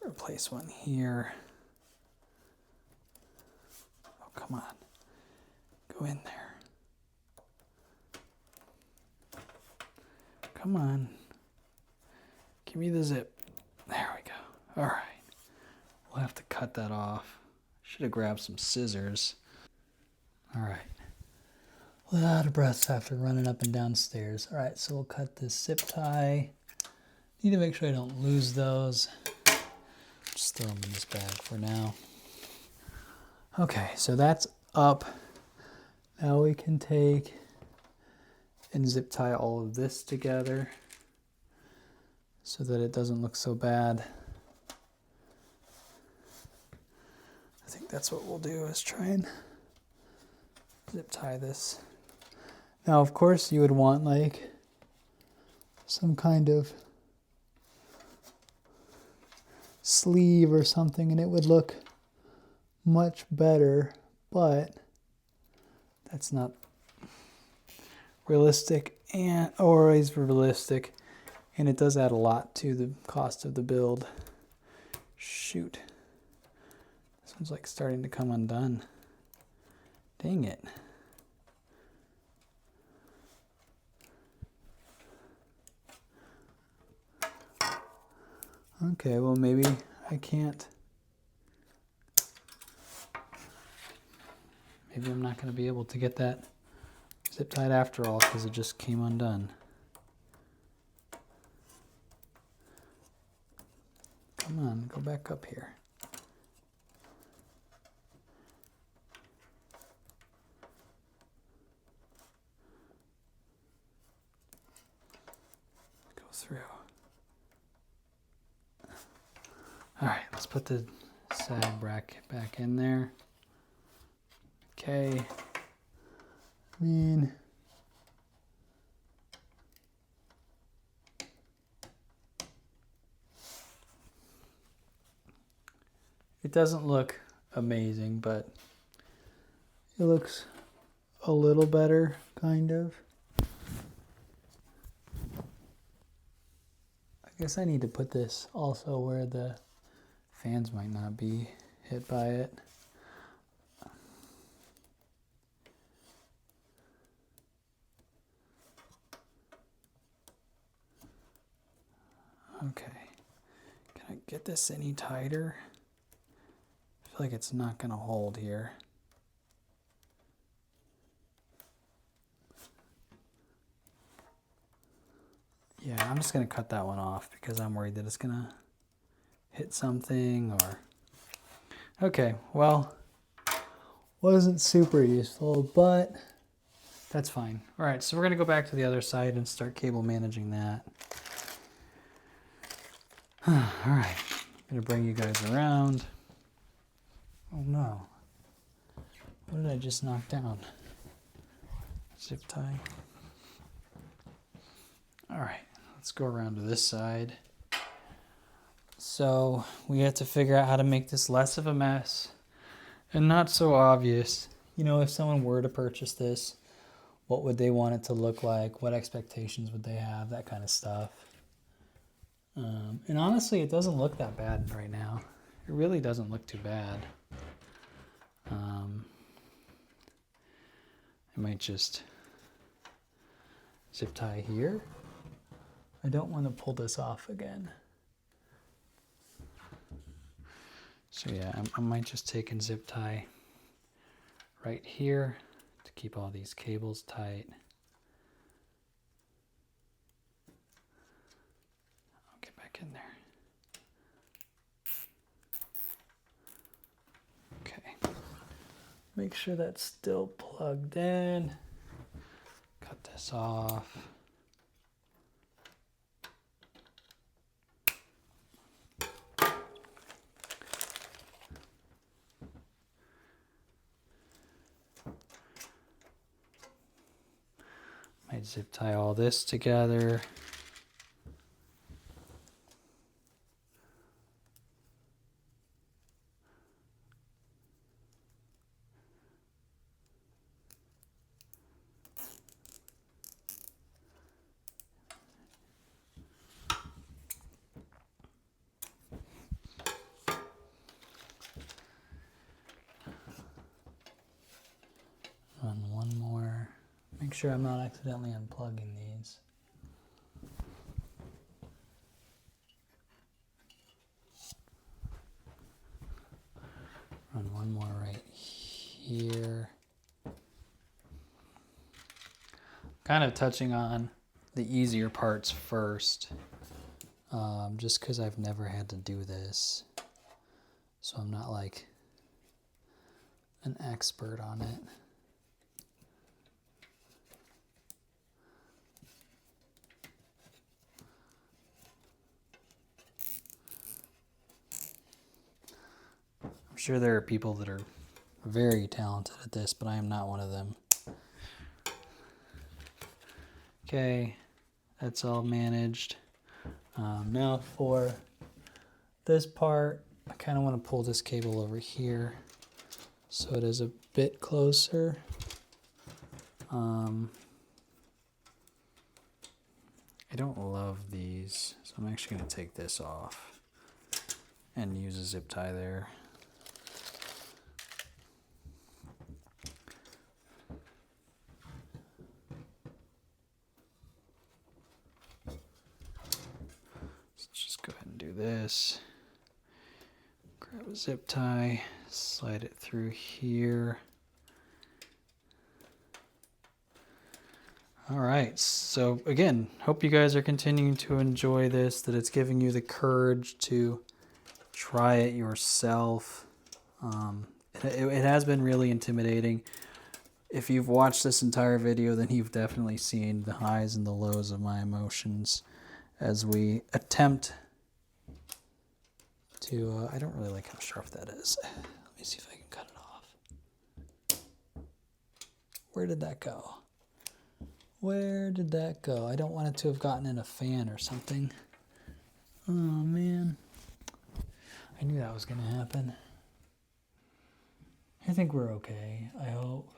Replace one here. Oh, come on. Go in there. Come on. Give me the zip. There we go. All right. We'll have to cut that off. Should have grabbed some scissors. All right. Well, out of breath after running up and down stairs. All right, so we'll cut this zip tie. Need to make sure I don't lose those. Just throw them in this bag for now. Okay, so that's up. Now we can take and zip tie all of this together so that it doesn't look so bad. I think that's what we'll do, is try and zip tie this. Now, of course, you would want like some kind of sleeve or something, and it would look much better, but that's not realistic and always realistic, and it does add a lot to the cost of the build. Shoot. This one's like starting to come undone. Dang it. Okay, well maybe I can't. Maybe I'm not going to be able to get that zip tied after all because it just came undone. Come on, go back up here. Go through. All right, let's put the sag bracket back in there. Okay. I mean, it doesn't look amazing, but it looks a little better, kind of. I guess I need to put this also where the fans might not be hit by it. Okay. Can I get this any tighter? I feel like it's not going to hold here. Yeah, I'm just going to cut that one off because I'm worried that it's going to hit something or... Okay, well, wasn't super useful, but that's fine. All right, so we're going to go back to the other side and start cable managing that. All right, I'm going to bring you guys around. Oh no. What did I just knock down? Zip tie. All right, let's go around to this side. So we have to figure out how to make this less of a mess and not so obvious. You know, if someone were to purchase this, what would they want it to look like? What expectations would they have? That kind of stuff. And honestly, it doesn't look that bad right now. It really doesn't look too bad. I might just zip tie here. I don't want to pull this off again. So yeah, I might just take and zip tie right here to keep all these cables tight. I'll get back in there. Okay. Make sure that's still plugged in. Cut this off. Might zip tie all this together. Run one more. Make sure I'm not accidentally unplugging these. Run one more right here. Kind of touching on the easier parts first, just because I've never had to do this. So I'm not like an expert on it. I'm sure there are people that are very talented at this, but I am not one of them. Okay, that's all managed. Now for this part, I kind of want to pull this cable over here so it is a bit closer. I don't love these, so I'm actually going to take this off and use a zip tie there. This, grab a zip tie, slide it through here. All right, so again, hope you guys are continuing to enjoy this, that it's giving you the courage to try it yourself. It has been really intimidating. If you've watched this entire video, then you've definitely seen the highs and the lows of my emotions as we attempt to, I don't really like how sharp that is. Let me see if I can cut it off. Where did that go? Where did that go? I don't want it to have gotten in a fan or something. Oh man. I knew that was going to happen. I think we're okay, I hope.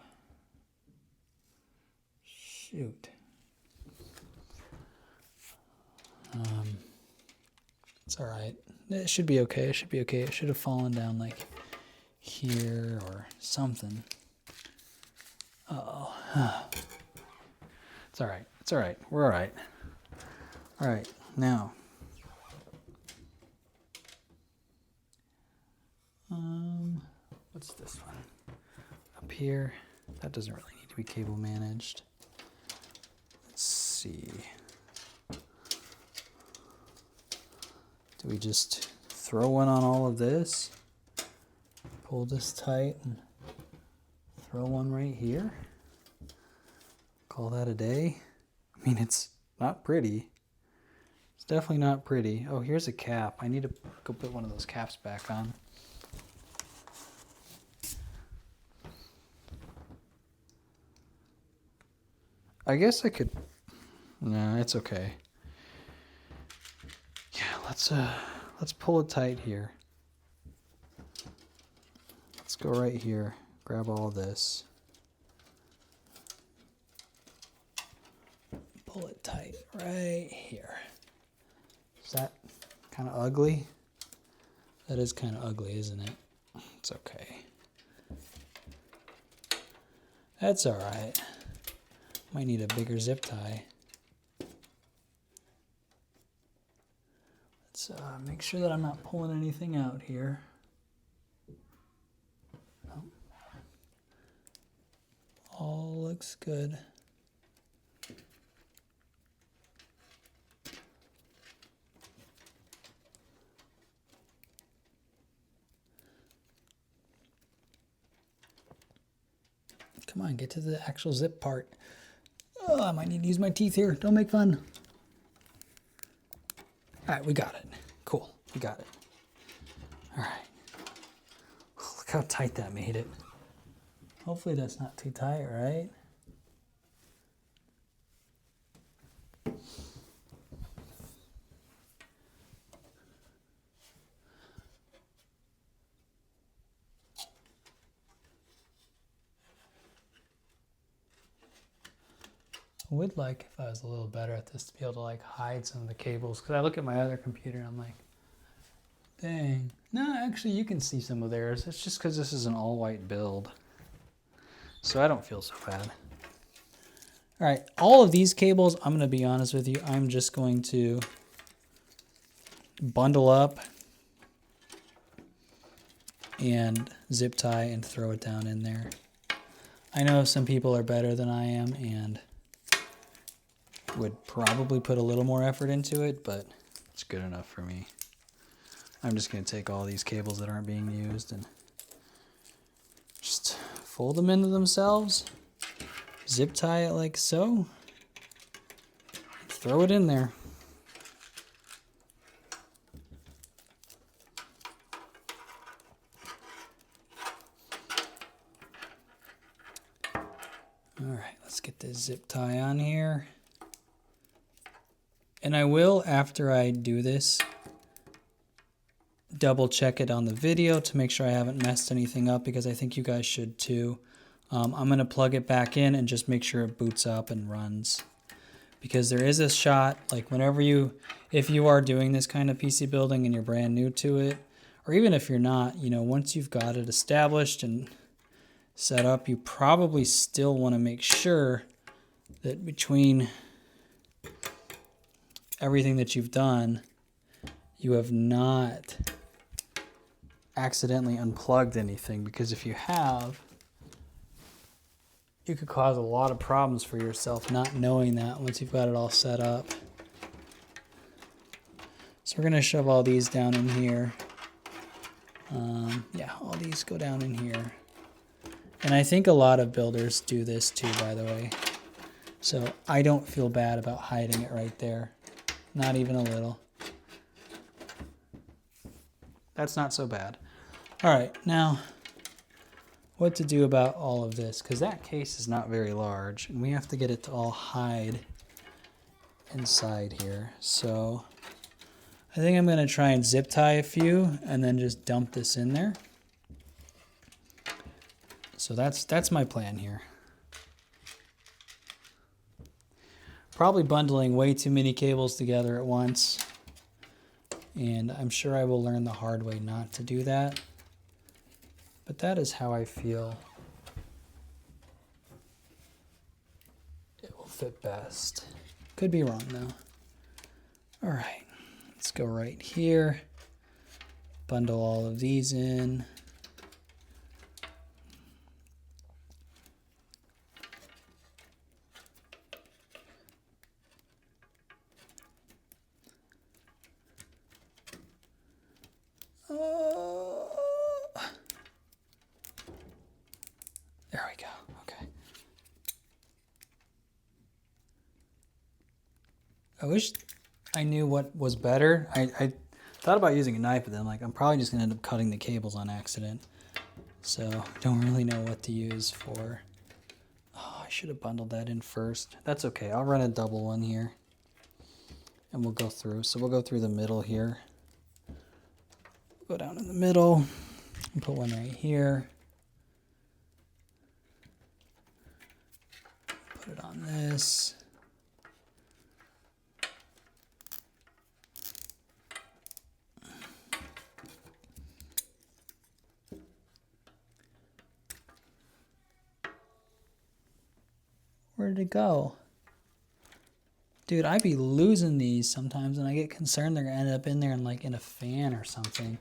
Shoot. It's all right. It should be okay. It should be okay. It should have fallen down like here or something. Uh-oh. It's all right. It's all right. We're all right. All right. Now, here. That doesn't really need to be cable managed. Let's see. Do we just throw one on all of this? Pull this tight and throw one right here? Call that a day? I mean, it's not pretty. It's definitely not pretty. Oh, here's a cap. I need to go put one of those caps back on. I guess I could... No, it's okay. Yeah, let's pull it tight here. Let's go right here. Grab all this. Pull it tight right here. Is that kind of ugly? That is kind of ugly, isn't it? It's okay. That's all right. Might need a bigger zip tie. Let's make sure that I'm not pulling anything out here. No. All looks good. Come on, get to the actual zip part. Oh, I might need to use my teeth here. Don't make fun. All right, we got it. Cool, we got it. All right. Look how tight that made it. Hopefully that's not too tight, right? I would like if I was a little better at this to be able to like hide some of the cables, because I look at my other computer and I'm like, dang. No, actually you can see some of theirs. It's just because this is an all white build. So I don't feel so bad. All right, all of these cables, I'm gonna be honest with you, I'm just going to bundle up and zip tie and throw it down in there. I know some people are better than I am and would probably put a little more effort into it, but it's good enough for me. I'm just going to take all these cables that aren't being used and just fold them into themselves, zip tie it like so, throw it in there. All right, let's get this zip tie on here. And I will, after I do this, double check it on the video to make sure I haven't messed anything up, because I think you guys should too. I'm going to plug it back in and just make sure it boots up and runs. Because there is a shot, like if you are doing this kind of PC building and you're brand new to it, or even if you're not, once you've got it established and set up, you probably still want to make sure that between everything that you've done, you have not accidentally unplugged anything, because if you have, you could cause a lot of problems for yourself not knowing that once you've got it all set up. So we're going to shove all these down in here. Yeah, all these go down in here. And I think a lot of builders do this too, by the way. So I don't feel bad about hiding it right there. Not even a little. That's not so bad. All right, now what to do about all of this, because that case is not very large and we have to get it to all hide inside here. So I think I'm going to try and zip tie a few and then just dump this in there. So that's my plan here. Probably bundling way too many cables together at once, and I'm sure I will learn the hard way not to do that. But that is how I feel it will fit best. Could be wrong though. All right, let's go right here. Bundle all of these in. Okay. I wish I knew what was better. I thought about using a knife, but then I'm probably just gonna end up cutting the cables on accident. So don't really know what to use for. Oh, I should have bundled that in first. That's okay. I'll run a double one here. And we'll go through. So we'll go through the middle here. Go down in the middle and put one right here. Put it on this. Where did it go? Dude, I be losing these sometimes and I get concerned they're gonna end up in there and in a fan or something.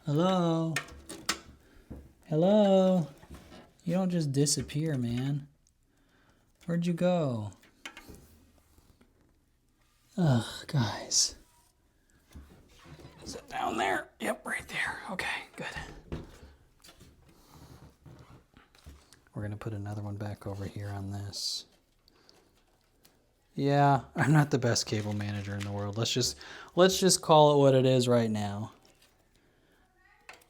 Hello? Hello? You don't just disappear, man. Where'd you go? Ugh, guys. Is it down there? Yep, right there. Okay, good. We're gonna put another one back over here on this. Yeah, I'm not the best cable manager in the world. Let's just call it what it is right now.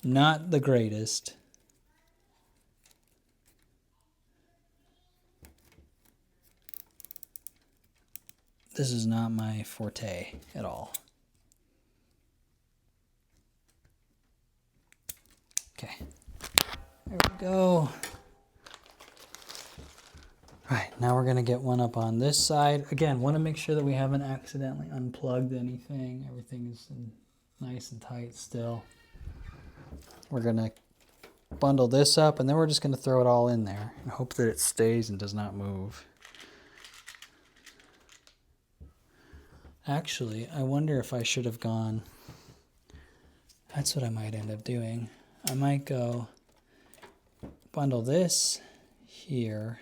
Not the greatest. This is not my forte at all. Okay. There we go. All right, now we're gonna get one up on this side. Again, want to make sure that we haven't accidentally unplugged anything. Everything is nice and tight still. We're gonna bundle this up and then we're just gonna throw it all in there and hope that it stays and does not move. Actually, I wonder if I should have gone. That's what I might end up doing. I might go bundle this here.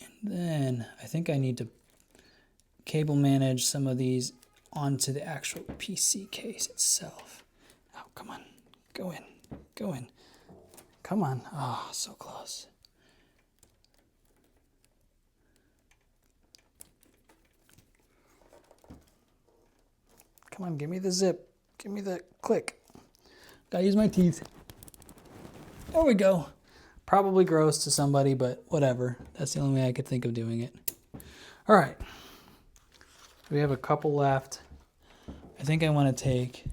And then I think I need to cable manage some of these onto the actual PC case itself. Oh, come on. Go in. Go in. Come on. Oh, so close. Come on, give me the zip. Give me the click. Gotta use my teeth. There we go. Probably gross to somebody, but whatever. That's the only way I could think of doing it. All right. We have a couple left. I think I want to take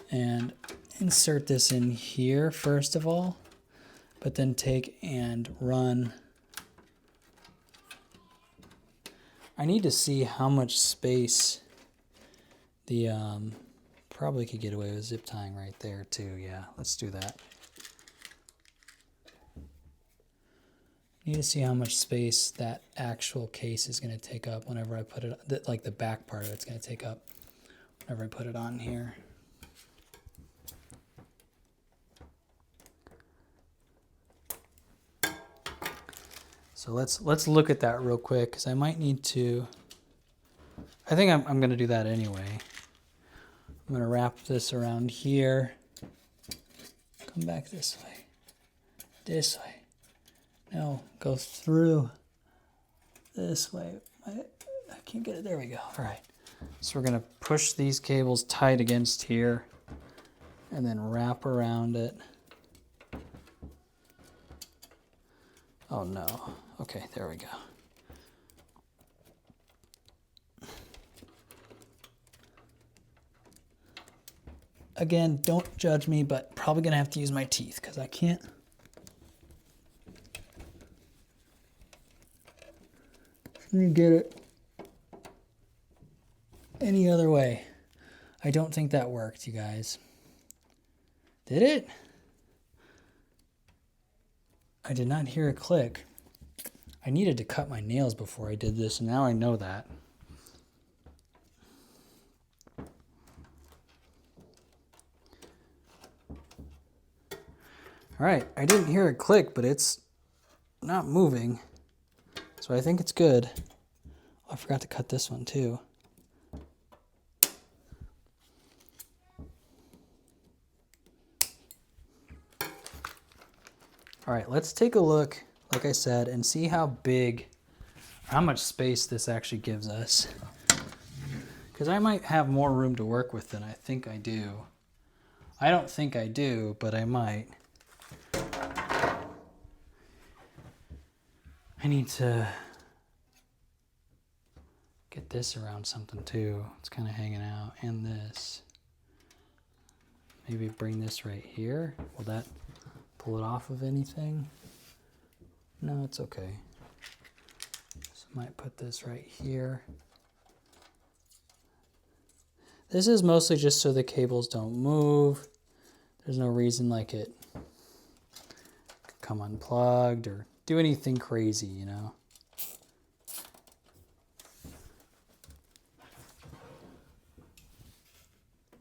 and insert this in here first of all, but then take and run. I need to see how much space the probably could get away with zip tying right there too. Yeah, let's do that. Need to see how much space that actual case is going to take up whenever I put it, like the back part of it's going to take up whenever I put it on here. So let's look at that real quick because I might need to. I think I'm going to do that anyway. I'm going to wrap this around here. Come back this way. This way. No, go through this way. I can't get it. There we go. All right. So we're going to push these cables tight against here and then wrap around it. Oh no. Okay, there we go. Again, don't judge me, but probably going to have to use my teeth because I can't. You get it any other way. I don't think that worked, you guys. Did it? I did not hear a click. I needed to cut my nails before I did this, and now I know that. All right, I didn't hear a click, but it's not moving. So I think it's good. Oh, I forgot to cut this one too. All right, let's take a look, like I said, and see how big, how much space this actually gives us. Because I might have more room to work with than I think I do. I don't think I do, but I might. I need to get this around something too. It's kind of hanging out, and this. Maybe bring this right here. Will that pull it off of anything? No, it's okay. So I might put this right here. This is mostly just so the cables don't move. There's no reason like it could come unplugged or do anything crazy, you know.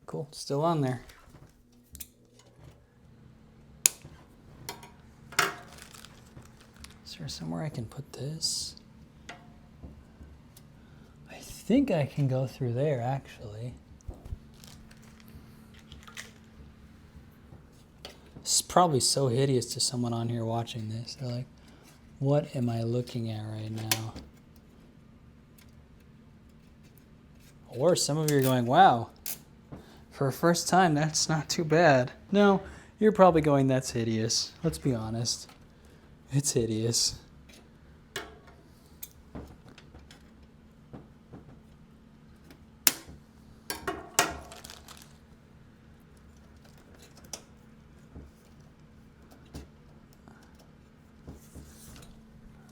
Cool, still on there. Is there somewhere I can put this? I think I can go through there, actually. This is probably so hideous to someone on here watching this. They're like, what am I looking at right now? Or some of you are going, wow, for a first time, that's not too bad. No, you're probably going, that's hideous. Let's be honest. It's hideous.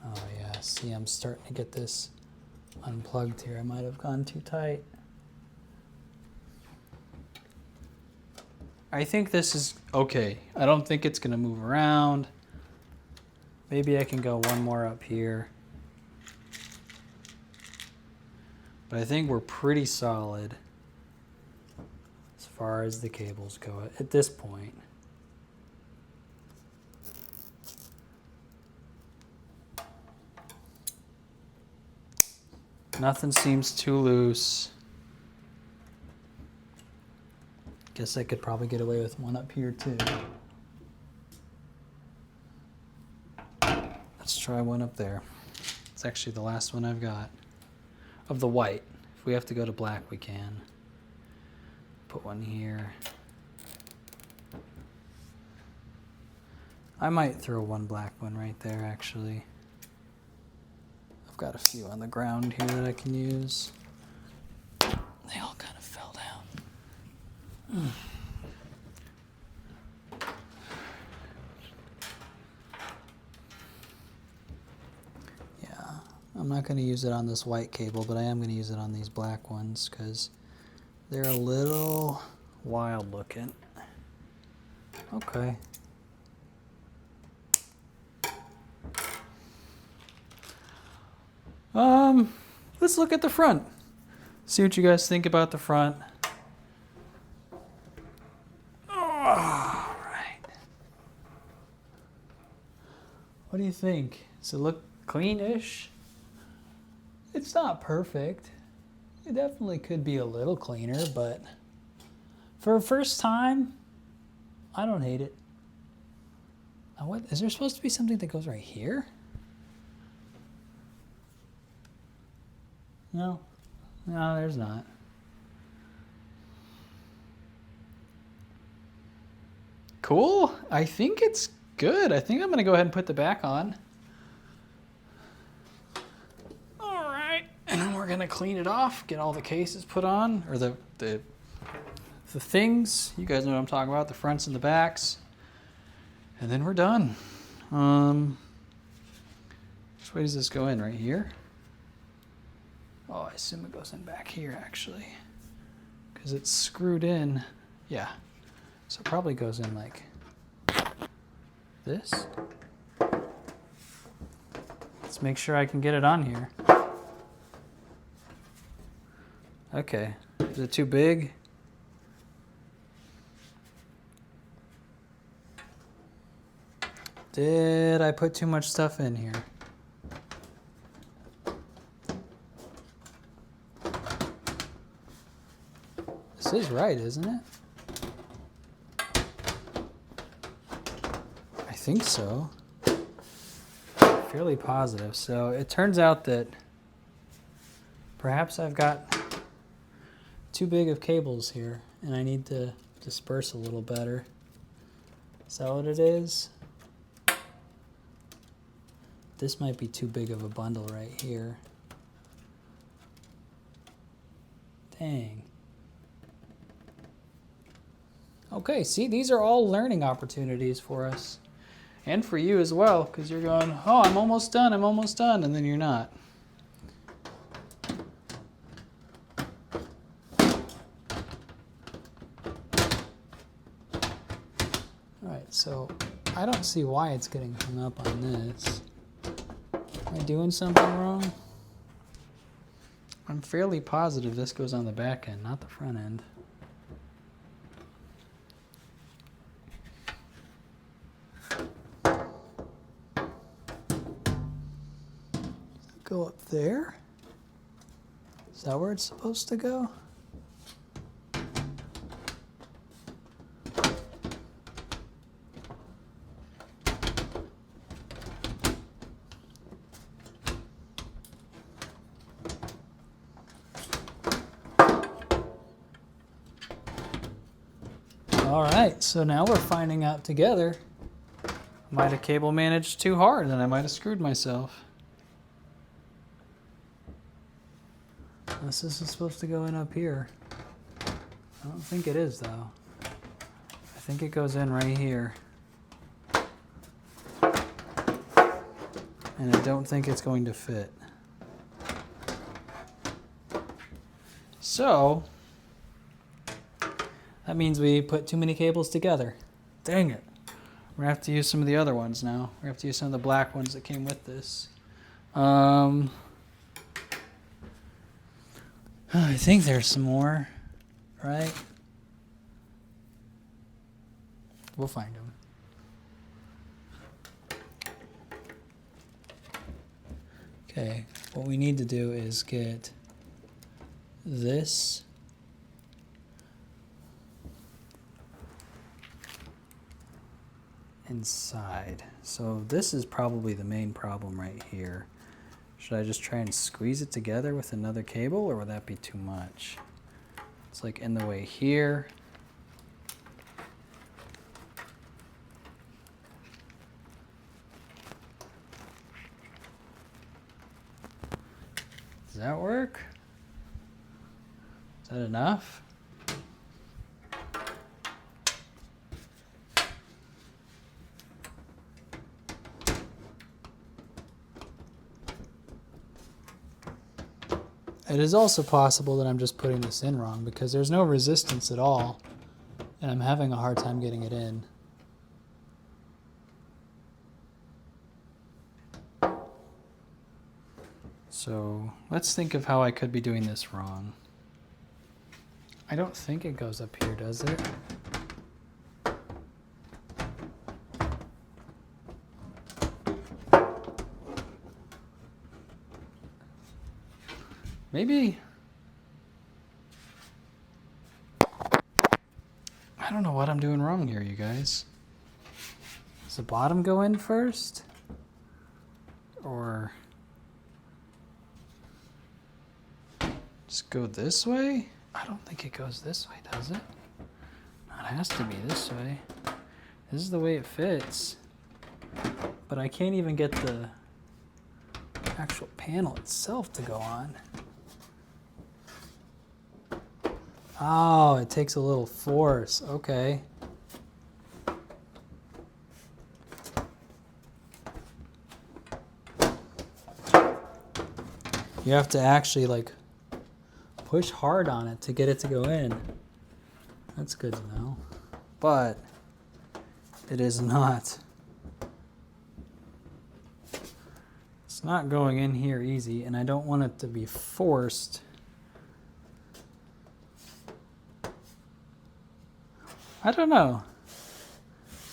Oh yeah, see, I'm starting to get this unplugged here. I might have gone too tight. I think this is okay. I don't think it's gonna move around. Maybe I can go one more up here. But I think we're pretty solid as far as the cables go at this point. Nothing seems too loose. Guess I could probably get away with one up here too. Let's try one up there. It's actually the last one I've got of the white. If we have to go to black, we can. Put one here. I might throw one black one right there, actually. I've got a few on the ground here that I can use. They all kind of fell down. I'm not going to use it on this white cable, but I am going to use it on these black ones because they're a little wild looking. Okay. Let's look at the front. See what you guys think about the front. All right. What do you think? Does it look cleanish? It's not perfect. It definitely could be a little cleaner, but for a first time, I don't hate it. Now what, is there supposed to be something that goes right here? No, there's not. Cool, I think it's good. I think I'm gonna go ahead and put the back on. And we're gonna clean it off, get all the cases put on, or the things. You guys know what I'm talking about, the fronts and the backs. And then we're done. Which way does this go in? Right here? Oh, I assume it goes in back here, actually. Because it's screwed in. Yeah. So it probably goes in like this. Let's make sure I can get it on here. Okay, is it too big? Did I put too much stuff in here? This is right, isn't it? I think so. fairly positive. So it turns out that perhaps I've got too big of cables here and I need to disperse a little better. Is that what it is? This might be too big of a bundle right here. Dang. Okay, see, these are all learning opportunities for us. And for you as well, because you're going, oh, I'm almost done, and then you're not. Alright, so I don't see why it's getting hung up on this. Am I doing something wrong? I'm fairly positive this goes on the back end, not the front end. Go up there? Is that where it's supposed to go? All right, so now we're finding out together. I might have cable managed too hard and I might have screwed myself. This is supposed to go in up here. I don't think it is though. I think it goes in right here. And I don't think it's going to fit. So, that means we put too many cables together. Dang it. We're gonna have to use some of the other ones now. We're gonna have to use some of the black ones that came with this. I think there's some more, right? We'll find them. Okay, what we need to do is get this inside. So this is probably the main problem right here. Should I just try and squeeze it together with another cable, or would that be too much? It's like in the way here. Does that work? Is that enough? It is also possible that I'm just putting this in wrong because there's no resistance at all and I'm having a hard time getting it in. So let's think of how I could be doing this wrong. I don't think it goes up here, does it? Maybe. I don't know what I'm doing wrong here, you guys. Does the bottom go in first? Or just go this way? I don't think it goes this way, does it? No, it has to be this way. This is the way it fits. But I can't even get the actual panel itself to go on. Oh, it takes a little force. Okay. You have to actually like push hard on it to get it to go in. That's good to know. But it is not. It's not going in here easy, and I don't want it to be forced. I don't know.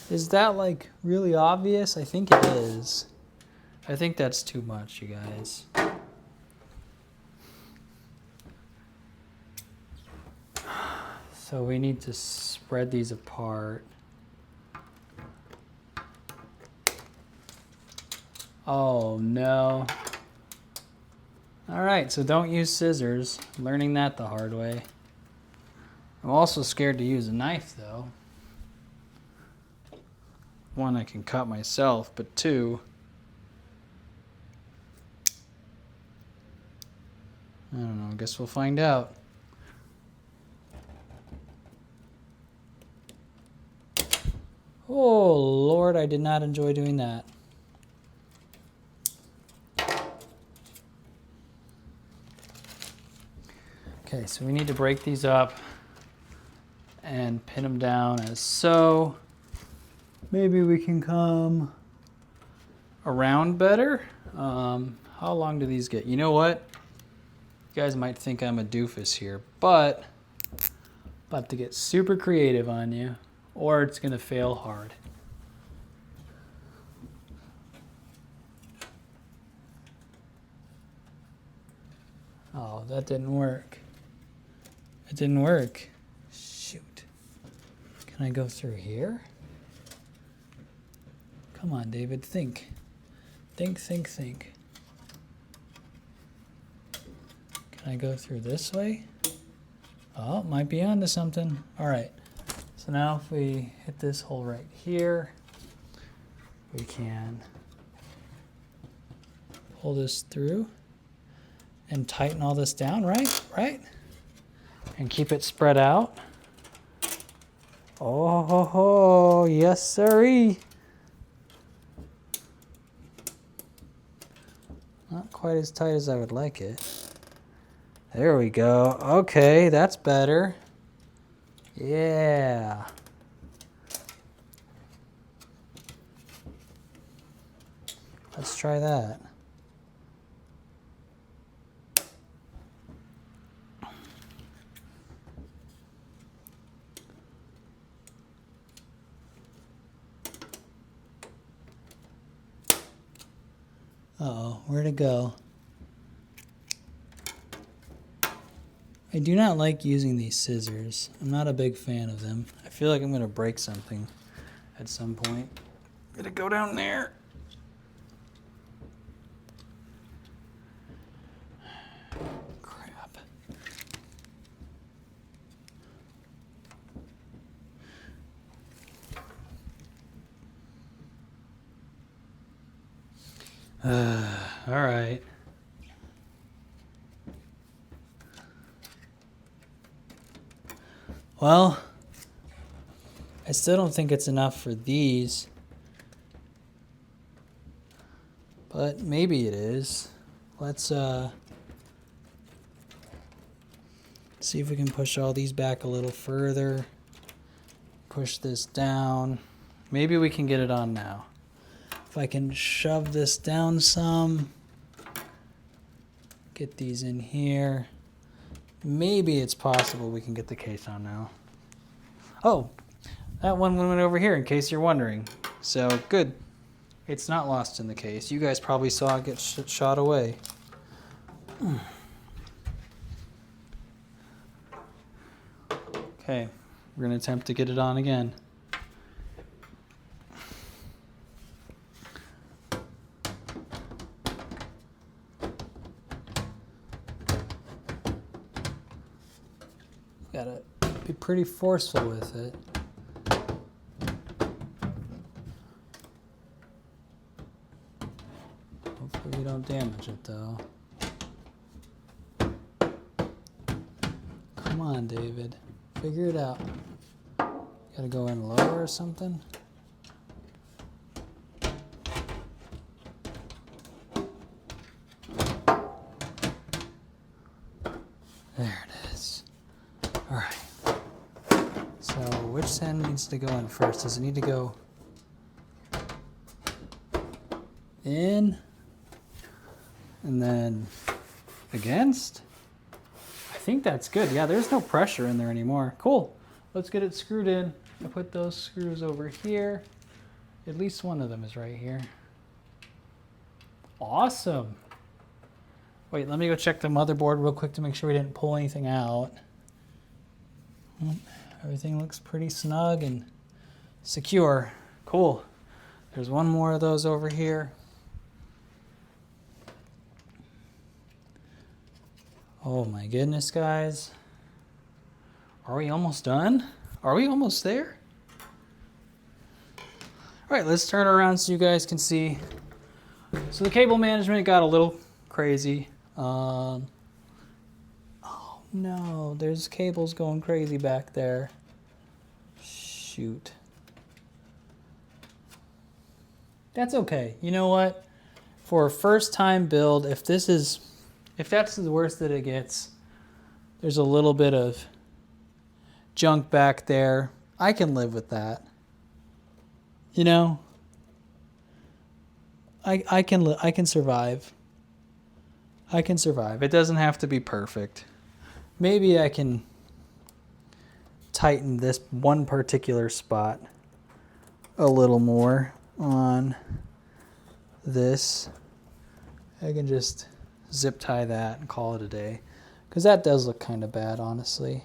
Is that like really obvious? I think it is. I think that's too much, you guys. So we need to spread these apart. Oh no. All right, so don't use scissors. I'm learning that the hard way. I'm also scared to use a knife though. One, I can cut myself, but two, I don't know, I guess we'll find out. Oh Lord, I did not enjoy doing that. Okay, so we need to break these up and pin them down as so. Maybe we can come around better. How long do these get? You know what? You guys might think I'm a doofus here, but about to get super creative on you, or it's gonna fail hard. Oh, that didn't work. It didn't work. Shoot. Can I go through here? Come on, David, think. Think. Can I go through this way? Oh, might be onto something. All right. So now if we hit this hole right here, we can pull this through and tighten all this down, right? And keep it spread out. Oh, yes, sirree. Not quite as tight as I would like it. There we go. Okay, that's better. Yeah. Let's try that. Uh-oh, where'd it go? I do not like using these scissors. I'm not a big fan of them. I feel like I'm gonna break something at some point. Did it go down there? Crap. All right. Well, I still don't think it's enough for these, but maybe it is. Let's see if we can push all these back a little further. Push this down. Maybe we can get it on now. If I can shove this down some, get these in here. Maybe it's possible we can get the case on now. Oh, that one went over here in case you're wondering. So good. It's not lost in the case. You guys probably saw it get shot away. Okay, we're gonna attempt to get it on again. Gotta be pretty forceful with it. Hopefully we don't damage it though. Come on, David. Figure it out. Gotta go in lower or something. There it is. All right. So which end needs to go in first? Does it need to go in and then against? I think that's good. Yeah, there's no pressure in there anymore. Cool. Let's get it screwed in. I put those screws over here. At least one of them is right here. Awesome. Wait, let me go check the motherboard real quick to make sure we didn't pull anything out. Everything looks pretty snug and secure. Cool. There's one more of those over here. Oh my goodness, guys. Are we almost done? Are we almost there? All right, let's turn around so you guys can see. So the cable management got a little crazy. Oh no, there's cables going crazy back there. Shoot. That's okay. You know what? For a first time build, if that's the worst that it gets, there's a little bit of junk back there. I can live with that. You know, I can survive. I can survive. It doesn't have to be perfect. Maybe I can tighten this one particular spot a little more on this. I can just zip tie that and call it a day, because that does look kind of bad, honestly.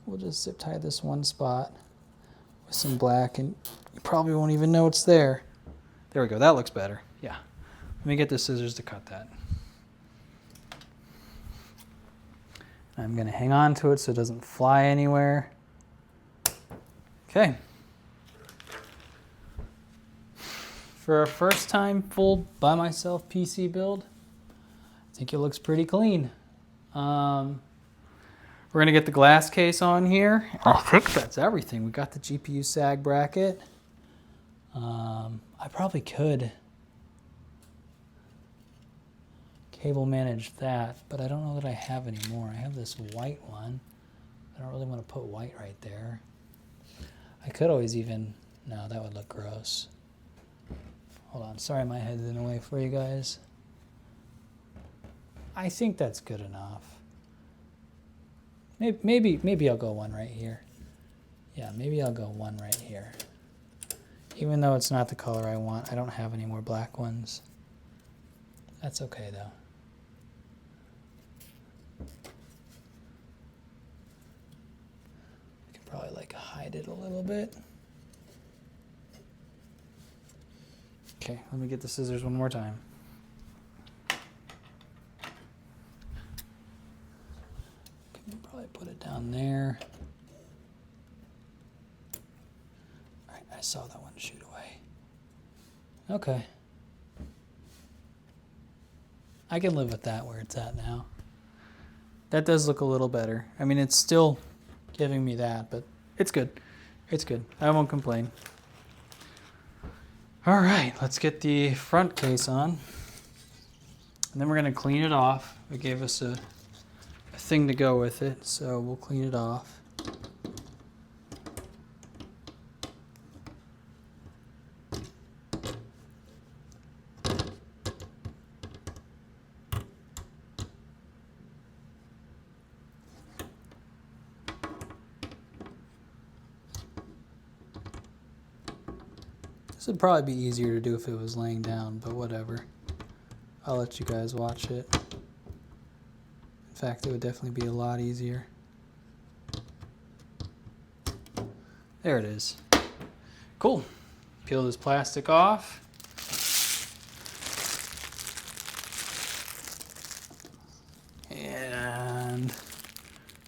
We'll just zip tie this one spot with some black, and you probably won't even know it's there. There we go. That looks better. Yeah. Let me get the scissors to cut that. I'm going to hang on to it so it doesn't fly anywhere. Okay. For a first time full by myself PC build, I think it looks pretty clean. We're going to get the glass case on here. I think that's everything. We got the GPU sag bracket. I probably could cable manage that, but I don't know that I have any more. I have this white one. I don't really want to put white right there. I could always even, no, that would look gross. Hold on, sorry my head's in the way for you guys. I think that's good enough. Maybe I'll go one right here. Yeah, maybe I'll go one right here. Even though it's not the color I want, I don't have any more black ones. That's okay though. I can probably like hide it a little bit. Okay, let me get the scissors one more time. Can probably put it down there. All right, I saw that one shoot away. Okay. I can live with that where it's at now. That does look a little better. I mean, it's still giving me that, but it's good. It's good. I won't complain. All right, let's get the front case on. And then we're gonna clean it off. It gave us a thing to go with it, so we'll clean it off. This would probably be easier to do if it was laying down, but whatever. I'll let you guys watch it. In fact, it would definitely be a lot easier. There it is. Cool. Peel this plastic off. And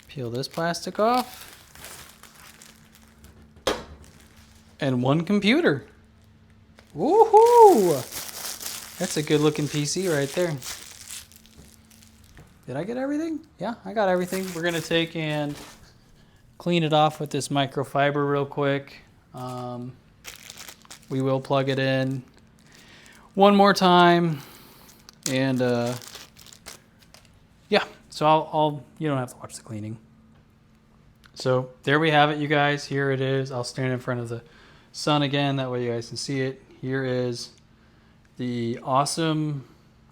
peel this plastic off. And one computer. Woohoo! That's a good looking PC right there. Did I get everything? Yeah, I got everything. We're gonna take and clean it off with this microfiber real quick. We will plug it in one more time. And yeah, so I'll you don't have to watch the cleaning. So there we have it, you guys. Here it is. I'll stand in front of the sun again, that way you guys can see it. Here is the awesome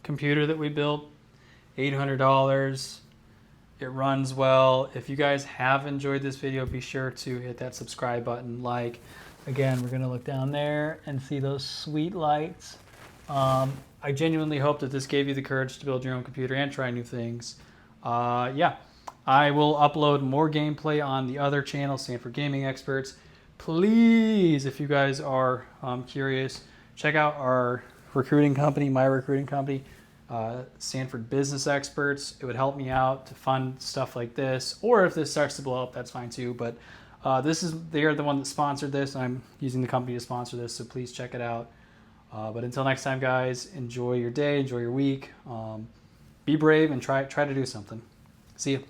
computer that we built, $800. It runs well. If you guys have enjoyed this video, be sure to hit that subscribe button. Like, again, we're gonna look down there and see those sweet lights. I genuinely hope that this gave you the courage to build your own computer and try new things. Yeah, I will upload more gameplay on the other channel, Stanford Gaming Experts. Please, if you guys are curious, check out our recruiting company, my recruiting company. Stanford business experts. It would help me out to fund stuff like this. Or if this starts to blow up, that's fine too. But they are the one that sponsored this. I'm using the company to sponsor this, so please check it out. But until next time, guys, enjoy your day, enjoy your week. Be brave and try to do something. See you.